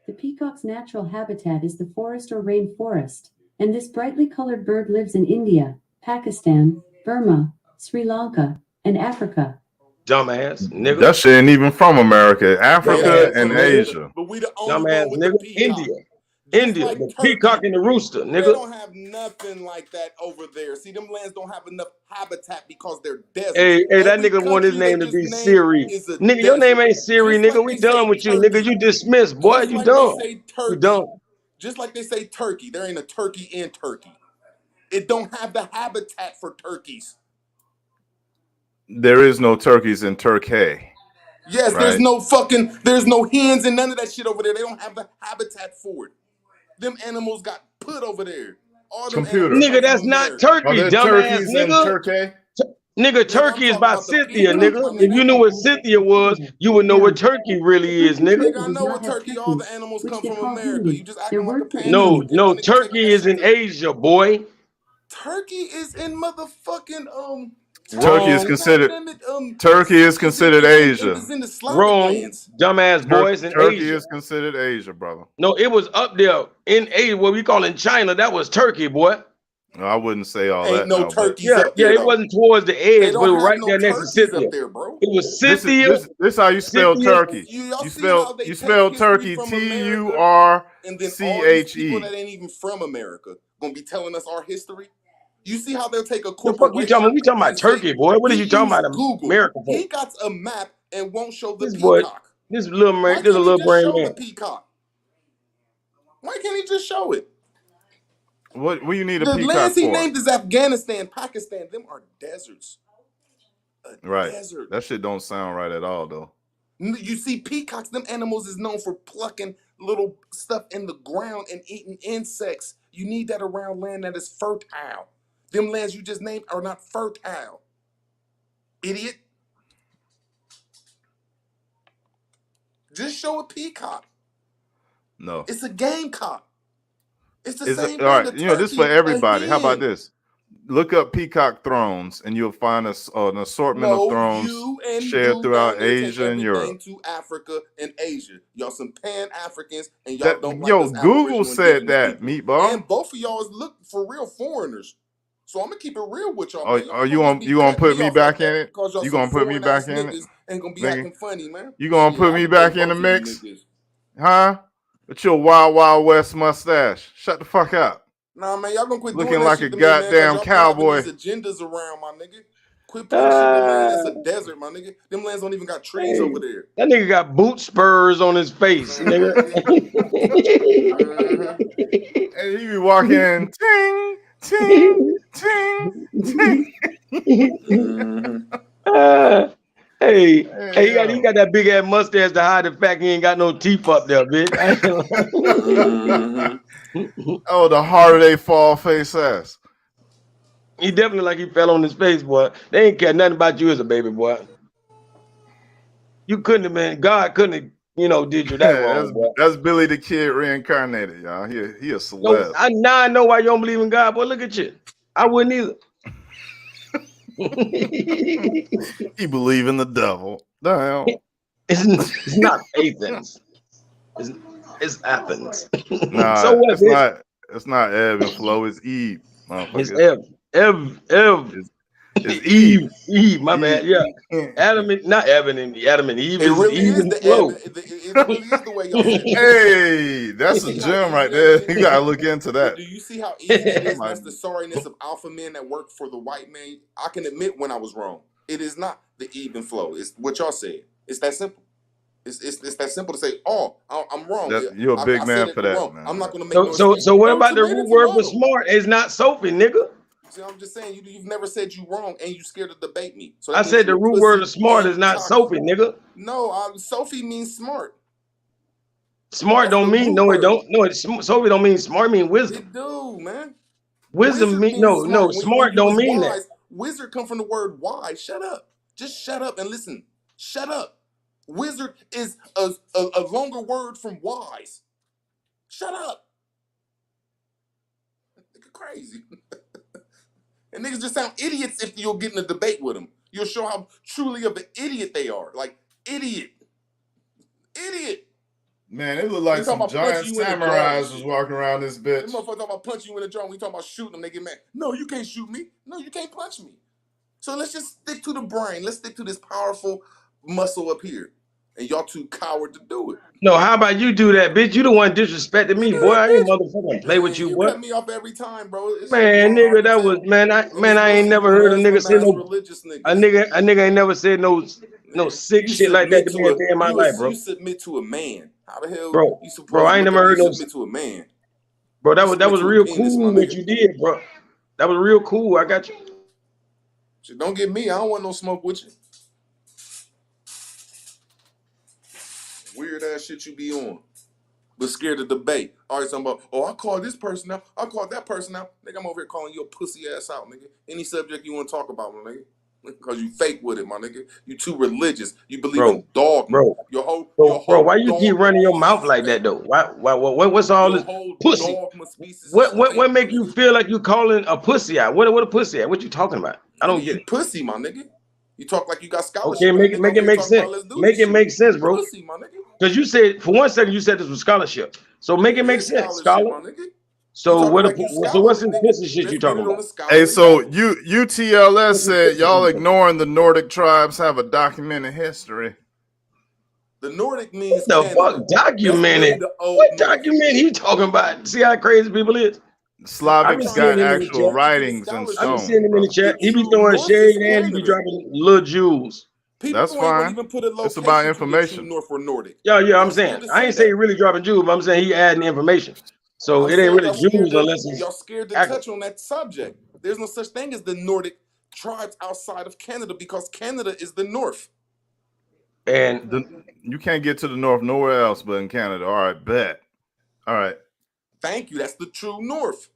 Speaker 17: the peacock's natural habitat is the forest or rainforest, and this brightly colored bird lives in India, Pakistan, Burma, Sri Lanka, and Africa.
Speaker 16: Dumbass, nigga.
Speaker 14: That shit ain't even from America, Africa
Speaker 15: Yeah,
Speaker 16: Dumbass,
Speaker 14: and
Speaker 15: bro.
Speaker 16: nigga.
Speaker 14: Asia.
Speaker 15: But we the only
Speaker 16: Dumbass,
Speaker 15: one with the
Speaker 16: nigga.
Speaker 15: peacock.
Speaker 16: India.
Speaker 15: Just
Speaker 16: India.
Speaker 15: like
Speaker 16: The peacock
Speaker 15: Turkey.
Speaker 16: and the rooster,
Speaker 15: They
Speaker 16: nigga.
Speaker 15: don't have nothing like that over there. See, them lands don't have enough habitat because they're deserts.
Speaker 16: Hey, that
Speaker 15: Every
Speaker 16: nigga want his
Speaker 15: country they
Speaker 16: name to
Speaker 15: just
Speaker 16: be
Speaker 15: named
Speaker 16: Siri.
Speaker 15: is a
Speaker 16: Nigga, your name
Speaker 15: desert.
Speaker 16: ain't Siri,
Speaker 15: Just
Speaker 16: nigga.
Speaker 15: like
Speaker 16: We
Speaker 15: they
Speaker 16: done
Speaker 15: say
Speaker 16: with you, nigga.
Speaker 15: turkey.
Speaker 16: You dismissed, boy.
Speaker 15: Just
Speaker 16: You
Speaker 15: like they
Speaker 16: dumb.
Speaker 15: say
Speaker 16: You
Speaker 15: turkey.
Speaker 16: dumb.
Speaker 15: Just like they say turkey. There ain't a turkey in Turkey. It don't have the habitat for turkeys.
Speaker 14: There is no turkeys in Turkey.
Speaker 15: Yes,
Speaker 14: Right?
Speaker 15: there's no hens and none of that shit over there. They don't have the habitat for it. Them animals got put over there. All them animals
Speaker 14: Computer.
Speaker 15: come
Speaker 16: Nigga,
Speaker 15: from
Speaker 16: that's not
Speaker 15: America.
Speaker 14: Are
Speaker 16: Turkey,
Speaker 14: there
Speaker 16: dumbass,
Speaker 14: turkeys in
Speaker 16: nigga.
Speaker 14: Turkey?
Speaker 16: Nigga,
Speaker 15: Nigga, I'm
Speaker 16: Turkey is
Speaker 15: talking
Speaker 16: by
Speaker 15: about the
Speaker 16: Cynthia,
Speaker 15: peacock,
Speaker 16: nigga.
Speaker 15: my
Speaker 16: If you
Speaker 15: nigga.
Speaker 16: knew what Cynthia was, you would know what Turkey really is, nigga.
Speaker 15: Nigga, I know what Turkey, all the animals come from America. You just acting like a Pan
Speaker 16: No,
Speaker 15: African, my
Speaker 16: no,
Speaker 15: nigga, taking
Speaker 16: Turkey
Speaker 15: that
Speaker 16: is
Speaker 15: shit
Speaker 16: in
Speaker 15: to
Speaker 16: Asia, boy.
Speaker 15: Turkey is in motherfucking
Speaker 14: Turkey is
Speaker 16: Wrong,
Speaker 14: considered
Speaker 15: goddammit,
Speaker 14: Turkey is considered Asia.
Speaker 15: is in Islamic
Speaker 16: wrong,
Speaker 15: lands.
Speaker 16: dumbass boys in
Speaker 14: Turkey
Speaker 16: Asia.
Speaker 14: is considered Asia, brother.
Speaker 16: No, it was up there in Asia, what we call in China. That was Turkey, boy.
Speaker 14: No, I wouldn't say all
Speaker 15: Ain't
Speaker 14: that
Speaker 15: no
Speaker 14: now, but
Speaker 15: turkeys up
Speaker 16: Yeah,
Speaker 15: there
Speaker 16: it
Speaker 15: though.
Speaker 16: wasn't towards the
Speaker 15: They
Speaker 16: edge, but
Speaker 15: don't
Speaker 16: it was
Speaker 15: have
Speaker 16: right
Speaker 15: no
Speaker 16: there next to
Speaker 15: turkeys
Speaker 16: Cynthia.
Speaker 15: up there, bro.
Speaker 16: It was
Speaker 14: this is
Speaker 16: Cynthia.
Speaker 14: this how you spell
Speaker 16: Cynthia.
Speaker 14: turkey.
Speaker 15: Y'all
Speaker 14: You
Speaker 15: see how
Speaker 14: spell
Speaker 15: they
Speaker 14: you
Speaker 15: take
Speaker 14: spell
Speaker 15: history
Speaker 14: turkey
Speaker 15: from
Speaker 14: TURCHE.
Speaker 15: America, and then all these people that ain't even from America gonna be telling us our history? You see how they'll take a
Speaker 16: The fuck you talking
Speaker 15: corporation
Speaker 16: about? We talking about
Speaker 15: and say,
Speaker 16: Turkey, boy. What are
Speaker 15: he
Speaker 16: you talking
Speaker 15: used
Speaker 16: about,
Speaker 15: Google.
Speaker 16: America for?
Speaker 15: He got a map and won't show the
Speaker 16: This boy,
Speaker 15: peacock.
Speaker 16: this little
Speaker 15: Why
Speaker 16: man, this a
Speaker 15: can't he
Speaker 16: little
Speaker 15: just
Speaker 16: brain
Speaker 15: show the
Speaker 16: man.
Speaker 15: peacock? Why can't he just show it?
Speaker 14: What you need a
Speaker 15: The
Speaker 14: peacock
Speaker 15: lands he
Speaker 14: for?
Speaker 15: named is Afghanistan, Pakistan. Them are deserts. A
Speaker 14: Right.
Speaker 15: desert.
Speaker 14: That shit don't sound right at all, though.
Speaker 15: You see, peacocks, them animals is known for plucking little stuff in the ground and eating insects. You need that around land that is fertile. Them lands you just named are not fertile. Idiot. Just show a peacock.
Speaker 14: No.
Speaker 15: It's a gamecock. It's the
Speaker 14: Is it
Speaker 15: same
Speaker 14: all
Speaker 15: thing.
Speaker 14: right?
Speaker 15: A
Speaker 14: You know, this for
Speaker 15: turkey, a
Speaker 14: everybody. How about
Speaker 15: hen.
Speaker 14: this? Look up peacock thrones, and you'll find an assortment of
Speaker 15: No,
Speaker 14: thrones
Speaker 15: you and
Speaker 14: shared
Speaker 15: you down
Speaker 14: throughout
Speaker 15: there take
Speaker 14: Asia and
Speaker 15: everything
Speaker 14: Europe.
Speaker 15: to Africa and Asia. Y'all some Pan-Africans and y'all
Speaker 14: That
Speaker 15: don't like
Speaker 14: yo,
Speaker 15: us
Speaker 14: Google
Speaker 15: Aboriginal
Speaker 14: said
Speaker 15: indigenous
Speaker 14: that,
Speaker 15: people.
Speaker 14: meatball.
Speaker 15: And both of y'all is look for real foreigners. So I'm gonna keep it real with y'all, man. Y'all
Speaker 14: Are
Speaker 15: ain't
Speaker 14: you
Speaker 15: gonna just
Speaker 14: on?
Speaker 15: be
Speaker 14: You gonna
Speaker 15: cutting
Speaker 14: put
Speaker 15: me
Speaker 14: me
Speaker 15: off like
Speaker 14: back in
Speaker 15: that
Speaker 14: it?
Speaker 15: because y'all
Speaker 14: You
Speaker 15: some
Speaker 14: gonna put me
Speaker 15: foreign ass
Speaker 14: back in it,
Speaker 15: niggas ain't gonna be
Speaker 14: nigga?
Speaker 15: acting funny, man.
Speaker 14: You gonna
Speaker 15: Shit,
Speaker 14: put
Speaker 15: I'll
Speaker 14: me back
Speaker 15: debate
Speaker 14: in the
Speaker 15: both of you
Speaker 14: mix,
Speaker 15: niggas.
Speaker 14: huh? With your Wild Wild West mustache. Shut the fuck up.
Speaker 15: Nah, man, y'all gonna quit doing
Speaker 14: Looking
Speaker 15: that
Speaker 14: like a
Speaker 15: shit to me, man, because
Speaker 14: goddamn
Speaker 15: y'all driving these
Speaker 14: cowboy.
Speaker 15: agendas around, my nigga. Quit putting shit in the land that's a desert, my nigga. Them lands don't even got trees
Speaker 16: Hey,
Speaker 15: over there.
Speaker 16: that nigga got boot spurs on his face, nigga.
Speaker 14: And you be walking, ting, ting, ting, ting.
Speaker 16: Hey,
Speaker 14: Hey,
Speaker 16: he
Speaker 14: yo.
Speaker 16: got that big ass mustache to hide the fact he ain't got no teeth up there, bitch.
Speaker 14: Oh, the harder they fall, face ass.
Speaker 16: He definitely like he fell on his face, boy. They ain't care nothing about you as a baby, boy. You couldn't have been, God couldn't have, did you that wrong, boy.
Speaker 14: That's Billy the Kid reincarnated, y'all. He a
Speaker 16: No,
Speaker 14: celeb.
Speaker 16: now I know why you don't believe in God, boy. Look at you. I wouldn't either.
Speaker 14: He believe in the devil. The hell?
Speaker 16: It's not Athens. It's Athens.
Speaker 14: Nah,
Speaker 16: So what, bitch?
Speaker 14: it's not ebb and flow. It's Eve,
Speaker 16: It's
Speaker 14: motherfuckers.
Speaker 16: Ev.
Speaker 14: It's
Speaker 16: Eve, my bad. Yeah. Adam and Adam and Eve
Speaker 15: It
Speaker 16: is
Speaker 15: really
Speaker 16: Eve
Speaker 15: is
Speaker 16: and
Speaker 15: the
Speaker 16: flow.
Speaker 15: it really is the way y'all said it.
Speaker 14: Hey, that's
Speaker 15: You
Speaker 14: a
Speaker 15: see how
Speaker 14: gem
Speaker 15: easy
Speaker 14: right
Speaker 15: that
Speaker 14: there.
Speaker 15: is?
Speaker 14: You gotta look into
Speaker 15: But
Speaker 14: that.
Speaker 15: do you see how easy that is? And
Speaker 14: My-
Speaker 15: that's the sorriness of alpha men that work for the white man. I can admit when I was wrong. It is not the even flow. It's what y'all said. It's that simple. It's that simple to say, oh, I'm wrong.
Speaker 14: You're a big
Speaker 15: I said
Speaker 14: man
Speaker 15: it
Speaker 14: for that,
Speaker 15: wrong.
Speaker 14: man.
Speaker 15: I'm not gonna make no excuse.
Speaker 16: So what
Speaker 15: Bro,
Speaker 16: about the
Speaker 15: tomato,
Speaker 16: root word for
Speaker 15: tomato.
Speaker 16: smart? It's not Sophie, nigga.
Speaker 15: See, I'm just saying you've never said you wrong and you scared to debate me. So
Speaker 16: I
Speaker 15: that means
Speaker 16: said
Speaker 15: you
Speaker 16: the
Speaker 15: a
Speaker 16: root word
Speaker 15: pussy
Speaker 16: of smart
Speaker 15: and
Speaker 16: is
Speaker 15: you
Speaker 16: not
Speaker 15: cocky.
Speaker 16: Sophie, nigga.
Speaker 15: No, Sophie means smart.
Speaker 16: Smart
Speaker 15: That's
Speaker 16: don't
Speaker 15: the
Speaker 16: mean
Speaker 15: root
Speaker 16: no. It
Speaker 15: word.
Speaker 16: don't. No, Sophie don't mean smart. It mean wisdom.
Speaker 15: It do, man.
Speaker 16: Wisdom
Speaker 15: Wizard
Speaker 16: mean
Speaker 15: means
Speaker 16: no.
Speaker 15: smart. When
Speaker 16: Smart
Speaker 15: you
Speaker 16: don't
Speaker 15: was
Speaker 16: mean that.
Speaker 15: wise, wizard come from the word wise. Shut up. Just shut up and listen. Shut up. Wizard is a longer word from wise. Shut up. Nigga crazy. And niggas just sound idiots if you'll get in a debate with them. You'll show how truly of an idiot they are. Like, idiot. Idiot.
Speaker 14: Man, it looked like
Speaker 15: We talking
Speaker 14: some
Speaker 15: about punch
Speaker 14: giant
Speaker 15: you in the jaw and
Speaker 14: samurais was
Speaker 15: shit.
Speaker 14: walking around this
Speaker 15: Them
Speaker 14: bitch.
Speaker 15: motherfuckers talking about punching you in the jaw. We talking about shooting them. They get mad. No, you can't shoot me. No, you can't punch me. So let's just stick to the brain. Let's stick to this powerful muscle up here. And y'all too coward to do it.
Speaker 16: No, how about you do that, bitch? You the one disrespecting me, boy. I ain't motherfucking play with
Speaker 15: Man,
Speaker 16: you,
Speaker 15: you
Speaker 16: boy.
Speaker 15: cut me off every time, bro. It's shit
Speaker 16: Man,
Speaker 15: blowing
Speaker 16: nigga, that
Speaker 15: architect.
Speaker 16: was man. I ain't
Speaker 15: Especially
Speaker 16: never
Speaker 15: you
Speaker 16: heard a nigga say
Speaker 15: mesmerized
Speaker 16: no.
Speaker 15: religious
Speaker 16: A
Speaker 15: niggas.
Speaker 16: nigga ain't never said no sick
Speaker 15: You
Speaker 16: shit like that
Speaker 15: submit
Speaker 16: to me
Speaker 15: to
Speaker 16: a day in my life, bro.
Speaker 15: you submit to a man. How the hell
Speaker 16: Bro,
Speaker 15: you
Speaker 16: bro,
Speaker 15: supposed
Speaker 16: I
Speaker 15: to
Speaker 16: ain't
Speaker 15: look
Speaker 16: never
Speaker 15: at
Speaker 16: heard
Speaker 15: you
Speaker 16: no.
Speaker 15: submit to a man?
Speaker 16: Bro,
Speaker 15: You
Speaker 16: that
Speaker 15: submit
Speaker 16: was
Speaker 15: to a
Speaker 16: real
Speaker 15: penis, my
Speaker 16: cool what
Speaker 15: nigga.
Speaker 16: you did, bro. That was real cool. I got you.
Speaker 15: Shit, don't get me. I don't want no smoke with you. Weird ass shit you be on. But scared to debate. Always talking about, oh, I called this person out. I called that person out. Nigga, I'm over here calling your pussy ass out, nigga. Any subject you want to talk about, my nigga. Because you fake with it, my nigga. You too religious. You believe in dogma.
Speaker 16: Bro,
Speaker 15: Your
Speaker 16: bro,
Speaker 15: whole
Speaker 16: why you keep
Speaker 15: dogma
Speaker 16: running your
Speaker 15: piece
Speaker 16: mouth
Speaker 15: is
Speaker 16: like that
Speaker 15: fake.
Speaker 16: though? What's all
Speaker 15: Your
Speaker 16: this
Speaker 15: whole
Speaker 16: pussy?
Speaker 15: dogma species is fake,
Speaker 16: What
Speaker 15: my
Speaker 16: make you
Speaker 15: nigga.
Speaker 16: feel like you calling a pussy out? What a pussy at? What you talking about? I don't
Speaker 15: Nigga,
Speaker 16: get
Speaker 15: you
Speaker 16: it.
Speaker 15: pussy, my nigga. You talk like you got
Speaker 16: Okay,
Speaker 15: scholarship and a nigga
Speaker 16: make
Speaker 15: over
Speaker 16: it
Speaker 15: here
Speaker 16: make
Speaker 15: talking about
Speaker 16: sense.
Speaker 15: let's do
Speaker 16: Make
Speaker 15: this
Speaker 16: it
Speaker 15: shit.
Speaker 16: make sense,
Speaker 15: You
Speaker 16: bro.
Speaker 15: pussy, my nigga.
Speaker 16: Because you said for one second you said this was scholarship. So make
Speaker 15: It
Speaker 16: it make
Speaker 15: is
Speaker 16: sense,
Speaker 15: scholarship,
Speaker 16: scholar.
Speaker 15: my nigga. You
Speaker 16: So
Speaker 15: talking
Speaker 16: what?
Speaker 15: like you
Speaker 16: So what's
Speaker 15: scholarly,
Speaker 16: this
Speaker 15: nigga.
Speaker 16: pussy shit
Speaker 15: Let's
Speaker 16: you
Speaker 15: get
Speaker 16: talking
Speaker 15: it on
Speaker 16: about?
Speaker 15: a
Speaker 14: Hey,
Speaker 15: scholarly
Speaker 14: so
Speaker 15: level.
Speaker 14: UTLS
Speaker 16: What's this
Speaker 14: said
Speaker 16: pussy
Speaker 14: y'all
Speaker 16: shit you talking about?
Speaker 14: ignoring the Nordic tribes have a documented history.
Speaker 15: The Nordic means
Speaker 16: The fuck
Speaker 15: Canada. That's really
Speaker 16: documented?
Speaker 15: the old
Speaker 16: What
Speaker 15: North.
Speaker 16: document he talking about? See how crazy people is?
Speaker 15: See,
Speaker 16: I
Speaker 15: I'm
Speaker 16: be
Speaker 14: Slavics
Speaker 15: trying to
Speaker 16: seeing
Speaker 14: got
Speaker 16: him
Speaker 15: get
Speaker 16: in
Speaker 15: you.
Speaker 16: the
Speaker 14: actual
Speaker 16: chat.
Speaker 15: Get you to
Speaker 14: writings in
Speaker 16: I be
Speaker 15: scholarship.
Speaker 16: seeing
Speaker 14: stone,
Speaker 16: him in the
Speaker 14: brother.
Speaker 16: chat.
Speaker 15: The
Speaker 16: He be
Speaker 15: true
Speaker 16: throwing
Speaker 15: North is
Speaker 16: shade and he be
Speaker 15: Canada.
Speaker 16: dropping little jewels.
Speaker 14: That's
Speaker 15: People ain't gonna
Speaker 14: fine.
Speaker 15: even put a
Speaker 14: It's about
Speaker 15: location to the true
Speaker 14: information.
Speaker 15: North or Nordic.
Speaker 16: Yeah, I'm
Speaker 15: Y'all
Speaker 16: saying.
Speaker 15: scared to
Speaker 16: I
Speaker 15: say
Speaker 16: ain't say he
Speaker 15: that.
Speaker 16: really dropping jewels, but I'm saying he adding information. So
Speaker 15: I'm
Speaker 16: it ain't
Speaker 15: saying
Speaker 16: really jewels unless it's
Speaker 15: y'all scared to
Speaker 16: accurate.
Speaker 15: touch on that subject. There's no such thing as the Nordic tribes outside of Canada because Canada is the North.
Speaker 16: And
Speaker 14: You can't get to the north nowhere else but in Canada. All right, bet. All right.
Speaker 15: Thank you. That's the true North.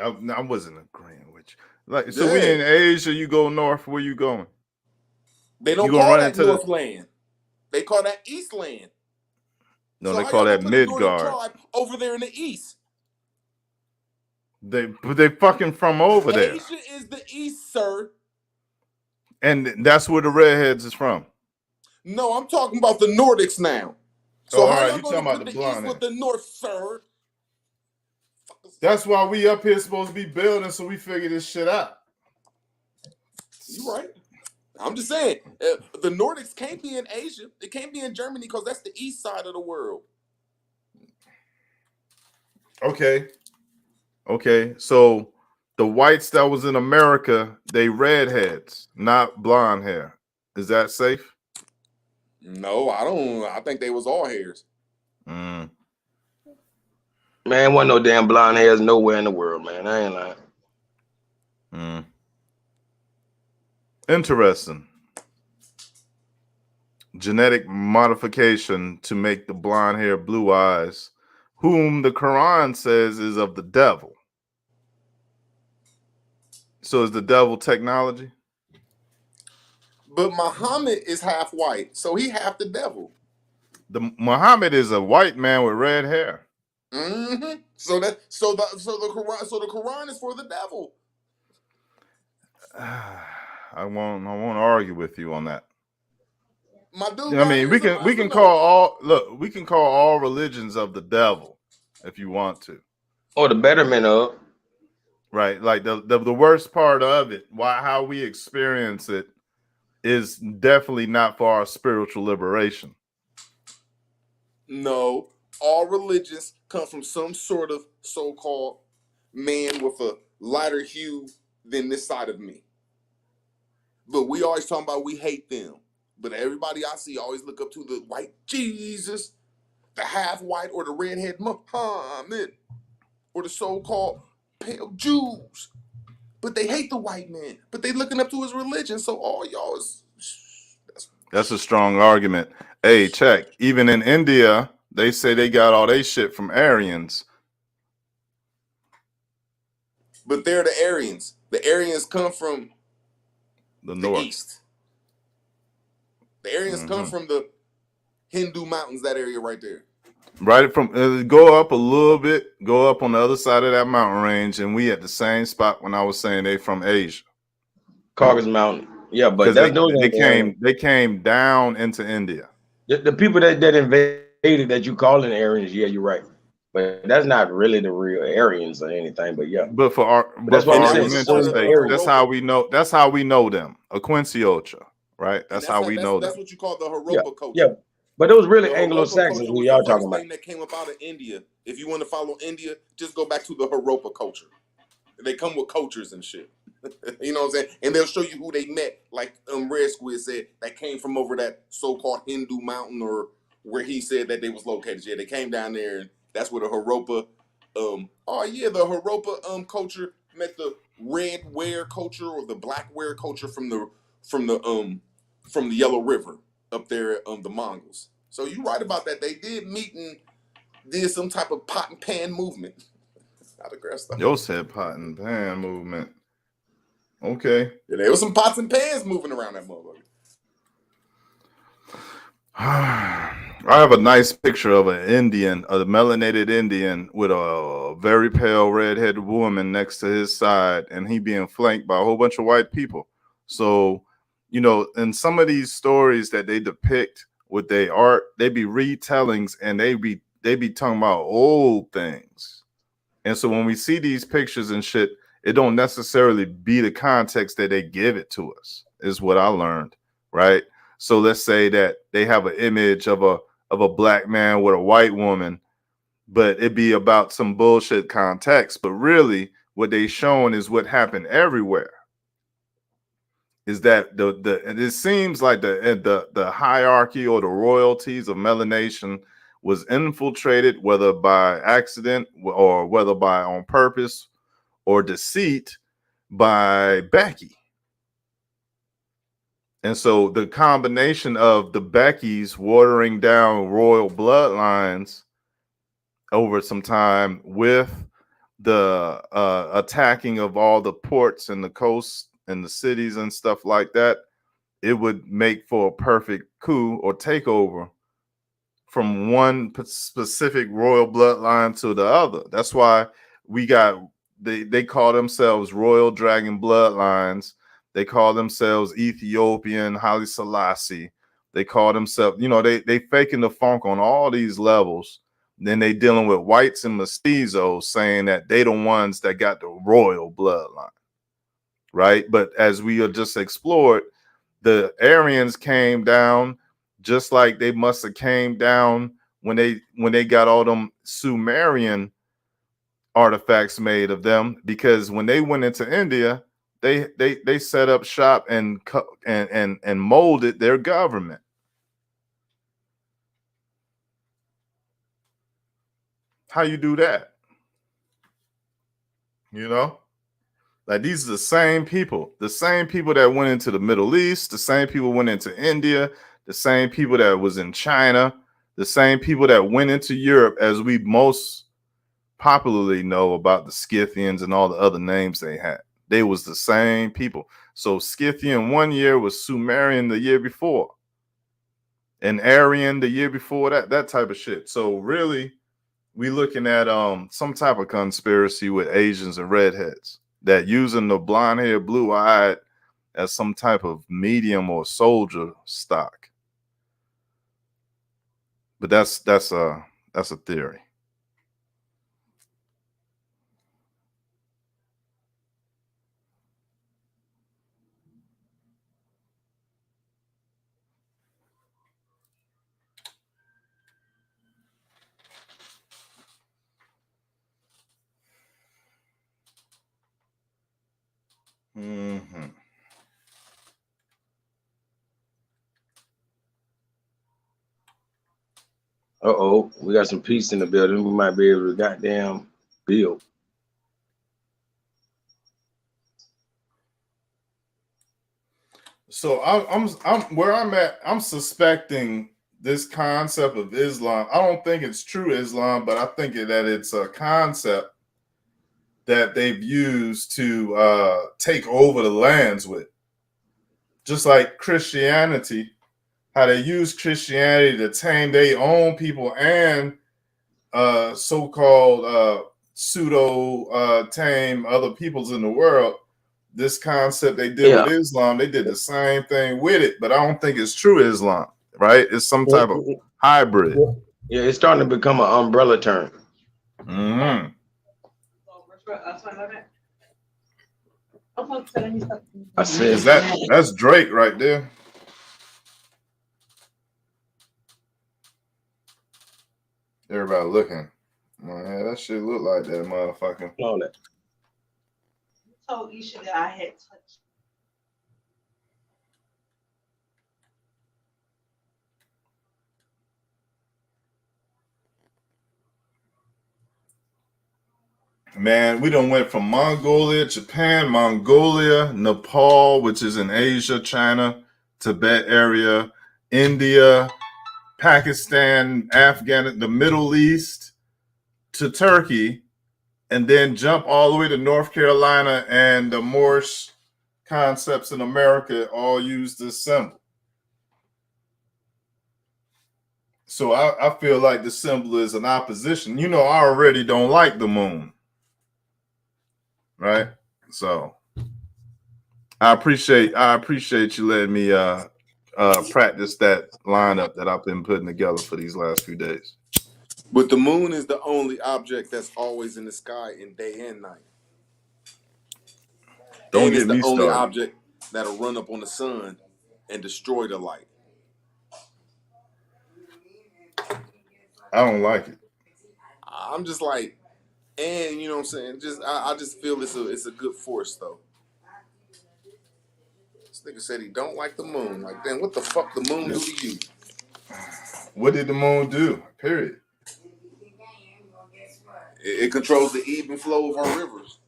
Speaker 14: I wasn't agreeing with you. Like, so we
Speaker 15: Yeah.
Speaker 14: in Asia, you go north, where you going?
Speaker 15: They
Speaker 14: You
Speaker 15: don't
Speaker 14: gonna
Speaker 15: call
Speaker 14: run
Speaker 15: that
Speaker 14: into the
Speaker 15: Northland. They call that Eastland.
Speaker 14: no,
Speaker 15: So
Speaker 14: they
Speaker 15: how
Speaker 14: call
Speaker 15: y'all gonna
Speaker 14: that
Speaker 15: put a Nordic
Speaker 14: Midgard.
Speaker 15: tribe over there in the East?
Speaker 14: They fucking from over there.
Speaker 15: Asia is the East, sir.
Speaker 14: And that's where the redheads is from.
Speaker 15: No, I'm talking about the Nordics now.
Speaker 14: Oh,
Speaker 15: So
Speaker 14: all
Speaker 15: how
Speaker 14: right.
Speaker 15: y'all
Speaker 14: You
Speaker 15: gonna
Speaker 14: talking about
Speaker 15: put
Speaker 14: the
Speaker 15: the East
Speaker 14: blonde
Speaker 15: with
Speaker 14: hair.
Speaker 15: the North, sir?
Speaker 14: That's why we up here supposed to be building, so we figure this shit out.
Speaker 15: You right. I'm just saying, the Nordics can't be in Asia. It can't be in Germany because that's the east side of the world.
Speaker 14: Okay. So the whites that was in America, they redheads, not blonde hair. Is that safe?
Speaker 15: No, I don't. I think they was all hairs.
Speaker 14: Mm.
Speaker 16: man, wasn't no damn blonde hairs nowhere in the world, man. I ain't lying.
Speaker 14: Mm. Interesting. Genetic modification to make the blonde hair, blue eyes, whom the Quran says is of the devil. So is the devil technology?
Speaker 15: But Muhammad is half white, so he half the devil.
Speaker 14: The Muhammad is a white man with red hair.
Speaker 15: Mm-hmm. So the Quran is for the devil.
Speaker 14: I won't argue with you on that.
Speaker 15: My dude
Speaker 14: I
Speaker 15: down
Speaker 14: mean,
Speaker 15: there is a
Speaker 14: we can
Speaker 15: Muslim,
Speaker 14: call all religions of the devil if you want to.
Speaker 16: Or the betterment of.
Speaker 14: right? Like the worst part of it, how we experience it, is definitely not for our spiritual liberation.
Speaker 15: No, all religions come from some sort of so-called man with a lighter hue than this side of me. But we always talking about we hate them. But everybody I see always look up to the white Jesus, the half white or the redhead Muhammad, or the so-called pale Jews. But they hate the white man. But they looking up to his religion. So all y'all is
Speaker 14: That's a strong argument. Hey, check. Even in India, they say they got all they shit from Aryans.
Speaker 15: but they're the Aryans. The Aryans come from
Speaker 14: The
Speaker 15: the
Speaker 14: North.
Speaker 15: east. The Aryans come from the Hindu mountains, that area right there.
Speaker 14: Right from go up a little bit, go up on the other side of that mountain range, and we at the same spot when I was saying they from Asia.
Speaker 16: Caucasus Mountain. Yeah, but
Speaker 14: Because they came down into India.
Speaker 16: The people that invaded that you calling Aryans, yeah, you're right. But that's not really the real Aryans or anything. But yeah.
Speaker 14: But for
Speaker 16: that's what I'm saying.
Speaker 14: argumentation sake, that's how we know. That's how we know them. A Quincy Ocha, right? That's how we know them.
Speaker 15: That's what you call the Haropa culture.
Speaker 16: Yeah, but it was really
Speaker 15: The Haropa
Speaker 16: Anglo-Saxons
Speaker 15: culture
Speaker 16: who
Speaker 15: was
Speaker 16: y'all
Speaker 15: the
Speaker 16: talking
Speaker 15: first
Speaker 16: about.
Speaker 15: thing that came up out of India. If you want to follow India, just go back to the Haropa culture. They come with cultures and shit. You know what I'm saying? And they'll show you who they met, like Red Squid said, that came from over that so-called Hindu mountain, or where he said that they was located. Yeah, they came down there, and that's where the Haropa, the Haropa culture met the red ware culture or the black ware culture from the Yellow River up there, the Mongols. So you right about that. They did meet and did some type of pot and pan movement.
Speaker 14: Yo said pot and pan movement. Okay.
Speaker 15: Yeah, there was some pots and pans moving around that motherfucker.
Speaker 14: I have a nice picture of an Indian, a melanated Indian with a very pale redheaded woman next to his side, and he being flanked by a whole bunch of white people. So, you know, in some of these stories that they depict with their art, they be retellings, and they be talking about old things. And so when we see these pictures and shit, it don't necessarily be the context that they give it to us, is what I learned, right? So let's say that they have an image of a black man with a white woman, but it be about some bullshit context. But really, what they showing is what happened everywhere. Is that and it seems like the hierarchy or the royalties of melanation was infiltrated, whether by accident or whether by on purpose or deceit, by Becky. And so the combination of the Beckys watering down royal bloodlines over some time with the attacking of all the ports and the coasts and the cities and stuff like that, it would make for a perfect coup or takeover from one specific royal bloodline to the other. That's why we got, they call themselves royal dragon bloodlines. They call themselves Ethiopian Haile Selassie. They call themselves, you know, they faking the funk on all these levels. Then they dealing with whites and mestizos saying that they the ones that got the royal bloodline, right? But as we have just explored, the Aryans came down just like they must have came down when they got all them Sumerian artifacts made of them, because when they went into India, they set up shop and molded their government. How you do that? You know? Like, these are the same people that went into the Middle East, the same people went into India, the same people that was in China, the same people that went into Europe, as we most popularly know about the Scythians and all the other names they had. They was the same people. So Scythian one year was Sumerian the year before, and Aryan the year before that type of shit. So really, we looking at some type of conspiracy with Asians and redheads that using the blonde hair, blue eyed as some type of medium or soldier stock. But that's a theory. Mm-hmm.
Speaker 16: Uh-oh, we got some peace in the building. We might be able to goddamn build.
Speaker 14: So I'm where I'm at. I'm suspecting this concept of Islam. I don't think it's true Islam, but I think that it's a concept that they've used to take over the lands with. Just like Christianity, how they use Christianity to tame their own people and so-called pseudo tame other peoples in the world. This concept they did with Islam, they did the same thing with it, but I don't think it's true Islam, right? It's some type of hybrid.
Speaker 16: Yeah, it's starting to become an umbrella term.
Speaker 14: Mm-hmm.
Speaker 16: I said
Speaker 14: that's Drake right there. Everybody looking. Man, that shit look like that motherfucker.
Speaker 16: Know that.
Speaker 18: Told Isha that I had touched.
Speaker 14: Man, we done went from Mongolia, Japan, Mongolia, Nepal, which is in Asia, China, Tibet area, India, Pakistan, Afghanistan, the Middle East, to Turkey, and then jump all the way to North Carolina, and the Morse concepts in America all use this symbol. So I feel like the symbol is an opposition. You know, I already don't like the moon. Right? So I appreciate you letting me practice that lineup that I've been putting together for these last few days.
Speaker 15: But the moon is the only object that's always in the sky in day and night.
Speaker 14: Don't
Speaker 15: and
Speaker 14: get
Speaker 15: it's the
Speaker 14: me
Speaker 15: only
Speaker 14: started.
Speaker 15: object that'll run up on the sun and destroy the light.
Speaker 14: I don't like it.
Speaker 15: I'm just like, and you know what I'm saying? Just I just feel it's a good force though. This nigga said he don't like the moon. Like, damn, what the fuck the moon do to you?
Speaker 14: What did the moon do? Period.
Speaker 15: It controls the even flow of our rivers.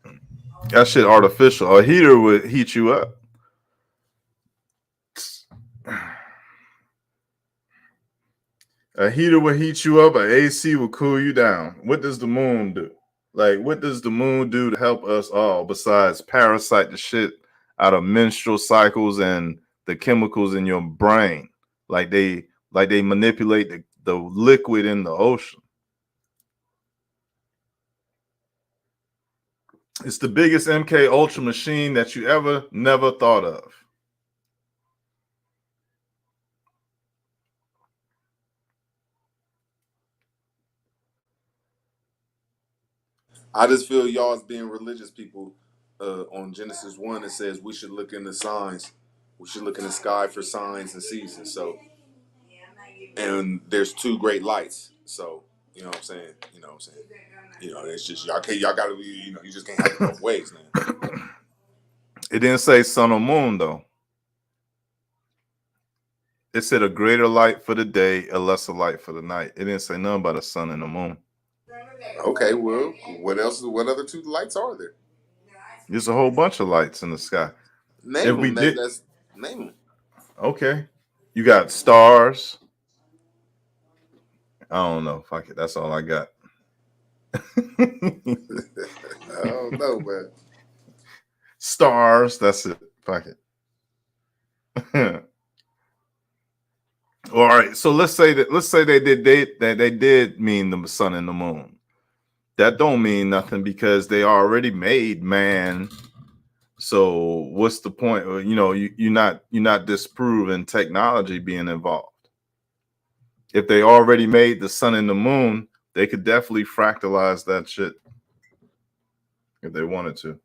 Speaker 14: That shit artificial. A heater would heat you up. A heater will heat you up. An AC will cool you down. What does the moon do? Like, what does the moon do to help us all besides parasite the shit out of menstrual cycles and the chemicals in your brain? Like they manipulate the liquid in the ocean. It's the biggest MK Ultra machine that you never thought of.
Speaker 15: I just feel y'all as being religious people on Genesis 1, it says we should look in the signs. We should look in the sky for signs and seasons. So, and there's two great lights. So, you know what I'm saying? You know what I'm saying? You know, it's just y'all gotta be, you know, you just can't have it both ways, man.
Speaker 14: It didn't say sun or moon though. It said a greater light for the day, a lesser light for the night. It didn't say nothing about a sun and the moon.
Speaker 15: Okay, well, what else? What other two lights are there?
Speaker 14: There's a whole bunch of lights in the sky.
Speaker 15: Name them. That's name them.
Speaker 14: Okay, you got stars. I don't know. Fuck it. That's all I got.
Speaker 15: I don't know, man.
Speaker 14: Stars. That's it. Fuck it. All right. So let's say they did mean the sun and the moon. That don't mean nothing because they already made man. So what's the point? You know, you're not disproving technology being involved. If they already made the sun and the moon, they could definitely fractalize that shit if they wanted to.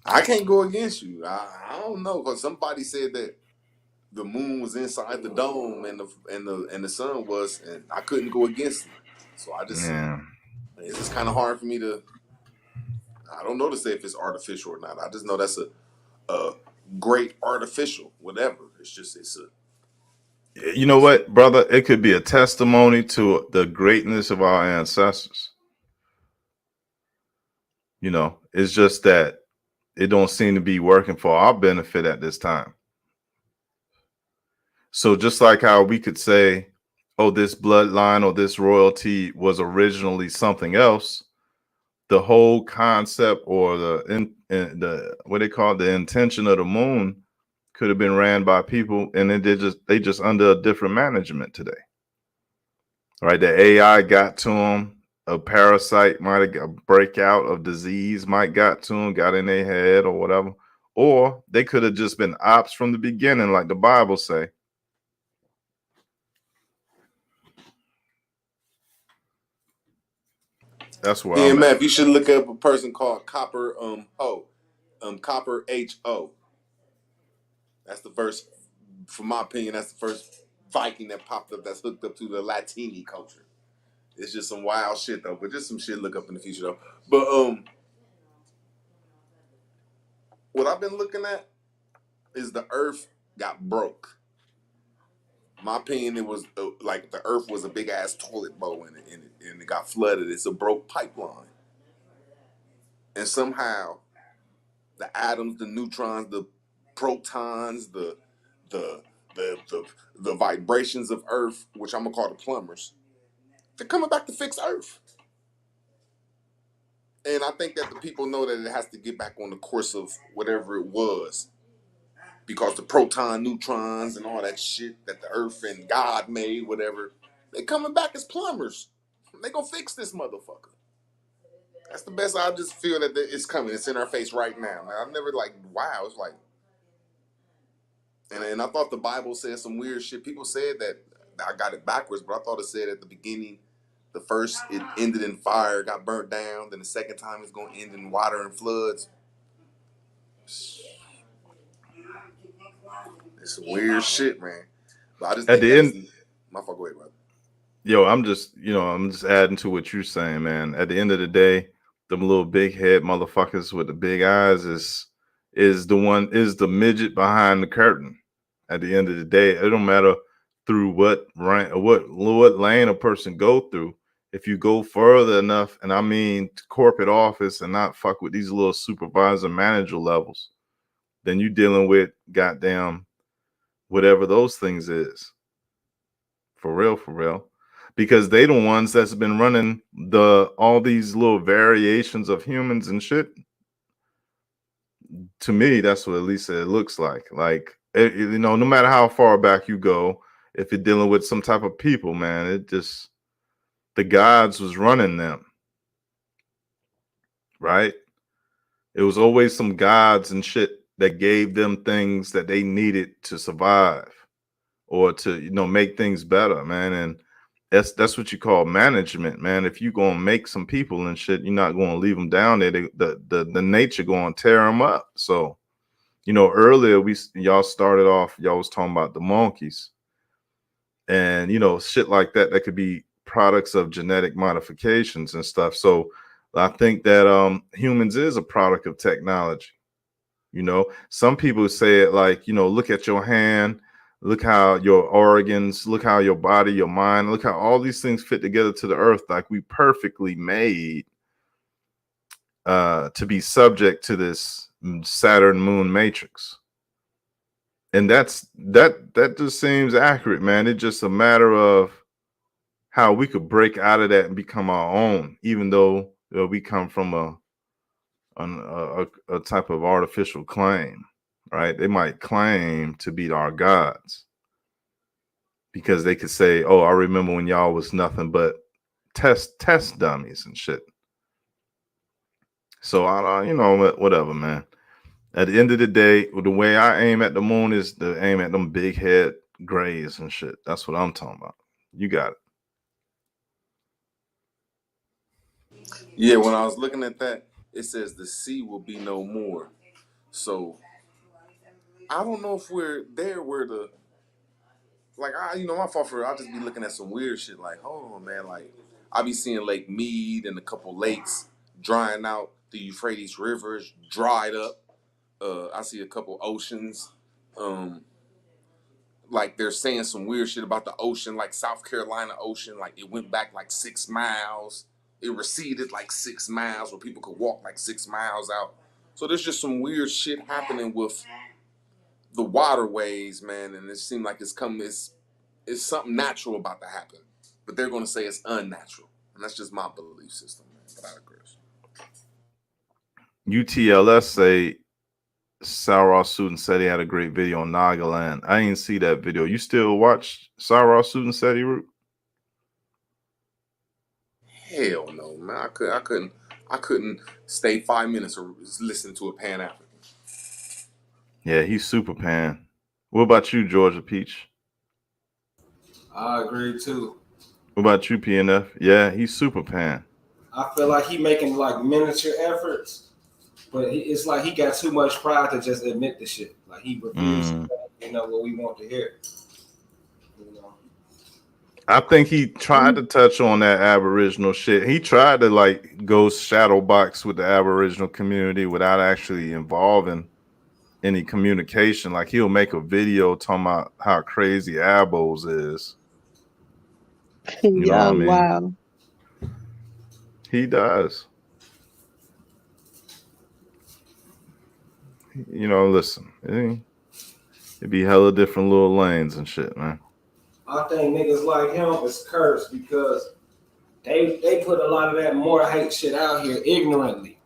Speaker 15: I can't go against you. I don't know, because somebody said that the moon was inside the dome and the sun was, and I couldn't go against it. So I just, it's just kind of hard for me to. I don't know to say if it's artificial or not. I just know that's a great artificial, whatever. It's just it's a
Speaker 14: You know what, brother? It could be a testimony to the greatness of our ancestors. You know, it's just that it don't seem to be working for our benefit at this time. So just like how we could say, oh, this bloodline or this royalty was originally something else, the whole concept or the what they call it, the intention of the moon could have been ran by people, and then they just under a different management today. Right? The AI got to them. A parasite might have got a breakout of disease might got to them, got in their head or whatever. Or they could have just been ops from the beginning, like the Bible say. That's where
Speaker 15: yeah,
Speaker 14: I'm at.
Speaker 15: Matt. You should look up a person called Copper Copper Ho. That's the first, from my opinion, that's the first Viking that popped up that's hooked up to the Latini culture. It's just some wild shit though, but just some shit to look up in the future though. But what I've been looking at is the Earth got broke. My opinion, it was like the Earth was a big ass toilet bowl in it, and it got flooded. It's a broke pipeline, and somehow the atoms, the neutrons, the protons, the the vibrations of Earth, which I'm gonna call the plumbers, they're coming back to fix Earth. And I think that the people know that it has to get back on the course of whatever it was. Because the proton, neutrons, and all that shit that the Earth and God made, whatever, they coming back as plumbers. They gonna fix this motherfucker. That's the best. I just feel that it's coming. It's in our face right now. Man, I've never like, wow. It's like, and I thought the Bible said some weird shit. People said that I got it backwards, but I thought it said at the beginning, the first it ended in fire, got burnt down. Then the second time it's gonna end in water and floods. It's some weird shit, man. But I just
Speaker 14: At
Speaker 15: think
Speaker 14: the
Speaker 15: that it's
Speaker 14: end,
Speaker 15: my fault. Go ahead, brother.
Speaker 14: yo, I'm just adding to what you're saying, man. At the end of the day, them little big head motherfuckers with the big eyes is the midget behind the curtain. At the end of the day, it don't matter through what rank or what lane a person go through. If you go further enough, and I mean corporate office, and not fuck with these little supervisor manager levels, then you dealing with goddamn whatever those things is. For real. Because they the ones that's been running all these little variations of humans and shit. To me, that's what at least it looks like. Like, no matter how far back you go, if you're dealing with some type of people, man, it just, the gods was running them, right? It was always some gods and shit that gave them things that they needed to survive or to, make things better, man. And that's what you call management, man. If you gonna make some people and shit, you're not gonna leave them down there. The nature gonna tear them up. So, earlier y'all started off, y'all was talking about the monkeys, and shit like that. That could be products of genetic modifications and stuff. So, I think that humans is a product of technology. Some people say it like, look at your hand. Look how your organs, look how your body, your mind, look how all these things fit together to the earth. Like we perfectly made to be subject to this Saturn moon matrix. And that just seems accurate, man. It's just a matter of how we could break out of that and become our own, even though we come from a type of artificial claim, right? They might claim to be our gods, because they could say, "Oh, I remember when y'all was nothing but test dummies and shit." So I whatever, man. At the end of the day, the way I aim at the moon is to aim at them big head grays and shit. That's what I'm talking about. You got it.
Speaker 15: Yeah, when I was looking at that, it says the sea will be no more. So I don't know if we're there where the my fault for I'll just be looking at some weird shit like, oh man, like I be seeing Lake Mead and a couple lakes drying out. the Euphrates River is dried up. I see a couple oceans. Like they're saying some weird shit about the ocean, like South Carolina ocean, like it went back like 6 miles. It receded like 6 miles where people could walk like 6 miles out. So there's just some weird shit happening with the waterways, man, and it seems like it's something natural about to happen. But they're gonna say it's unnatural. And that's just my belief system, man. But I digress.
Speaker 14: UTLS say Sarah Sudin said he had a great video on Nagaland. I didn't see that video. You still watch Sarah Sudin said he root?
Speaker 15: Hell no, man. I couldn't stay 5 minutes or listen to a Pan African.
Speaker 14: Yeah, he's super pan. What about you, Georgia Peach?
Speaker 2: I agree too.
Speaker 14: What about you, PNF? Yeah, he's super pan.
Speaker 2: I feel like he making like miniature efforts, but it's like he got too much pride to just admit the shit. Like he refuses, what we want to hear.
Speaker 14: I think he tried to touch on that Aboriginal shit. He tried to like go shadow box with the Aboriginal community without actually involving any communication. Like he'll make a video talking about how crazy Abos is. You know what I mean?
Speaker 12: Wow.
Speaker 14: He does. You know, listen, it'd be hella different little lanes and shit, man.
Speaker 2: I think niggas like him is cursed because they put a lot of that more hate shit out here ignorantly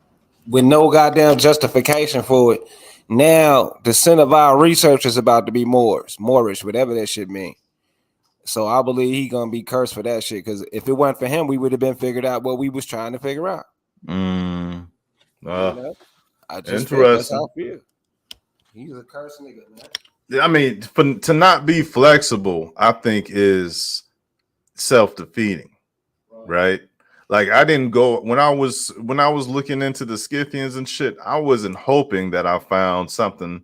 Speaker 2: with no goddamn justification for it. Now the center of our research is about to be Moorish, whatever that shit mean. So I believe he gonna be cursed for that shit. Because if it weren't for him, we would have been figured out what we was trying to figure out. I just feel that's how I feel. He's a cursed nigga, man.
Speaker 14: I mean, to not be flexible, I think is self-defeating, right? Like I didn't go when I was looking into the Scythians and shit, I wasn't hoping that I found something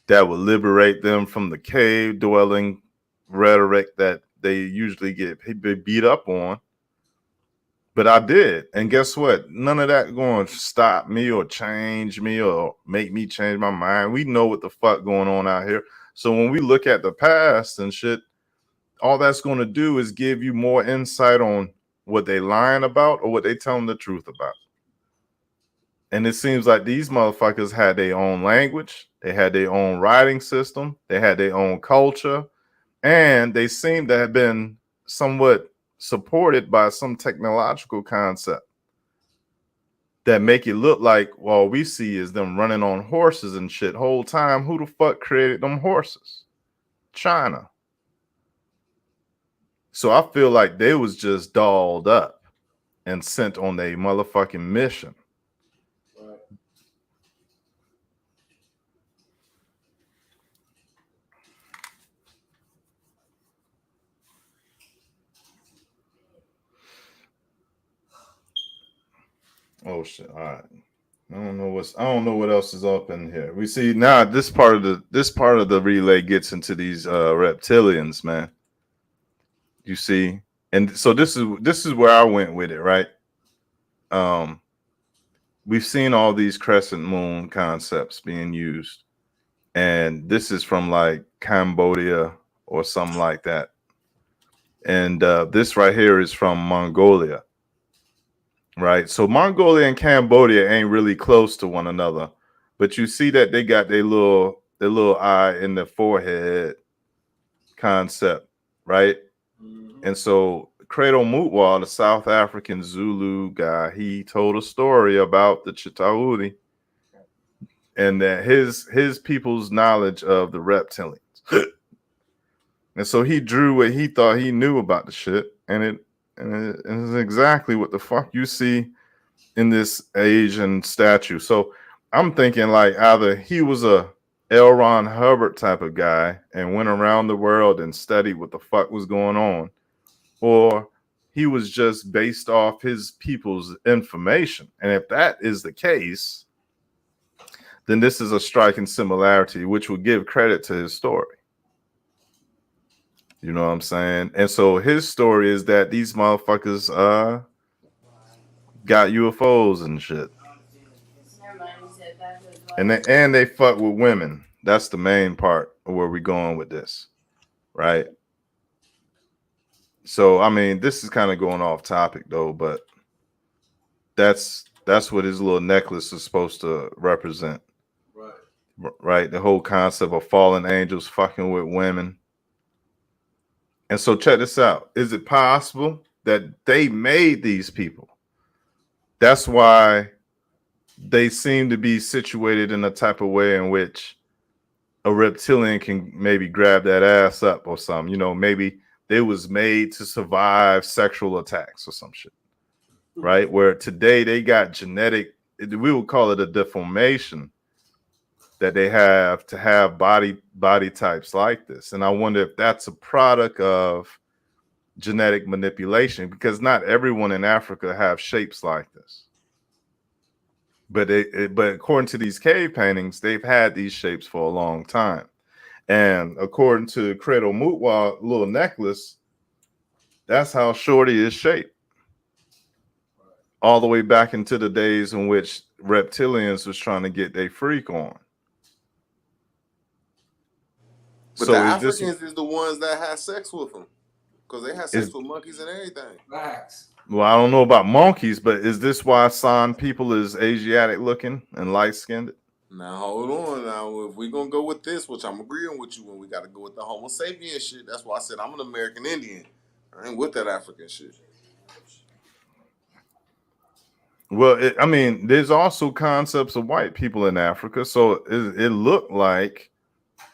Speaker 14: that would liberate them from the cave dwelling rhetoric that they usually get beat up on. But I did. And guess what? None of that going to stop me or change me or make me change my mind. We know what the fuck going on out here. So when we look at the past and shit, all that's going to do is give you more insight on what they lying about or what they telling the truth about. And it seems like these motherfuckers had their own language. They had their own writing system. They had their own culture. And they seem to have been somewhat supported by some technological concept that make it look like all we see is them running on horses and shit whole time. Who the fuck created them horses? China. So I feel like they was just dolled up and sent on a motherfucking mission. Oh shit! All right, I don't know what else is up in here. We see now this part of the relay gets into these reptilians, man. You see, and so this is where I went with it, right? We've seen all these crescent moon concepts being used, and this is from like Cambodia or something like that, and this right here is from Mongolia. Right. So Mongolia and Cambodia ain't really close to one another, but you see that they got their little eye in the forehead concept, right? And so Credo Mutwa, the South African Zulu guy, he told a story about the Chitauri and that his people's knowledge of the reptilians. And so he drew what he thought he knew about the shit, and it's exactly what the fuck you see in this Asian statue. So I'm thinking like either he was a L. Ron Hubbard type of guy and went around the world and studied what the fuck was going on, or he was just based off his people's information. And if that is the case, then this is a striking similarity, which would give credit to his story. You know what I'm saying? And so his story is that these motherfuckers got UFOs and shit. And they fuck with women. That's the main part of where we're going with this, right? So I mean, this is kind of going off topic though, but that's what his little necklace is supposed to represent. Right? The whole concept of fallen angels fucking with women. And so check this out. Is it possible that they made these people? That's why they seem to be situated in a type of way in which a reptilian can maybe grab that ass up or something. You know, maybe they was made to survive sexual attacks or some shit. Right? Where today they got genetic, we would call it a deformation that they have to have body types like this. And I wonder if that's a product of genetic manipulation, because not everyone in Africa have shapes like this. But but according to these cave paintings, they've had these shapes for a long time. And according to Credo Mutwa little necklace, that's how Shorty is shaped. All the way back into the days in which reptilians was trying to get their freak on.
Speaker 15: But
Speaker 14: So
Speaker 15: the
Speaker 14: is
Speaker 15: Africans is the ones that had sex with them, because they had sex with monkeys and everything.
Speaker 2: Facts.
Speaker 14: Well, I don't know about monkeys, but is this why San people is Asiatic looking and light skinned?
Speaker 15: Now hold on. Now if we're gonna go with this, which I'm agreeing with you, when we got to go with the Homo sapien shit. That's why I said I'm an American Indian. I ain't with that African shit.
Speaker 14: Well, I mean, there's also concepts of white people in Africa, so it looked like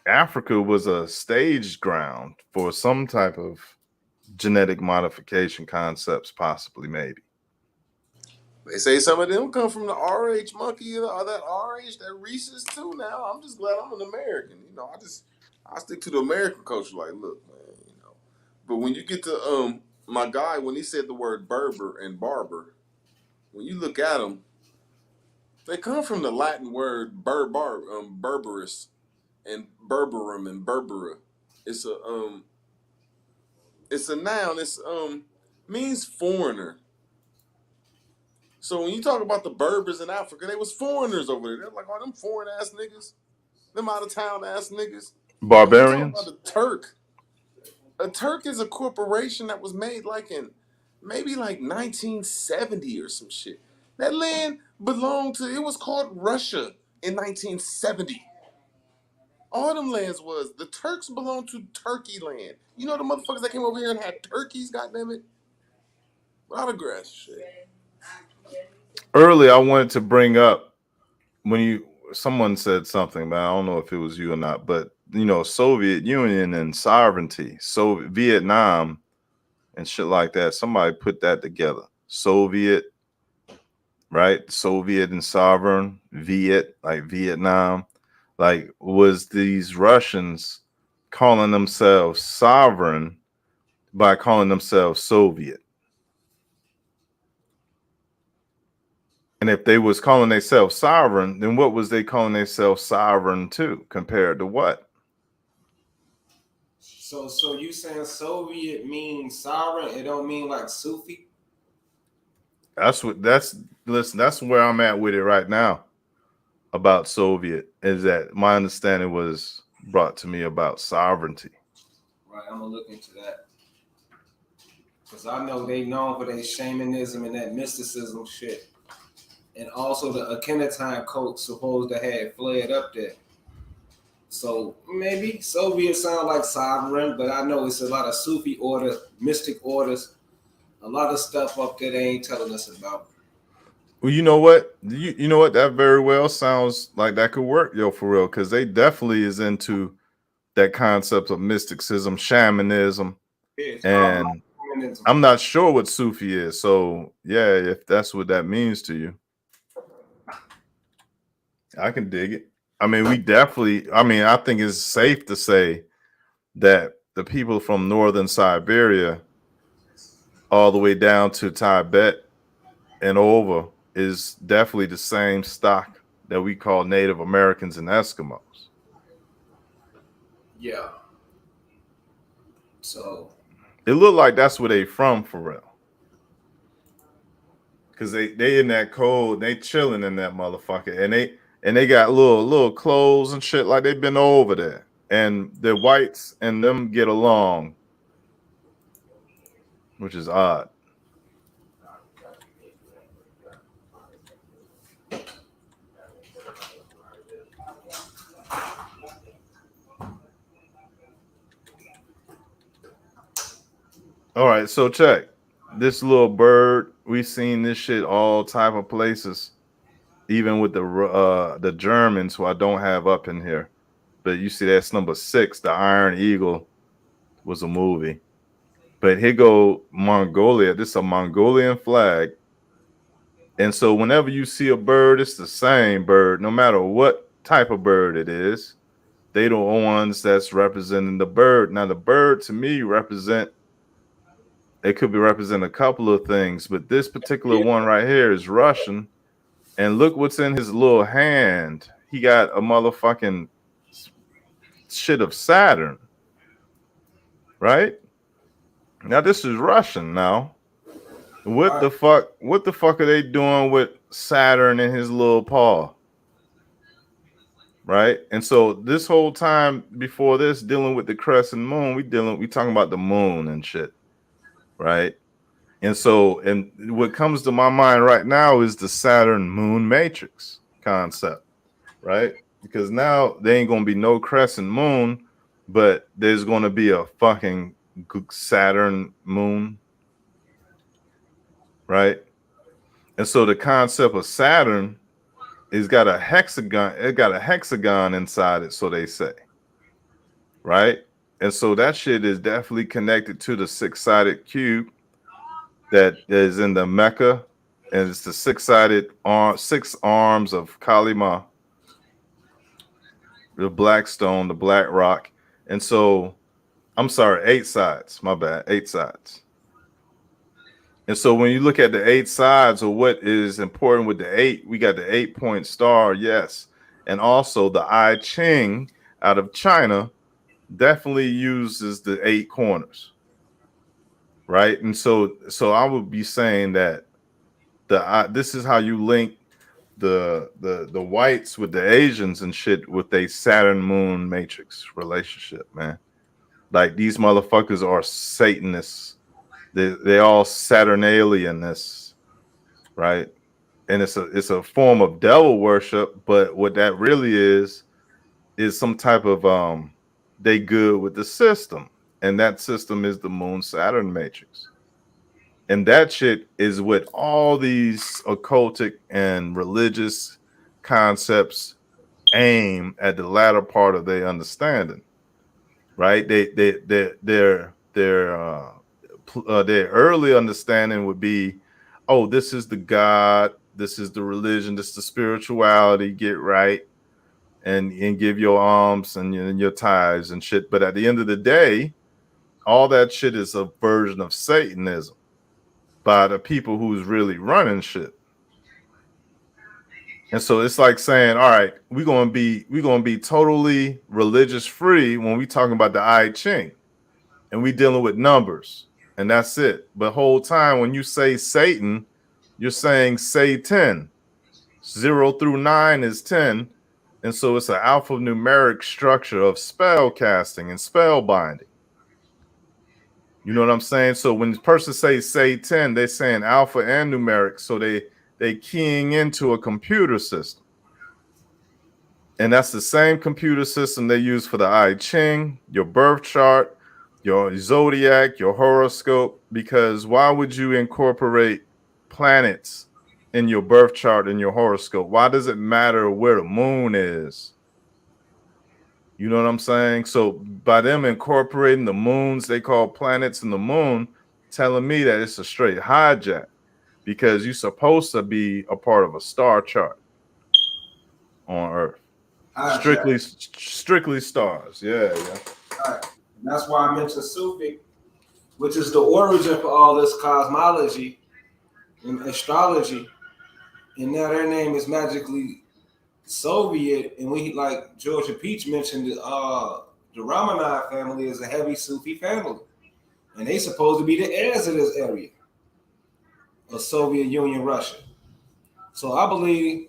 Speaker 14: Africa was a stage ground for some type of genetic modification concepts, possibly, maybe.
Speaker 15: They say some of them come from the RH monkey or that RH, that Reese's too. Now I'm just glad I'm an American. You know, I stick to the American culture. Like, look, man, you know. But when you get to my guy, when he said the word Berber and barber, when you look at them, they come from the Latin word berberus and berberum and berbera. It's a noun. It's means foreigner. So when you talk about the Berbers in Africa, they was foreigners over there. They're like, oh, them foreign ass niggas, them out of town ass niggas. When you talk about
Speaker 14: Barbarians?
Speaker 15: the Turk, a Turk is a corporation that was made like in maybe like 1970 or some shit. That land belonged to, it was called Russia in 1970. All them lands was, the Turks belonged to Turkey land. You know the motherfuckers that came over here and had turkeys, goddammit? Autographs, shit.
Speaker 14: Earlier, I wanted to bring up when someone said something, but I don't know if it was you or not, but you know, Soviet Union and sovereignty, so Vietnam and shit like that. Somebody put that together. Soviet, right? Soviet and sovereign, Viet, like Vietnam. Like, was these Russians calling themselves sovereign by calling themselves Soviet? And if they was calling themselves sovereign, then what was they calling themselves sovereign to, compared to what?
Speaker 2: So you saying Soviet means sovereign? It don't mean like Sufi?
Speaker 14: Listen, that's where I'm at with it right now about Soviet, is that my understanding was brought to me about sovereignty.
Speaker 2: Right, I'm gonna look into that. Because I know they known for their shamanism and that mysticism shit. And also the Akhenaten cult supposed to have fled up there. So maybe Soviet sound like sovereign, but I know it's a lot of Sufi order, mystic orders, a lot of stuff up there they ain't telling us about.
Speaker 14: Well, you know what? You know what? That very well sounds like that could work, yo, for real, because they definitely is into that concept of mysticism, shamanism, and I'm not sure what Sufi is. So yeah, if that's what that means to you, I can dig it. I mean, I think it's safe to say that the people from northern Siberia all the way down to Tibet and over is definitely the same stock that we call Native Americans and Eskimos.
Speaker 2: Yeah. So
Speaker 14: it looked like that's where they from for real. Cause they in that cold, they chilling in that motherfucker, and they got little clothes and shit like they've been over there, and the whites and them get along, which is odd. All right, so check this little bird. We seen this shit all type of places, even with the Germans, who I don't have up in here. But you see, that's number 6. The Iron Eagle was a movie. But here go Mongolia. This is a Mongolian flag. And so whenever you see a bird, it's the same bird, no matter what type of bird it is. They the ones that's representing the bird. Now the bird to me it could be representing a couple of things, but this particular one right here is Russian. And look what's in his little hand. He got a motherfucking shit of Saturn. Right? Now this is Russian now. What the fuck are they doing with Saturn in his little paw? Right? And so this whole time before this, dealing with the crescent moon, we talking about the moon and shit. Right? And so, and what comes to my mind right now is the Saturn moon matrix concept, right? Because now there ain't gonna be no crescent moon, but there's gonna be a fucking Saturn moon, right? And so the concept of Saturn is got a hexagon. It got a hexagon inside it, so they say, right? And so that shit is definitely connected to the 6-sided cube that is in the Mecca, and it's the 6-sided 6 arms of Kalima, the black stone, the black rock. And so, I'm sorry, 8 sides, my bad, 8 sides. And so when you look at the 8 sides, or what is important with the 8, we got the 8-point star, yes. And also the I Ching out of China definitely uses the 8 corners. Right? And so I would be saying that this is how you link the whites with the Asians and shit with a Saturn moon matrix relationship, man. Like these motherfuckers are Satanists. They all Saturnalianists, right? And it's a form of devil worship, but what that really is some type of they good with the system, and that system is the moon Saturn matrix. And that shit is what all these occultic and religious concepts aim at the latter part of their understanding, right? Their early understanding would be, oh, this is the God, this is the religion, this is the spirituality, get right, and give your alms and your tithes and shit. But at the end of the day, all that shit is a version of Satanism by the people who's really running shit. And so it's like saying, all right, we're gonna be totally religious free when we talking about the I Ching, and we dealing with numbers, and that's it. But whole time when you say Satan, you're saying Satan. 0 through 9 is 10, and so it's an alphanumeric structure of spell casting and spell binding. You know what I'm saying? So when the person says Satan, they're saying alpha and numeric, so they keying into a computer system. And that's the same computer system they use for the I Ching, your birth chart, your zodiac, your horoscope. Because why would you incorporate planets in your birth chart and your horoscope? Why does it matter where the moon is? You know what I'm saying? So by them incorporating the moons they call planets in the moon, telling me that it's a straight hijack, because you're supposed to be a part of a star chart on Earth. Strictly stars. Yeah.
Speaker 2: All right. And that's why I mentioned Sufi, which is the origin for all this cosmology and astrology. And now their name is magically Soviet. And we, like Georgia Peach mentioned, the Ramanov family is a heavy Sufi family. And they supposed to be the heirs of this area of Soviet Union, Russia. So I believe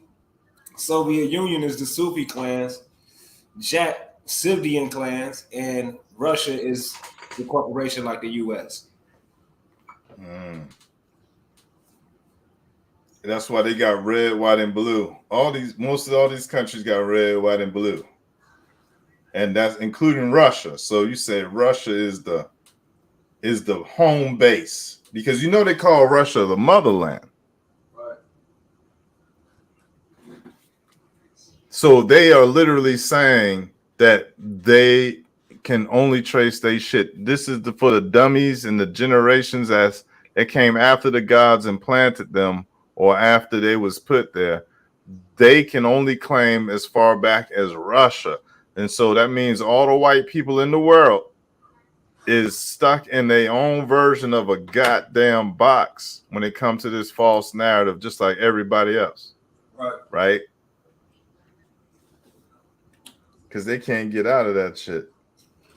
Speaker 2: Soviet Union is the Sufi clans, Scythian clans, and Russia is the corporation like the U.S.
Speaker 14: That's why they got red, white, and blue. Most of all these countries got red, white, and blue, and that's including Russia. So you say Russia is the home base because you know they call Russia the motherland.
Speaker 2: Right.
Speaker 14: So they are literally saying that they can only trace their shit. This is for the dummies and the generations as that came after the gods and planted them or after they was put there. They can only claim as far back as Russia. And so that means all the white people in the world is stuck in their own version of a goddamn box when it comes to this false narrative, just like everybody else. Right? Because they can't get out of that shit.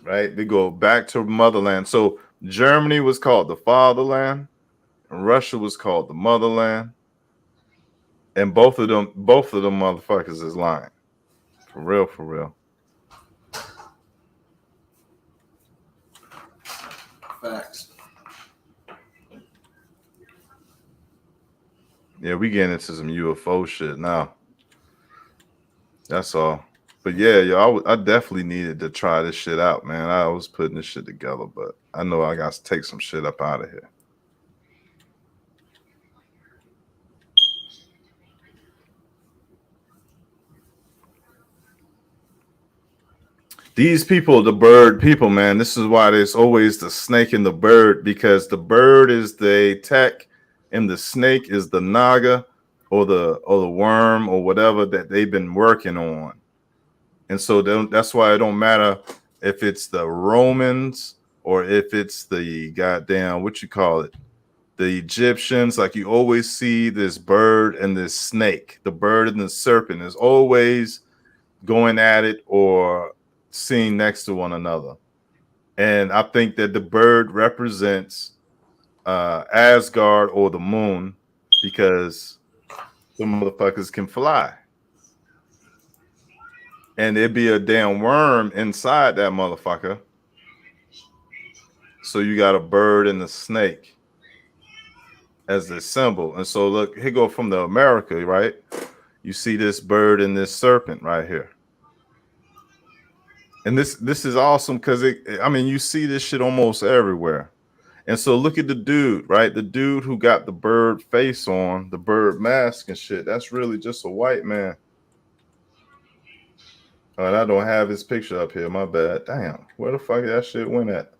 Speaker 14: Right? They go back to motherland. So Germany was called the fatherland, and Russia was called the motherland. And both of them motherfuckers is lying. For real, for real.
Speaker 2: Facts.
Speaker 14: Yeah, we getting into some UFO shit now. That's all. But yeah, yo, I definitely needed to try this shit out, man. I was putting this shit together, but I know I got to take some shit up out of here. These people, the bird people, man, this is why there's always the snake and the bird, because the bird is the tech and the snake is the naga or the worm or whatever that they've been working on. And so that's why it don't matter if it's the Romans or if it's the goddamn, what you call it, the Egyptians. Like you always see this bird and this snake. The bird and the serpent is always going at it or seen next to one another. And I think that the bird represents Asgard or the moon because the motherfuckers can fly. And there'd be a damn worm inside that motherfucker. So you got a bird and a snake as the symbol. And so look, here go from the America, right? You see this bird and this serpent right here. And this is awesome because you see this shit almost everywhere. And so look at the dude, right? The dude who got the bird face on, the bird mask and shit. That's really just a white man. All right, I don't have his picture up here. My bad. Damn, where the fuck that shit went at?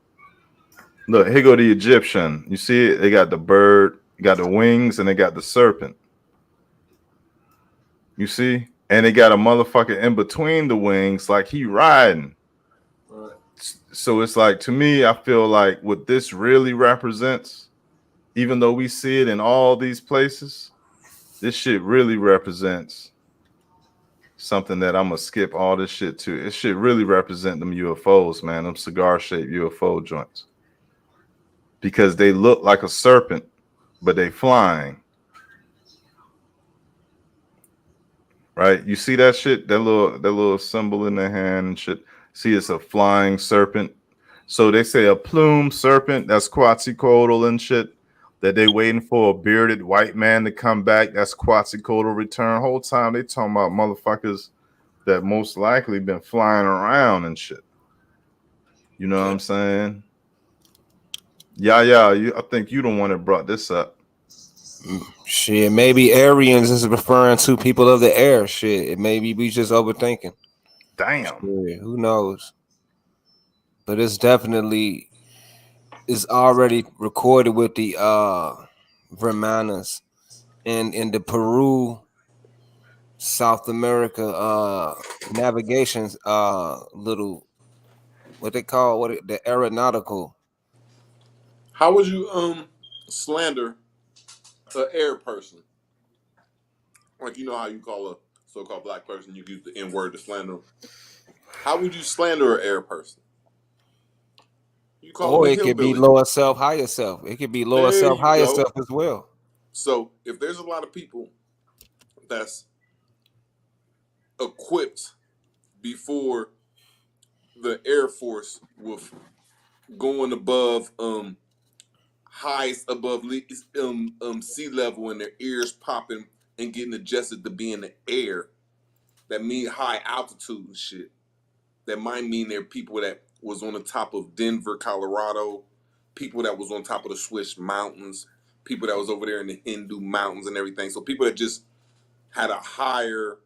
Speaker 14: Look, here go the Egyptian. You see it? They got the bird, got the wings, and they got the serpent. You see? And they got a motherfucker in between the wings, like he riding.
Speaker 2: Right.
Speaker 14: So it's like, to me, I feel like what this really represents, even though we see it in all these places, this shit really represents something that I'm gonna skip all this shit to. It should really represent them UFOs, man, them cigar-shaped UFO joints. Because they look like a serpent, but they flying. Right? You see that shit? That little symbol in their hand and shit. See, it's a flying serpent. So they say a plume serpent, that's Quetzalcoatl and shit. That they waiting for a bearded white man to come back. That's Quetzalcoatl return. Whole time they talking about motherfuckers that most likely been flying around and shit. You know what I'm saying? Yeah. I think you the one that brought this up.
Speaker 2: Shit, maybe Aryans is referring to people of the air. Shit, maybe we just overthinking.
Speaker 14: Damn.
Speaker 2: Shit, who knows? But it's definitely already recorded with the Vermanas in the Peru, South America navigations little what they call the aeronautical.
Speaker 15: How would you slander an air person? Like, you know how you call a so-called black person, you use the N-word to slander them. How would you slander an air person? You call
Speaker 2: Or
Speaker 15: them a
Speaker 2: it could be
Speaker 15: hillbilly.
Speaker 2: lower self, higher self. It could be lower
Speaker 15: There
Speaker 2: self,
Speaker 15: you
Speaker 2: higher
Speaker 15: go.
Speaker 2: self as well.
Speaker 15: So if there's a lot of people that's equipped before the Air Force with going above highs above sea level and their ears popping and getting adjusted to be in the air. That mean high altitude and shit. That might mean there are people that was on the top of Denver, Colorado, people that was on top of the Swiss mountains, people that was over there in the Hindu mountains and everything. So people that just had a higher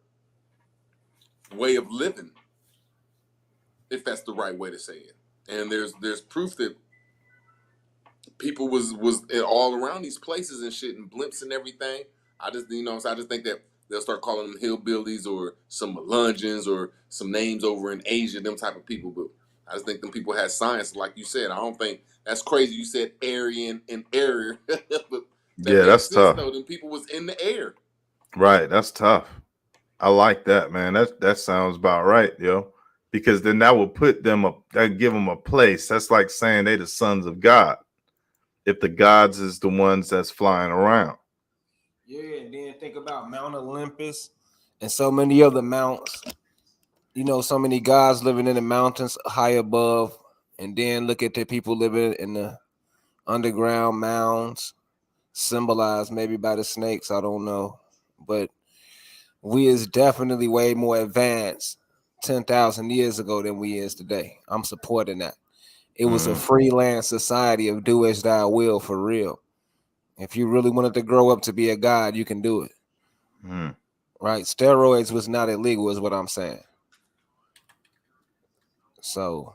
Speaker 15: way of living, if that's the right way to say it. And there's proof that people was all around these places and shit and blimps and everything. I just so I just think that they'll start calling them hillbillies or some Melungeons or some names over in Asia, them type of people. But I just think them people had science, like you said. I don't think that's crazy. You said Aryan and Aryan, but that
Speaker 14: Yeah,
Speaker 15: makes
Speaker 14: that's
Speaker 15: sense
Speaker 14: tough.
Speaker 15: though. Them people was in the air.
Speaker 14: Right, that's tough. I like that, man. That sounds about right, yo. Because then that will put them up, that give them a place. That's like saying they the sons of God. If the gods is the ones that's flying around.
Speaker 2: Yeah, and then think about Mount Olympus and so many other mounts. You know, so many gods living in the mountains high above, and then look at the people living in the underground mounds, symbolized maybe by the snakes. I don't know, but we is definitely way more advanced 10,000 years ago than we is today. I'm supporting that. It was a freelance society of do as thou will for real. If you really wanted to grow up to be a god, you can do it. Right? Steroids was not illegal, is what I'm saying. So,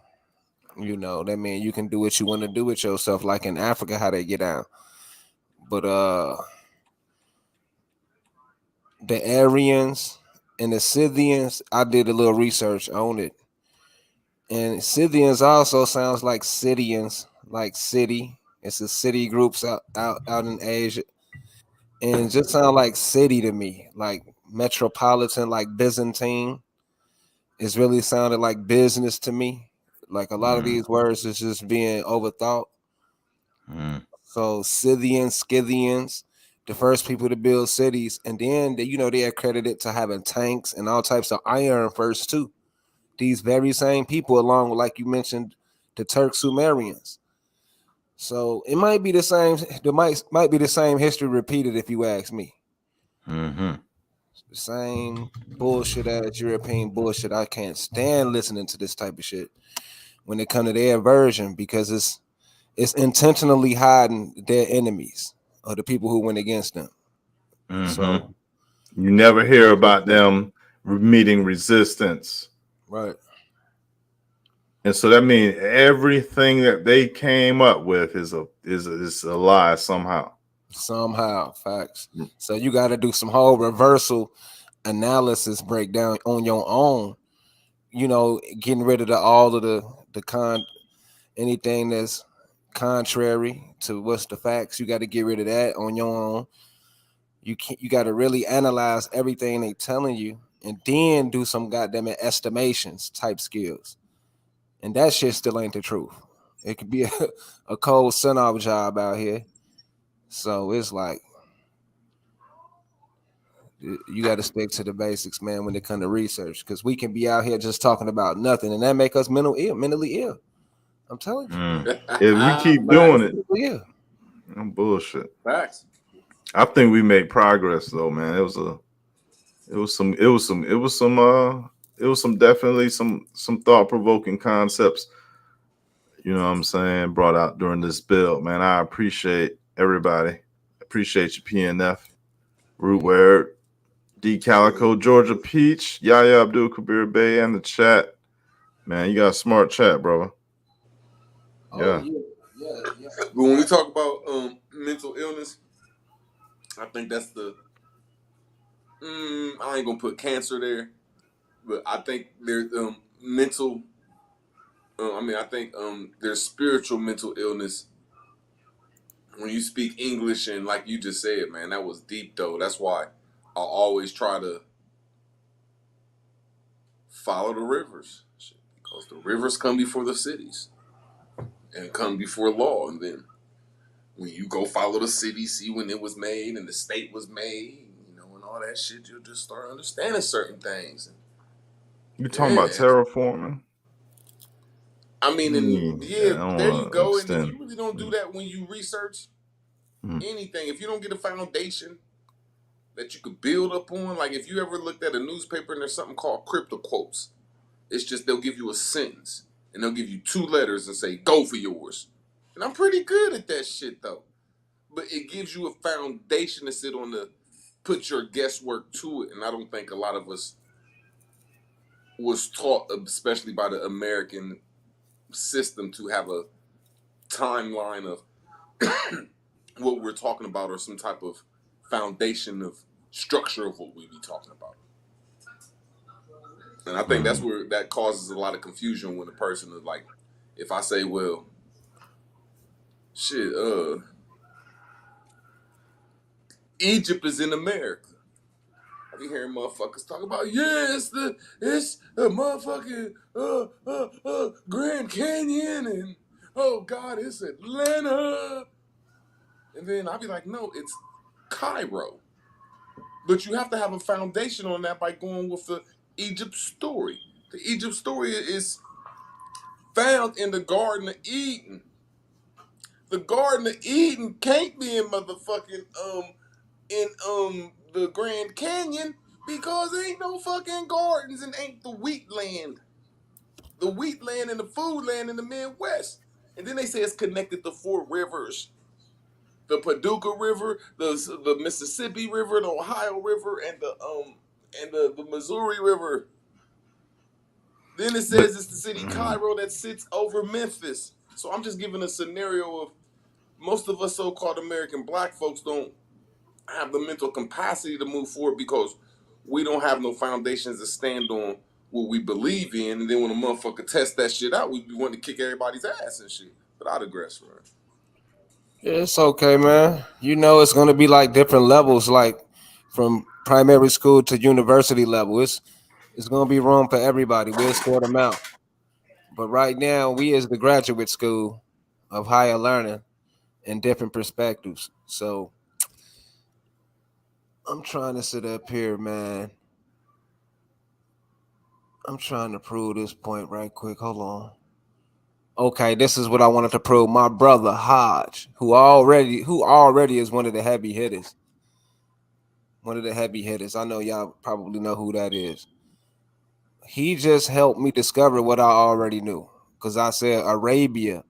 Speaker 2: you know, that means you can do what you want to do with yourself, like in Africa, how they get down. But the Aryans and the Scythians, I did a little research on it. And Scythians also sounds like Scythians, like city. It's the city groups out in Asia. And it just sound like city to me, like metropolitan, like Byzantine. It's really sounded like business to me. Like a lot of these words is just being overthought. So Scythians, Scythians, the first people to build cities, and then they accredited to having tanks and all types of iron first too. These very same people, along with, like you mentioned, the Turk Sumerians. So it might be the same. There might be the same history repeated, if you ask me. The same bullshit as European bullshit. I can't stand listening to this type of shit when it comes to their version, because it's intentionally hiding their enemies or the people who went against them. So
Speaker 14: You never hear about them meeting resistance.
Speaker 2: right.
Speaker 14: And so that means everything that they came up with is a lie somehow.
Speaker 2: Somehow, facts. So you got to do some whole reversal analysis breakdown on your own. You know, getting rid of all of the anything that's contrary to what's the facts. You got to get rid of that on your own. You got to really analyze everything they telling you, and then do some goddamn estimations type skills. And that shit still ain't the truth. It could be a cold send off job out here. So it's like you got to stick to the basics, man, when it comes to research, because we can be out here just talking about nothing, and that make us mentally ill. I'm telling you.
Speaker 14: If we keep doing it,
Speaker 2: Yeah.
Speaker 14: I'm bullshit.
Speaker 15: Facts.
Speaker 14: I think we made progress though, man. It was some definitely some thought-provoking concepts, you know what I'm saying, brought out during this build, man. I appreciate everybody. Appreciate you, PNF, Root Word, D Calico, Georgia Peach, Yaya Abdul Kabir Bey, and the chat. Man, you got a smart chat, brother. Yeah.
Speaker 15: But when we talk about mental illness, I think that's I ain't gonna put cancer there, but I think there's mental. I think there's spiritual mental illness. When you speak English and like you just said, man, that was deep though. That's why I always try to follow the rivers, because the rivers come before the cities and come before law, and then when you go follow the city, see when it was made and the state was made, and all that shit, you'll just start understanding certain things.
Speaker 14: You talking about terraforming?
Speaker 15: I mean, and
Speaker 14: Yeah, I
Speaker 15: yeah,
Speaker 14: don't
Speaker 15: there you
Speaker 14: want to
Speaker 15: go. And if
Speaker 14: extend.
Speaker 15: you really don't do that when you research anything, if you don't get a foundation that you could build up on, like if you ever looked at a newspaper and there's something called crypto quotes, it's just they'll give you a sentence and they'll give you 2 letters and say, go for yours. And I'm pretty good at that shit though. But it gives you a foundation to sit on to put your guesswork to it. And I don't think a lot of us was taught, especially by the American system, to have a timeline of what we're talking about or some type of foundation of structure of what we be talking about. And I think that's where that causes a lot of confusion when a person is like, if I say, well, shit, Egypt is in America. I be hearing motherfuckers talk about, yeah, it's the motherfucking Grand Canyon and oh God, it's Atlanta. And then I be like, no, it's Cairo. But you have to have a foundation on that by going with the Egypt story. The Egypt story is found in the Garden of Eden. The Garden of Eden can't be in motherfucking the Grand Canyon because there ain't no fucking gardens and ain't the wheat land. The wheat land and the food land in the Midwest. And then they say it's connected to 4 rivers. The Paducah River, the Mississippi River, the Ohio River, and the Missouri River. Then it says it's the city Cairo that sits over Memphis. So I'm just giving a scenario of most of us so-called American black folks don't have the mental capacity to move forward because we don't have no foundations to stand on what we believe in. And then when a motherfucker test that shit out, we be wanting to kick everybody's ass and shit. But I digress, man.
Speaker 2: It's okay, man. You know it's gonna be like different levels, like from primary school to university level. It's gonna be room for everybody. We'll sort them out. But right now, we as the graduate school of higher learning and different perspectives. So I'm trying to sit up here, man. I'm trying to prove this point right quick. Hold on. Okay, this is what I wanted to prove. My brother Hodge, who already is one of the heavy hitters. One of the heavy hitters. I know y'all probably know who that is. He just helped me discover what I already knew. Because I said Arabia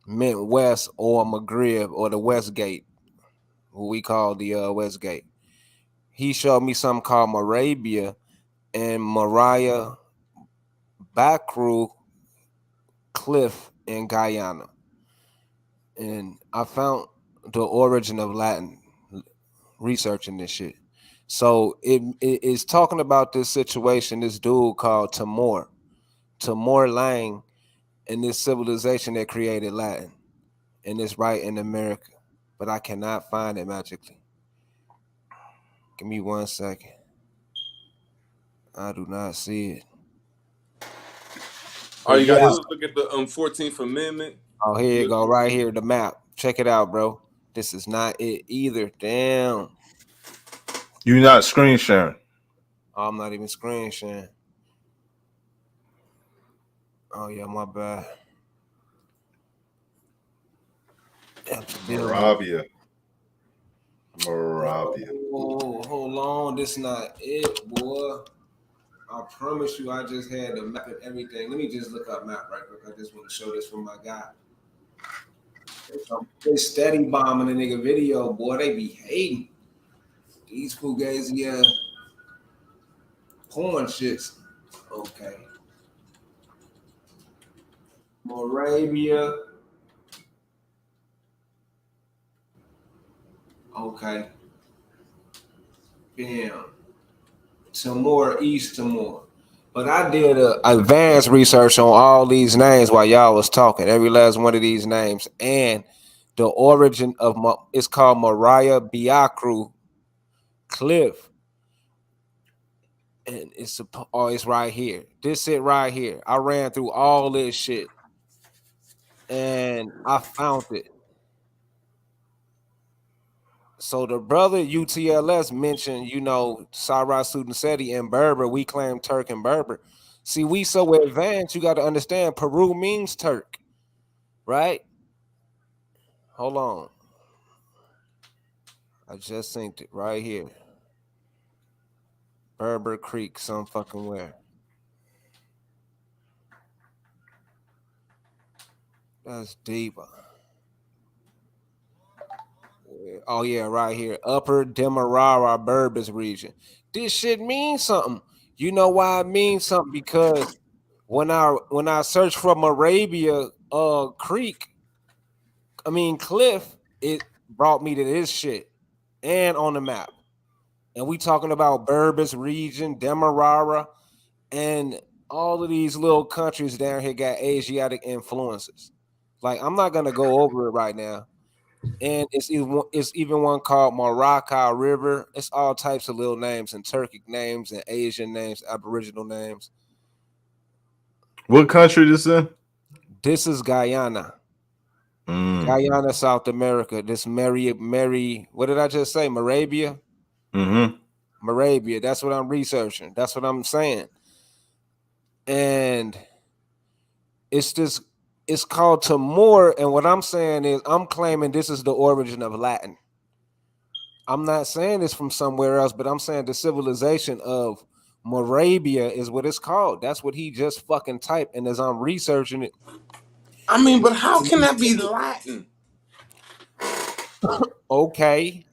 Speaker 2: meant West or Maghrib or the West Gate, what we call the West Gate. He showed me something called Moravia and Mariah Bakru Cliff in Guyana. And I found the origin of Latin researching this shit. So it is talking about this situation, this dude called Timor Lang, and this civilization that created Latin. And it's right in America. But I cannot find it magically. Give me 1 second. I do not see it.
Speaker 15: All you gotta
Speaker 2: Yeah.
Speaker 15: do is look at the 14th Amendment.
Speaker 2: Oh, here you go, right here, the map. Check it out, bro. This is not it either. Damn.
Speaker 14: You not screen sharing.
Speaker 2: Oh, I'm not even screen sharing. Oh yeah, my bad.
Speaker 14: Moravia. Moravia.
Speaker 2: Oh, hold on. This not it, boy. I promise you, I just had the map and everything. Let me just look up map right quick. I just want to show this from my guy. They steady bombing a nigga video, boy. They be hating. These fugazi porn shits. Okay. Moravia. Okay. Bam. Timor, East Timor. But I did advanced research on all these names while y'all was talking. Every last one of these names. And the origin of it's called Mariah Biakru Cliff. And it's right here. This it right here. I ran through all this shit. And I found it. So the brother UTLS mentioned, Sarah Sudanseti and Berber. We claim Turk and Berber. See, we so advanced. You got to understand. Peru means Turk, right? Hold on. I just synced it right here. Berber Creek, some fucking where. That's deep. Oh yeah, right here. Upper Demerara Berbers region. This shit means something. You know why it means something? Because when I search for Moravia Creek, Cliff, it brought me to this shit and on the map. And we talking about Berbers region, Demerara, and all of these little countries down here got Asiatic influences. Like I'm not gonna go over it right now. And it's even one called Morocco River. It's all types of little names and Turkic names and Asian names, Aboriginal names.
Speaker 14: What country this in?
Speaker 2: This is Guyana. Guyana, South America. This Mary, what did I just say? Moravia?
Speaker 14: Mm-hmm.
Speaker 2: Moravia. That's what I'm researching. That's what I'm saying. And it's called Timor. And what I'm saying is I'm claiming this is the origin of Latin. I'm not saying it's from somewhere else, but I'm saying the civilization of Moravia is what it's called. That's what he just fucking typed. And as I'm researching it,
Speaker 15: I mean, but how can that be Latin?
Speaker 2: okay.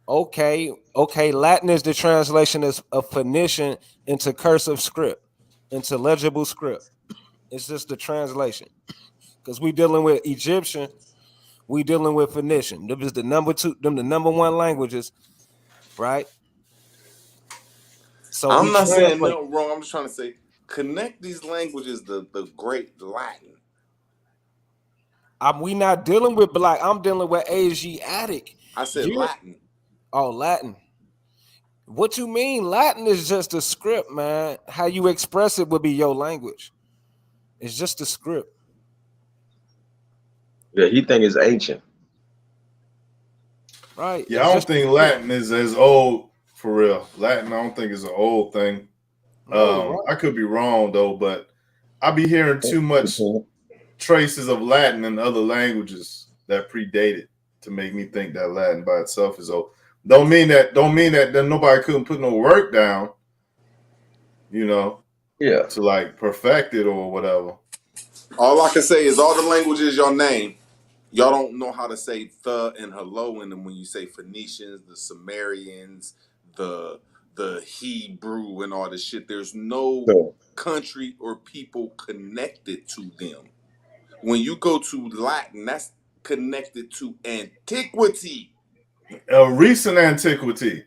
Speaker 2: Latin is the translation of Phoenician into cursive script, into legible script. It's just the translation. Because we dealing with Egyptian, we dealing with Phoenician. Them is the number one languages, right? So
Speaker 15: I'm
Speaker 2: we
Speaker 15: not saying
Speaker 2: translate.
Speaker 15: nothing wrong. I'm just trying to say connect these languages, the great Latin.
Speaker 2: We not dealing with black. I'm dealing with Asiatic.
Speaker 15: I said Latin.
Speaker 2: Oh, Latin. What you mean? Latin is just a script, man. How you express it would be your language. It's just a script.
Speaker 16: Yeah, he think it's ancient.
Speaker 2: Right.
Speaker 14: Yeah, I don't think Latin is as old for real. Latin, I don't think is an old thing. I could be wrong though, but I be hearing too much traces of Latin in other languages that predate it to make me think that Latin by itself is old. Don't mean that nobody couldn't put no work down,
Speaker 16: yeah,
Speaker 14: to like perfect it or whatever.
Speaker 15: All I can say is all the languages y'all name, y'all don't know how to say the and hello in them when you say Phoenicians, the Sumerians, the Hebrew and all this shit. There's no country or people connected to them. When you go to Latin, that's connected to antiquity.
Speaker 14: Recent antiquity.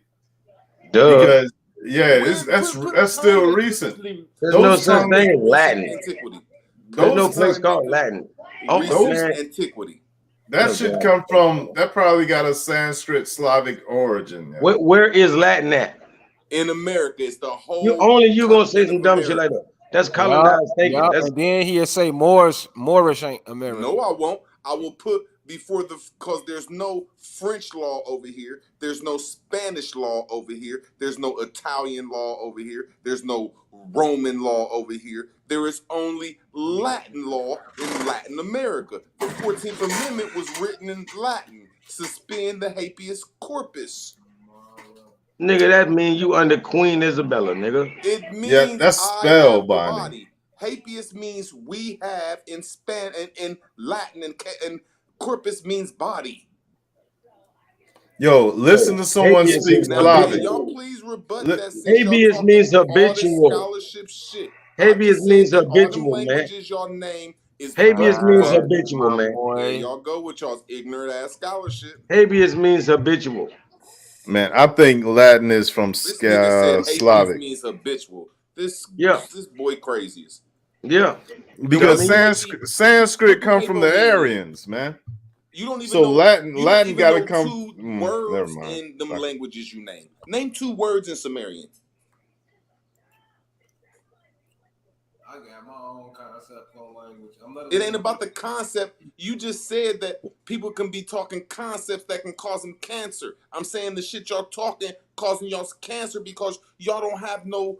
Speaker 16: Duh.
Speaker 14: Because that's still recent.
Speaker 16: There's no such thing as
Speaker 15: Recent
Speaker 16: Latin.
Speaker 15: antiquity.
Speaker 16: There's no place called Latin.
Speaker 15: Recent antiquity.
Speaker 14: That should come from. That probably got a Sanskrit Slavic origin. Yeah.
Speaker 16: Where is Latin at?
Speaker 15: In America, it's the whole.
Speaker 16: You gonna say some dumb shit like that? That's colonized thinking. That's,
Speaker 2: and then he'll say Moorish ain't American.
Speaker 15: No, I won't. I will put before because there's no French law over here. There's no Spanish law over here. There's no Italian law over here. There's no Roman law over here. There is only Latin law in Latin America. The 14th Amendment was written in Latin. Suspend the habeas corpus.
Speaker 16: nigga, that means you under Queen Isabella, nigga.
Speaker 15: It means
Speaker 14: that's spellbinding.
Speaker 15: Habeas means we have in Latin, and corpus means body.
Speaker 14: Yo, listen to someone speak Slavic.
Speaker 15: Y'all please rebut that.
Speaker 16: Habeas means habitual.
Speaker 15: Scholarship shit.
Speaker 16: Habeas means habitual,
Speaker 15: all them
Speaker 16: man.
Speaker 15: languages y'all name is
Speaker 16: Habeas means habitual, man.
Speaker 15: There y'all go with y'all's ignorant ass scholarship.
Speaker 16: Habeas means habitual.
Speaker 14: Man, I think Latin is from
Speaker 15: This nigga said
Speaker 14: Slavic.
Speaker 15: Habeas means habitual. This boy craziest.
Speaker 16: Yeah.
Speaker 14: Because Sanskrit come from the Aryans, man.
Speaker 15: You don't even
Speaker 14: so
Speaker 15: know.
Speaker 14: Latin got to come.
Speaker 15: Two words in them languages you name. Name 2 words in Sumerian.
Speaker 2: I got my own concept on language.
Speaker 15: It ain't about the concept. You just said that people can be talking concepts that can cause them cancer. I'm saying the shit y'all talking causing y'all cancer because y'all don't have no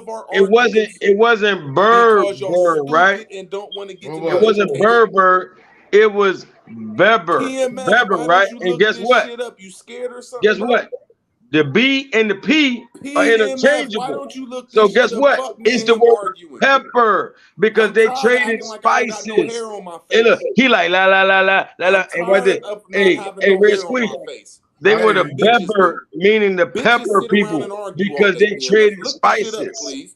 Speaker 15: of our
Speaker 16: It
Speaker 15: arguments
Speaker 16: wasn't
Speaker 15: because y'all
Speaker 16: Berber, right?
Speaker 15: stupid and don't want to get to
Speaker 16: It
Speaker 15: know
Speaker 16: wasn't
Speaker 15: education.
Speaker 16: Berber. It was Beber.
Speaker 15: PMF,
Speaker 16: Beber,
Speaker 15: why
Speaker 16: right?
Speaker 15: don't you
Speaker 16: And
Speaker 15: look
Speaker 16: guess
Speaker 15: this
Speaker 16: what?
Speaker 15: shit up? You scared or something,
Speaker 16: Guess
Speaker 15: bro?
Speaker 16: what? The B and the P are
Speaker 15: PMF, why
Speaker 16: interchangeable.
Speaker 15: don't you look
Speaker 16: So
Speaker 15: this
Speaker 16: guess
Speaker 15: shit up?
Speaker 16: what?
Speaker 15: Fuck me
Speaker 16: It's
Speaker 15: and
Speaker 16: the
Speaker 15: him
Speaker 16: word
Speaker 15: arguing.
Speaker 16: pepper because
Speaker 15: I'm
Speaker 16: they
Speaker 15: tired of
Speaker 16: traded
Speaker 15: acting like I ain't got no hair
Speaker 16: spices.
Speaker 15: on my
Speaker 16: And look,
Speaker 15: face.
Speaker 16: he like la la la la la la.
Speaker 15: I'm
Speaker 16: And right there,
Speaker 15: tired of not having
Speaker 16: hey,
Speaker 15: no
Speaker 16: Red
Speaker 15: hair on
Speaker 16: Squeeze.
Speaker 15: my face.
Speaker 16: They
Speaker 15: That's
Speaker 16: were the
Speaker 15: what bitches
Speaker 16: Beber,
Speaker 15: do.
Speaker 16: meaning the
Speaker 15: Bitches
Speaker 16: pepper
Speaker 15: sit around
Speaker 16: people
Speaker 15: and argue all
Speaker 16: because
Speaker 15: day,
Speaker 16: they
Speaker 15: PMF.
Speaker 16: traded
Speaker 15: Look the shit up,
Speaker 16: spices.
Speaker 15: please.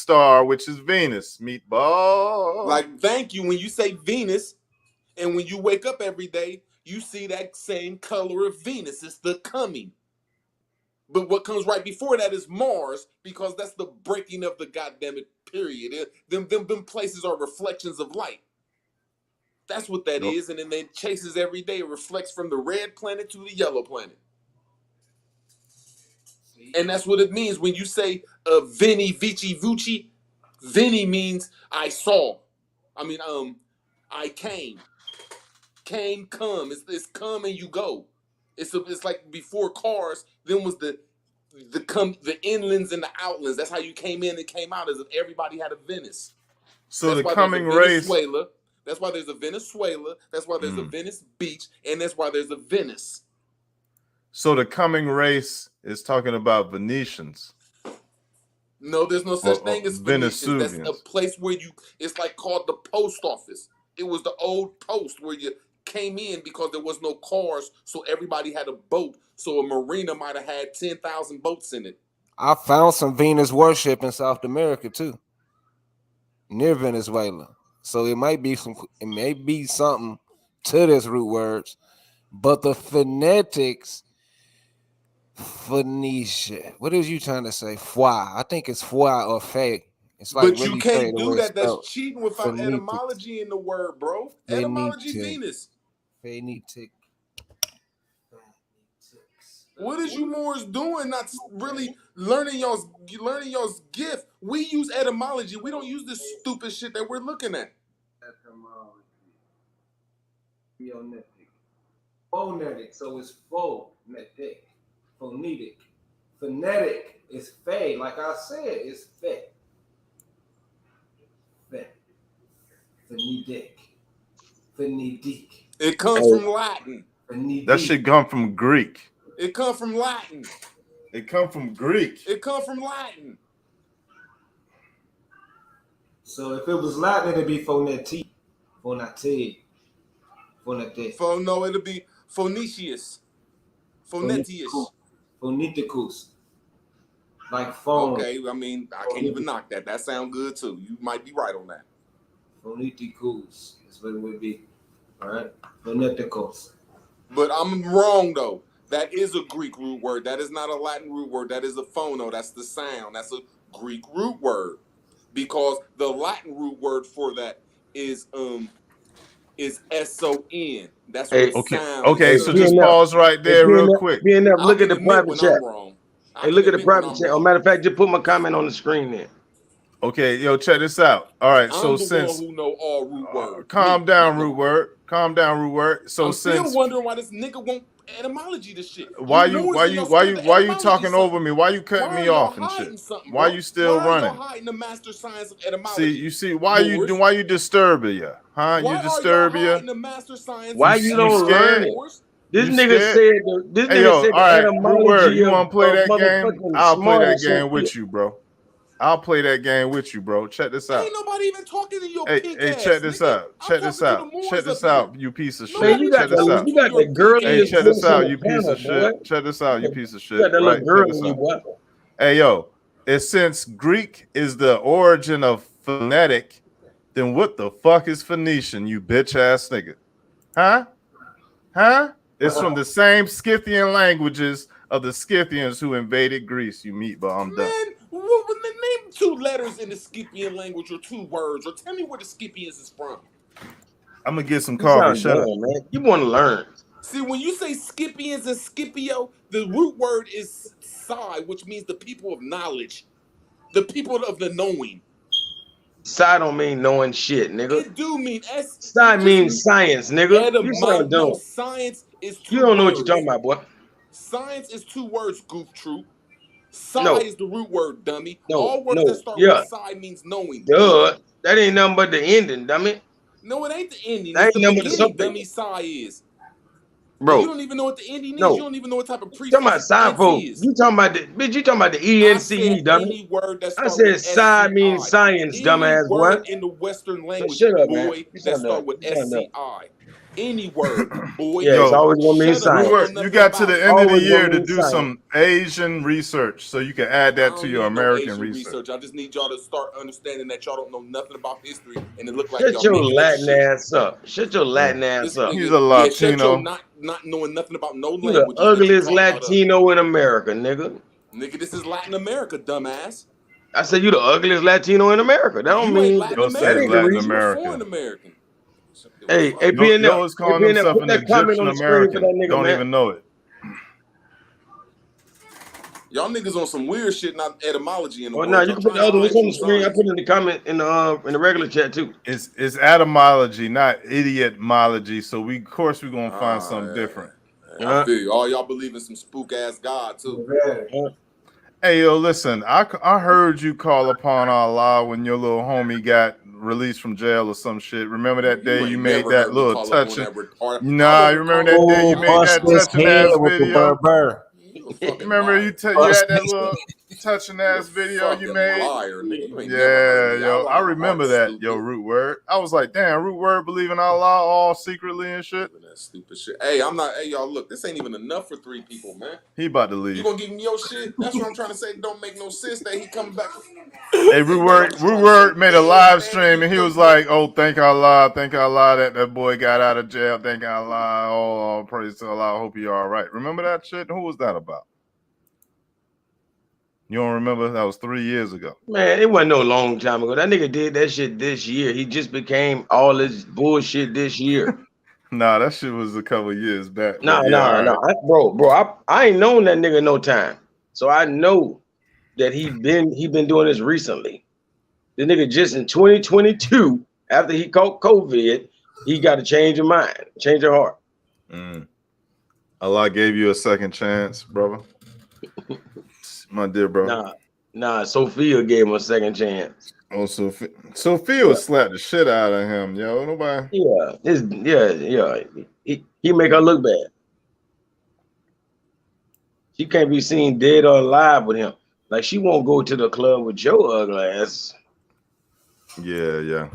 Speaker 14: star, which is Venus. Meatball.
Speaker 15: Like, thank you. When you say Venus, and when you wake up every day, you see that same color of Venus. It's the coming. But what comes right before that is Mars, because that's the breaking of the goddamn period. Them places are reflections of light. That's what that is, and then it chases every day. It reflects from the red planet to the yellow planet. And that's what it means when you say Veni Vici Vuci. Veni means I saw. I came. Came, come. It's come and you go. It's like before cars, then was the inlands and the outlands. That's how you came in and came out, as if everybody had a Venice.
Speaker 14: So
Speaker 15: that's
Speaker 14: the
Speaker 15: why
Speaker 14: coming
Speaker 15: there's a
Speaker 14: race.
Speaker 15: Venezuela. That's why there's a Venezuela. That's why there's a Venice Beach, and that's why there's a Venice.
Speaker 14: So the coming race is talking about Venetians.
Speaker 15: No, there's no such thing as Venetians. That's a
Speaker 14: Venezuelans.
Speaker 15: place where it's like called the post office. It was the old post where you came in because there was no cars, so everybody had a boat. So a marina might have had 10,000 boats in it.
Speaker 2: I found some Venus worship in South America too, near Venezuela. So it may be something to this root words, but the phonetics, Phoenicia. What is you trying to say? Foi. I think it's foi or fe. It's like
Speaker 15: But you
Speaker 2: really
Speaker 15: can't do that. That's
Speaker 2: spelled.
Speaker 15: cheating without
Speaker 2: Phonetic.
Speaker 15: etymology in the word, bro. Etymology Venus.
Speaker 2: Phonetic.
Speaker 15: What is you Moors doing? Not really learning y'all's gift. We use etymology. We don't use this stupid shit that we're looking at.
Speaker 2: Etymology. Phonetic. So it's phonetic. Phonetic. Phonetic is fe. Like I said, it's fe. Phonetic. Phonetic.
Speaker 15: It comes from Latin.
Speaker 14: That shit come from Greek.
Speaker 15: It come from Latin.
Speaker 14: It come from Greek.
Speaker 15: It come from Latin.
Speaker 2: So if it was Latin, it'd be phonetic. Phonetic. Phonetic.
Speaker 15: No, it'll be Phoenicius. Phonetius.
Speaker 2: Phoneticus. Like phone.
Speaker 15: Okay, I mean, I can't even knock that. That sounds good too. You might be right on that.
Speaker 2: Phoneticus. That's what it would be. All right? Phoneticus.
Speaker 15: But I'm wrong though. That is a Greek root word. That is not a Latin root word. That is a phono. That's the sound. That's a Greek root word. Because the Latin root word for that is S-O-N. That's what it sounds.
Speaker 14: Okay, so just pause right there real quick.
Speaker 16: Look at the private chat. Hey, look at the private chat. Matter of fact, just put my comment on the screen there.
Speaker 14: Okay, yo, check this out. All right, so
Speaker 15: I'm the
Speaker 14: since
Speaker 15: one who know all root words.
Speaker 14: Calm down, root word. Calm down, root word. So
Speaker 15: I'm
Speaker 14: since
Speaker 15: still wondering why this nigga won't etymology this shit.
Speaker 14: why you talking over me? Why you cutting me off and shit? Why you still running?
Speaker 15: Why are hiding the master science of etymology?
Speaker 14: See, you see, why you disturbing you? Huh?
Speaker 15: Why
Speaker 14: you disturb you?
Speaker 15: the master science
Speaker 16: why you don't learn it? This
Speaker 14: You
Speaker 16: nigga
Speaker 14: scared?
Speaker 16: said this
Speaker 14: Hey,
Speaker 16: nigga
Speaker 14: yo,
Speaker 16: said
Speaker 14: all right,
Speaker 16: the
Speaker 14: root word.
Speaker 16: etymology
Speaker 14: You want to play that game?
Speaker 16: motherfucking
Speaker 14: I'll play that
Speaker 16: smarts
Speaker 14: game
Speaker 16: and
Speaker 14: with
Speaker 16: shit.
Speaker 14: you, bro. I'll play that game with you, bro. Check this out.
Speaker 15: Ain't nobody even talking to your
Speaker 14: Hey,
Speaker 15: pink
Speaker 14: hey,
Speaker 15: ass,
Speaker 14: check this
Speaker 15: nigga.
Speaker 14: out. Check this out. Check this out, you piece of shit.
Speaker 16: Man, you got
Speaker 14: Check this out.
Speaker 16: the
Speaker 14: Hey,
Speaker 16: girliest
Speaker 14: check this
Speaker 16: voice on
Speaker 14: out,
Speaker 16: the
Speaker 14: you piece
Speaker 16: panel,
Speaker 14: of shit.
Speaker 16: boy.
Speaker 14: Check this out, you piece of shit.
Speaker 16: You got that
Speaker 14: Right?
Speaker 16: little girl
Speaker 14: Check this
Speaker 16: in you,
Speaker 14: out.
Speaker 16: boy.
Speaker 14: Hey, yo, since Greek is the origin of phonetic, then what the fuck is Phoenician, you bitch ass nigga? Huh? Huh? It's from the same Scythian languages of the Scythians who invaded Greece. You meatball, I'm done.
Speaker 15: Name 2 letters in the Scythian language or 2 words, or tell me where the Scythians is from.
Speaker 14: I'm gonna get some
Speaker 16: You
Speaker 14: coffee.
Speaker 16: sound
Speaker 14: Shut up.
Speaker 16: dumb, man. You want to learn.
Speaker 15: See, when you say Scythians and Scipio, the root word is psi, which means the people of knowledge, the people of the knowing.
Speaker 16: Psi don't mean knowing shit, nigga.
Speaker 15: It do mean
Speaker 16: Psi means science, nigga. You sound dumb.
Speaker 15: No, science is 2
Speaker 16: You don't know
Speaker 15: words.
Speaker 16: what you're talking about, boy.
Speaker 15: Science is 2 words, goof troop. Psi
Speaker 16: No.
Speaker 15: is the root word, dummy.
Speaker 16: No,
Speaker 15: All words
Speaker 16: no,
Speaker 15: that start
Speaker 16: yeah.
Speaker 15: with psi means knowing.
Speaker 16: Duh. That ain't nothing but the ending, dummy.
Speaker 15: No, it ain't the ending.
Speaker 16: That
Speaker 15: It's
Speaker 16: ain't
Speaker 15: the
Speaker 16: nothing but the
Speaker 15: beginning,
Speaker 16: suffix.
Speaker 15: dummy. Psi is.
Speaker 16: Bro.
Speaker 15: And you don't even know what the ending is.
Speaker 16: No.
Speaker 15: You don't even know what type of
Speaker 16: You talking about
Speaker 15: prefix
Speaker 16: psi,
Speaker 15: NC
Speaker 16: folks.
Speaker 15: is.
Speaker 16: You talking about the bitch, you talking about the
Speaker 15: I
Speaker 16: ENCE,
Speaker 15: said
Speaker 16: dummy.
Speaker 15: any word that
Speaker 16: I
Speaker 15: starts
Speaker 16: said
Speaker 15: with
Speaker 16: psi means
Speaker 15: SCI.
Speaker 16: science,
Speaker 15: Any
Speaker 16: dumbass boy.
Speaker 15: word in the Western language,
Speaker 16: shut up, man.
Speaker 15: boy,
Speaker 16: You
Speaker 15: that
Speaker 16: sound
Speaker 15: start
Speaker 16: dumb.
Speaker 15: with
Speaker 16: You sound dumb.
Speaker 15: SCI. Any word, boy.
Speaker 8: Yeah, it's
Speaker 14: Yo,
Speaker 8: always gonna mean
Speaker 15: Shut up. You don't know
Speaker 8: science.
Speaker 14: you
Speaker 15: nothing
Speaker 14: got to
Speaker 15: about
Speaker 14: the
Speaker 15: it.
Speaker 14: end of the
Speaker 8: Always
Speaker 14: year
Speaker 8: gonna
Speaker 14: to
Speaker 8: mean
Speaker 14: do
Speaker 8: science.
Speaker 14: some Asian research so you can add
Speaker 15: I
Speaker 14: that to
Speaker 15: don't
Speaker 14: your
Speaker 15: need no
Speaker 14: American
Speaker 15: Asian
Speaker 14: research.
Speaker 15: research. I just need y'all to start understanding that y'all don't know nothing about history and it look like
Speaker 8: Shut
Speaker 15: y'all
Speaker 8: your
Speaker 15: making up
Speaker 8: Latin
Speaker 15: shit.
Speaker 8: ass up. Shut your Latin ass
Speaker 15: This
Speaker 8: up.
Speaker 14: He's
Speaker 15: nigga,
Speaker 14: a
Speaker 15: yeah, shut your
Speaker 14: Latino.
Speaker 15: not knowing nothing about no
Speaker 8: You the
Speaker 15: languages that you
Speaker 8: ugliest
Speaker 15: talk out of.
Speaker 8: Latino in America, nigga.
Speaker 15: Nigga, this is Latin America, dumbass.
Speaker 8: I said you the ugliest Latino in America. That don't
Speaker 15: You ain't
Speaker 8: mean
Speaker 15: Latin
Speaker 14: Yo
Speaker 8: that
Speaker 14: says
Speaker 8: ain't the
Speaker 15: American,
Speaker 14: Latin
Speaker 15: nigga.
Speaker 8: reason.
Speaker 15: You a
Speaker 14: America.
Speaker 15: foreign American. Give a
Speaker 8: Hey,
Speaker 15: fuck.
Speaker 8: hey,
Speaker 14: Yo,
Speaker 8: PNL,
Speaker 14: is
Speaker 8: hey,
Speaker 14: calling
Speaker 8: PNL,
Speaker 14: himself
Speaker 8: put
Speaker 14: an
Speaker 8: that comment
Speaker 14: Egyptian
Speaker 8: on the screen for
Speaker 14: American.
Speaker 8: that nigga,
Speaker 14: Don't
Speaker 8: man.
Speaker 14: even know it.
Speaker 15: Y'all niggas on some weird shit, not etymology in the
Speaker 8: Or no,
Speaker 15: word.
Speaker 8: you
Speaker 15: Y'all
Speaker 8: can put
Speaker 15: trying
Speaker 8: the
Speaker 15: to
Speaker 8: other
Speaker 15: say
Speaker 8: ones on
Speaker 15: actual
Speaker 8: the screen. I
Speaker 15: science.
Speaker 8: put in the comment in the regular chat too.
Speaker 14: It's etymology, not idiotmology. So we, of course, we're gonna find
Speaker 15: Ah,
Speaker 14: something different.
Speaker 15: I feel you. All y'all believe in some spook ass God too.
Speaker 14: Hey, yo, listen, I heard you call upon Allah when your little homie got released from jail or some shit. Remember that day
Speaker 15: You
Speaker 14: you
Speaker 15: ain't
Speaker 14: made
Speaker 15: never
Speaker 14: that
Speaker 15: heard me
Speaker 14: little
Speaker 15: call up on
Speaker 14: touching?
Speaker 15: that retard. I
Speaker 14: Nah, you
Speaker 15: wasn't
Speaker 14: remember
Speaker 15: calling
Speaker 14: that
Speaker 15: you
Speaker 14: day you
Speaker 2: Oh,
Speaker 15: on
Speaker 14: made
Speaker 15: that.
Speaker 2: bust
Speaker 14: that
Speaker 2: his
Speaker 14: touching
Speaker 2: head
Speaker 14: ass
Speaker 2: with the
Speaker 14: video?
Speaker 2: Berber.
Speaker 15: You a
Speaker 14: You
Speaker 15: fucking
Speaker 14: remember
Speaker 15: liar.
Speaker 14: you
Speaker 2: Bust
Speaker 14: had that
Speaker 2: his
Speaker 14: little touching
Speaker 15: You a
Speaker 14: ass video you
Speaker 15: fucking
Speaker 14: made?
Speaker 15: liar, nigga. You ain't never heard
Speaker 14: Yeah,
Speaker 15: me. I
Speaker 14: yo, I
Speaker 15: wasn't
Speaker 14: remember
Speaker 15: heart
Speaker 14: that, yo,
Speaker 15: stupid.
Speaker 14: Root Word. I was like, damn, Root Word believe in Allah all secretly and shit.
Speaker 15: That stupid shit. Hey, I'm not. Hey, y'all, look. This ain't even enough for 3 people, man.
Speaker 14: He about to
Speaker 15: You
Speaker 14: leave.
Speaker 15: gonna give him your shit? That's what I'm trying to say. It don't make no sense that he coming back.
Speaker 14: Hey, Root Word made a live stream and he was like, "Oh, thank Allah that that boy got out of jail. Thank Allah, all praise to Allah. I hope he all right." Remember that shit? Who was that about? You don't remember? That was 3 years ago.
Speaker 8: Man, it wasn't no long time ago. That nigga did that shit this year. He just became all this bullshit this year.
Speaker 14: Nah, that shit was a couple years back.
Speaker 8: Nah,
Speaker 14: But yeah,
Speaker 8: nah,
Speaker 14: all
Speaker 8: nah.
Speaker 14: right.
Speaker 8: Bro, I ain't known that nigga no time. So I know that he been doing this recently. The nigga just in 2022, after he caught COVID, he got to change your mind, change your heart.
Speaker 14: Allah gave you a second chance, brother. My dear brother.
Speaker 8: Nah, Sophia gave him a second chance.
Speaker 14: Oh, Sophia would slap the shit out of him, yo. Nobody.
Speaker 8: Yeah. He make her look bad. She can't be seen dead or alive with him. Like she won't go to the club with your ugly ass.
Speaker 14: Yeah.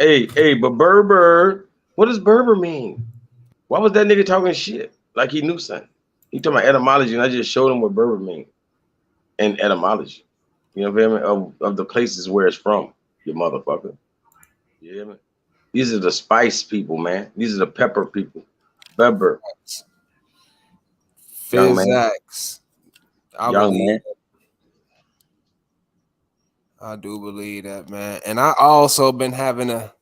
Speaker 8: Hey, but Berber, what does Berber mean? Why was that nigga talking shit? Like he knew something. He talking about etymology, and I just showed him what Berber mean and etymology. You know what I mean? Of the places where it's from, you motherfucker. You hear me? These are the spice people, man. These are the pepper people. Berber. Young man.
Speaker 2: Physics.
Speaker 8: Young man.
Speaker 2: I do believe that, man. And I also been having a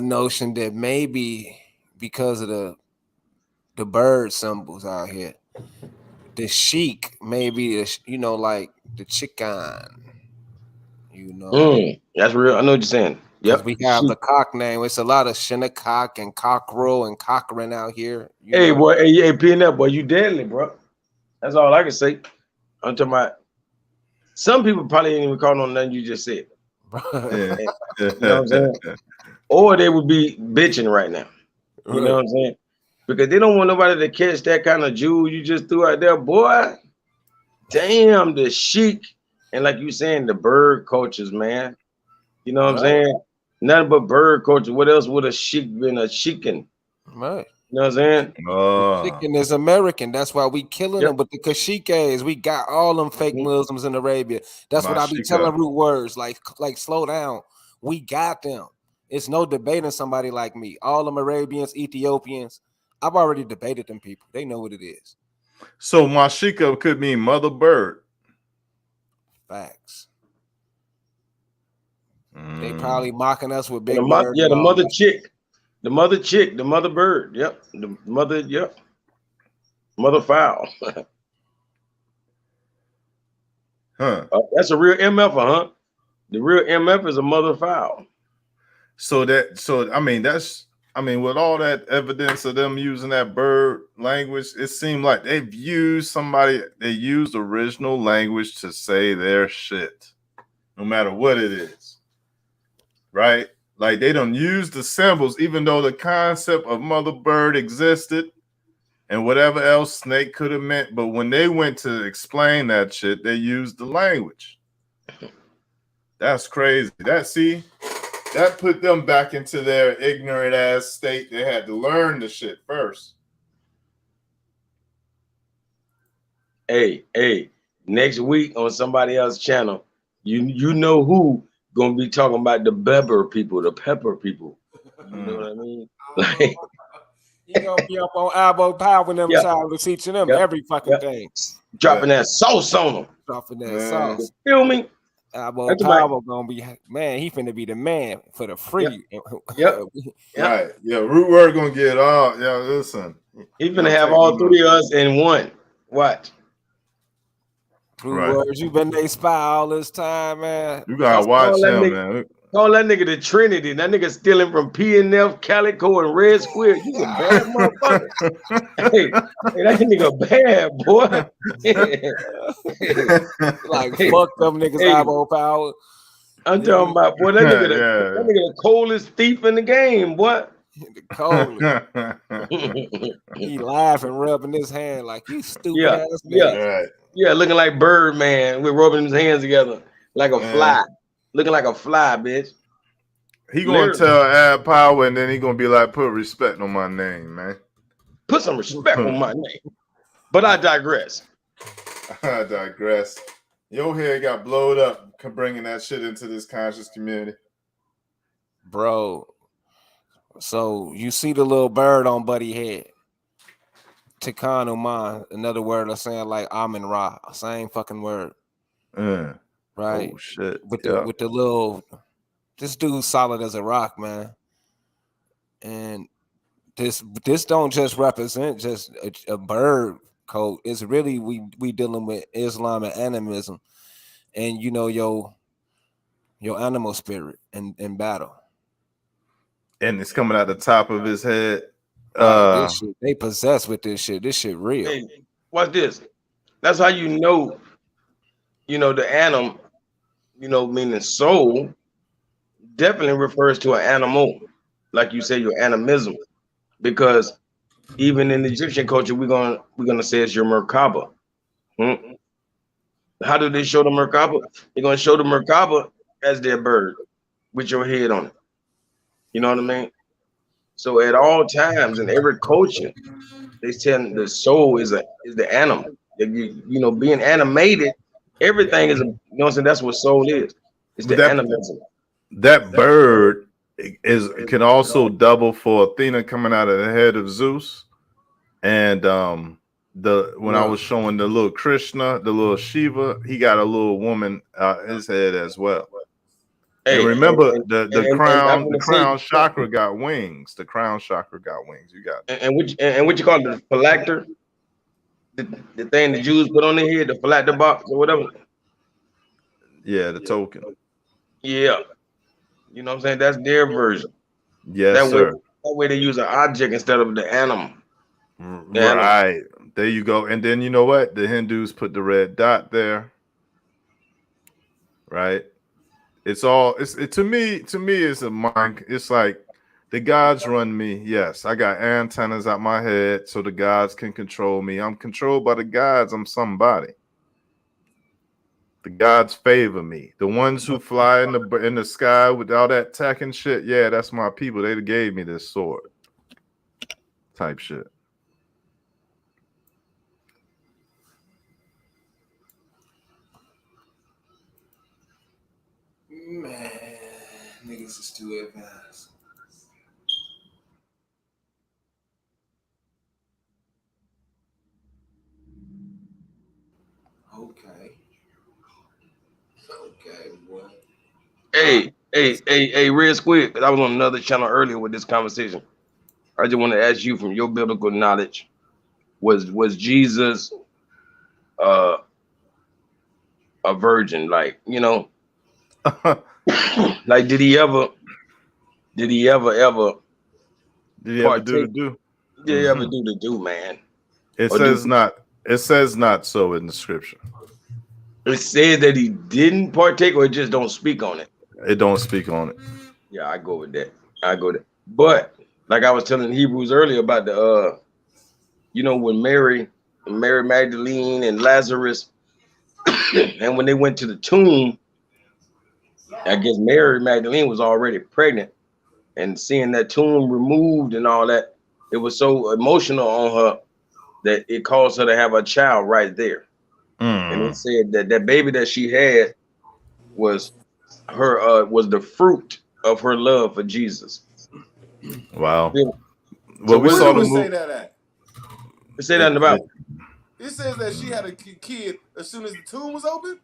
Speaker 2: notion that maybe because of the bird symbols out here, the sheik, maybe like the chicken,
Speaker 8: That's real. I know what you're saying.
Speaker 2: because
Speaker 8: Yep.
Speaker 2: we have the cock name. It's a lot of Shinnecock and Cockerel and Cochran out here.
Speaker 8: Hey, boy, hey, PNF, boy, you deadly, bro. That's all I can say. I'm talking about. Some people probably ain't even calling on nothing you just said.
Speaker 14: Yeah.
Speaker 8: You know what I'm saying? Or they would be bitching right now. You know what I'm saying? Because they don't want nobody to catch that kind of jewel you just threw out there, boy. Damn, the chic and like you saying, the bird cultures, man. You know what I'm saying? Nothing but bird culture. What else would a chic been a chicken?
Speaker 2: Right.
Speaker 8: You know what I'm saying?
Speaker 2: Chicken is American. That's why we killing them with the Kashikes. We got all them fake Muslims in Arabia. That's what I be telling Root Words. Like slow down. We got them. It's no debating somebody like me. All them Arabians, Ethiopians. I've already debated them people. They know what it is.
Speaker 14: So Mashika could mean mother bird.
Speaker 2: Facts. They probably mocking us with Big
Speaker 8: The
Speaker 2: Bird.
Speaker 8: the mother chick. The mother chick, the mother bird. Yep. The mother, yep. Mother fowl. That's a real MF, huh? The real MF is a mother fowl.
Speaker 14: I mean, with all that evidence of them using that bird language, it seemed like they used original language to say their shit, no matter what it is. Right? Like they don't use the symbols, even though the concept of mother bird existed and whatever else snake could have meant. But when they went to explain that shit, they used the language. That's crazy. that put them back into their ignorant ass state. They had to learn the shit first.
Speaker 16: Hey, next week on somebody else's channel, you know who gonna be talking about the pepper people, the pepper people. You know what I mean? Like,
Speaker 2: You gonna be up on elbow power with them
Speaker 16: yeah,
Speaker 2: child teaching them
Speaker 16: yeah,
Speaker 2: every fucking
Speaker 16: yeah.
Speaker 2: thing.
Speaker 16: Dropping that sauce on them.
Speaker 2: Dropping that
Speaker 14: Man.
Speaker 2: sauce.
Speaker 16: You feel me?
Speaker 2: Elbow
Speaker 16: That's
Speaker 2: power gonna be, man, he finna be the man for the free.
Speaker 16: Yep.
Speaker 14: Right. Yeah, root word gonna get all. Yeah, listen.
Speaker 16: He finna have all three of us in one. Watch.
Speaker 2: Root words, you been they spy all this time, man.
Speaker 14: You gotta watch
Speaker 16: that
Speaker 14: him,
Speaker 16: nigga,
Speaker 14: man.
Speaker 16: Call that nigga the Trinity. That nigga stealing from P&F, Calico, and Red Square. You a bad motherfucker. hey, that nigga bad, boy.
Speaker 2: Like, fuck them niggas, elbow power.
Speaker 16: I'm talking about, boy, that nigga, that nigga the coldest thief in the game, boy.
Speaker 2: The coldest. He laughing, rubbing his hand like, you stupid ass nigga.
Speaker 16: Yeah, looking like Birdman. We're rubbing his hands together like a fly. Looking like a fly, bitch.
Speaker 14: He gonna tell Ad Power, and then he gonna be like, put respect on my name, man.
Speaker 16: Put some respect on my name. But I digress.
Speaker 14: I digress. Your hair got blowed up bringing that shit into this conscious community.
Speaker 2: Bro, so you see the little bird on Buddy head. Tikkun Uman, another word of saying like Amin Ra, same fucking word. Right?
Speaker 14: Oh shit.
Speaker 2: With the little, this dude's solid as a rock, man. And this don't just represent just a bird code. It's really we dealing with Islam and animism, and you know your animal spirit in battle.
Speaker 14: And it's coming out the top of his head.
Speaker 2: This shit, they possessed with this shit. This shit real.
Speaker 16: Hey, watch this. That's how you know the animal, meaning soul, definitely refers to an animal, like you say, your animism, because even in Egyptian culture, we're gonna say it's your Merkaba. How do they show the Merkaba? They're gonna show the Merkaba as their bird with your head on it. You know what I mean? So at all times in every culture, they tell the soul is the animal. Being animated, everything is what I'm saying. That's what soul is. It's the animism.
Speaker 14: That bird can also double for Athena coming out of the head of Zeus, and when I was showing the little Krishna, the little Shiva, he got a little woman his head as well. Hey, and remember the crown chakra got wings. The crown chakra got wings. You got
Speaker 16: and what you call it, the phylacter, the thing the Jews put on their head, the phylacter box or whatever.
Speaker 14: Yeah, the token.
Speaker 16: Yeah, you know what I'm saying. That's their version.
Speaker 14: Yes, sir.
Speaker 16: That way they use an object instead of the animal.
Speaker 14: Right. There you go. And then you know what? The Hindus put the red dot there. Right. To me it's a mind. It's like the gods run me. Yes, I got antennas out my head so the gods can control me. I'm controlled by the gods. I'm somebody. The gods favor me. The ones who fly in the sky with all that tech and shit. Yeah, that's my people. They gave me this sword. Type shit.
Speaker 2: Man, niggas is too advanced. Okay, boy.
Speaker 16: Hey, real quick, because I was on another channel earlier with this conversation. I just want to ask you, from your biblical knowledge, was Jesus a virgin? Like, like did he ever do the do, man?
Speaker 14: It says not. It says not so in the scripture.
Speaker 16: It says that he didn't partake, or it just don't speak on it.
Speaker 14: It don't speak on it.
Speaker 16: Yeah, I go with that. But like I was telling Hebrews earlier about the when Mary Magdalene and Lazarus and when they went to the tomb, I guess Mary Magdalene was already pregnant, and seeing that tomb removed and all that, it was so emotional on her that it caused her to have a child right there. And it said that that baby that she had was her was the fruit of her love for Jesus.
Speaker 14: Wow.
Speaker 16: Yeah.
Speaker 14: Well,
Speaker 16: So
Speaker 14: we
Speaker 16: what
Speaker 14: saw
Speaker 15: Where do
Speaker 14: the
Speaker 15: it say
Speaker 14: movie.
Speaker 15: that at?
Speaker 16: say that in the Bible?
Speaker 15: It says that she had a kid as soon as the tomb was open.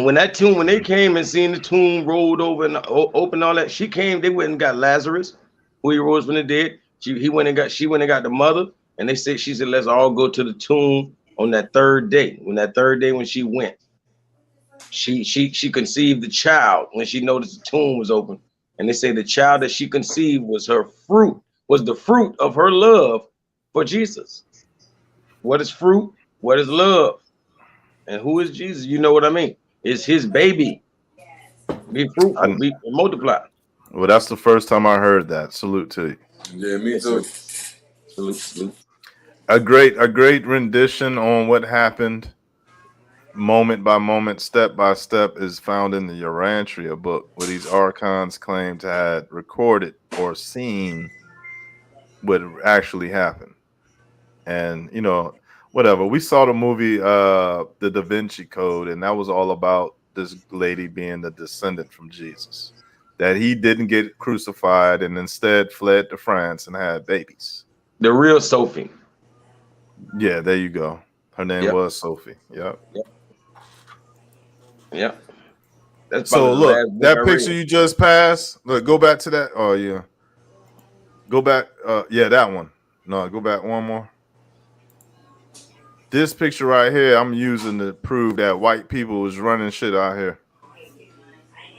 Speaker 16: When they came and seen the tomb rolled over and open all that, she came. They went and got Lazarus, who he rose from the dead. She went and got the mother, and she said, let's all go to the tomb on that third day. When she went, she conceived the child when she noticed the tomb was open, and they say the child that she conceived was the fruit of her love for Jesus. What is fruit? What is love? And who is Jesus? You know what I mean? It's his baby. Be fruitful, be multiply.
Speaker 14: Well, that's the first time I heard that. Salute to you.
Speaker 15: Yeah, me
Speaker 16: Yes,
Speaker 15: too.
Speaker 16: Salute.
Speaker 14: A great rendition on what happened moment by moment, step by step, is found in the Urantria book, where these archons claim to have recorded or seen what actually happened. And whatever. We saw the movie The Da Vinci Code, and that was all about this lady being the descendant from Jesus. That he didn't get crucified and instead fled to France and had babies.
Speaker 16: The real Sophie.
Speaker 14: Yeah, there you go. Her name
Speaker 16: Yep.
Speaker 14: was Sophie. Yep.
Speaker 16: Yep. That's probably
Speaker 14: So
Speaker 16: the
Speaker 14: look,
Speaker 16: last book I
Speaker 14: that
Speaker 16: read.
Speaker 14: picture you just passed. Look, go back to that. Oh yeah. Go back. Yeah, that one. No, go back one more. This picture right here, I'm using to prove that white people was running shit out here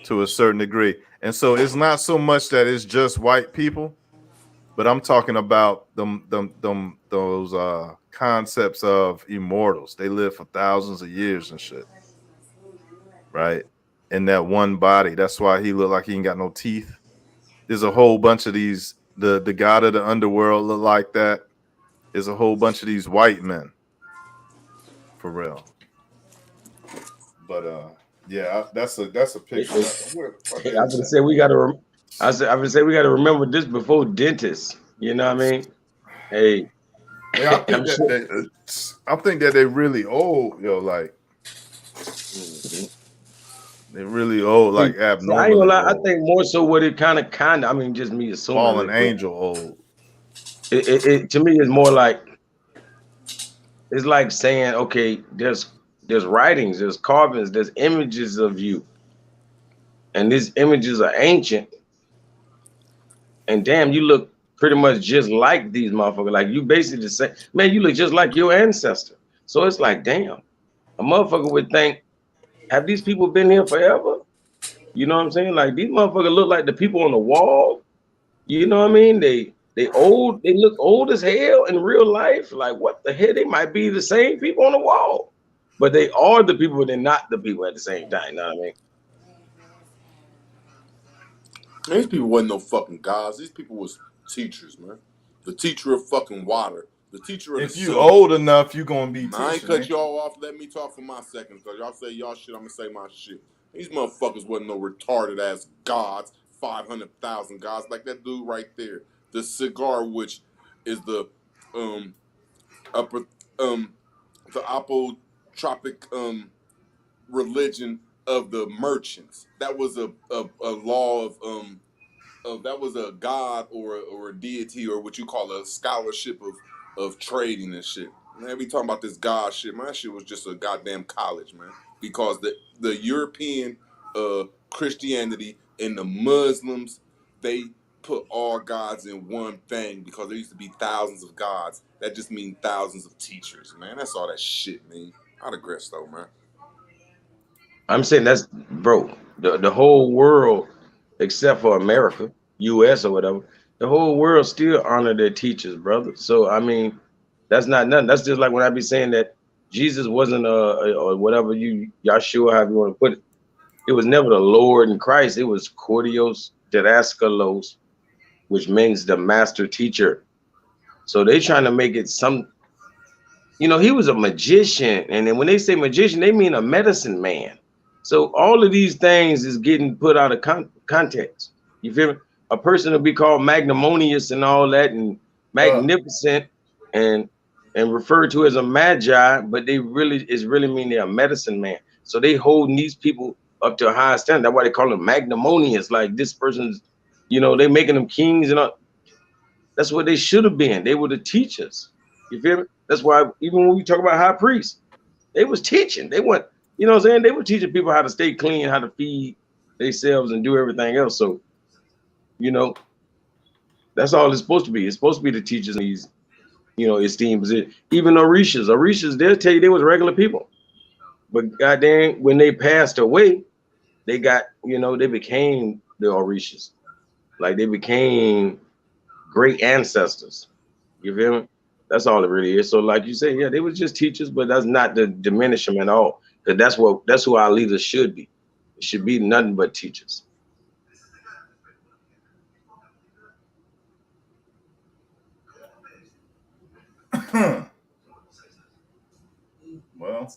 Speaker 14: to a certain degree. And so it's not so much that it's just white people, but I'm talking about those concepts of immortals. They live for thousands of years and shit. Right? In that one body. That's why he looked like he ain't got no teeth. There's a whole bunch of these, the god of the underworld look like that. There's a whole bunch of these white men. For real. But yeah, that's a picture. Where the fuck
Speaker 16: I
Speaker 14: is
Speaker 16: would
Speaker 14: that?
Speaker 16: say we gotta. I would say we gotta remember this before dentists. You know what I mean? Hey,
Speaker 14: Yeah, I think
Speaker 16: I'm sure.
Speaker 14: that they really old, like they really old, like
Speaker 16: See, I ain't gonna
Speaker 14: abnormally
Speaker 16: lie. I
Speaker 14: old.
Speaker 16: think more so what it kind of. I mean, just me assuming
Speaker 14: Fallen
Speaker 16: real quick.
Speaker 14: angel old.
Speaker 16: It to me is more like it's like saying, okay, there's writings, there's carvings, there's images of you, and these images are ancient. And damn, you look pretty much just like these motherfuckers. Like you basically say, man, you look just like your ancestor. So it's like, damn, a motherfucker would think, have these people been here forever? You know what I'm saying? Like these motherfuckers look like the people on the wall. You know what I mean? They old, they look old as hell in real life. Like what the hell? They might be the same people on the wall, but they are the people, they're not the people at the same time. You know what I mean?
Speaker 15: These people wasn't no fucking gods. These people was teachers, man. The teacher of fucking water. The teacher of
Speaker 14: If
Speaker 15: the
Speaker 14: you
Speaker 15: sun.
Speaker 14: old enough, you gonna be
Speaker 15: I ain't
Speaker 14: teaching.
Speaker 15: cut y'all off. Let me talk for my seconds, cause y'all say y'all shit. I'm gonna say my shit. These motherfuckers wasn't no retarded ass gods. 500,000 gods like that dude right there. The cigar, which is the upper the apotropic religion of the merchants. That was a law of that was a god or a deity or what you call a scholarship of trading and shit. Man, we talking about this god shit. My shit was just a goddamn college, man. Because the European Christianity and the Muslims, they put all gods in one thing because there used to be thousands of gods. That just means thousands of teachers, man. That's all that shit mean. I digress though, man.
Speaker 16: I'm saying that's bro, the whole world, except for America, US or whatever, the whole world still honor their teachers, brother. So I mean, that's not nothing. That's just like when I be saying that Jesus wasn't or whatever Yahshua, however you want to put it. It was never the Lord in Christ. It was Cordios Didaskalos, which means the master teacher. So they trying to make it some, he was a magician. And then when they say magician, they mean a medicine man. So all of these things is getting put out of context. You feel me? A person will be called magnanimous and all that, and magnificent, and referred to as a magi, but they really mean they're a medicine man. So they holding these people up to a high standard. That's why they call them magnanimous. Like this person's, they making them kings and all. That's what they should have been. They were the teachers. You feel me? That's why even when we talk about high priests, they was teaching. They went, what I'm saying? They were teaching people how to stay clean, how to feed themselves and do everything else. So, that's all it's supposed to be. It's supposed to be the teachers in these, esteemed positions. Even Orishas, they'll tell you they was regular people. But goddamn, when they passed away, they got, they became the Orishas. Like they became great ancestors. You feel me? That's all it really is. So like you say, yeah, they was just teachers, but that's not to diminish them at all. Because that's who our leaders should be. It should be nothing but teachers.
Speaker 14: Well,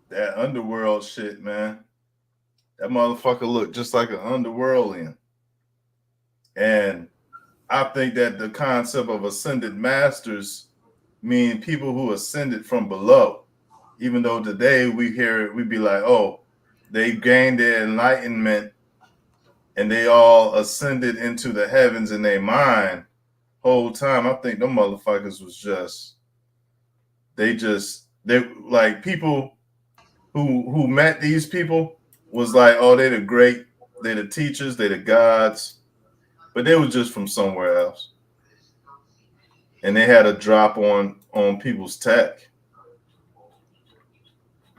Speaker 14: that underworld shit, man. That motherfucker looked just like an underworldian. And I think that the concept of ascended masters mean people who ascended from below. Even though today we hear it, we be like, oh, they gained their enlightenment and they all ascended into the heavens in their mind. Whole time, I think them motherfuckers was they like people who met these people was like, oh, they're the teachers, they're the gods, but they were just from somewhere else. And they had a drop on people's tech.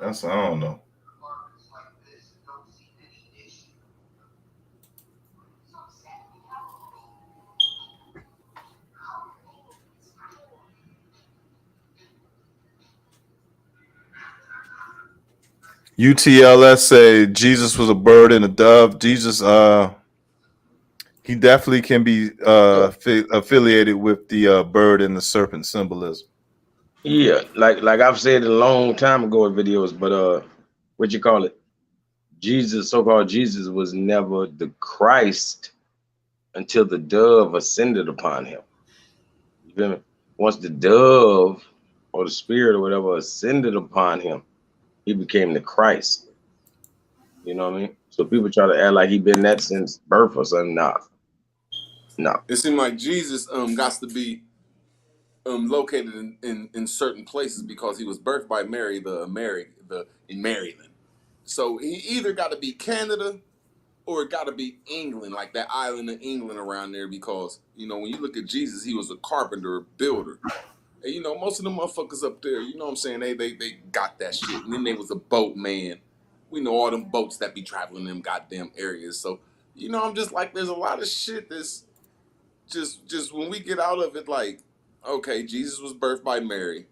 Speaker 14: I don't know. UTLS say Jesus was a bird and a dove. Jesus, he definitely can be affiliated with the bird and the serpent symbolism.
Speaker 16: Yeah, like I've said a long time ago in videos, but what you call it? Jesus, so-called Jesus, was never the Christ until the dove ascended upon him. You feel me? Once the dove or the spirit or whatever ascended upon him, he became the Christ. You know what I mean? So people try to act like he been that since birth or something. No.
Speaker 15: It seemed like Jesus got to be located in certain places because he was birthed by Mary in Maryland. So he either got to be Canada or it got to be England, like that island of England around there, because when you look at Jesus, he was a carpenter, a builder. And most of the motherfuckers up there, you know what I'm saying, they got that shit. And then they was a boatman. We know all them boats that be traveling them goddamn areas. So I'm just like, there's a lot of shit that's just when we get out of it, like, okay, Jesus was birthed by Mary.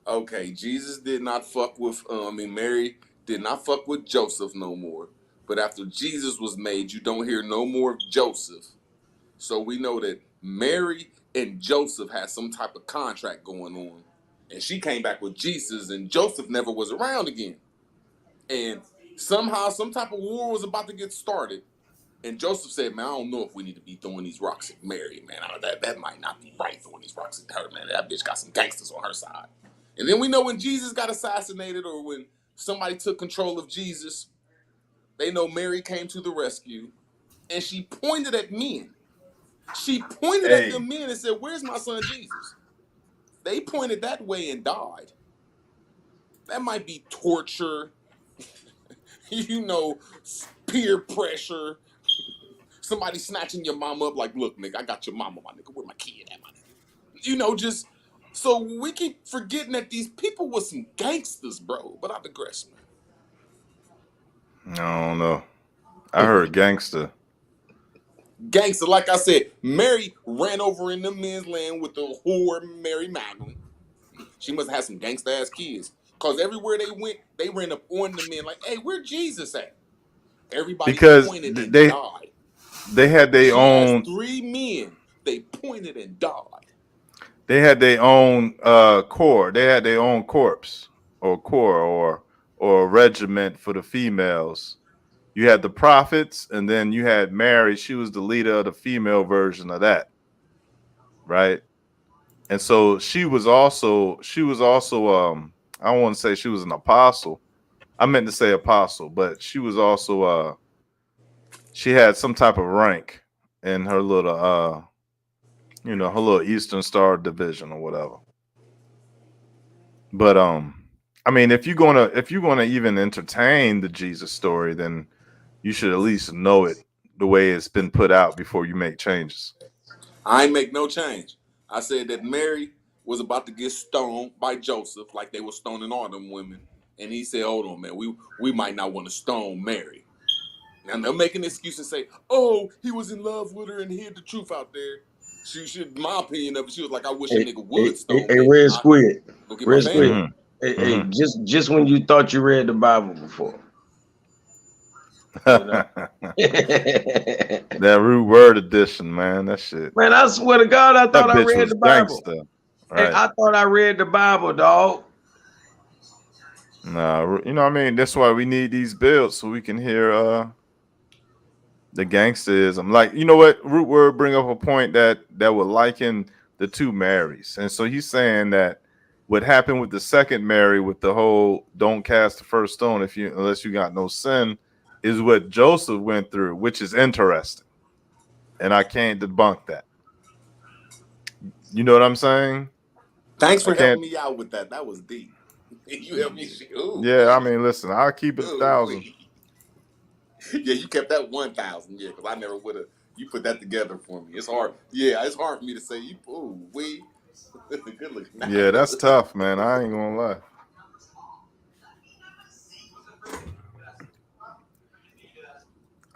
Speaker 15: Okay, Jesus did not fuck with Mary did not fuck with Joseph no more. But after Jesus was made, you don't hear no more of Joseph. So we know that Mary and Joseph had some type of contract going on. And she came back with Jesus and Joseph never was around again. And somehow some type of war was about to get started. And Joseph said, man, I don't know if we need to be throwing these rocks at Mary, man. That might not be right, throwing these rocks at her, man. That bitch got some gangsters on her side. And then we know when Jesus got assassinated or when somebody took control of Jesus, they know Mary came to the rescue and she pointed at men. She pointed at them men and said, where's my son Jesus? They pointed that way and died. That might be torture, peer pressure. Somebody snatching your mama up like, look, nigga, I got your mama, my nigga. Where my kid at, my nigga? Just so we keep forgetting that these people were some gangsters, bro. But I digress, man.
Speaker 14: I don't know. I heard gangster.
Speaker 15: Gangster, like I said, Mary ran over in them men's land with the whore Mary Magdalene. She must have had some gangster ass kids. Cause everywhere they went, they ran up on the men like, hey, where Jesus at? Everybody pointed and died.
Speaker 14: They had their
Speaker 15: She has
Speaker 14: own.
Speaker 15: 3 men. They pointed and died.
Speaker 14: they had their own corps. They had their own corpse or corps or regiment for the females. You had the prophets, and then you had Mary. She was the leader of the female version of that, right? And so she was also I don't want to say she was an apostle. I meant to say apostle, but she was also she had some type of rank in her little her little Eastern Star division or whatever. But I mean, if you're gonna even entertain the Jesus story, then you should at least know it the way it's been put out before you make changes.
Speaker 15: I ain't make no change. I said that Mary was about to get stoned by Joseph, like they were stoning all them women. And he said, hold on, man, we might not want to stone Mary. Now they'll make an excuse and say, oh, he was in love with her and hid the truth out there. She should, my opinion of it, she was like, I wish a nigga would stone me.
Speaker 8: Red Squid.
Speaker 15: Go get my
Speaker 8: Red
Speaker 15: family.
Speaker 8: Squid. Hey, just when you thought you read the Bible before. You know?
Speaker 14: That root word edition, man. That shit.
Speaker 8: Man, I swear to God, I thought
Speaker 14: That
Speaker 8: I
Speaker 14: bitch
Speaker 8: read
Speaker 14: was
Speaker 8: the Bible.
Speaker 14: gangster.
Speaker 8: Hey,
Speaker 14: Right.
Speaker 8: I thought I read the Bible, dog.
Speaker 14: Nah, you know what I mean? That's why we need these builds so we can hear the gangsterism. Like, you know what? Root word bring up a point that would liken the two Marys. And so he's saying that what happened with the second Mary with the whole don't cast the first stone unless you got no sin is what Joseph went through, which is interesting. And I can't debunk that. You know what I'm saying?
Speaker 15: Thanks
Speaker 14: I
Speaker 15: for
Speaker 14: can't.
Speaker 15: helping me out with that. That was deep. You helped me. Ooh,
Speaker 14: Yeah, I
Speaker 15: wee.
Speaker 14: mean, listen, I'll keep it 1,000.
Speaker 15: Wee. Yeah, you kept that 1,000. Yeah, because I never would have. You put that together for me. It's hard. Yeah, it's hard for me to say you. Ooh, we. Good looking.
Speaker 14: Yeah, that's tough, man. I ain't gonna lie.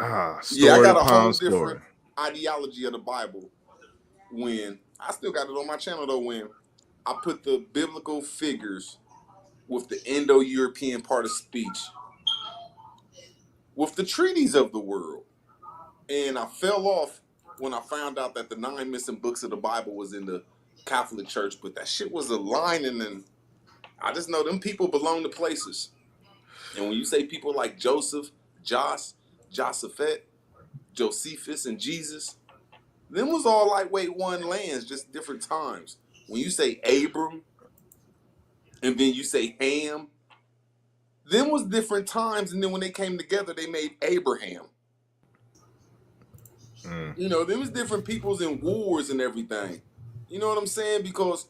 Speaker 15: Yeah, I
Speaker 14: Story
Speaker 15: got a whole
Speaker 14: upon
Speaker 15: different
Speaker 14: story.
Speaker 15: ideology of the Bible. When I still got it on my channel though. When I put the biblical figures with the Indo-European part of speech, with the treaties of the world. And I fell off when I found out that the 9 missing books of the Bible was in the Catholic Church, but that shit was aligning, and I just know them people belong to places. And when you say people like Joseph, Josephet, Josephus, and Jesus, them was all lightweight one lands, just different times. When you say Abram, and then you say Ham, them was different times, and then when they came together, they made Abraham. You know, there was different peoples in wars and everything. You know what I'm saying? Because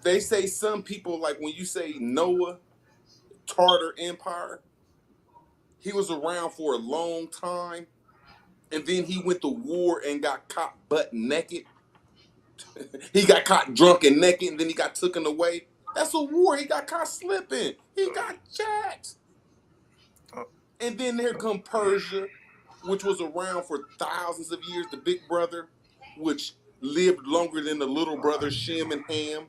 Speaker 15: they say some people, like when you say Noah, Tartar Empire, he was around for a long time, and then he went to war and got caught butt naked. He got caught drunk and naked, and then he got taken away. That's a war. He got caught slipping. He got jacked. And then here come Persia, which was around for thousands of years, the big brother, which lived longer than the little brother Shem and Ham.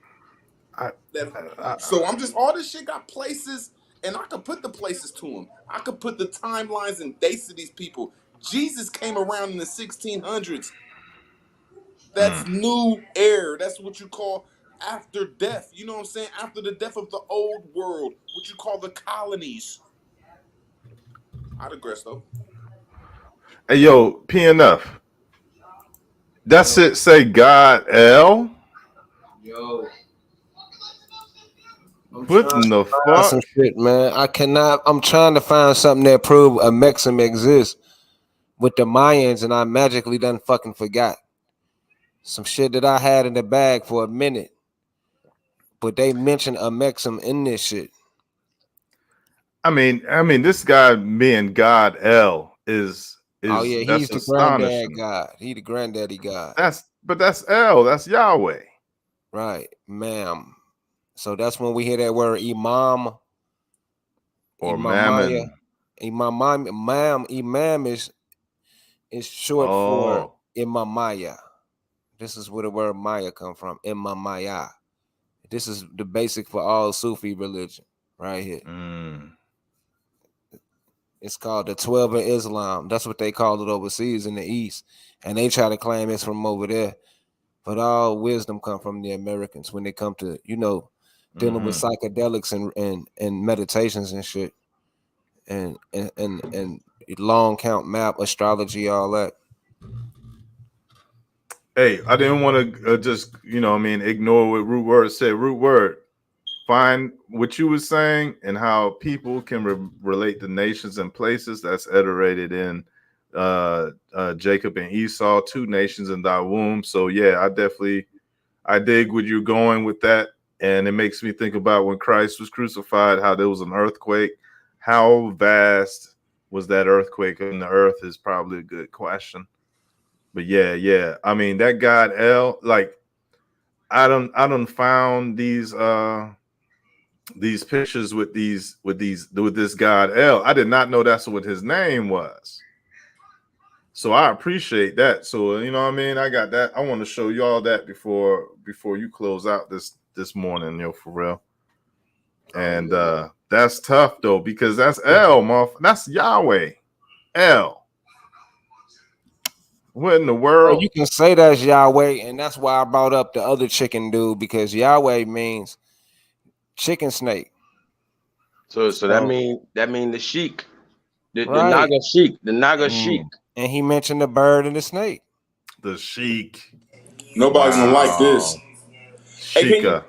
Speaker 15: So I'm just, all this shit got places, and I could put the places to them. I could put the timelines and dates of these people. Jesus came around in the 1600s. That's new air. That's what you call after death. You know what I'm saying? After the death of the old world, what you call the colonies. I digress though.
Speaker 14: Hey, yo, PNF. That's it. Say God L.
Speaker 2: Yo.
Speaker 14: What in the
Speaker 2: Find some
Speaker 14: fuck?
Speaker 2: shit, man. I'm trying to find something that prove a Mexim exists with the Mayans, and I magically done fucking forgot. Some shit that I had in the bag for a minute. But they mentioned a Mexim in this shit.
Speaker 14: I mean, this guy being God L is
Speaker 2: Oh yeah, he's
Speaker 14: that's
Speaker 2: the granddad
Speaker 14: astonishing.
Speaker 2: God. He the granddaddy God.
Speaker 14: That's L. That's Yahweh.
Speaker 2: Right, ma'am. So that's when we hear that word imam
Speaker 14: Or
Speaker 2: Imamaya.
Speaker 14: Mammon.
Speaker 2: Imam is short for
Speaker 14: Oh.
Speaker 2: Imamaya. This is where the word Maya come from. Imamaya. This is the basic for all Sufi religion right here. It's called the 12 of Islam. That's what they call it overseas in the East. And they try to claim it's from over there. but all wisdom come from the Americans when they come to, dealing with psychedelics and meditations and shit, and long count map astrology, all that.
Speaker 14: Hey, I didn't want to just, ignore what Root Word said. Root Word, find what you were saying and how people can relate to nations and places. That's iterated in Jacob and Esau, 2 nations in thy womb. So yeah, I dig where you're going with that. And it makes me think about when Christ was crucified, how there was an earthquake. How vast was that earthquake in the earth is probably a good question. But yeah. I mean, that God El, like I done found these pictures with this God El. I did not know that's what his name was. So I appreciate that. So you know what I mean? I got that. I want to show you all that before you close out this morning, for real. And that's tough though, because that's El, that's Yahweh. El. What in the world?
Speaker 2: Oh, you can say that's Yahweh, and that's why I brought up the other chicken dude, because Yahweh means chicken snake.
Speaker 16: So that mean the sheik, the
Speaker 2: Right.
Speaker 16: Naga sheik, the Naga sheik.
Speaker 2: And he mentioned the bird and the snake.
Speaker 14: The sheik.
Speaker 15: Nobody's gonna like this. Hey, can you?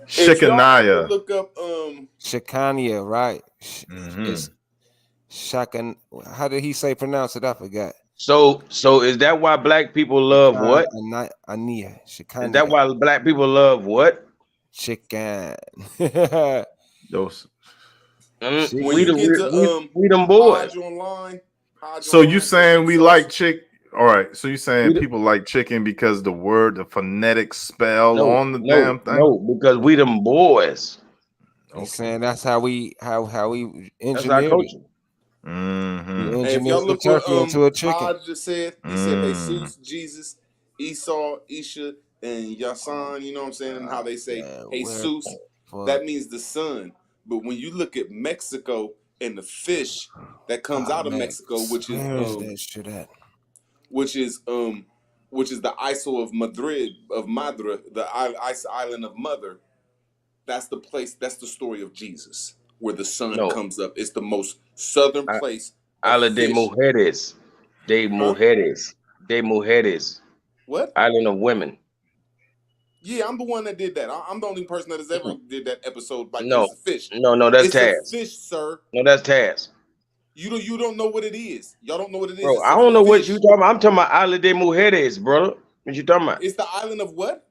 Speaker 15: If y'all ever look up
Speaker 2: Shekania, right? It's Shakan. How did he say pronounce it? I forgot.
Speaker 16: So is that why black people love what?
Speaker 2: Ania. Shekania.
Speaker 16: Is that why black people love what?
Speaker 2: Chicken.
Speaker 14: Those.
Speaker 16: We them boys.
Speaker 15: Online,
Speaker 14: so you saying we like chick? All right. So you saying people like chicken because the phonetic spell on the damn thing?
Speaker 16: No, because we them boys.
Speaker 2: He's saying that's how we engineered
Speaker 16: that's our culture.
Speaker 2: We
Speaker 15: if y'all look
Speaker 2: the turkey into a chicken.
Speaker 15: Hodge just said, he said Jesus, Jesus, Esau, Isha, and Yasan, you know what I'm saying, and how they say Jesus, that means the sun. But when you look at Mexico and the fish that comes out of Mexico, which is the ISO of Madrid, the island of Mother, that's the place, that's the story of Jesus, where the sun comes up. It's the most southern place.
Speaker 16: Island de Mujeres. De Mujeres.
Speaker 15: What?
Speaker 16: Island of women.
Speaker 15: Yeah, I'm the one that did that. I'm the only person that has ever did that episode. Like,
Speaker 16: No,
Speaker 15: it's a fish.
Speaker 16: No, that's
Speaker 15: it's
Speaker 16: Taz.
Speaker 15: A fish, sir.
Speaker 16: No, that's Taz.
Speaker 15: You don't know what it is. Y'all don't know what it is.
Speaker 16: Bro,
Speaker 15: it's
Speaker 16: I don't know what you talking about. I'm talking about Island de Mujeres, brother. What you talking about?
Speaker 15: It's the island of what?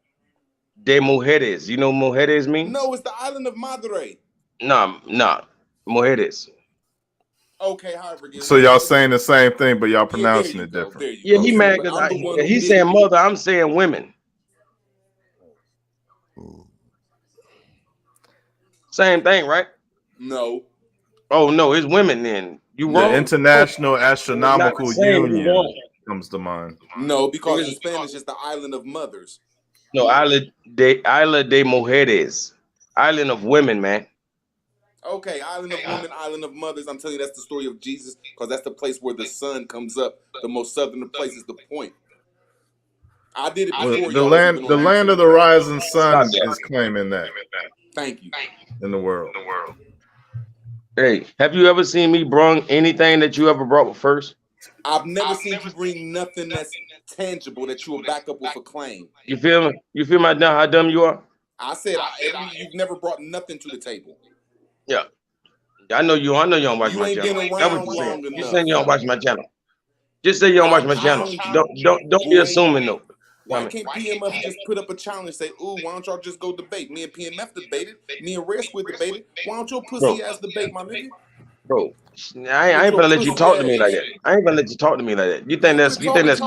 Speaker 16: De Mujeres. You know what Mujeres means?
Speaker 15: No, it's the island of Madre.
Speaker 16: No. Mujeres.
Speaker 15: Okay, however.
Speaker 14: So y'all saying the same thing, but y'all pronouncing it different.
Speaker 16: Yeah, he mad because he's saying mother, I'm saying women. Same thing, right?
Speaker 15: No.
Speaker 16: Oh no, it's women then. You wrong.
Speaker 14: The International Astronomical Union comes to mind.
Speaker 15: No, because in Spanish it's the island of mothers.
Speaker 16: No, Isla de Mujeres. Island of women, man.
Speaker 15: Okay, island of women, island of mothers. I'm telling you, that's the story of Jesus, because that's the place where the sun comes up. The most southern place is the point. I did it before.
Speaker 14: The land of the rising sun is claiming that.
Speaker 15: Thank you.
Speaker 14: In the world.
Speaker 16: Hey, have you ever seen me bring anything that you ever brought first?
Speaker 15: I've never seen you bring nothing that's tangible that you will back up with a claim.
Speaker 16: You feel me? You feel how dumb you are?
Speaker 15: I said you've never brought nothing to the table.
Speaker 16: Yeah. I know you don't watch my channel.
Speaker 15: You ain't been around long enough.
Speaker 16: Just say you don't watch my channel. Just say you don't watch my channel. Don't be assuming though.
Speaker 15: Why can't PMF just put up a challenge and say, ooh, why don't y'all just go debate? Me and PMF debated. Me and Red Squid debated. Why don't your pussy ass debate, my nigga?
Speaker 16: Bro, I ain't gonna let you talk to me like that. I ain't gonna let you talk to me like that. You think that's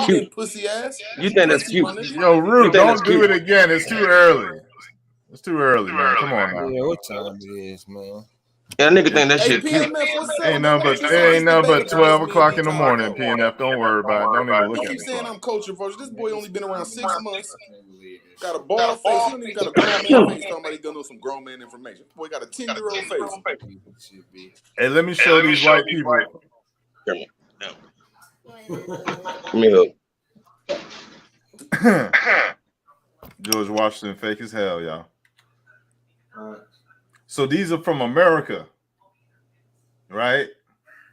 Speaker 16: cute?
Speaker 15: Pussy ass.
Speaker 16: You think that's cute?
Speaker 14: Yo, Root, don't do it again. It's too early. It's too early, man. Come on now.
Speaker 2: Yeah, what time it is, man?
Speaker 16: Yeah, nigga think that shit
Speaker 15: cute.
Speaker 14: Ain't nothing but 12 o'clock in the morning, PNF. Don't worry about it. Don't even look at me.
Speaker 15: Keep saying I'm controversial. This boy only been around 6 months. Got a bald face. He don't even got a grown man face. Talking about he gonna know some grown man information. This boy got a 10-year-old face.
Speaker 14: Hey, let me show these white people.
Speaker 16: Give me a hug.
Speaker 14: George Washington fake as hell, y'all. So these are from America, right?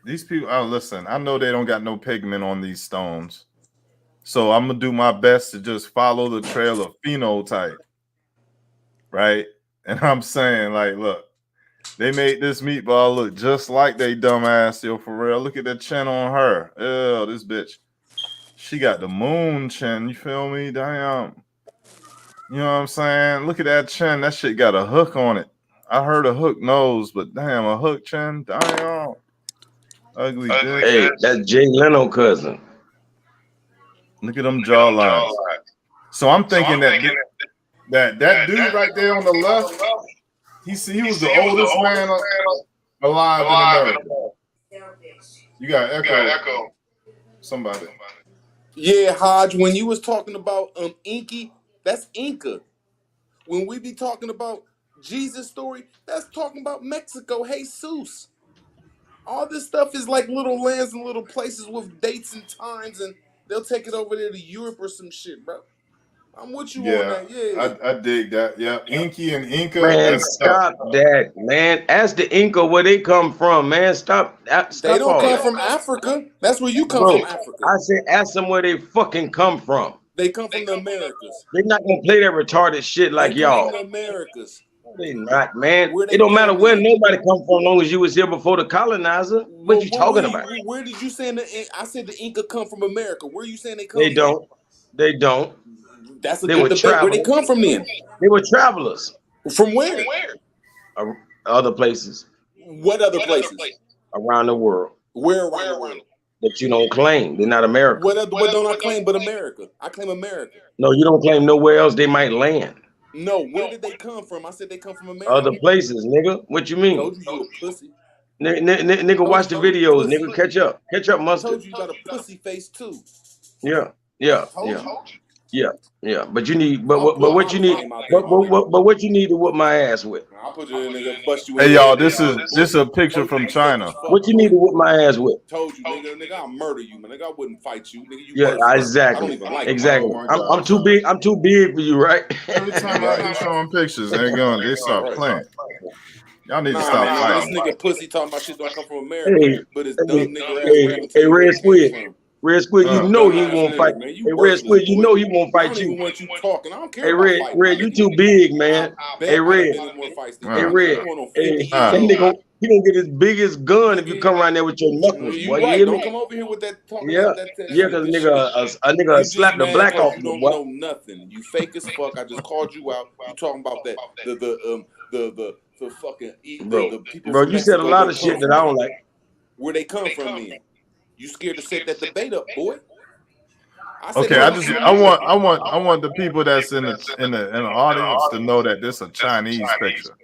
Speaker 14: These people, oh, listen, I know they don't got no pigment on these stones. So I'm gonna do my best to just follow the trail of phenotype, right? And I'm saying, like, look, they made this meatball look just like they dumbass, yo, for real. Look at the chin on her. Ew, this bitch. She got the moon chin, you feel me? Damn. You know what I'm saying? Look at that chin. That shit got a hook on it. I heard a hook nose, but damn, a hook chin. Damn. Ugly bitch.
Speaker 8: Hey, that's Jay Leno cousin.
Speaker 14: Look at them jawlines. So I'm thinking that dude right there on the left, he was the oldest man alive in America. You got echo. Somebody.
Speaker 15: Yeah, Hodge, when you was talking about Inky, that's Inca. When we be talking about Jesus story, that's talking about Mexico, Jesus. All this stuff is like little lands and little places with dates and times, and they'll take it over there to Europe or some shit, bro. I'm with you on that, yeah.
Speaker 14: I dig that. Yeah, Inky and Inca.
Speaker 8: Man, stop that, man. Ask the Inca where they come from, man. Stop
Speaker 15: They don't
Speaker 8: all
Speaker 15: come
Speaker 8: that.
Speaker 15: from Africa. That's where you come
Speaker 8: Bro,
Speaker 15: from, Africa.
Speaker 8: I said ask them where they fucking come from.
Speaker 15: They come from the Americas.
Speaker 8: They're not gonna play that retarded shit like
Speaker 15: They come
Speaker 8: y'all.
Speaker 15: from the Americas.
Speaker 8: No, they not, man.
Speaker 15: Where they
Speaker 8: It don't matter
Speaker 15: come
Speaker 8: where
Speaker 15: in?
Speaker 8: nobody come from, as long as you was here before the colonizer. What you talking about?
Speaker 15: Where did you say I said the Inca come from America? Where are you saying they come
Speaker 8: They
Speaker 15: from?
Speaker 8: don't. They don't.
Speaker 15: That's a
Speaker 8: They
Speaker 15: good
Speaker 8: were
Speaker 15: debate. Where they come from then?
Speaker 8: They were travelers.
Speaker 15: From where?
Speaker 8: Other places.
Speaker 15: What other places?
Speaker 8: Around the world.
Speaker 15: Where around the world?
Speaker 8: That you don't claim. They're not America.
Speaker 15: What don't I claim but America? I claim America.
Speaker 8: No, you don't claim nowhere else they might land.
Speaker 15: No, where did they come from? I said they come from America.
Speaker 8: Other places, nigga. What you mean?
Speaker 15: Told you a pussy.
Speaker 8: Nigga, watch the videos, nigga. Catch up. Catch up, mustard.
Speaker 15: Told you got a pussy face too.
Speaker 8: Yeah. But you need, but what you need, but what you need to whoop my ass with?
Speaker 15: I'll put you in, nigga. Bust you in.
Speaker 14: Hey y'all, this is a picture from China.
Speaker 8: What you need to whoop my ass with?
Speaker 15: Told you, nigga, I'll murder you, man. Nigga, I wouldn't fight you, nigga. You
Speaker 8: Yeah, exactly.
Speaker 15: I don't even like
Speaker 8: exactly.
Speaker 15: you.
Speaker 8: I'm too big. I'm too big for you, right?
Speaker 14: Every time I be showing pictures, they start playing. Y'all need to stop fighting.
Speaker 15: This nigga pussy talking about shit don't come from America, but it's dumb nigga ass.
Speaker 8: Hey, Red Squid. Red Squid, you know he won't fight. Hey, Red Squid, you know he won't fight you.
Speaker 15: Want you talking? I don't care.
Speaker 8: Hey, Red, you too big, man. Hey, Red. Hey, Red. Hey, that nigga, he gonna get his biggest gun if you come around there with your knuckles.
Speaker 15: You
Speaker 8: boy,
Speaker 15: right.
Speaker 8: You
Speaker 15: don't
Speaker 8: hear
Speaker 15: come over here with that talking.
Speaker 8: Yeah,
Speaker 15: yeah,
Speaker 8: because a nigga slap the black off
Speaker 15: you.
Speaker 8: You,
Speaker 15: don't know nothing. You fake as fuck. I just called you out. You talking about that? The fucking the people.
Speaker 8: Bro, you said a lot of shit that I don't like.
Speaker 15: Where they come from, then? You scared to set that debate up, boy?
Speaker 14: Okay, I want the people that's in the audience to know that this is a Chinese picture.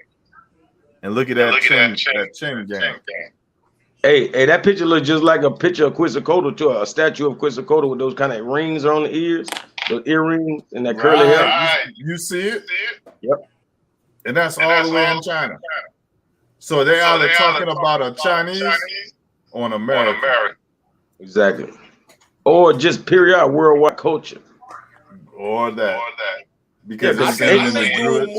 Speaker 14: And look at that chin gang.
Speaker 8: Hey, that picture looks just like a picture of Quetzalcoatl, too, a statue of Quetzalcoatl with those kind of rings on the ears, those earrings and that curly hair.
Speaker 14: You see it?
Speaker 8: Yep.
Speaker 14: And that's all the way in China. So they are talking about a Chinese or an American.
Speaker 8: Exactly. Or just period worldwide culture.
Speaker 14: Or that. Because
Speaker 15: I
Speaker 14: it's
Speaker 15: think
Speaker 14: in the Druids.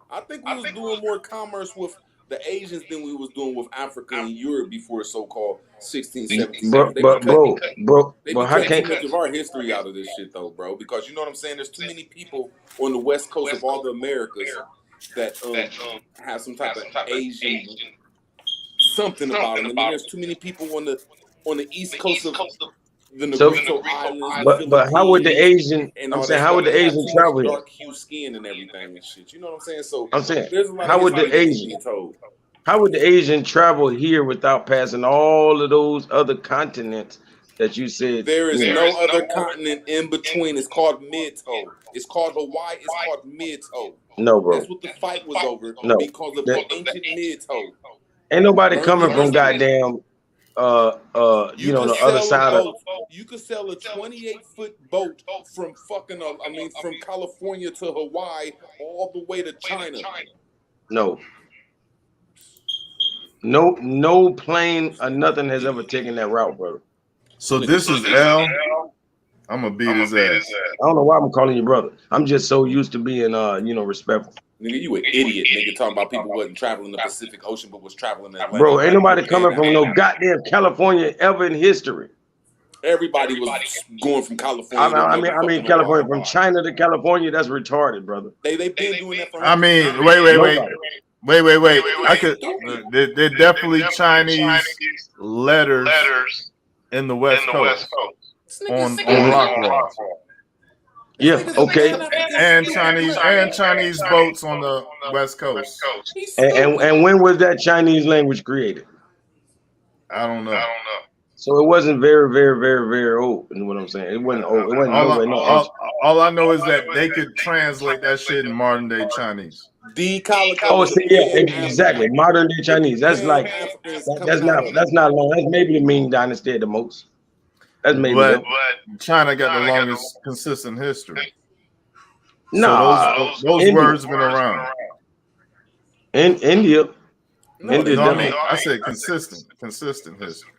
Speaker 15: I think we was doing more commerce with the Asians than we was doing with Africa and Europe before so-called 16, 17.
Speaker 8: Bro,
Speaker 15: how can't too much of our history out of this shit though, bro? Because you know what I'm saying? There's too many people on the west coast of all the Americas that have some type of Asian something about them, and then there's too many people on the east coast of the Negrito Islands.
Speaker 8: But how would the Asian? I'm saying, how would the Asian travel here?
Speaker 15: Dark hue skin and everything and shit. You know what I'm saying? So
Speaker 8: I'm saying,
Speaker 15: there's a lot
Speaker 8: how
Speaker 15: of
Speaker 8: would the
Speaker 15: history
Speaker 8: Asian? How would the Asian travel here without passing all of those other continents that you said?
Speaker 15: There is no other continent in between. It's called mid-toe. It's called Hawaii. It's called mid-toe.
Speaker 8: No, bro.
Speaker 15: That's what the fight was over.
Speaker 8: No.
Speaker 15: Because of the ancient mid-toe.
Speaker 8: Ain't nobody coming from goddamn the other side of.
Speaker 15: You could sell a 28-foot boat from fucking from California to Hawaii all the way to China.
Speaker 8: No plane or nothing has ever taken that route, brother.
Speaker 14: So this is L. I'm gonna beat his ass.
Speaker 16: I don't know why I'm calling you brother. I'm just so used to being respectful.
Speaker 15: Nigga, you an idiot, nigga, talking about people wasn't traveling the Pacific Ocean but was traveling the Atlantic.
Speaker 16: Bro, ain't nobody coming from no goddamn California ever in history.
Speaker 15: Everybody was going from California.
Speaker 16: I mean California, from China to California, that's retarded, brother.
Speaker 15: They've been doing that for.
Speaker 14: I mean, wait. I could. They're definitely Chinese letters in the West Coast on Rockwall.
Speaker 16: Yeah, okay.
Speaker 14: And Chinese boats on the West Coast.
Speaker 16: And when was that Chinese language created?
Speaker 14: I don't know.
Speaker 16: So it wasn't very, very, very, very old. Is what I'm saying. It wasn't old. It wasn't
Speaker 14: all I know is that they could translate that shit in modern day Chinese.
Speaker 16: Oh, see, yeah, exactly. Modern day Chinese. That's like that's not long. That's maybe the Ming Dynasty at the most. That's maybe.
Speaker 14: But China got the longest consistent history.
Speaker 16: No,
Speaker 14: so those words have been around.
Speaker 16: In India.
Speaker 14: I said consistent history.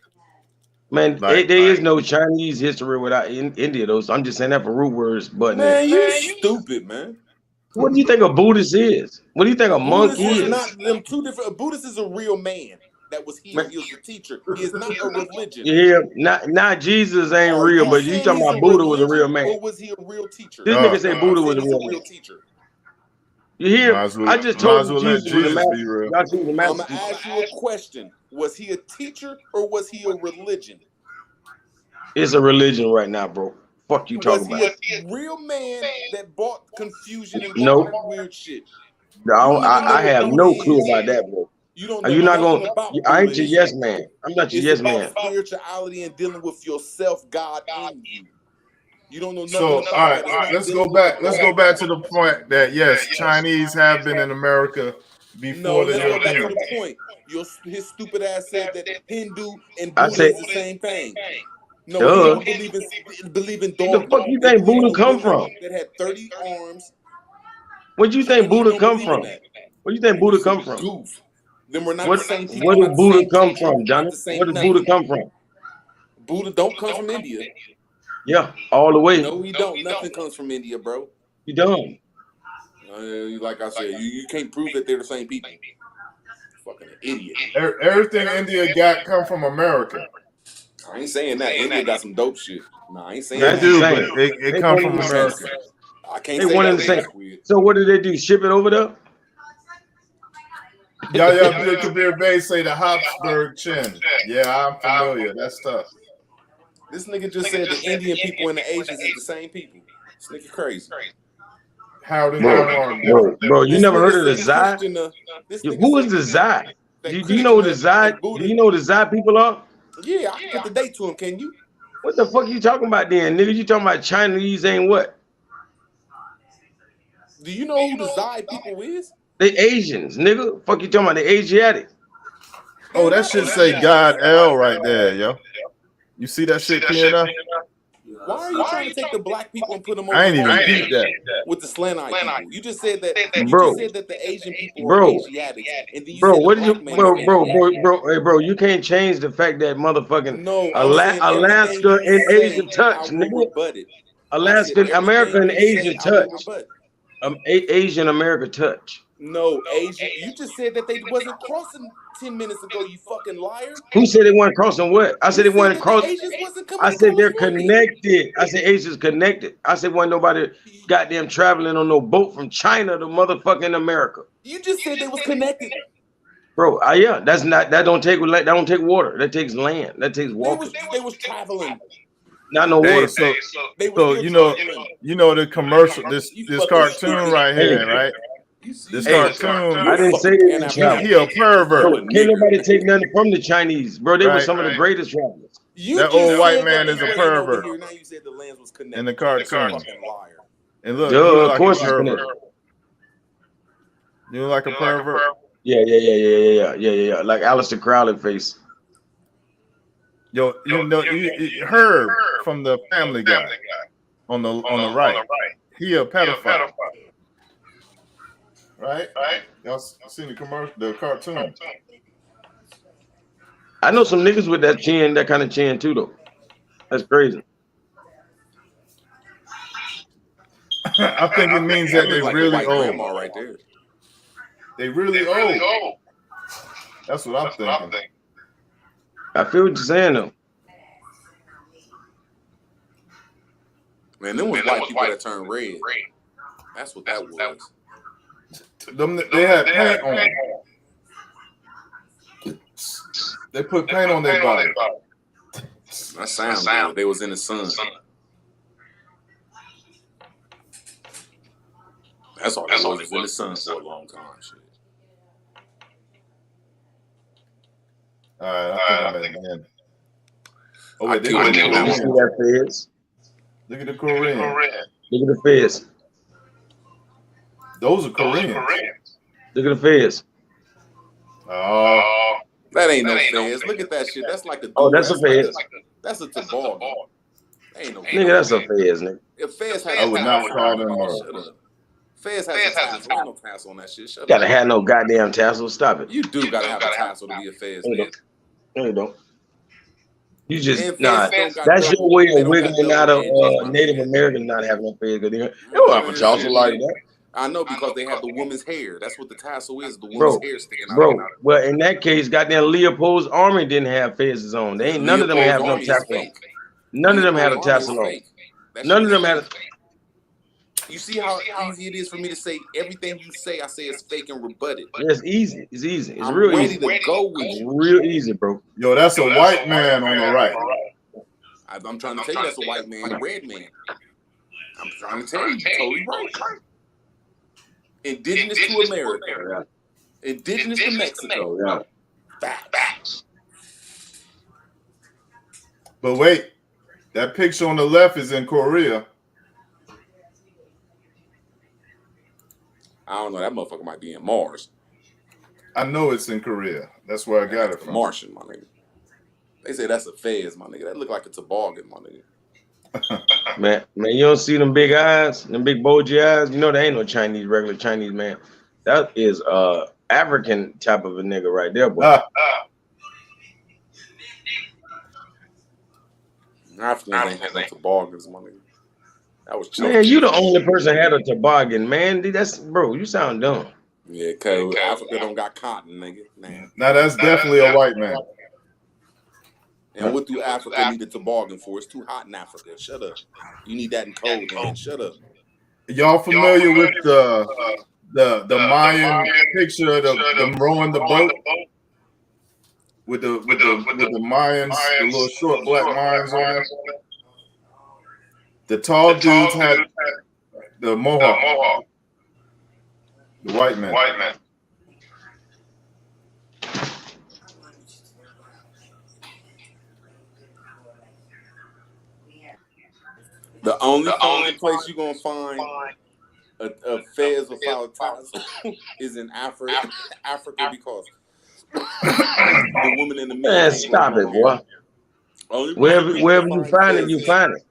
Speaker 16: Man, there is no Chinese history without India, though. So I'm just saying that for root words. But
Speaker 15: man, you stupid, man.
Speaker 16: What do you think a Buddhist is? What do you think a monk is?
Speaker 15: Not them two different. A Buddhist is a real man that was here. He was a teacher. He is not a religion.
Speaker 16: Yeah, not Jesus ain't real, but you talking about Buddha was a real man.
Speaker 15: Or was he a real teacher?
Speaker 16: This nigga say Buddha was a real teacher. You hear? I just told you Jesus was a master.
Speaker 15: I'm gonna ask you a question. Was he a teacher or was he a religion?
Speaker 16: It's a religion right now, bro. Fuck you talking about?
Speaker 15: Was he a real man that brought confusion and weird shit?
Speaker 16: No, I have no clue about that, bro.
Speaker 15: You don't.
Speaker 16: Are you not gonna? I ain't your yes man. I'm not your yes man.
Speaker 15: It's about spirituality and dealing with yourself, God, in you. You don't know nothing.
Speaker 14: So all right, let's go back. Let's go back to the point that yes, Chinese have been in America before the Europeans.
Speaker 15: Back to the point. His stupid ass said that Hindu and Buddha is the same thing. No, believe in dog.
Speaker 16: The fuck you think Buddha come from?
Speaker 15: That had 30 arms.
Speaker 16: Where'd you think Buddha come from? Where you think Buddha come from?
Speaker 15: Goof. Then we're not the same people.
Speaker 16: Where did Buddha come from, Johnny? Where did Buddha come from?
Speaker 15: Buddha don't come from India.
Speaker 16: Yeah, all the way.
Speaker 15: No, he don't. Nothing comes from India, bro.
Speaker 16: You don't.
Speaker 15: Like I said, you can't prove that they're the same people. Fucking idiot.
Speaker 14: Everything India got come from America.
Speaker 15: I ain't saying that. India got some dope shit. No, I ain't saying
Speaker 16: that.
Speaker 14: It comes from America.
Speaker 15: I can't
Speaker 16: they
Speaker 15: say
Speaker 16: one and the same. So what did they do? Ship it over there?
Speaker 14: Yahya Abdul-Kabir Bey say the Habsburg chin. Yeah, I'm familiar. That's tough.
Speaker 15: This nigga just said the Indian people and the Asians is the same people. This nigga crazy.
Speaker 16: Bro, you never heard of the Zai? Who is the Zai? Do you know who the Zai? Do you know who the Zai people are?
Speaker 15: Yeah, I can put the date to him. Can you?
Speaker 16: What the fuck you talking about then, nigga? You talking about Chinese ain't what?
Speaker 15: Do you know who the Zai people is?
Speaker 16: They Asians, nigga. Fuck you talking about? They Asiatic.
Speaker 14: Oh, that shit say God L right there, yo. You see that shit peeing up?
Speaker 15: Why are you trying to take the black people and put them over?
Speaker 14: I ain't even peep that.
Speaker 15: With the slant eye people. You just said that.
Speaker 16: Bro,
Speaker 15: you just said that the Asian people are Asiatic. And then you
Speaker 16: bro,
Speaker 15: said
Speaker 16: what do you, hey, bro, you can't change the fact that motherfucking Alaska and Asia touch, nigga. Alaska, America and Asia touch. Asian America touch.
Speaker 15: No, Asian. You just said that they wasn't crossing 10 minutes ago, you fucking liar.
Speaker 16: Who said they weren't crossing what? I said they weren't crossing. I said they're connected. I said Asia's connected. I said wasn't nobody goddamn traveling on no boat from China to motherfucking America.
Speaker 15: You just said they was connected.
Speaker 16: Bro, yeah, that don't take water. That takes land. That takes walking.
Speaker 15: They was traveling.
Speaker 16: Not no water.
Speaker 14: So you know the commercial, this cartoon right here, right? This cartoon.
Speaker 16: I didn't say that.
Speaker 14: He a pervert.
Speaker 16: Bro, can't nobody take nothing from the Chinese, bro. They were some of the greatest travelers.
Speaker 14: That old white man is a pervert. In the cartoon. And look,
Speaker 16: of course, like
Speaker 14: you look like a pervert.
Speaker 16: Yeah. Like Aleister Crowley face.
Speaker 14: Yo, you Herb from the Family Guy on the right. He a pedophile. Right? Y'all seen the commercial, the cartoon?
Speaker 16: I know some niggas with that chin, that kind of chin too, though. That's crazy.
Speaker 14: I think it means that they
Speaker 15: like
Speaker 14: really
Speaker 15: a white
Speaker 14: old.
Speaker 15: grandma right there.
Speaker 14: They really old. That's what I'm thinking.
Speaker 16: I feel what you're saying though.
Speaker 15: Man, them was white people that turned red. That's what that was.
Speaker 14: They had paint on. They put paint on their body.
Speaker 15: That sounds good. They was in the sun. That's all they was in the sun for a long time. Shit.
Speaker 14: All right, I think I'm at the end. Oh wait,
Speaker 15: Look at
Speaker 16: that fez.
Speaker 14: Look at the Korean.
Speaker 16: Look at the fez.
Speaker 14: Those are Koreans.
Speaker 16: Look at the fez.
Speaker 14: Oh,
Speaker 15: that ain't no fez. Look at that shit. That's like a.
Speaker 16: Oh, that's a fez.
Speaker 15: That's a toboggan. Ain't no.
Speaker 16: Nigga, that's a fez, nigga.
Speaker 15: If fez has
Speaker 14: I would not call them.
Speaker 15: Shut up. Fez has a tassel. Ain't no tassel on that shit. Shut up.
Speaker 16: Gotta have no goddamn tassel. Stop it.
Speaker 15: You do gotta have a tassel to be a fez.
Speaker 16: No, you don't. You just
Speaker 15: Man,
Speaker 16: that's your way of wiggling out of Native Americans not having no fez. They don't have a tassel like that.
Speaker 15: I know because they have the woman's hair. That's what the tassel is. The woman's hair sticking out.
Speaker 16: Bro, well, in that case, goddamn Leopold's army didn't have fezes on. They ain't none of them have no tassel on. None of them had a tassel on. None of them had a.
Speaker 15: You see how easy it is for me to say everything you say. I say it's fake and rebut it.
Speaker 16: Yeah, it's easy. It's easy. It's
Speaker 15: I'm
Speaker 16: real
Speaker 15: ready
Speaker 16: easy.
Speaker 15: to go with you.
Speaker 16: Real easy, bro.
Speaker 14: Yo, that's a white man on the right.
Speaker 15: I'm trying to tell you that's a white man, a red man. I'm trying to tell you, you're totally right. Indigenous to America. Indigenous to Mexico.
Speaker 16: Yeah.
Speaker 15: Facts.
Speaker 14: But wait, that picture on the left is in Korea.
Speaker 15: I don't know. That motherfucker might be in Mars.
Speaker 14: I know it's in Korea. That's where I got it from.
Speaker 15: Martian, my nigga. They say that's a fez, my nigga. That look like a toboggan, my nigga.
Speaker 16: Man, you don't see them big eyes, them big bulgy eyes. You know, there ain't no regular Chinese man. That is African type of a nigga right there, boy.
Speaker 15: Africans ain't have no toboggans, my nigga. That was
Speaker 16: Man, you the only person had a toboggan, man. That's bro, you sound dumb.
Speaker 15: Yeah, cause Africa don't got cotton, nigga. Man.
Speaker 14: Now that's definitely a white man.
Speaker 15: And what do Africa need a toboggan for? It's too hot in Africa. Shut up. You need that in cold, man. Shut up.
Speaker 14: Y'all familiar with the Mayan picture of them rowing the boat? With the Mayans, the little short black Mayans on there. The tall dudes had the mohawk. The white man.
Speaker 15: The only place you're gonna find a fez without tassel is in Africa because the woman in the middle.
Speaker 16: Man, stop it, boy. Wherever you find it, you find it.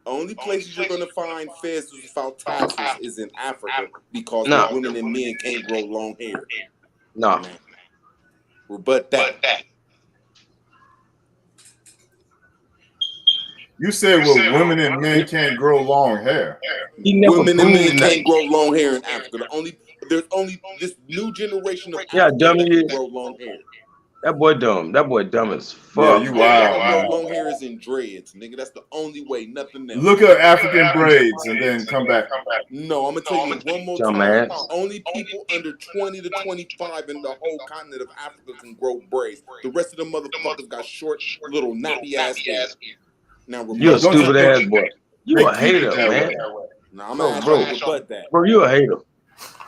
Speaker 15: Only places you're gonna find fez without tassels is in Africa because the women and men can't grow long hair.
Speaker 16: No.
Speaker 15: Rebut that.
Speaker 14: You said women and men can't grow long hair.
Speaker 15: Women and men can't grow long hair in Africa. There's only this new generation of Africans that can grow long hair.
Speaker 16: That boy dumb. That boy dumb as fuck.
Speaker 14: Yeah, you wild.
Speaker 15: Long hair is in dreads, nigga. That's the only way. Nothing else.
Speaker 14: Look at African braids and then come back.
Speaker 15: No, I'm gonna tell you one more time. Only people under 20 to 25 in the whole continent of Africa can grow braids. The rest of the motherfuckers got short, little nappy ass hair. Now,
Speaker 16: you a stupid ass boy. You a hater, man.
Speaker 15: Nah, I'm gonna rebut that.
Speaker 16: Bro, you a hater.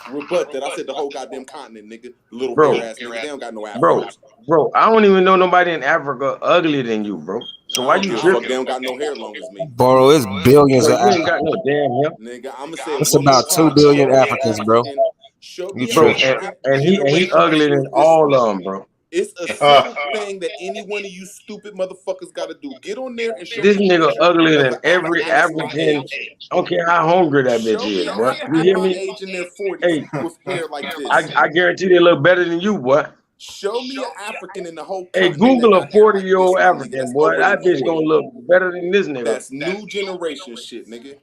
Speaker 15: Rebut that. I said the whole goddamn continent, nigga. Little hair ass niggas. They don't got no afros.
Speaker 16: Bro, I don't even know nobody in Africa uglier than you, bro. So why you tripping?
Speaker 15: They don't got no hair long as me.
Speaker 2: Bro, it's billions of
Speaker 16: You ain't got no damn hair.
Speaker 15: Nigga, I'm gonna say
Speaker 2: it's about 2 billion Africans, bro.
Speaker 16: Bro, and he uglier than all of them, bro.
Speaker 15: It's a simple thing that any one of you stupid motherfuckers got to do. Get on there and show
Speaker 16: this
Speaker 15: me
Speaker 16: nigga uglier than every African. I don't care how hungry that bitch is, bro. You hear me?
Speaker 15: Age in their 40s with hair like this.
Speaker 16: I guarantee they look better than you, boy.
Speaker 15: Show me an African in the whole
Speaker 16: Hey, Google a 40-year-old African, boy. That bitch gonna look better than this nigga.
Speaker 15: That's new generation shit, nigga.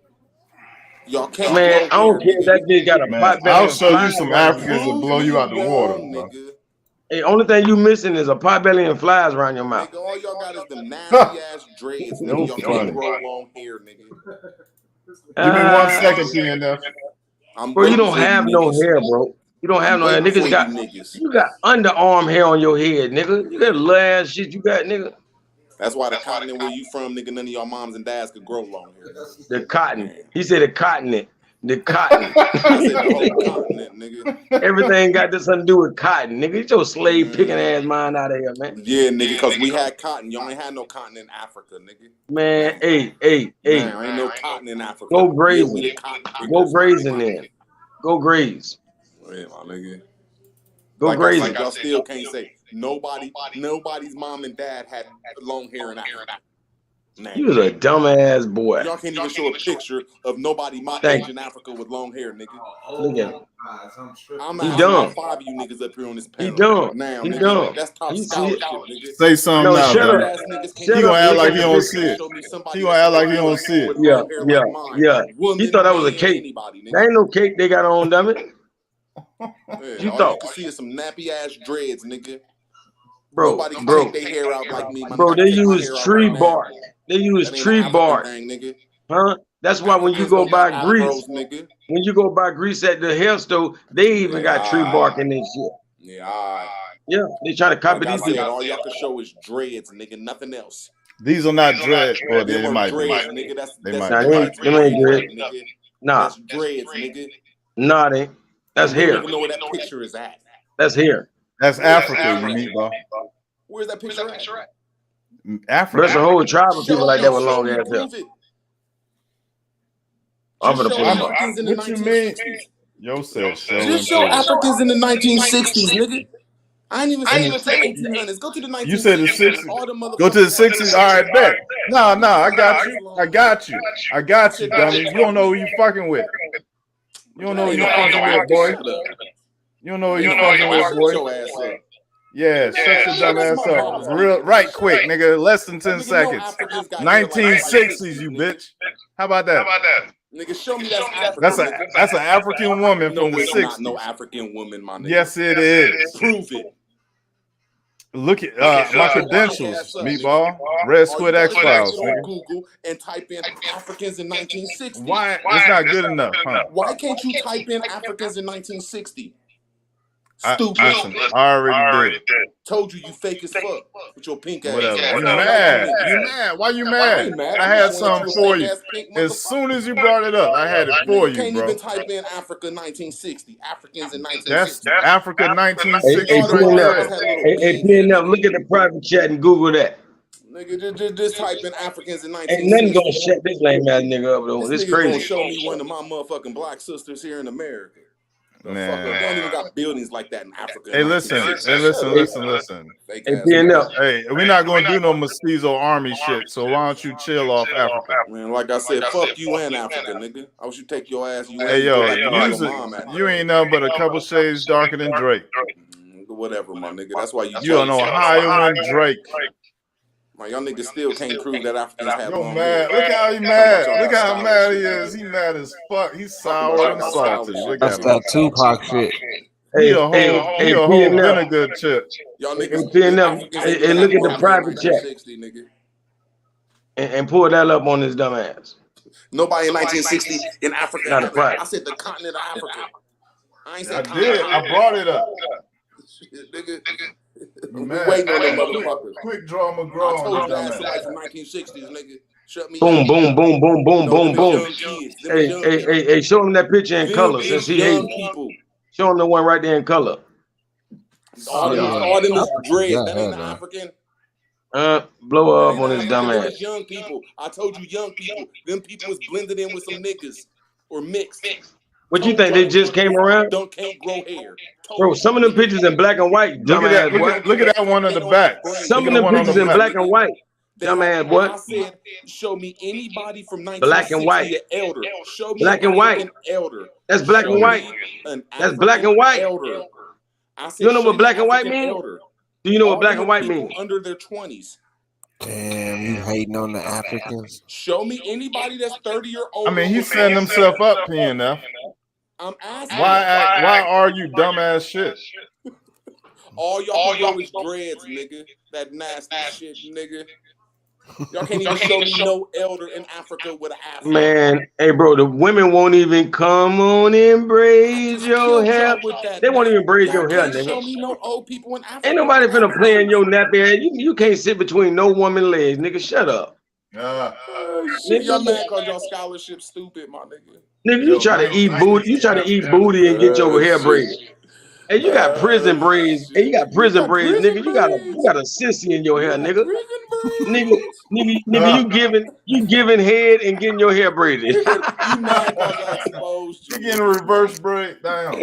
Speaker 15: Y'all can't
Speaker 8: Man,
Speaker 15: grow
Speaker 8: I don't
Speaker 15: hair,
Speaker 8: care if
Speaker 15: nigga.
Speaker 8: that bitch got a
Speaker 14: Man,
Speaker 8: pot belly
Speaker 14: I'll
Speaker 8: and
Speaker 14: show you
Speaker 8: flies
Speaker 14: some
Speaker 8: around your
Speaker 14: Africans
Speaker 8: mouth.
Speaker 14: that
Speaker 15: Prove
Speaker 14: blow you
Speaker 15: me
Speaker 14: out the water,
Speaker 15: wrong,
Speaker 14: bro.
Speaker 15: nigga.
Speaker 8: Hey, only thing you missing is a pot belly and flies around your mouth.
Speaker 15: Nigga, all y'all got is them nasty ass dreads, nigga.
Speaker 14: Yo,
Speaker 15: Y'all can't
Speaker 14: funny.
Speaker 15: grow long hair, nigga.
Speaker 14: Give me 1 second, PNF.
Speaker 15: I'm
Speaker 8: Bro, you
Speaker 15: waiting
Speaker 8: don't
Speaker 15: for you
Speaker 8: have no
Speaker 15: niggas.
Speaker 8: hair, bro. You don't have
Speaker 15: I'm
Speaker 8: no hair.
Speaker 15: waiting
Speaker 8: Niggas
Speaker 15: for you
Speaker 8: got
Speaker 15: niggas.
Speaker 8: you got underarm hair on your head, nigga. You got little ass shit you got, nigga.
Speaker 15: That's why the continent where you from, nigga, none of y'all moms and dads could grow long hair, nigga.
Speaker 8: The cotton. He said the continent. The cotton.
Speaker 15: I said the whole continent, nigga.
Speaker 8: Everything got this something to do with cotton, nigga. Get your slave picking ass mind out of here, man.
Speaker 15: Yeah, nigga, because we had cotton. Y'all ain't had no cotton in Africa, nigga.
Speaker 8: Man, hey.
Speaker 15: Man, ain't no cotton in Africa.
Speaker 8: Go
Speaker 15: Yeah, we
Speaker 8: grazing.
Speaker 15: the cotton
Speaker 8: Go
Speaker 15: pickers.
Speaker 8: grazing then. Go graze.
Speaker 15: Yeah, my nigga.
Speaker 8: Go
Speaker 15: Like
Speaker 8: grazing.
Speaker 15: I said, y'all still can't say nobody's mom and dad had long hair in Africa. Nah.
Speaker 8: You was a dumbass boy.
Speaker 15: Y'all can't even show a picture of nobody my
Speaker 8: Thank
Speaker 15: age in Africa with long hair, nigga.
Speaker 8: Look at him.
Speaker 15: I'm
Speaker 8: He
Speaker 15: asking all
Speaker 8: dumb.
Speaker 15: 5 of you niggas up here on this
Speaker 8: He
Speaker 15: panel.
Speaker 8: dumb.
Speaker 15: Now,
Speaker 8: He
Speaker 15: nigga,
Speaker 8: dumb.
Speaker 15: that's top
Speaker 8: He
Speaker 15: scholarship, nigga.
Speaker 14: Say something
Speaker 8: No,
Speaker 14: now,
Speaker 8: shut
Speaker 14: dummy.
Speaker 8: up.
Speaker 15: Ass niggas can't
Speaker 14: He
Speaker 8: Shut
Speaker 15: even
Speaker 8: up
Speaker 14: gonna
Speaker 8: and
Speaker 14: act
Speaker 8: look
Speaker 14: like
Speaker 8: at
Speaker 14: he
Speaker 8: the
Speaker 14: don't
Speaker 8: picture.
Speaker 14: see it.
Speaker 15: show me
Speaker 14: He
Speaker 15: somebody
Speaker 14: gonna
Speaker 15: that's
Speaker 14: act like he
Speaker 15: grown
Speaker 14: don't see it.
Speaker 15: with long hair like mine.
Speaker 8: Yeah.
Speaker 15: Woman,
Speaker 8: He thought that was a
Speaker 15: man,
Speaker 8: cake.
Speaker 15: anybody, nigga.
Speaker 8: That ain't no cake they got on, dummy.
Speaker 15: Yeah,
Speaker 8: You
Speaker 15: all
Speaker 8: thought.
Speaker 15: you can see is some nappy ass dreads, nigga.
Speaker 8: Bro,
Speaker 15: Nobody can
Speaker 8: bro,
Speaker 15: take their hair out like me. My
Speaker 8: bro,
Speaker 15: nigga, I
Speaker 8: they
Speaker 15: can take my
Speaker 8: use
Speaker 15: hair out
Speaker 8: tree
Speaker 15: right now.
Speaker 8: bark. They use
Speaker 15: That ain't an
Speaker 8: tree
Speaker 15: African
Speaker 8: bark.
Speaker 15: thing, nigga.
Speaker 8: Huh? That's why when you
Speaker 15: Africans
Speaker 8: go
Speaker 15: don't got
Speaker 8: buy grease,
Speaker 15: afros, nigga.
Speaker 8: when you go buy grease at the hair store, they even got tree bark in this shit.
Speaker 15: Yeah, all right.
Speaker 8: Yeah, they trying to copy
Speaker 15: Like I
Speaker 8: these
Speaker 15: said,
Speaker 8: people.
Speaker 15: all y'all can show is dreads, nigga. Nothing else.
Speaker 14: These are not dread, or
Speaker 15: Them
Speaker 14: they
Speaker 15: are
Speaker 14: might be.
Speaker 15: dreads, nigga. That's
Speaker 14: They
Speaker 15: that's
Speaker 14: might
Speaker 8: Nah,
Speaker 14: be.
Speaker 8: them ain't
Speaker 15: wave
Speaker 8: dreads.
Speaker 15: cut, nigga.
Speaker 8: Nah,
Speaker 15: That's dreads, nigga.
Speaker 8: nah, they ain't. That's
Speaker 15: And we don't
Speaker 8: hair.
Speaker 15: even know where that picture is at.
Speaker 8: That's hair.
Speaker 14: That's Africa, you meatball.
Speaker 15: Where's that picture at?
Speaker 14: Africa.
Speaker 8: There's a whole tribe of people like that with long ass hair.
Speaker 15: Prove it.
Speaker 8: I'm
Speaker 15: Just
Speaker 8: gonna
Speaker 15: show
Speaker 8: put them up.
Speaker 15: Africans in the
Speaker 14: What you mean?
Speaker 15: 1960s.
Speaker 14: Yo said show
Speaker 15: Just
Speaker 14: and
Speaker 15: show
Speaker 14: prove.
Speaker 15: Africans in the 1960s, nigga. I ain't even saying go to the 1800s. Go to the 1960s.
Speaker 14: You said the 60s.
Speaker 15: All the
Speaker 14: Go to the
Speaker 15: motherfuckers had
Speaker 14: 60s. All right, bet. No, I got you. I got you. I got you,
Speaker 15: said,
Speaker 14: dummy. You don't know who you fucking with. You don't know who you fucking with, boy.
Speaker 15: Shut up.
Speaker 14: You don't know who you fucking with, boy.
Speaker 15: Shut your ass up.
Speaker 14: Yeah, shut your dumb
Speaker 15: That's
Speaker 14: ass
Speaker 15: my
Speaker 14: up.
Speaker 15: house,
Speaker 14: Real
Speaker 15: nigga.
Speaker 14: right quick, nigga. Less than 10
Speaker 15: Nigga, no
Speaker 14: seconds.
Speaker 15: Africans got hair like
Speaker 14: 1960s, you
Speaker 15: nigga.
Speaker 14: bitch. How about that?
Speaker 15: Nigga, show me that's African,
Speaker 14: That's
Speaker 15: nigga.
Speaker 14: an African woman
Speaker 15: No,
Speaker 14: from the
Speaker 15: it's not
Speaker 14: 60s.
Speaker 15: no African woman, my nigga.
Speaker 14: Yes, it is.
Speaker 15: Prove it.
Speaker 14: Look at my credentials,
Speaker 15: Up,
Speaker 14: meatball. Red
Speaker 15: All
Speaker 14: Squid
Speaker 15: you
Speaker 14: X
Speaker 15: gotta do is
Speaker 14: Files,
Speaker 15: get on
Speaker 14: nigga.
Speaker 15: Google and type in Africans in 1960.
Speaker 14: Why? It's not good enough, huh?
Speaker 15: Why can't you type in Africans in 1960? Stupid.
Speaker 14: Listen, I already did.
Speaker 15: Told you fake as fuck with your pink ass.
Speaker 14: Whatever.
Speaker 15: What
Speaker 14: You
Speaker 15: the hell
Speaker 14: mad?
Speaker 15: like
Speaker 14: You mad? Why you
Speaker 15: I
Speaker 14: mad?
Speaker 15: ain't mad.
Speaker 14: I
Speaker 15: I'm
Speaker 14: had
Speaker 15: just showing that
Speaker 14: something
Speaker 15: you a
Speaker 14: for
Speaker 15: fake
Speaker 14: you.
Speaker 15: ass pink
Speaker 14: As soon as you brought it up, I had it for
Speaker 15: Nigga
Speaker 14: you,
Speaker 15: can't
Speaker 14: bro.
Speaker 15: even type in Africa 1960. Africans in
Speaker 14: That's
Speaker 15: 1960.
Speaker 14: Africa
Speaker 8: Hey,
Speaker 14: 1960
Speaker 8: hey,
Speaker 14: right there.
Speaker 8: PNF, look at the private chat and Google that.
Speaker 15: Nigga, just type in Africans in
Speaker 8: Ain't nothing
Speaker 15: 1960.
Speaker 8: gonna shut this lame ass nigga up though.
Speaker 15: This
Speaker 8: This
Speaker 15: nigga gonna
Speaker 8: crazy.
Speaker 15: show me one of my motherfucking black sisters here in America. The fuck up. They don't even got buildings like that in Africa.
Speaker 14: Hey, listen. Hey, listen.
Speaker 15: Fake
Speaker 8: Hey,
Speaker 15: ass
Speaker 8: PNF.
Speaker 14: Hey, we're not gonna do no mosquito army shit. So why don't you chill off Africa?
Speaker 15: Man, like I said, fuck you and Africa, nigga. I wish you take your ass.
Speaker 14: Hey, yo, you ain't nothing but a couple shades darker than Drake.
Speaker 15: Whatever, my nigga. That's why you.
Speaker 14: You an Ohioan Drake.
Speaker 15: Man, y'all niggas still can't prove that Africans have
Speaker 14: Yo,
Speaker 15: long
Speaker 14: mad.
Speaker 15: hair.
Speaker 14: Look how he mad. Look how mad he is. He mad as fuck. He's sour and salty. Look
Speaker 2: That's
Speaker 14: at him.
Speaker 2: that Tupac shit.
Speaker 14: He a whole vinegar chip.
Speaker 15: Y'all niggas,
Speaker 8: PNF,
Speaker 15: Africans ain't
Speaker 8: and
Speaker 15: gonna
Speaker 8: look
Speaker 15: have
Speaker 8: at the
Speaker 15: long hair in
Speaker 8: private chat
Speaker 15: 1960, nigga.
Speaker 8: and pull that up on his dumb ass.
Speaker 15: Nobody in 1960 in Africa
Speaker 8: Not a
Speaker 15: had.
Speaker 8: private.
Speaker 15: I said the continent of Africa. I ain't
Speaker 14: I
Speaker 15: said
Speaker 14: did. I brought it up.
Speaker 15: Shit, nigga. We
Speaker 14: Man,
Speaker 15: waiting on them motherfuckers.
Speaker 14: Quick draw McGraw.
Speaker 15: I told
Speaker 14: on
Speaker 15: you to
Speaker 14: this
Speaker 15: ask somebody
Speaker 14: dumbass.
Speaker 15: from 1960s, nigga. Shut me
Speaker 8: Boom,
Speaker 15: up.
Speaker 8: boom, boom, boom, boom,
Speaker 15: No,
Speaker 8: boom,
Speaker 15: them is
Speaker 8: boom.
Speaker 15: young kids. Them is young people.
Speaker 8: Hey, show him that picture in
Speaker 15: Them
Speaker 8: color
Speaker 15: is
Speaker 8: since he
Speaker 15: young
Speaker 8: hates.
Speaker 15: people.
Speaker 8: Show him the one right there in color.
Speaker 15: All them is dreads. That ain't African.
Speaker 8: Blow
Speaker 15: That
Speaker 8: up
Speaker 15: ain't
Speaker 8: on his dumb
Speaker 15: African. Them
Speaker 8: ass.
Speaker 15: is young people. I told you young people. Them people was blended in with some niggas or mixed.
Speaker 8: What you think they just came around?
Speaker 15: Can't grow hair.
Speaker 8: Bro, some of them pictures in black and white,
Speaker 14: Look at that.
Speaker 8: dumbass boy.
Speaker 14: Look at that one on the back.
Speaker 8: Some
Speaker 14: Look
Speaker 8: of
Speaker 14: at the
Speaker 8: them
Speaker 14: one on
Speaker 8: pictures
Speaker 14: the
Speaker 8: in
Speaker 14: left.
Speaker 8: black and white, dumbass boy.
Speaker 15: I said, show me anybody from
Speaker 8: Black and
Speaker 15: 1960
Speaker 8: white.
Speaker 15: an elder. Show me
Speaker 8: Black
Speaker 15: an
Speaker 8: and white.
Speaker 15: African elder.
Speaker 8: That's black
Speaker 15: Show
Speaker 8: and white.
Speaker 15: me an
Speaker 8: That's black and white.
Speaker 15: elder. I said,
Speaker 8: You know
Speaker 15: show
Speaker 8: what
Speaker 15: me
Speaker 8: black
Speaker 15: an
Speaker 8: and white
Speaker 15: African
Speaker 8: mean?
Speaker 15: elder.
Speaker 8: Do you know what
Speaker 15: All
Speaker 8: black
Speaker 15: them
Speaker 8: and white
Speaker 15: people
Speaker 8: mean?
Speaker 15: under their 20s.
Speaker 2: Damn, you hating on the Africans?
Speaker 15: Show me anybody that's 30 or
Speaker 14: I
Speaker 15: older
Speaker 14: mean, he's
Speaker 15: with
Speaker 14: setting himself up, PNF.
Speaker 15: I'm asking that.
Speaker 14: Why argue dumbass shit?
Speaker 15: All y'all can grow is dreads, nigga. That nasty shit, nigga. Y'all can't even show me no elder in Africa with an afro.
Speaker 16: Man, hey, bro, the women won't even come on and braid your hair. They won't even braid your hair,
Speaker 15: Can't show
Speaker 16: nigga.
Speaker 15: me no old people in Africa.
Speaker 16: Ain't nobody finna play in your nappy head. You can't sit between no woman legs, nigga. Shut up.
Speaker 15: Shit, y'all mad cause y'all scholarship stupid, my nigga.
Speaker 16: Nigga, you try to eat booty. You try to eat booty and get your hair braided. Hey, you got prison braids. Hey, you got prison braids, nigga. You got a sissy in your hair, nigga. Nigga, you giving head and getting your hair braided.
Speaker 15: You mad cause I exposed you.
Speaker 14: You getting a reverse braid down.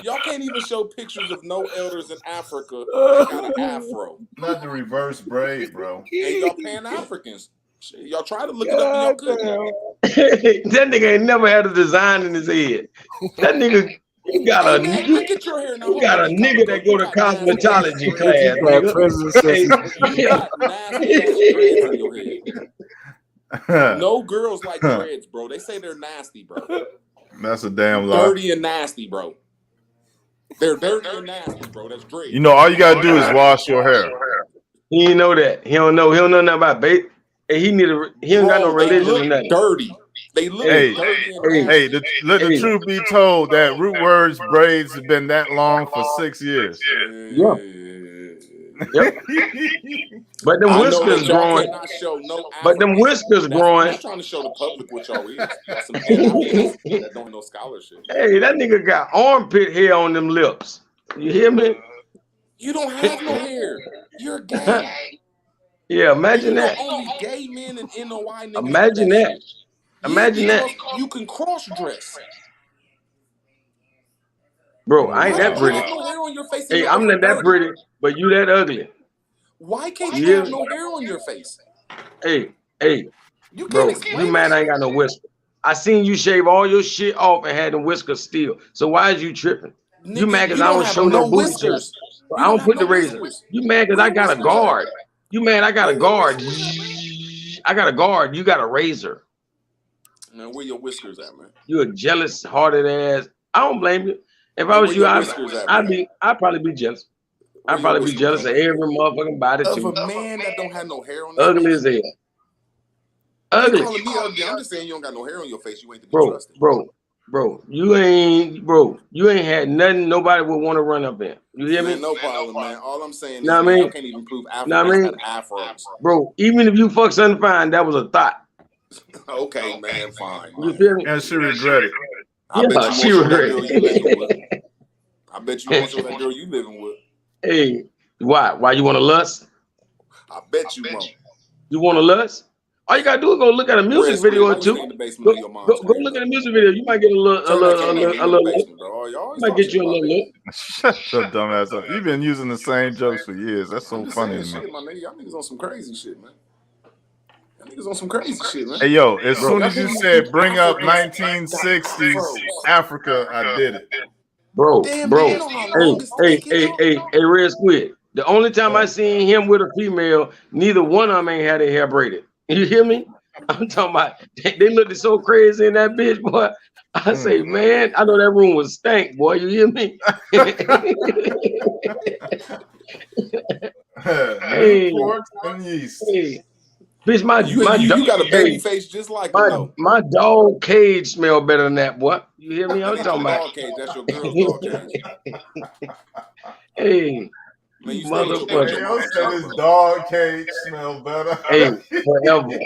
Speaker 15: Y'all can't even show pictures of no elders in Africa that got an afro.
Speaker 14: Not the reverse braid, bro.
Speaker 15: And y'all Pan-Africans. Shit, y'all try to look it up and y'all couldn't.
Speaker 16: That nigga ain't never had a design in his head. That nigga, you got a
Speaker 15: look at your hair now.
Speaker 16: You got a nigga that go to cosmetology class, nigga.
Speaker 15: You got nasty ass dreads in your head. No girls like dreads, bro. They say they're nasty, bro.
Speaker 14: That's a damn lie.
Speaker 15: Dirty and nasty, bro. They're dirty and nasty, bro. That's dreads.
Speaker 14: You know, all you gotta do is wash your hair.
Speaker 16: He ain't know that. He don't know nothing about bait. Hey, he ain't got no religion or nothing.
Speaker 15: Dirty. They look dirty and nasty.
Speaker 14: Let the truth be told that root words braids have been that long for 6 years.
Speaker 16: Yeah. Yep. But them whiskers growing. But them whiskers growing.
Speaker 15: I'm trying to show the public what y'all is. Got some Pan-Africans that don't have no scholarship.
Speaker 16: Hey, that nigga got armpit hair on them lips. You hear me?
Speaker 15: You don't have no hair. You're gay.
Speaker 16: Yeah, imagine that.
Speaker 15: Only gay men and NOI niggas.
Speaker 16: Imagine that. Imagine that.
Speaker 15: You can cross dress.
Speaker 16: Bro, I ain't that pretty. Hey, I'm not that pretty, but you that ugly.
Speaker 15: Why can't you have no hair on your face?
Speaker 16: Hey, bro, you mad I ain't got no whisker. I seen you shave all your shit off and had the whiskers still. So why is you tripping? You mad because I don't show no whiskers. I don't put the razor. You mad because I got a guard. You mad I got a guard. I got a guard. You got a razor.
Speaker 15: Man, where your whiskers at, man?
Speaker 16: You a jealous hearted ass. I don't blame you. If I was you, I'd probably be jealous. I'd probably be jealous of every motherfucking body too.
Speaker 15: Of a man that don't have no hair on.
Speaker 16: Ugly as hell. Ugly.
Speaker 15: You calling me ugly? I'm just saying you don't got no hair on your face. You ain't to be trusted.
Speaker 16: Bro, you ain't had nothing nobody would want to run up in. You hear me?
Speaker 15: No problem, man. All I'm saying is
Speaker 16: you
Speaker 15: can't even prove Africans had afros.
Speaker 16: Bro, even if you fuck something fine, that was a thought.
Speaker 15: Okay, man, fine.
Speaker 16: You feel me?
Speaker 14: And she regretted.
Speaker 15: I bet you won't show that girl you living with. I bet you won't show that girl you living with.
Speaker 16: Hey, why? Why you want to lust?
Speaker 15: I bet you won't.
Speaker 16: You want to lust? All you gotta do is go look at a music video or two. Go look at a music video. You might get a little. You might get you a little look.
Speaker 14: Shut your dumb ass up. You've been using the same jokes for years. That's so funny to me.
Speaker 15: Shit, my nigga. Y'all niggas on some crazy shit, man. Y'all niggas on some crazy shit, man.
Speaker 14: Hey, yo, as soon as you said bring up 1960s Africa, I did it.
Speaker 16: Bro. Hey, Red Squid. The only time I seen him with a female, neither one of them ain't had their hair braided. You hear me? I'm talking about they looked so crazy in that bitch, boy. I say, man, I know that room was stank, boy. You hear me?
Speaker 14: Hey, and yeast.
Speaker 16: Hey. Bitch, my
Speaker 15: you got a baby face just like
Speaker 16: my dog cage smell better than that, boy. You hear me? I'm talking about
Speaker 15: dog cage. That's your girl's dog cage.
Speaker 16: Hey.
Speaker 15: Man, you
Speaker 14: motherfucker. Said his dog cage smell better.
Speaker 16: Hey, forever.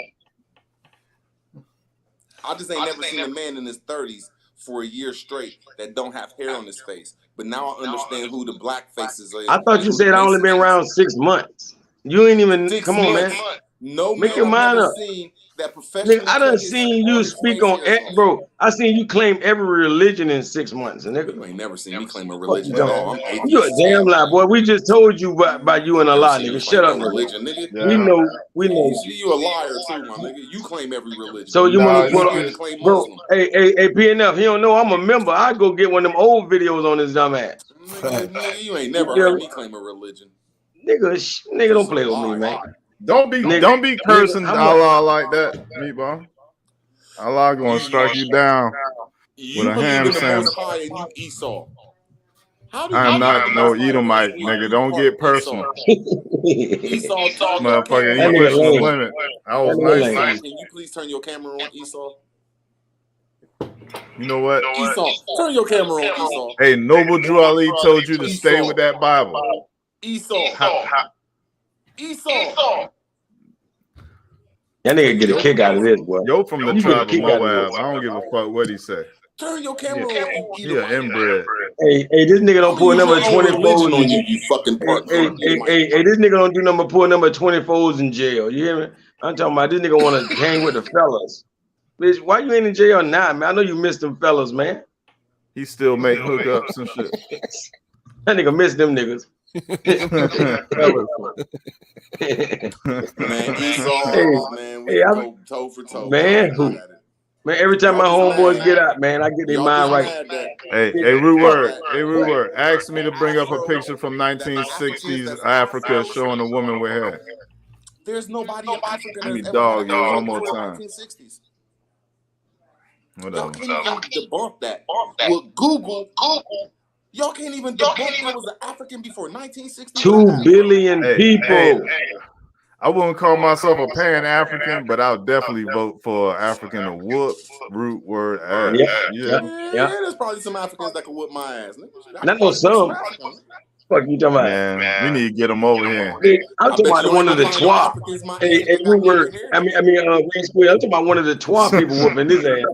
Speaker 15: I just ain't never seen a man in his 30s for a year straight that don't have hair on his face. But now I understand who the black faces are.
Speaker 16: I thought you said I only been around 6 months. You ain't even come on, man.
Speaker 15: No,
Speaker 16: make your mind up. Nigga, I done seen you speak on bro. I seen you claim every religion in 6 months, nigga.
Speaker 15: You ain't never seen me claim a religion at all. I'm atheist.
Speaker 16: You a damn lie, boy. We just told you about you and Allah, nigga. Shut up,
Speaker 15: religion, nigga.
Speaker 16: Yeah. We know.
Speaker 15: You a liar too, my nigga. You claim every religion.
Speaker 16: So you want to claim Muslim? Hey, PNF. He don't know I'm a member. I go get one of them old videos on his dumb ass.
Speaker 15: Nigga, you ain't never heard me claim a religion.
Speaker 16: Nigga, don't play with me, man.
Speaker 14: Don't be cursing
Speaker 16: nigga,
Speaker 14: Allah like that, meatball. Allah gonna strike you down with
Speaker 15: You
Speaker 14: a
Speaker 15: believe
Speaker 14: ham
Speaker 15: in the
Speaker 14: sandwich.
Speaker 15: Most High and you Esau. How do
Speaker 14: I
Speaker 15: you
Speaker 14: am
Speaker 15: believe
Speaker 14: not
Speaker 15: in the
Speaker 14: no
Speaker 15: Most High and you
Speaker 14: Edomite,
Speaker 15: sweet?
Speaker 14: nigga.
Speaker 15: You
Speaker 14: Don't
Speaker 15: part
Speaker 14: get personal.
Speaker 15: Esau, turn your
Speaker 14: Motherfucker,
Speaker 15: camera
Speaker 14: he
Speaker 16: That
Speaker 15: on.
Speaker 16: nigga
Speaker 14: pushing the
Speaker 16: lame.
Speaker 14: limit. I was
Speaker 16: That nigga
Speaker 14: nice to
Speaker 16: lame.
Speaker 14: you.
Speaker 15: Can you please turn your camera on, Esau?
Speaker 14: You know what?
Speaker 15: Esau, turn your camera on, Esau.
Speaker 14: Hey, Noble Drew Ali told you to stay with that Bible.
Speaker 15: Esau. Esau.
Speaker 16: That nigga get a kick out of this, boy.
Speaker 14: Yo from the
Speaker 16: You get a
Speaker 14: tribe of
Speaker 16: kick out of
Speaker 14: Moab.
Speaker 16: this.
Speaker 14: I don't give a fuck what he say.
Speaker 15: Turn your camera on, you
Speaker 14: He an
Speaker 15: Edomite.
Speaker 14: inbred.
Speaker 16: Hey, this nigga don't
Speaker 15: I'm
Speaker 16: pull
Speaker 15: gonna use
Speaker 16: number
Speaker 15: your own
Speaker 16: 24s
Speaker 15: religion on you,
Speaker 16: in
Speaker 15: you fucking part cunt Edomite.
Speaker 16: Hey, this nigga don't do pull number 24s in jail. You hear me? I'm talking about this nigga want to hang with the fellas. Bitch, why you ain't in jail now, man? I know you missed them fellas, man.
Speaker 14: He still make hookups and shit.
Speaker 16: That nigga missed them niggas.
Speaker 15: Man, Esau, man, we
Speaker 16: Hey,
Speaker 15: can
Speaker 16: I'm,
Speaker 15: go toe for toe.
Speaker 16: man,
Speaker 15: I
Speaker 16: who?
Speaker 15: got it.
Speaker 16: Man, every time my homeboys get out, man, I get their
Speaker 15: Y'all
Speaker 16: mind
Speaker 15: just
Speaker 16: right.
Speaker 15: mad that
Speaker 14: Hey, Rude Word. Hey, Rude Word. Ask me to bring up a picture from
Speaker 15: that the Africans
Speaker 14: 1960s
Speaker 15: that's
Speaker 14: Africa
Speaker 15: Afro,
Speaker 14: showing a woman with hair.
Speaker 15: there's nobody in Africa
Speaker 14: Let me
Speaker 15: that's ever had
Speaker 14: dog
Speaker 15: an
Speaker 14: you
Speaker 15: afro
Speaker 14: one more
Speaker 15: before the
Speaker 14: time.
Speaker 15: 1960s.
Speaker 14: Whatever.
Speaker 15: Y'all can't even debunk that. With Google, y'all can't even debunk there was an African before 1960 with an
Speaker 16: 2
Speaker 15: afro.
Speaker 16: billion
Speaker 14: Hey,
Speaker 16: people.
Speaker 14: I wouldn't call myself a Pan-African, but I'll definitely vote for African to whoop Root Word ass.
Speaker 16: Yeah.
Speaker 15: Yeah, there's probably some Africans that could whip my ass. Nigga. I
Speaker 16: Not
Speaker 15: could
Speaker 16: no
Speaker 15: probably beat some
Speaker 16: some.
Speaker 15: Africans.
Speaker 16: Fuck you talking about?
Speaker 14: Man, we need to get them over here.
Speaker 16: I'm
Speaker 15: I
Speaker 16: talking
Speaker 15: bet
Speaker 16: about
Speaker 15: you
Speaker 16: one
Speaker 15: ain't
Speaker 16: of
Speaker 15: gonna
Speaker 16: the
Speaker 15: find no
Speaker 16: twelve.
Speaker 15: Africans my
Speaker 16: Hey,
Speaker 15: age that
Speaker 16: we
Speaker 15: got longer
Speaker 16: were.
Speaker 15: hair.
Speaker 16: Red Square. I'm talking about one of the 12 people whooping his ass.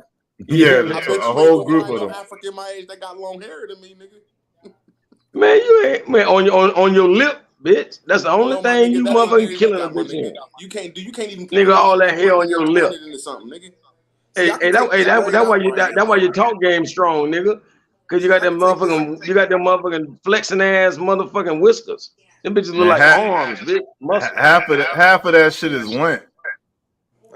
Speaker 14: Yeah,
Speaker 15: I bet
Speaker 14: a
Speaker 15: you ain't
Speaker 14: whole
Speaker 15: gonna
Speaker 14: group
Speaker 15: find
Speaker 14: of
Speaker 15: no
Speaker 14: them.
Speaker 15: African my age that got long hair than me, nigga.
Speaker 16: Man, you ain't on your lip, bitch. That's the only
Speaker 15: No, my
Speaker 16: thing
Speaker 15: nigga,
Speaker 16: you
Speaker 15: that ain't
Speaker 16: motherfucking
Speaker 15: hairs I
Speaker 16: killing a
Speaker 15: got, my
Speaker 16: bitch in.
Speaker 15: nigga. You can't even
Speaker 16: Nigga,
Speaker 15: compare me
Speaker 16: all
Speaker 15: to
Speaker 16: that
Speaker 15: you,
Speaker 16: hair
Speaker 15: my
Speaker 16: on
Speaker 15: nigga.
Speaker 16: your
Speaker 15: I'm
Speaker 16: lip.
Speaker 15: turning into something, nigga. See, I can
Speaker 16: That
Speaker 15: take this braid
Speaker 16: why
Speaker 15: out
Speaker 16: you
Speaker 15: right here,
Speaker 16: that why
Speaker 15: bro.
Speaker 16: your talk game strong, nigga. Cause you
Speaker 15: See,
Speaker 16: got
Speaker 15: I
Speaker 16: them
Speaker 15: can take this.
Speaker 16: motherfucking flexing ass motherfucking whiskers. Them bitches look
Speaker 14: Man,
Speaker 16: like arms, bitch. Muscle.
Speaker 14: half of that shit is lint.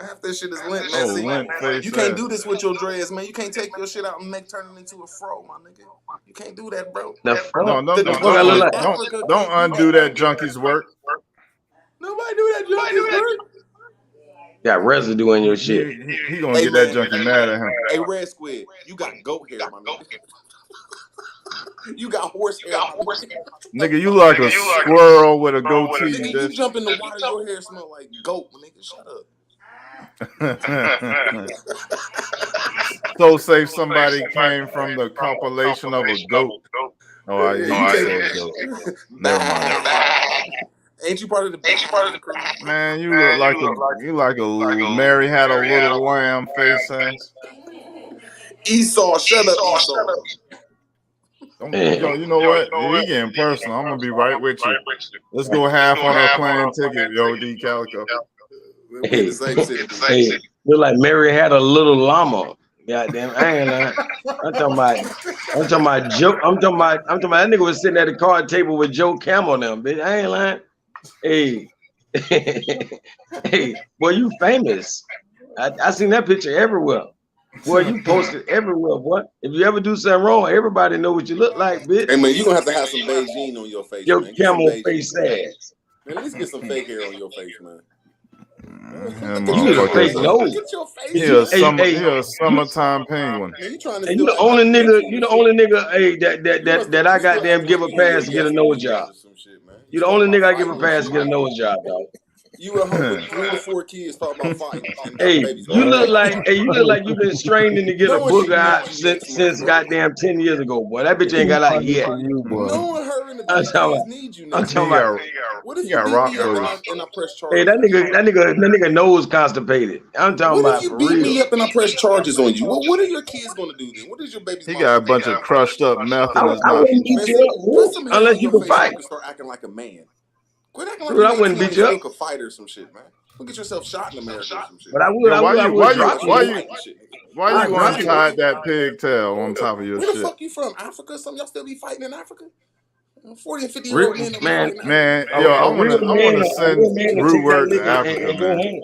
Speaker 15: Half that shit is lint, man.
Speaker 14: Oh,
Speaker 15: See,
Speaker 14: lint face
Speaker 15: you can't
Speaker 14: ass.
Speaker 15: do this with your dreads, man. You can't take your shit out and turn it into a fro, my nigga. You can't do that, bro.
Speaker 16: The fuck?
Speaker 14: No,
Speaker 15: The
Speaker 16: The fuck I look
Speaker 15: twelve in
Speaker 16: like?
Speaker 15: Africa
Speaker 14: don't
Speaker 15: can't do
Speaker 14: undo
Speaker 15: that.
Speaker 14: that junkie's work.
Speaker 15: Nobody do that junkies work.
Speaker 16: Got residue in your shit.
Speaker 14: He gonna
Speaker 15: Hey,
Speaker 14: get that
Speaker 15: man.
Speaker 14: junkie mad at him.
Speaker 15: Hey, Red Squid, you got goat hair, my nigga. You got horse hair, my nigga.
Speaker 14: Nigga, you like a squirrel with a goatee,
Speaker 15: Nigga, you
Speaker 14: bitch.
Speaker 15: jump in the water, your hair smell like goat, nigga. Shut up.
Speaker 14: So say somebody came from the compilation of a goat. Oh, I
Speaker 15: Yeah,
Speaker 14: you said goat. Never mind.
Speaker 15: Ain't you part of the Bah crew?
Speaker 14: Man, you look like a Mary had a little lamb face ass.
Speaker 15: Esau, shut up, Esau.
Speaker 14: Yo, you know what? We getting personal. I'm gonna be right with you. Let's go half on a plane ticket, yo, D Calico.
Speaker 15: We in the same city.
Speaker 16: Hey, look like Mary had a little llama. Goddamn, I ain't lying. I'm talking about Joe. I'm talking about that nigga was sitting at the card table with Joe Camel now, bitch. I ain't lying. Hey, hey, boy, you famous. I seen that picture everywhere. Boy, you posted everywhere, boy. If you ever do something wrong, everybody know what you look like, bitch.
Speaker 15: Hey, man, you gonna have to have some Beijing on your face,
Speaker 16: Your
Speaker 15: man. Get some
Speaker 16: camel
Speaker 15: Beijing.
Speaker 16: face ass.
Speaker 15: Man, at least get some fake hair on your face, man.
Speaker 16: You need a fake nose.
Speaker 15: Get your face,
Speaker 14: He a
Speaker 15: man.
Speaker 14: summertime penguin.
Speaker 15: Man, you trying to
Speaker 16: Hey,
Speaker 15: feel like I'm Pinky
Speaker 16: you
Speaker 15: and
Speaker 16: the
Speaker 15: shit.
Speaker 16: only nigga, hey,
Speaker 15: You must
Speaker 16: that
Speaker 15: have,
Speaker 16: I
Speaker 15: you
Speaker 16: got
Speaker 15: still
Speaker 16: them
Speaker 15: acting
Speaker 16: give
Speaker 15: like
Speaker 16: a
Speaker 15: you in your
Speaker 16: pass to get a
Speaker 15: yes
Speaker 16: nose
Speaker 15: men
Speaker 16: job.
Speaker 15: years or some shit, man.
Speaker 16: You the only nigga I give a pass to get a nose job, dog.
Speaker 15: You at home with 3 to 4 kids talking about fighting and got
Speaker 16: Hey,
Speaker 15: babies.
Speaker 16: you look like you've been straining to get a
Speaker 15: Knowing she
Speaker 16: booger out
Speaker 15: needs you next month,
Speaker 16: since
Speaker 15: bro.
Speaker 16: goddamn 10 years ago, boy. That bitch ain't got out yet.
Speaker 15: Knowing her and the
Speaker 16: I'm
Speaker 15: 2
Speaker 16: talking
Speaker 15: kids
Speaker 16: about.
Speaker 15: need you
Speaker 16: I'm
Speaker 15: next
Speaker 16: talking
Speaker 15: month.
Speaker 16: about.
Speaker 15: What if
Speaker 14: He
Speaker 15: you
Speaker 14: got
Speaker 15: beat
Speaker 14: rock
Speaker 15: me up and
Speaker 14: burgers.
Speaker 15: I press
Speaker 16: Hey,
Speaker 15: charges on you?
Speaker 16: that nigga nose constipated. I'm talking
Speaker 15: What if
Speaker 16: about
Speaker 15: you
Speaker 16: for
Speaker 15: beat
Speaker 16: real.
Speaker 15: me up and I press charges on you? What are your kids gonna do then? What is your baby's
Speaker 14: He
Speaker 15: mama
Speaker 14: got a
Speaker 15: gonna do?
Speaker 14: bunch of crushed up meth in his
Speaker 16: I wouldn't
Speaker 14: nostrils.
Speaker 16: beat
Speaker 15: Man,
Speaker 16: you
Speaker 15: see, put
Speaker 16: up
Speaker 15: some hair
Speaker 16: unless
Speaker 15: on
Speaker 16: you
Speaker 15: your
Speaker 16: can
Speaker 15: face so you
Speaker 16: fight.
Speaker 15: can start acting like a man. Quit acting like
Speaker 16: Dude,
Speaker 15: you
Speaker 16: I
Speaker 15: ain't
Speaker 16: wouldn't
Speaker 15: 20
Speaker 16: beat
Speaker 15: and
Speaker 16: you
Speaker 15: still
Speaker 16: up,
Speaker 15: could fight or some shit, man. Go get yourself shot in America or some shit.
Speaker 16: but I
Speaker 14: Yeah,
Speaker 16: would drop
Speaker 15: Like
Speaker 16: you.
Speaker 15: fighting shit.
Speaker 14: why you
Speaker 16: Drop you.
Speaker 14: untied that pigtail on top of your
Speaker 15: Where the
Speaker 14: shit?
Speaker 15: fuck you from? Africa? Some y'all still be fighting in Africa? 40 and 50-year-old men don't be
Speaker 16: Man,
Speaker 15: fighting in Africa.
Speaker 14: Man, yo, I wanna
Speaker 16: a
Speaker 14: send
Speaker 16: real man to
Speaker 14: Root
Speaker 16: take that
Speaker 14: Word to
Speaker 16: nigga
Speaker 14: Africa,
Speaker 16: and go
Speaker 14: man.
Speaker 16: home.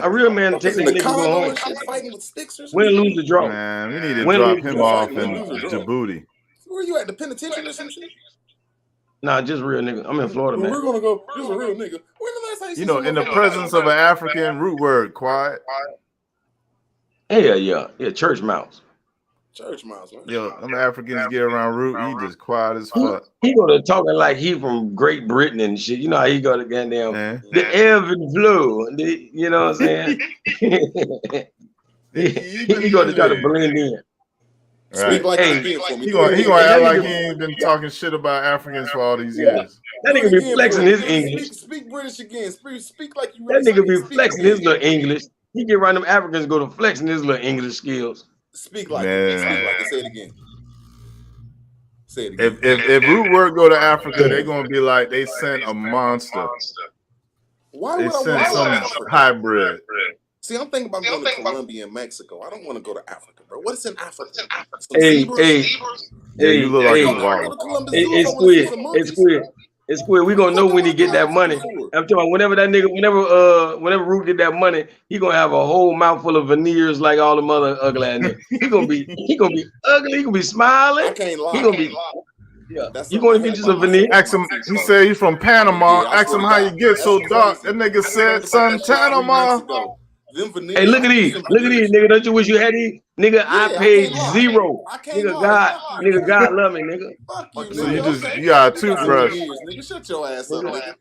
Speaker 16: A real man to
Speaker 15: Y'all was
Speaker 16: take
Speaker 15: in
Speaker 16: that
Speaker 15: the
Speaker 16: nigga and go
Speaker 15: Congo
Speaker 16: home.
Speaker 15: and shit fighting with sticks or some
Speaker 16: Win,
Speaker 15: shit?
Speaker 16: lose, or draw.
Speaker 14: Man, we need to
Speaker 16: Win,
Speaker 14: drop
Speaker 16: lose, or
Speaker 14: him
Speaker 15: Y'all
Speaker 16: draw.
Speaker 14: off
Speaker 15: fighting win,
Speaker 14: in
Speaker 15: lose, or draw.
Speaker 14: Djibouti.
Speaker 15: Where you at? The penitentiary or some shit?
Speaker 16: Nah, just real nigga. I'm in Florida,
Speaker 15: Well,
Speaker 16: man.
Speaker 15: we're gonna go. This is a real nigga. When the last That's how you
Speaker 14: You
Speaker 15: say
Speaker 14: know,
Speaker 15: some
Speaker 14: in the
Speaker 15: motherfuckers.
Speaker 14: presence of an African root word, quiet.
Speaker 16: Yeah, church mouse.
Speaker 15: Church mouse, man.
Speaker 14: Yo, them Africans get around root, he just quiet as
Speaker 16: He,
Speaker 14: fuck.
Speaker 16: he go to talking like he from Great Britain and shit. You know how he go to goddamn
Speaker 14: Man.
Speaker 16: the ebb and flow. You know what I'm saying? he go to try to blend in.
Speaker 15: Speak like
Speaker 16: Hey,
Speaker 15: it again for me.
Speaker 14: He
Speaker 15: Do it
Speaker 14: gonna
Speaker 15: again.
Speaker 14: act
Speaker 16: that
Speaker 14: like
Speaker 16: nigga-
Speaker 14: he ain't been talking shit about Africans for all these years.
Speaker 16: That
Speaker 15: Do it
Speaker 16: nigga be
Speaker 15: again
Speaker 16: flexing
Speaker 15: for me.
Speaker 16: his English.
Speaker 15: Speak British again. Speak like you
Speaker 16: That
Speaker 15: really
Speaker 16: nigga
Speaker 15: speak.
Speaker 16: be
Speaker 15: Speak
Speaker 16: flexing
Speaker 15: again.
Speaker 16: his little English. He get around them Africans, go to flexing his little English skills.
Speaker 15: Speak like it. Speak like it. Say it again. Say it again.
Speaker 14: If root word go to Africa, they're gonna be like they sent a monster.
Speaker 15: Why
Speaker 14: They
Speaker 15: would I
Speaker 14: sent
Speaker 15: want to go to
Speaker 14: some
Speaker 15: Africa?
Speaker 14: hybrid.
Speaker 15: See, I'm thinking about going to Colombia and Mexico. I don't want to go to Africa, bro. What's in Africa? Some
Speaker 16: Hey,
Speaker 15: zebras?
Speaker 14: Yeah, you look like
Speaker 16: hey,
Speaker 14: a
Speaker 15: I want to
Speaker 14: wall.
Speaker 15: go to Columbus
Speaker 16: Hey,
Speaker 15: Zoo if I want to see some
Speaker 16: Hey,
Speaker 15: monkeys.
Speaker 16: Squid. Hey, Squid, we gonna know when he get that money.
Speaker 15: For?
Speaker 16: I'm talking about whenever that nigga, whenever Root get that money, he gonna have a whole mouthful of veneers like all the other ugly ass niggas. He gonna be ugly. He gonna be smiling.
Speaker 15: I can't lie.
Speaker 16: He gonna be. Yeah.
Speaker 15: That's
Speaker 16: You
Speaker 15: something
Speaker 16: gonna
Speaker 15: I
Speaker 16: get
Speaker 15: hate
Speaker 16: you
Speaker 15: about
Speaker 16: some
Speaker 15: my
Speaker 16: veneer?
Speaker 14: Ask him. He said he's from Panama.
Speaker 15: Yeah, I
Speaker 14: Ask
Speaker 15: swear
Speaker 14: him
Speaker 15: to
Speaker 14: how
Speaker 15: God.
Speaker 14: you get so
Speaker 15: That's
Speaker 14: dark.
Speaker 15: crazy.
Speaker 14: That nigga
Speaker 15: I just learned
Speaker 14: said
Speaker 15: about that
Speaker 14: some
Speaker 15: shit 3
Speaker 14: Panama.
Speaker 15: months ago. Them veneers.
Speaker 16: Hey, look at
Speaker 15: I
Speaker 16: these.
Speaker 15: some
Speaker 16: Look at
Speaker 15: veneers.
Speaker 16: these, nigga. Don't you wish you had these? Nigga, I
Speaker 15: Yeah,
Speaker 16: paid
Speaker 15: can't lie.
Speaker 16: 0.
Speaker 15: I can't
Speaker 16: Nigga,
Speaker 15: lie.
Speaker 16: God,
Speaker 15: Fuck you,
Speaker 16: nigga, God love me, nigga.
Speaker 15: Fuck you,
Speaker 14: So
Speaker 15: nigga.
Speaker 14: you got a
Speaker 15: You got some
Speaker 14: toothbrush.
Speaker 15: veneers, nigga. Shut your ass up, nigga.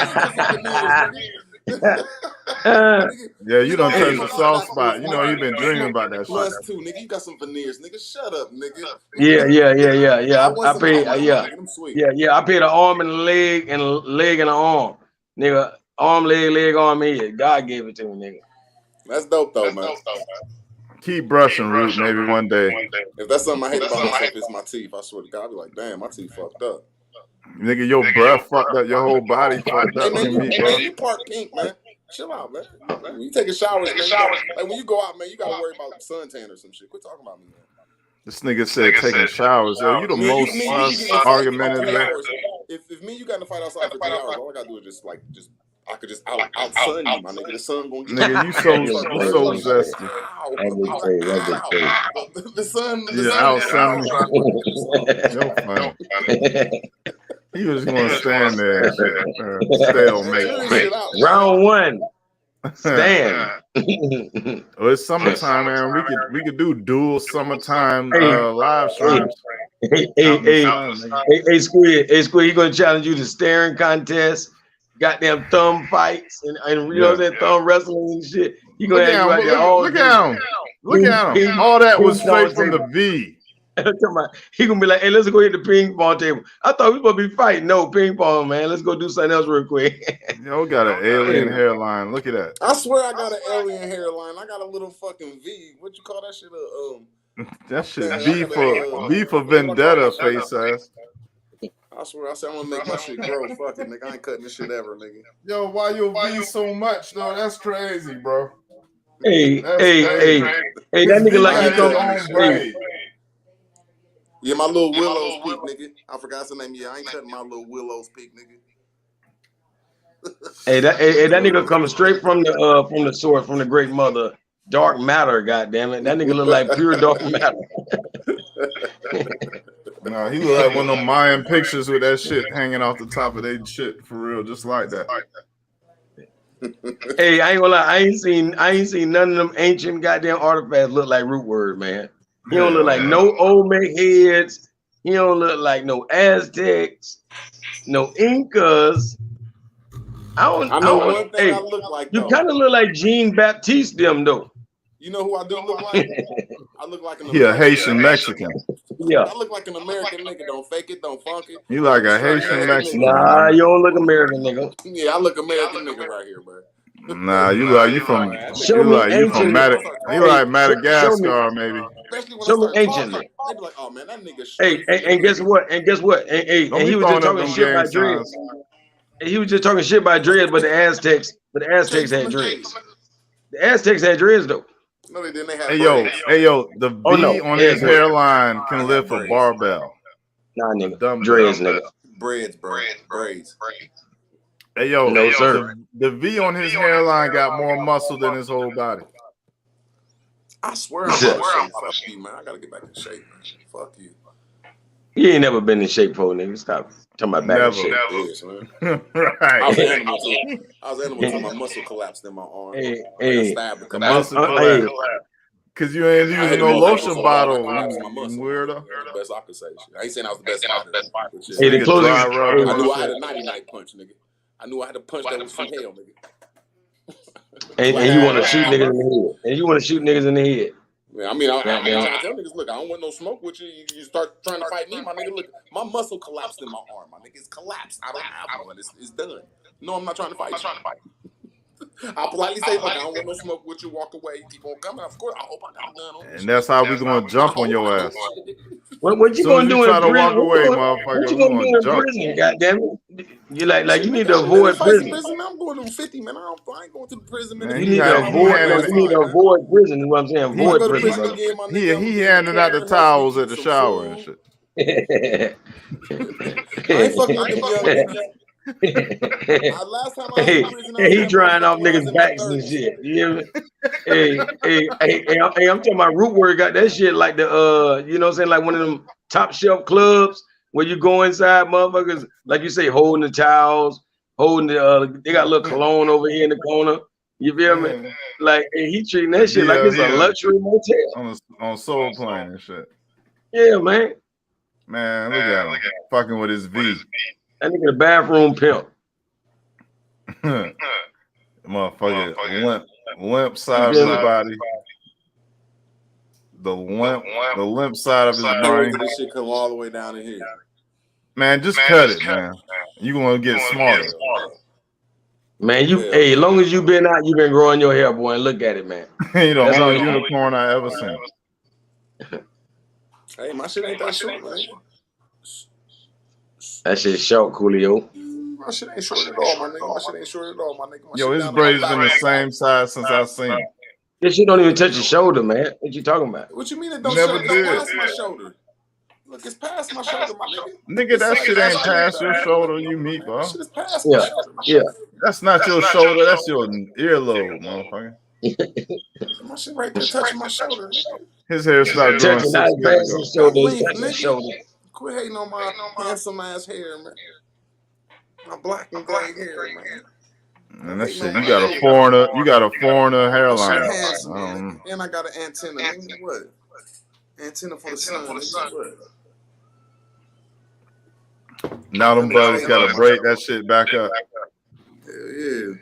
Speaker 15: You got some veneers, nigga.
Speaker 14: Yeah, you don't touch
Speaker 15: always
Speaker 14: the
Speaker 15: on my
Speaker 14: soft
Speaker 15: back
Speaker 14: spot.
Speaker 15: with
Speaker 14: You know
Speaker 15: my
Speaker 14: you've been dreaming about that shit.
Speaker 15: +2, nigga. You got some veneers, nigga. Shut up, nigga.
Speaker 16: Yeah.
Speaker 15: I want some veneers, nigga. Them sweet.
Speaker 16: I paid an arm and a leg and a leg and an arm, nigga. Arm, leg, arm, head. God gave it to me, nigga.
Speaker 15: That's dope, though, man.
Speaker 14: Keep brushing, Root. Maybe one day.
Speaker 15: If that's something I hate about myself, it's my teeth. I swear to God, I'll be like, damn, my teeth fucked up.
Speaker 14: Nigga, your breath fucked up. Your whole body fucked
Speaker 15: Hey
Speaker 14: up.
Speaker 15: man,
Speaker 14: Me, bro.
Speaker 15: you part pink, man. Chill out, man. When you taking showers, man. Like when you go out, man, you gotta worry about suntan or some shit. Quit talking about me, man.
Speaker 14: This nigga said taking showers. Yo, you the most
Speaker 15: Me and you get in a fight for
Speaker 14: argumentative.
Speaker 15: 3 hours. If me and you got in a fight outside for 3 hours, all I gotta do is I could just out sun you, my nigga. The sun gonna get
Speaker 14: Nigga, you so zesty.
Speaker 15: The sun.
Speaker 14: Yeah, outside me. Yo, funny. He was gonna stand there and shit. Stalemate.
Speaker 16: Round 1. Stand.
Speaker 14: Well, it's summertime, man. We could do dual summertime live streams.
Speaker 16: Hey, Squid, you gonna challenge you to staring contest, goddamn thumb fights, and you know what I'm saying, thumb wrestling and shit. You gonna have you out there all
Speaker 14: look at him. Look at him. All that was straight from the V.
Speaker 16: He gonna be like, hey, let's go hit the ping pong table. I thought we were supposed to be fighting. No, ping pong, man. Let's go do something else real quick.
Speaker 14: Yo, got an alien hairline. Look at that.
Speaker 15: I swear I got an alien hairline. I got a little fucking V. What you call that shit?
Speaker 14: That shit V for Vendetta face ass.
Speaker 15: I swear, I said I'm gonna make my shit grow. Fuck it, nigga. I ain't cutting this shit ever, nigga.
Speaker 14: Yo, why your V so much though? That's crazy, bro.
Speaker 16: Hey, that nigga like he come.
Speaker 15: Yeah, my little Willow's Peak, nigga. I forgot the name. Yeah, I ain't cutting my little Willow's Peak, nigga.
Speaker 16: Hey, that nigga coming straight from the source, from the great mother, dark matter. Goddamn it, that nigga look like pure dark matter.
Speaker 14: No, he look like one of them Mayan pictures with that shit hanging off the top of their shit for real, just like that.
Speaker 16: Hey, I ain't gonna lie, I ain't seen none of them ancient goddamn artifacts look like root word, man. He don't look like no Olmec heads. He don't look like no Aztecs, no Incas.
Speaker 15: I know one thing I look like,
Speaker 16: you
Speaker 15: though.
Speaker 16: kind of look like Jean Baptiste them though.
Speaker 15: You know who I do look like? I look like an
Speaker 14: He a Haitian Mexican.
Speaker 16: Yeah.
Speaker 15: I look like an American nigga. Don't fake it, don't funk it.
Speaker 14: You like a Haitian Mexican.
Speaker 16: Nah, you don't look American, nigga.
Speaker 15: Yeah, I look American nigga right here, bro.
Speaker 14: Nah, you from Madagascar, maybe.
Speaker 15: Show me ancient. They be like, oh man, that nigga straight.
Speaker 16: Hey, and guess what? And he was just talking shit about dreads. And he was just talking shit about dreads, but the Aztecs had dreads. The Aztecs had dreads though.
Speaker 15: No, they didn't. They had
Speaker 14: Hey yo, the V on his hairline can live for barbell.
Speaker 16: Nah, nigga. Dreads, nigga.
Speaker 15: Braids.
Speaker 14: Hey yo,
Speaker 16: no sir.
Speaker 14: The V on his hairline got more muscle than his whole body.
Speaker 15: I swear I'm out of shape. Fuck you, man. I gotta get back in shape, man. Fuck you.
Speaker 16: You ain't never been in shape before, nigga. Stop talking about back in
Speaker 14: Never.
Speaker 16: shape.
Speaker 15: Yes, man.
Speaker 14: Right.
Speaker 15: I was an animal too. I was an animal till my muscle collapsed in my arm.
Speaker 16: Hey,
Speaker 15: I got
Speaker 16: hey,
Speaker 15: stabbed a
Speaker 14: The
Speaker 15: couple
Speaker 14: muscle
Speaker 15: times.
Speaker 14: collapse. Cause you ain't
Speaker 15: I
Speaker 14: using
Speaker 15: had to
Speaker 14: no
Speaker 15: use my
Speaker 14: lotion
Speaker 15: muscle a lot.
Speaker 14: bottle,
Speaker 15: I couldn't use my
Speaker 14: you
Speaker 15: muscle.
Speaker 14: weirdo.
Speaker 15: That's the best I could say. Shit. I ain't saying I was the best fighter. But shit,
Speaker 16: Hey, the
Speaker 14: Nigga
Speaker 16: closest.
Speaker 14: dry rubbing
Speaker 15: I
Speaker 14: and
Speaker 15: knew I had
Speaker 14: shit.
Speaker 15: a 90-night punch, nigga. I knew I had a punch that was from hell, nigga.
Speaker 16: And you want to shoot niggas in the head. And you want to shoot niggas in the head.
Speaker 15: Yeah, I mean, I'm
Speaker 16: Goddamn.
Speaker 15: trying to tell niggas, look, I don't want no smoke with you. You start trying to fight me, my nigga. Look, my muscle collapsed in my arm, my nigga. It's collapsed. I don't have one. It's done. No, I'm not trying to fight you. I'll politely say, look, I don't want no smoke with you. Walk away. You keep on coming. Of course, I hope I got a gun on me.
Speaker 14: And that's how we gonna jump on your ass.
Speaker 16: What you
Speaker 14: Soon as
Speaker 16: gonna
Speaker 14: you
Speaker 16: do
Speaker 14: try
Speaker 16: in
Speaker 14: to
Speaker 16: prison?
Speaker 14: walk away,
Speaker 16: What
Speaker 14: motherfucker,
Speaker 16: you
Speaker 14: we
Speaker 16: gonna do
Speaker 14: gonna
Speaker 16: in
Speaker 14: jump.
Speaker 16: prison? Goddamn it! You like
Speaker 15: Shit,
Speaker 16: you
Speaker 15: nigga,
Speaker 16: need to
Speaker 15: I've been in
Speaker 16: avoid
Speaker 15: fights in
Speaker 16: prison.
Speaker 15: prison, man. I'm going to 50, man. I ain't going to the prison, man.
Speaker 14: Man,
Speaker 16: You
Speaker 14: he
Speaker 16: need to
Speaker 14: handing
Speaker 16: avoid. No, you need to
Speaker 15: man.
Speaker 16: avoid prison. Is what I'm saying.
Speaker 15: If I
Speaker 16: Avoid
Speaker 15: go to
Speaker 16: prison,
Speaker 15: prison
Speaker 16: brother.
Speaker 15: again, my nigga, I'm
Speaker 14: He
Speaker 15: gonna be in the
Speaker 14: handing out the
Speaker 15: care, help me
Speaker 14: towels
Speaker 15: eat
Speaker 14: at the
Speaker 15: some
Speaker 14: shower and
Speaker 15: food.
Speaker 14: shit.
Speaker 15: I ain't fucking with them young niggas. Last time I was in prison, I was in
Speaker 16: He
Speaker 15: that
Speaker 16: drying
Speaker 15: motherfucker
Speaker 16: off
Speaker 15: when I was
Speaker 16: niggas'
Speaker 15: in my
Speaker 16: backs and
Speaker 15: 30s.
Speaker 16: shit. You hear me? Hey, I'm talking about Root Word got that shit like the you know what I'm saying, like one of them top shelf clubs where you go inside, motherfuckers, like you say, holding the towels, holding the they got a little cologne over here in the corner. You feel me?
Speaker 14: Yeah.
Speaker 16: Like he treating
Speaker 14: The
Speaker 16: that shit like it's a
Speaker 14: DL
Speaker 16: luxury motel.
Speaker 14: on Soul Plane and shit.
Speaker 16: Yeah, man.
Speaker 14: Man, look at him fucking with his V.
Speaker 16: That nigga the bathroom pimp.
Speaker 14: Motherfucker, limp side of his body. The limp side of his
Speaker 15: I can't wait
Speaker 14: brain.
Speaker 15: till this shit come all the way down in here.
Speaker 14: Man, just cut it, man. You gonna get smarter.
Speaker 16: Man, as long as you been out, you been growing your hair, boy, and look at it, man.
Speaker 14: You the
Speaker 16: That's
Speaker 14: only
Speaker 16: all
Speaker 14: unicorn I ever seen.
Speaker 15: Hey, my shit ain't that short, man.
Speaker 16: That shit short, Coolio.
Speaker 15: My shit ain't short at all, my nigga. My shit ain't short at all, my nigga. My
Speaker 14: Yo,
Speaker 15: shit
Speaker 14: his
Speaker 15: down to my
Speaker 14: braids
Speaker 15: back.
Speaker 14: been the same size since I seen him.
Speaker 16: This shit don't even touch your shoulder, man. What you talking about?
Speaker 15: What you mean it don't
Speaker 14: Never
Speaker 15: show? It's
Speaker 14: did.
Speaker 15: past my shoulder. Look, it's past my shoulder, my nigga.
Speaker 14: Nigga, that shit ain't past your shoulder, you meat,
Speaker 15: That
Speaker 14: bro.
Speaker 15: shit is past my shoulder, my
Speaker 16: Yeah.
Speaker 15: nigga.
Speaker 14: That's not your shoulder, that's your earlobe, motherfucker.
Speaker 15: My shit right there touching my shoulder, nigga.
Speaker 14: His hair stopped growing
Speaker 16: Touching
Speaker 14: 6
Speaker 16: not
Speaker 14: years
Speaker 16: past
Speaker 14: ago.
Speaker 16: his shoulder,
Speaker 15: Length,
Speaker 16: touching
Speaker 15: nigga.
Speaker 16: shoulder.
Speaker 15: Quit hating on my handsome ass hair, man. My black and gray hair, man.
Speaker 14: And that shit, you got a foreigner hairline.
Speaker 15: Shit handsome, man. And I got an antenna, nigga. What? Antenna for the sun, nigga. What?
Speaker 14: Now them bugs gotta break that shit back up.
Speaker 15: Hell yeah.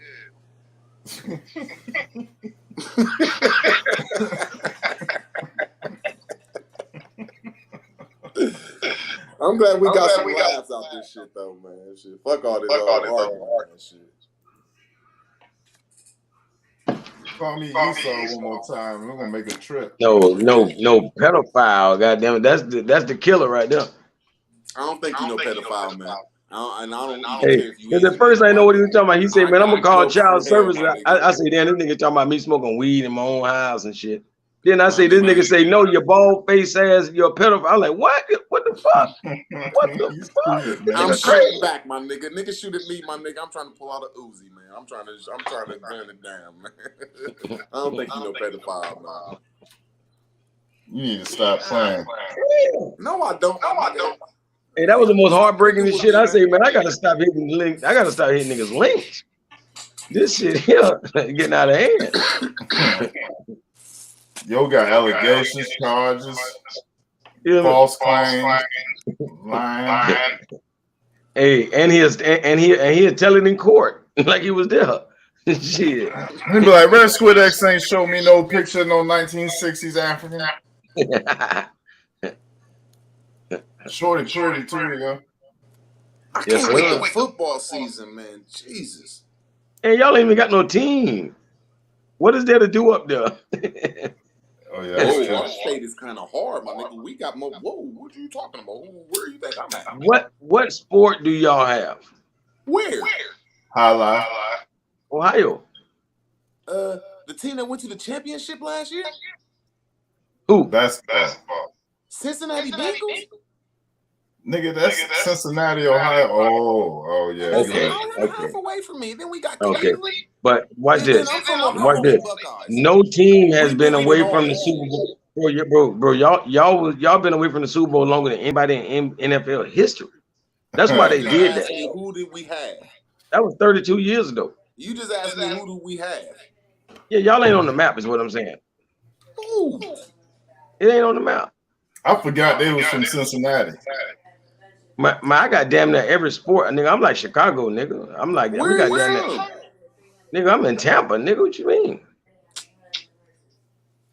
Speaker 15: I'm glad we got some laughs out this shit though, man. Shit. Fuck all this argument, man. Shit.
Speaker 14: Call me Esau one more time. We're gonna make a trip.
Speaker 16: No, pedophile. Goddamn it, that's the killer right there.
Speaker 15: I don't think you know pedophile, man. I don't even
Speaker 16: Hey,
Speaker 15: care if you
Speaker 16: because
Speaker 15: is.
Speaker 16: at first I didn't know what he was talking about. He said, "Man, I'm gonna call child
Speaker 15: from hell,
Speaker 16: services."
Speaker 15: my
Speaker 16: I say, "Damn, this nigga talking about me smoking weed in my own house and shit." Then I say, "This nigga say, no, your bald face ass, you're a pedophile." I'm like, "What? What the fuck? What the fuck?"
Speaker 15: I'm
Speaker 16: Nigga
Speaker 15: shooting
Speaker 16: crazy.
Speaker 15: back, my nigga. Nigga shoot at me, my nigga. I'm trying to pull out a Uzi, man. I'm trying to gun it down, man. I don't think you know pedophile, man.
Speaker 14: You need to stop playing.
Speaker 15: No, I don't. No, I don't.
Speaker 16: Hey, that was the most heartbreaking shit. I say, man, I gotta stop hitting links. I gotta stop hitting niggas links. This shit here getting out of hand.
Speaker 14: Yo got allegations, charges, false claims, lying.
Speaker 16: Hey, and he'll tell it in court like he was there. Shit.
Speaker 14: He be like, Red Squid X ain't show me no picture of no 1960s African. Shorty pretty too, yo.
Speaker 15: I can't wait the football season, man. Jesus.
Speaker 16: And y'all ain't even got no team. What is there to do up there?
Speaker 14: Oh yeah.
Speaker 15: Whoa, our state is kind of hard, my nigga. We got more. Whoa, what are you talking about? Where do you think I'm at?
Speaker 16: What sport do y'all have?
Speaker 15: Where?
Speaker 14: Highlight.
Speaker 16: Ohio.
Speaker 15: The team that went to the championship last year?
Speaker 16: Who?
Speaker 14: Basketball.
Speaker 15: Cincinnati Bengals?
Speaker 14: Nigga, that's Cincinnati, Ohio. Oh yeah.
Speaker 15: Okay. Half away from me. Then we got Cleveland.
Speaker 16: But watch this.
Speaker 15: I'm from
Speaker 16: Watch this.
Speaker 15: Buckeyes.
Speaker 16: No team has been away from the Super Bowl. bro, y'all been away from the Super Bowl longer than anybody in NFL history. That's why
Speaker 15: You
Speaker 16: they
Speaker 15: just
Speaker 16: did
Speaker 15: asked me
Speaker 16: that.
Speaker 15: who did we have.
Speaker 16: That was 32 years ago.
Speaker 15: You just asked me who do we have.
Speaker 16: Yeah, y'all ain't on the map, is what I'm saying.
Speaker 15: Who?
Speaker 16: It ain't on the map.
Speaker 14: I forgot they was from Cincinnati.
Speaker 16: I got damn near every sport, nigga. I'm like Chicago, nigga. I'm like,
Speaker 15: Where
Speaker 16: we got
Speaker 15: you
Speaker 16: damn
Speaker 15: from?
Speaker 16: near. Nigga, I'm in Tampa, nigga. What you mean?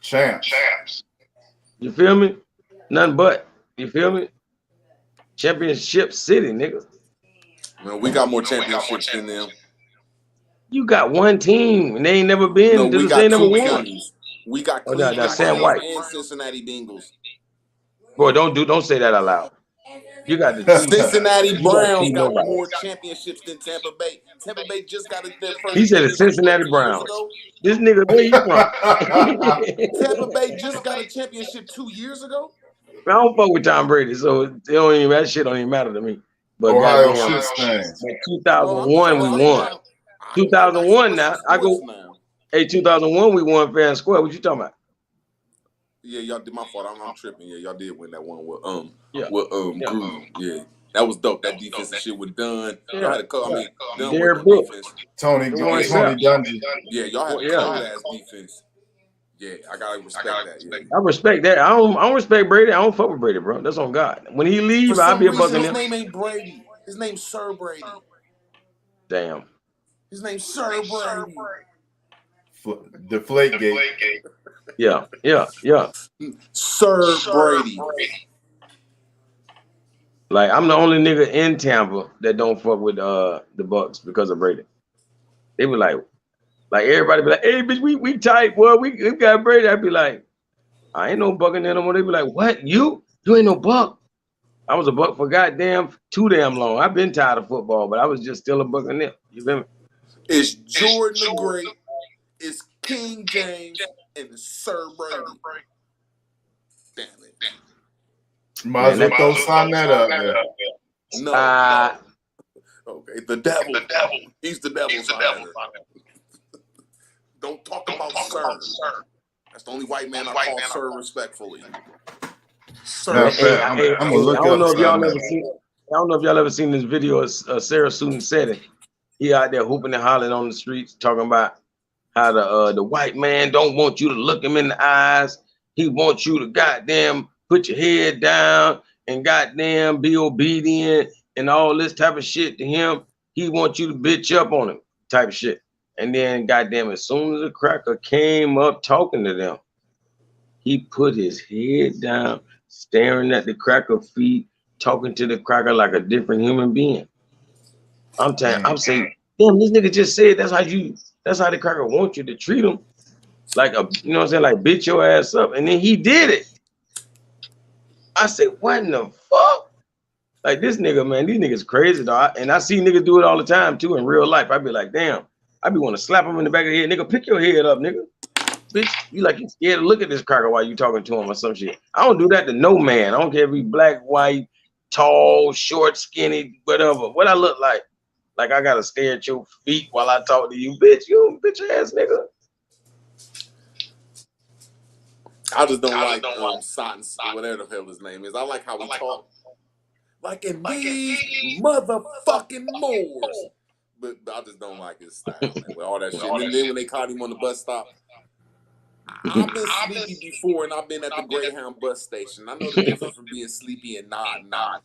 Speaker 14: Champs.
Speaker 16: You feel me? Nothing but. You feel me? Championship City, nigga.
Speaker 15: Man, we got more championships than them.
Speaker 16: You got one team, and they ain't never
Speaker 15: No,
Speaker 16: been.
Speaker 15: we
Speaker 16: They
Speaker 15: got
Speaker 16: never
Speaker 15: two
Speaker 16: won.
Speaker 15: teams. We got
Speaker 16: Oh, no,
Speaker 15: Cleveland
Speaker 16: Sam
Speaker 15: Browns
Speaker 16: White.
Speaker 15: and Cincinnati Bengals.
Speaker 16: Boy, don't say that out loud. You got the Chiefs.
Speaker 15: Cincinnati
Speaker 16: You got
Speaker 15: Browns
Speaker 16: Chiefs,
Speaker 15: got
Speaker 16: nobody.
Speaker 15: more championships than Tampa Bay. Tampa Bay just got their first
Speaker 16: He said the
Speaker 15: championship
Speaker 16: Cincinnati
Speaker 15: 2 years
Speaker 16: Browns.
Speaker 15: ago.
Speaker 16: This nigga, where he from?
Speaker 15: Tampa Bay just got a championship 2 years ago.
Speaker 16: I don't fuck with Tom Brady, so that shit don't even matter to me. But
Speaker 14: Ohio
Speaker 16: goddamn,
Speaker 14: shit stains.
Speaker 16: 2001 we won. 2001 now. I go. Hey, 2001 we won fair and square. What you talking about?
Speaker 15: Yeah, y'all did my fault. I'm tripping. Yeah, y'all did win that one with
Speaker 16: Yeah.
Speaker 15: Gruden. Yeah, that was dope. That defensive shit was done.
Speaker 16: Yeah.
Speaker 15: Y'all had a done
Speaker 16: Derrick
Speaker 15: work on
Speaker 16: Brooks.
Speaker 15: defense.
Speaker 14: Tony Dungy.
Speaker 15: Yeah, y'all had a cold ass defense. Yeah, I gotta respect that. Yeah.
Speaker 16: I respect that. I don't respect Brady. I don't fuck with Brady, bro. That's on God. When he leave,
Speaker 15: For
Speaker 16: I'll
Speaker 15: some
Speaker 16: be a
Speaker 15: reason,
Speaker 16: bucking
Speaker 15: his
Speaker 16: him.
Speaker 15: name ain't Brady. His name's Sir Brady.
Speaker 16: Damn.
Speaker 15: His name's Sir Brady.
Speaker 14: Deflategate.
Speaker 16: Yeah.
Speaker 15: Sir Brady.
Speaker 16: Like I'm the only nigga in Tampa that don't fuck with the Bucks because of Brady. They were like everybody be like, hey bitch, we tight, boy. We got Brady. I'd be like, I ain't no bucking no more. They be like, what? You ain't no buck. I was a buck for goddamn too damn long. I've been tired of football, but I was just still a bucking it. You feel me?
Speaker 15: It's Jordan the Great. It's King James and Sir Brady. Damn it.
Speaker 14: Might as well throw Sonnet up there.
Speaker 15: No. Okay, the devil. He's the devil's honor. Don't talk about Sir. That's the only white man I call Sir respectfully. Sir.
Speaker 14: I'm gonna look
Speaker 16: I don't
Speaker 14: up
Speaker 16: know if y'all
Speaker 14: Sonnet.
Speaker 16: ever seen. I don't know if y'all ever seen this video of Sarah Susan said it. He out there hooping and hollering on the streets, talking about how the white man don't want you to look him in the eyes. He wants you to goddamn put your head down and goddamn be obedient and all this type of shit to him. He wants you to bitch up on him, type of shit. And then goddamn, as soon as the cracker came up talking to them, he put his head down, staring at the cracker feet, talking to the cracker like a different human being. I'm saying, damn, this nigga just said that's how the cracker wants you to treat him. Like you know what I'm saying? Like bitch your ass up. And then he did it. I said, what in the fuck? Like this nigga, man, these niggas crazy, dog. And I see niggas do it all the time too in real life. I be like, damn, I be want to slap him in the back of the head. Nigga, pick your head up, nigga. Bitch, you scared to look at this cracker while you talking to him or some shit. I don't do that to no man. I don't care if he black, white, tall, short, skinny, whatever. What I look like. Like I gotta stare at your feet while I talk to you, bitch. You bitch ass nigga.
Speaker 15: I just don't like Sutton, whatever the hell his name is. I like how he talk. Like in these motherfucking Moors. But I just don't like his style, man, with all that shit. And then when they caught him on the bus stop, I've been sleepy before, and I've been at the Greyhound bus station. I know the difference from being sleepy and nodding out.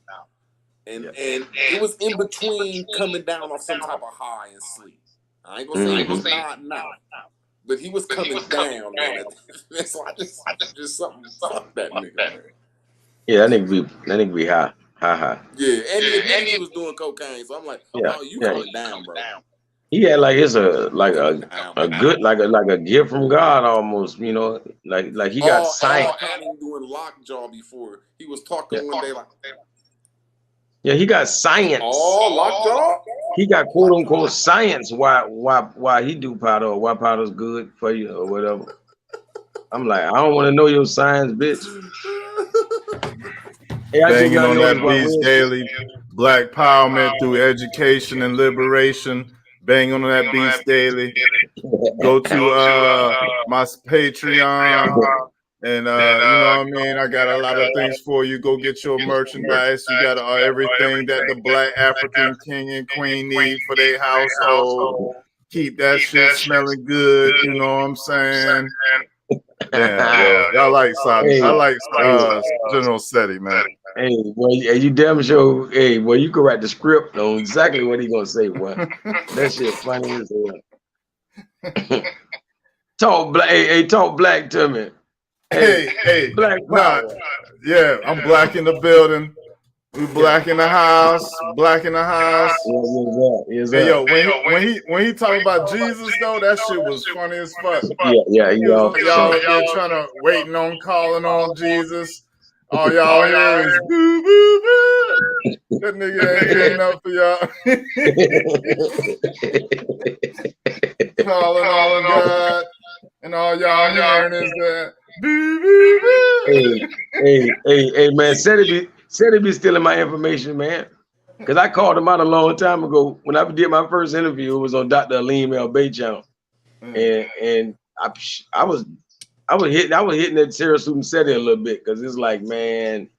Speaker 15: And it was in between coming down off some type of high and sleep. I ain't gonna say it was nodding out, but he was coming down, man. So I just something fuck that nigga, man.
Speaker 16: Yeah, that nigga be high.
Speaker 15: Yeah, and he admitted he was doing cocaine, so I'm like, oh, you coming down, bro.
Speaker 16: He had like it's a good like a gift from God almost, you know, like he got science.
Speaker 15: I caught him doing lockjaw before. He was talking one day like,
Speaker 16: yeah, he got science.
Speaker 15: Oh, lockjaw.
Speaker 16: He got quote unquote science. Why he do powder or why powder's good for you or whatever. I'm like, I don't want to know your science, bitch. Hey,
Speaker 14: Banging on that beast daily. Black empowerment through education and liberation. Bang on that beast daily. Go to my Patreon And you know what I mean? I got a lot of things for you. Go get your merchandise. You got everything that the Black African king and queen need for their household. Keep that shit smelling good. You know what I'm saying? Damn, yo, I like General Seti, man.
Speaker 16: Hey, boy, you damn sure. Hey, boy, you can write the script on exactly what he gonna say. Boy, that shit funny as hell. Talk black. Hey, talk black to me.
Speaker 14: Hey,
Speaker 16: Black
Speaker 14: nah,
Speaker 16: power.
Speaker 14: yeah, I'm black in the building. We black in the house. Black in the house. Hey, yo, when he talk about Jesus though, that shit was funny as fuck.
Speaker 16: Yeah,
Speaker 14: He was like, y'all up there trying to waiting on calling on Jesus. All y'all hear is boo boo boo. That nigga ain't getting up for y'all. Calling on God, and all y'all hearing is that boo boo boo.
Speaker 16: Hey, man, said it be stealing my information, man. Cause I called him out a long time ago when I did my first interview. It was on Dr. Aleem El Bay channel, and I was hitting that Sarah Susan Seti a little bit because it's like, man,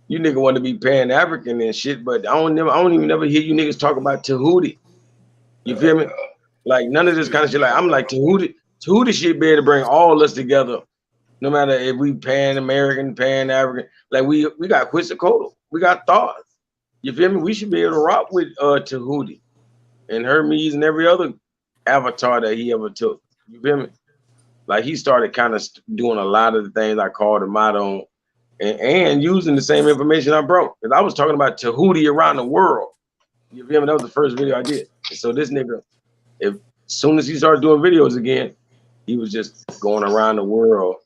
Speaker 16: you nigga want to be Pan African and shit, but I don't even never hear you niggas talk about Tahuti. You feel me? Like none of this kind of shit. Like I'm like Tahuti should be able to bring all us together, no matter if we Pan American, Pan African. Like we got Quetzalcoatl, we got thoughts. You feel me? We should be able to rock with Tahuti and Hermes and every other avatar that he ever took. You feel me? Like he started kind of doing a lot of the things I called him out on, and using the same information I brought. Because I was talking about Tahuti around the world. You feel me? That was the first video I did. And so this nigga, as soon as he started doing videos again, he was just going around the world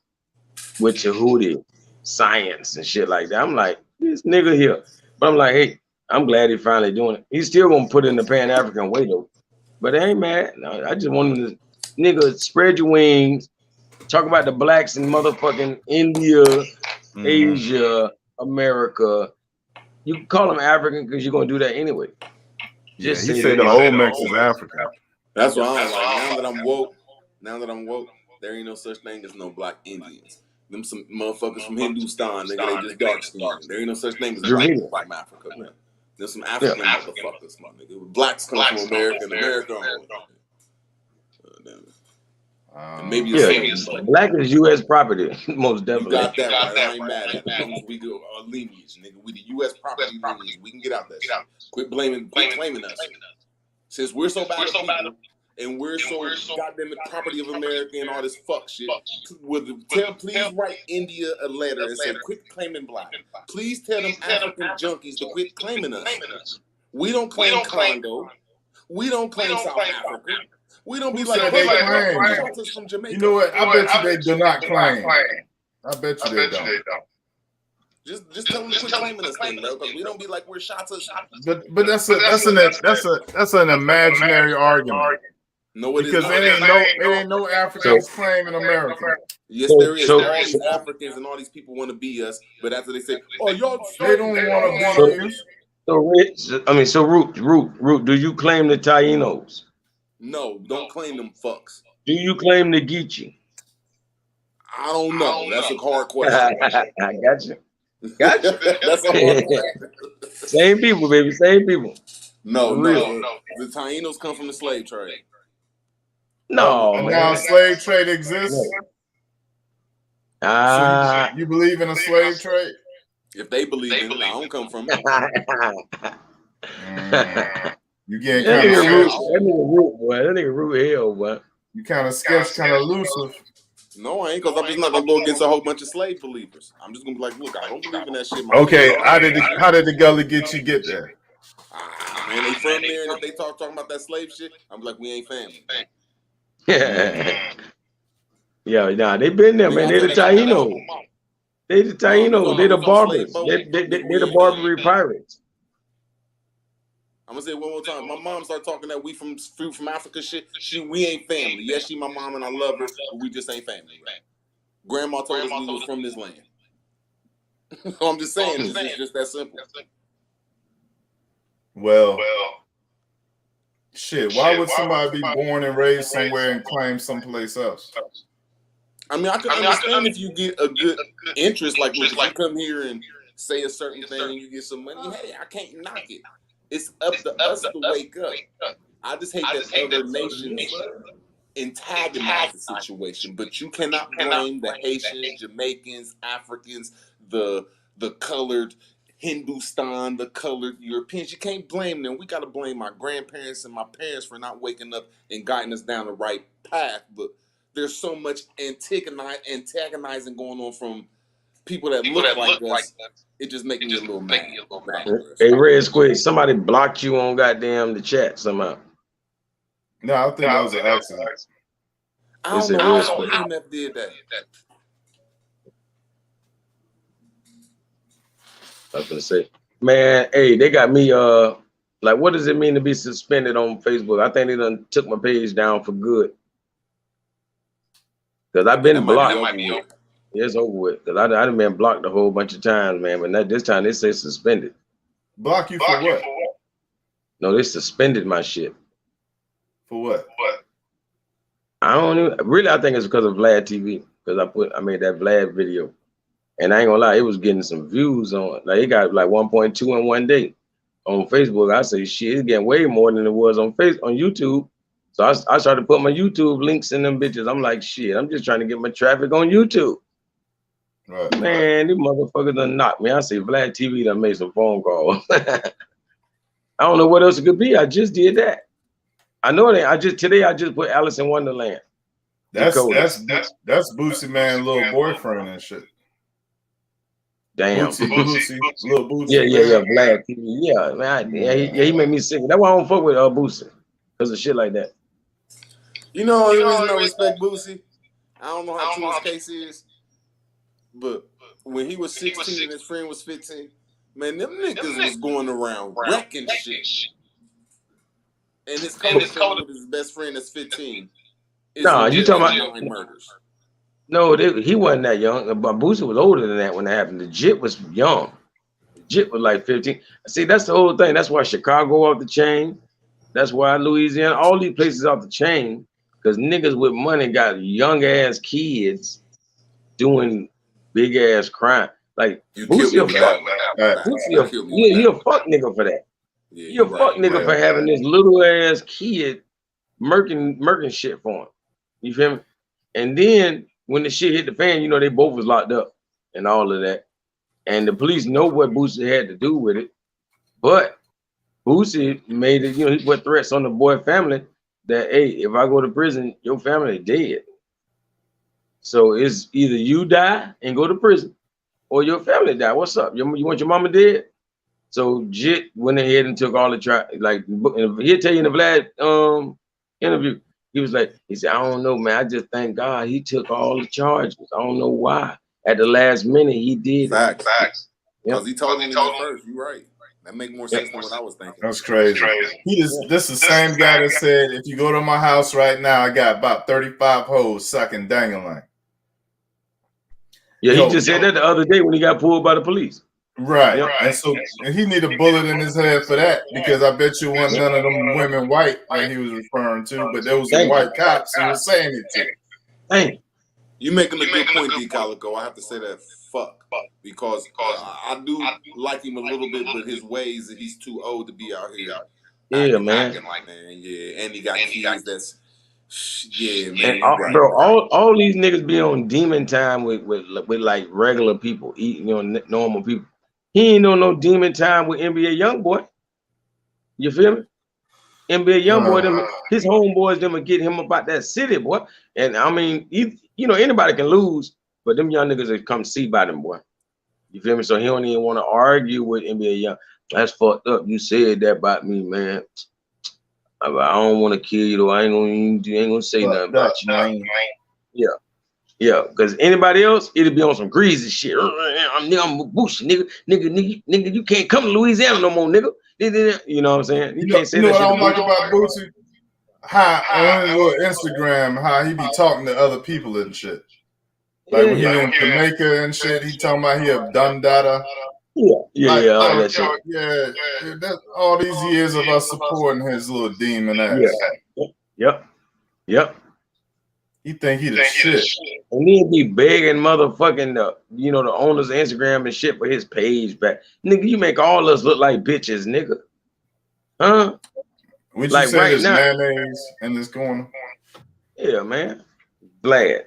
Speaker 16: with Tahuti science and shit like that. I'm like, this nigga here. But I'm like, hey, I'm glad he finally doing it. He's still gonna put it in the Pan-African way though. But I ain't mad. No, I just want him to, nigga, spread your wings. Talk about the blacks in motherfucking India, Asia, America. You can call them African because you're gonna do that anyway.
Speaker 14: Just he said the Olmecs is African.
Speaker 15: That's why I'm like, now that I'm woke, there ain't no such thing as no black Indians. Them some motherfuckers from Hindustan, nigga, they just dark skinned. There ain't no such thing as black people from Africa, man. There's some African motherfuckers, my nigga. Blacks come from America and America only. And maybe
Speaker 16: black is U.S. property, most definitely.
Speaker 15: You got that right. I ain't mad at it. As long as we do our lineage, nigga. We the U.S. property lineage. We can get out that shit. Quit claiming us. Since we're so bad people, and we're so goddamn the property of America and all this fuck shit, please write India a letter and say, quit claiming black. Please tell them African junkies to quit claiming us. We don't claim Congo. We don't claim South Africa. We don't be like
Speaker 14: they claim.
Speaker 15: from Jamaica.
Speaker 14: You know what? I bet you they do not claim. I bet you they don't.
Speaker 15: Just tell them to quit claiming us, thing, bro, because we don't be like we're shots.
Speaker 14: But that's an imaginary argument.
Speaker 15: No, it
Speaker 14: because it ain't no Africans claiming America.
Speaker 15: Yes, there is. All these Africans and all these people want to be us, but after they say, "Oh, y'all,"
Speaker 14: they don't want to be us.
Speaker 16: So Root, do you claim the Tainos?
Speaker 15: No, don't claim them fucks.
Speaker 16: Do you claim the Geechee?
Speaker 15: I don't know. That's a hard question.
Speaker 16: I got you.
Speaker 15: That's a hard question.
Speaker 16: Same people, baby. Same people.
Speaker 15: No. The Tainos come from the slave trade.
Speaker 16: No,
Speaker 14: man. Now slave trade exists. So you believe in a slave trade?
Speaker 15: If they believe in it, I don't come from it.
Speaker 14: You getting kind of sketchy.
Speaker 16: That nigga root hell, boy.
Speaker 14: You kind of sketch, kind of elusive.
Speaker 15: No, I ain't, because I'm just not gonna go against a whole bunch of slave believers. I'm just gonna be like, look, I don't believe in that shit.
Speaker 14: Okay, how did the gully get there?
Speaker 15: Man, they from there, and if they talking about that slave shit, I'm like, we ain't family.
Speaker 16: Yeah, nah, they been there, man. They the Taínos. They the Taínos. They the Barbers. They the Barbary pirates.
Speaker 15: I'm gonna say it one more time. My mom started talking that we from Africa shit. We ain't family. Yes, she my mom and I love her, but we just ain't family, right? Grandma told us we was from this land. I'm just saying, it's just that simple.
Speaker 14: Well, shit. Why would somebody be born and raised somewhere and claim someplace else?
Speaker 15: I mean, I can understand if you get a good interest, like look, if you come here and say a certain thing and you get some money, hey, I can't knock it. It's up to us to wake up. I just hate that other nations antagonize the situation, but you cannot blame the Haitians, Jamaicans, Africans, the colored Hindustan, the colored Europeans. You can't blame them. We got to blame my grandparents and my parents for not waking up and guiding us down the right path. But there's so much antagonizing going on from people that look like us. It just makes me a little mad.
Speaker 8: Hey, Red Squid, somebody blocked you on goddamn the chat somehow.
Speaker 14: No, I think that was an accident.
Speaker 15: I don't know what MF did that.
Speaker 8: I was gonna say, man, hey, they got me like, what does it mean to be suspended on Facebook? I think they done took my page down for good. Cause I've been blocked. Yeah, it's over with. Cause I done been blocked a whole bunch of times, man. But not this time they say suspended.
Speaker 14: Block you for what?
Speaker 8: No, they suspended my shit.
Speaker 14: For what?
Speaker 8: I don't even really. I think it's because of Vlad TV. Because I made that Vlad video, and I ain't gonna lie, it was getting some views on it. Like it got like 1.2 in one day on Facebook. I say shit, it's getting way more than it was on YouTube. So I started to put my YouTube links in them bitches. I'm like, shit, I'm just trying to get my traffic on YouTube.
Speaker 14: Right.
Speaker 8: Man, these motherfuckers done knocked me. I say Vlad TV done made some phone calls. I don't know what else it could be. I just did that. I know it ain't. Today I just put Alice in Wonderland.
Speaker 14: That's Boosie Man, little boyfriend and shit.
Speaker 8: Damn.
Speaker 14: Boosie, little Boosie.
Speaker 8: Yeah, Vlad TV. Yeah, man. He made me sick. That's why I don't fuck with Boosie. Because of shit like that.
Speaker 15: You know, there is no respect Boosie. I don't know how true his case is. But when he was 16 and his friend was 15, man, them niggas was going around wrecking shit. And his co-defendant with his best friend that's 15.
Speaker 8: Nah, you talking about
Speaker 15: 9 murders.
Speaker 8: No, he wasn't that young. But Boosie was older than that when that happened. The Jit was young. The Jit was like 15. See, that's the whole thing. That's why Chicago off the chain. That's why Louisiana, all these places off the chain. Because niggas with money got young ass kids doing big ass crime. Like Boosie a fuck. He a fuck nigga for that. He a fuck nigga for having this little ass kid murking shit for him. You feel me? And then when the shit hit the fan, you know, they both was locked up and all of that. And the police know what Boosie had to do with it. But Boosie made it, you know, he put threats on the boy family that, hey, if I go to prison, your family dead. So it's either you die and go to prison or your family die. What's up? You want your mama dead? So Jit went ahead and took all the like he'll tell you in the Vlad interview. He was like, he said, I don't know, man. I just thank God he took all the charges. I don't know why. At the last minute, he did.
Speaker 15: Facts. Because he told him first. You're right. That make more sense than what I was thinking.
Speaker 14: That's crazy. This is the same guy that said, if you go to my house right now, I got about 35 hoes sucking dangling.
Speaker 8: Yeah, he just said that the other day when he got pulled by the police.
Speaker 14: Right. And so he need a bullet in his head for that, because I bet you wasn't none of them women white that he was referring to, but there was some white cops who was saying it to.
Speaker 8: Hey,
Speaker 15: you making a good point, D. Calico. I have to say that because I do like him a little bit, but his ways that he's too old to be out here.
Speaker 8: Yeah, man.
Speaker 15: Yeah, and he got kids that's man.
Speaker 8: And all these niggas be on demon time with like regular people, normal people. He ain't on no demon time with NBA Youngboy. You feel me? NBA Youngboy, his homeboys, them will get him about that city, boy. And I mean, anybody can lose, but them young niggas that come see by them, boy. You feel me? So he don't even want to argue with NBA Young. That's fucked up. You said that about me, man. I don't want to kill you though. I ain't gonna say nothing about you, man. Yeah, because anybody else, it'll be on some greasy shit. I'm Boosie, nigga, you can't come to Louisiana no more, nigga. You know what I'm saying? You can't say that
Speaker 14: what
Speaker 8: shit.
Speaker 14: I don't like about Boosie? How on his little Instagram, how he be talking to other people and shit. Like when he in Jamaica and shit, he talking about he a dundada.
Speaker 8: All that shit.
Speaker 14: Yeah, that's all these years of us supporting his little demon ass.
Speaker 8: Yep.
Speaker 14: He think he the shit.
Speaker 16: And he'd be begging motherfucking the owner's Instagram and shit for his page back. Nigga, you make all us look like bitches, nigga. Huh?
Speaker 14: Would you
Speaker 16: Like
Speaker 14: say
Speaker 16: right
Speaker 14: there's
Speaker 16: now.
Speaker 14: mayonnaise in this corner?
Speaker 16: Yeah, man. Glad.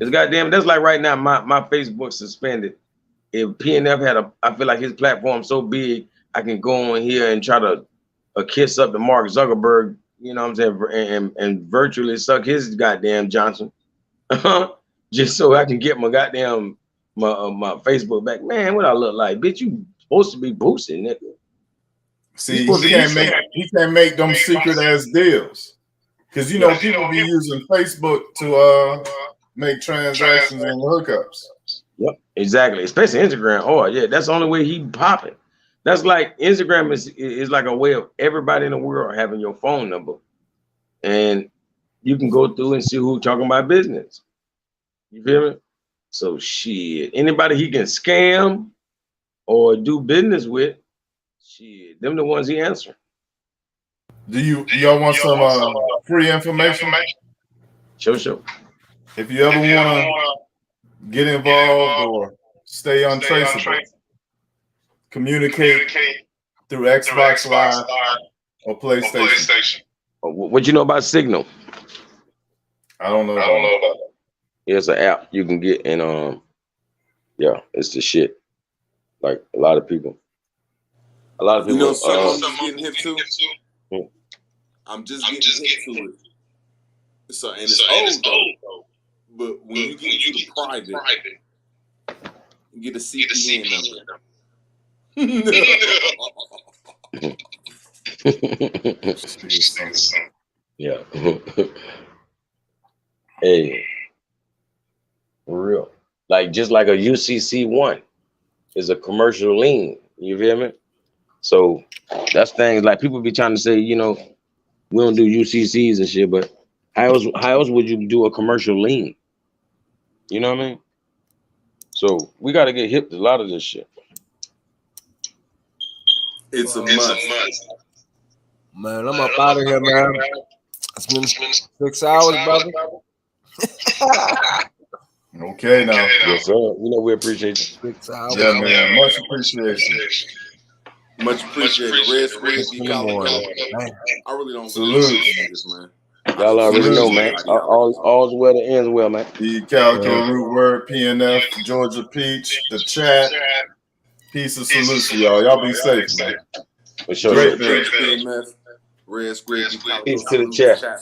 Speaker 16: It's goddamn, that's like right now, my Facebook suspended. If PNF had I feel like his platform so big, I can go on here and try to kiss up to Mark Zuckerberg, you know what I'm saying, and virtually suck his goddamn Johnson. Just so I can get my goddamn my Facebook back. Man, what I look like? Bitch, you supposed to be boosting, nigga.
Speaker 14: See, he can't make them secret ass deals. Because you know people be using Facebook to make transactions and hookups.
Speaker 16: Yep, exactly. Especially Instagram. Oh yeah, that's the only way he popping. That's like Instagram is like a way of everybody in the world having your phone number, and you can go through and see who talking about business. You feel me? So shit, anybody he can scam or do business with, shit, them the ones he answering.
Speaker 14: Do y'all want some free information?
Speaker 16: Sure.
Speaker 14: If you ever want to get involved or stay untraceable, communicate through Xbox Live or PlayStation.
Speaker 16: What you know about Signal?
Speaker 14: I don't know about it.
Speaker 16: It's an app you can get, and yeah, it's the shit. Like a lot of people.
Speaker 15: You know something I'm just getting hip to? I'm just getting hip to it. So and it's old though. But when you get into the private, you get a CPN number.
Speaker 16: Yeah. Hey, for real. Like just like a UCC1 is a commercial lien. You feel me? So that's things like people be trying to say, we don't do UCCs and shit, but how else would you do a commercial lien? You know what I mean? So we got to get hip to a lot of this shit.
Speaker 15: It's a must.
Speaker 2: Man, I'm up out of here, man. It's been 6 hours, brother.
Speaker 14: Okay, now.
Speaker 16: Yes, sir. We appreciate you.
Speaker 2: 6 hours.
Speaker 14: Yeah, man. Much appreciation.
Speaker 15: Much appreciated. Red Square, be calling. I really don't believe this, man.
Speaker 16: Y'all already know, man. All's well that ends well, man.
Speaker 14: The Calico Root Word, PNF, Georgia Peach, the chat. Peace and salute to y'all. Y'all be safe, man.
Speaker 16: For sure.
Speaker 15: Great. Red Square,
Speaker 16: peace to the chat.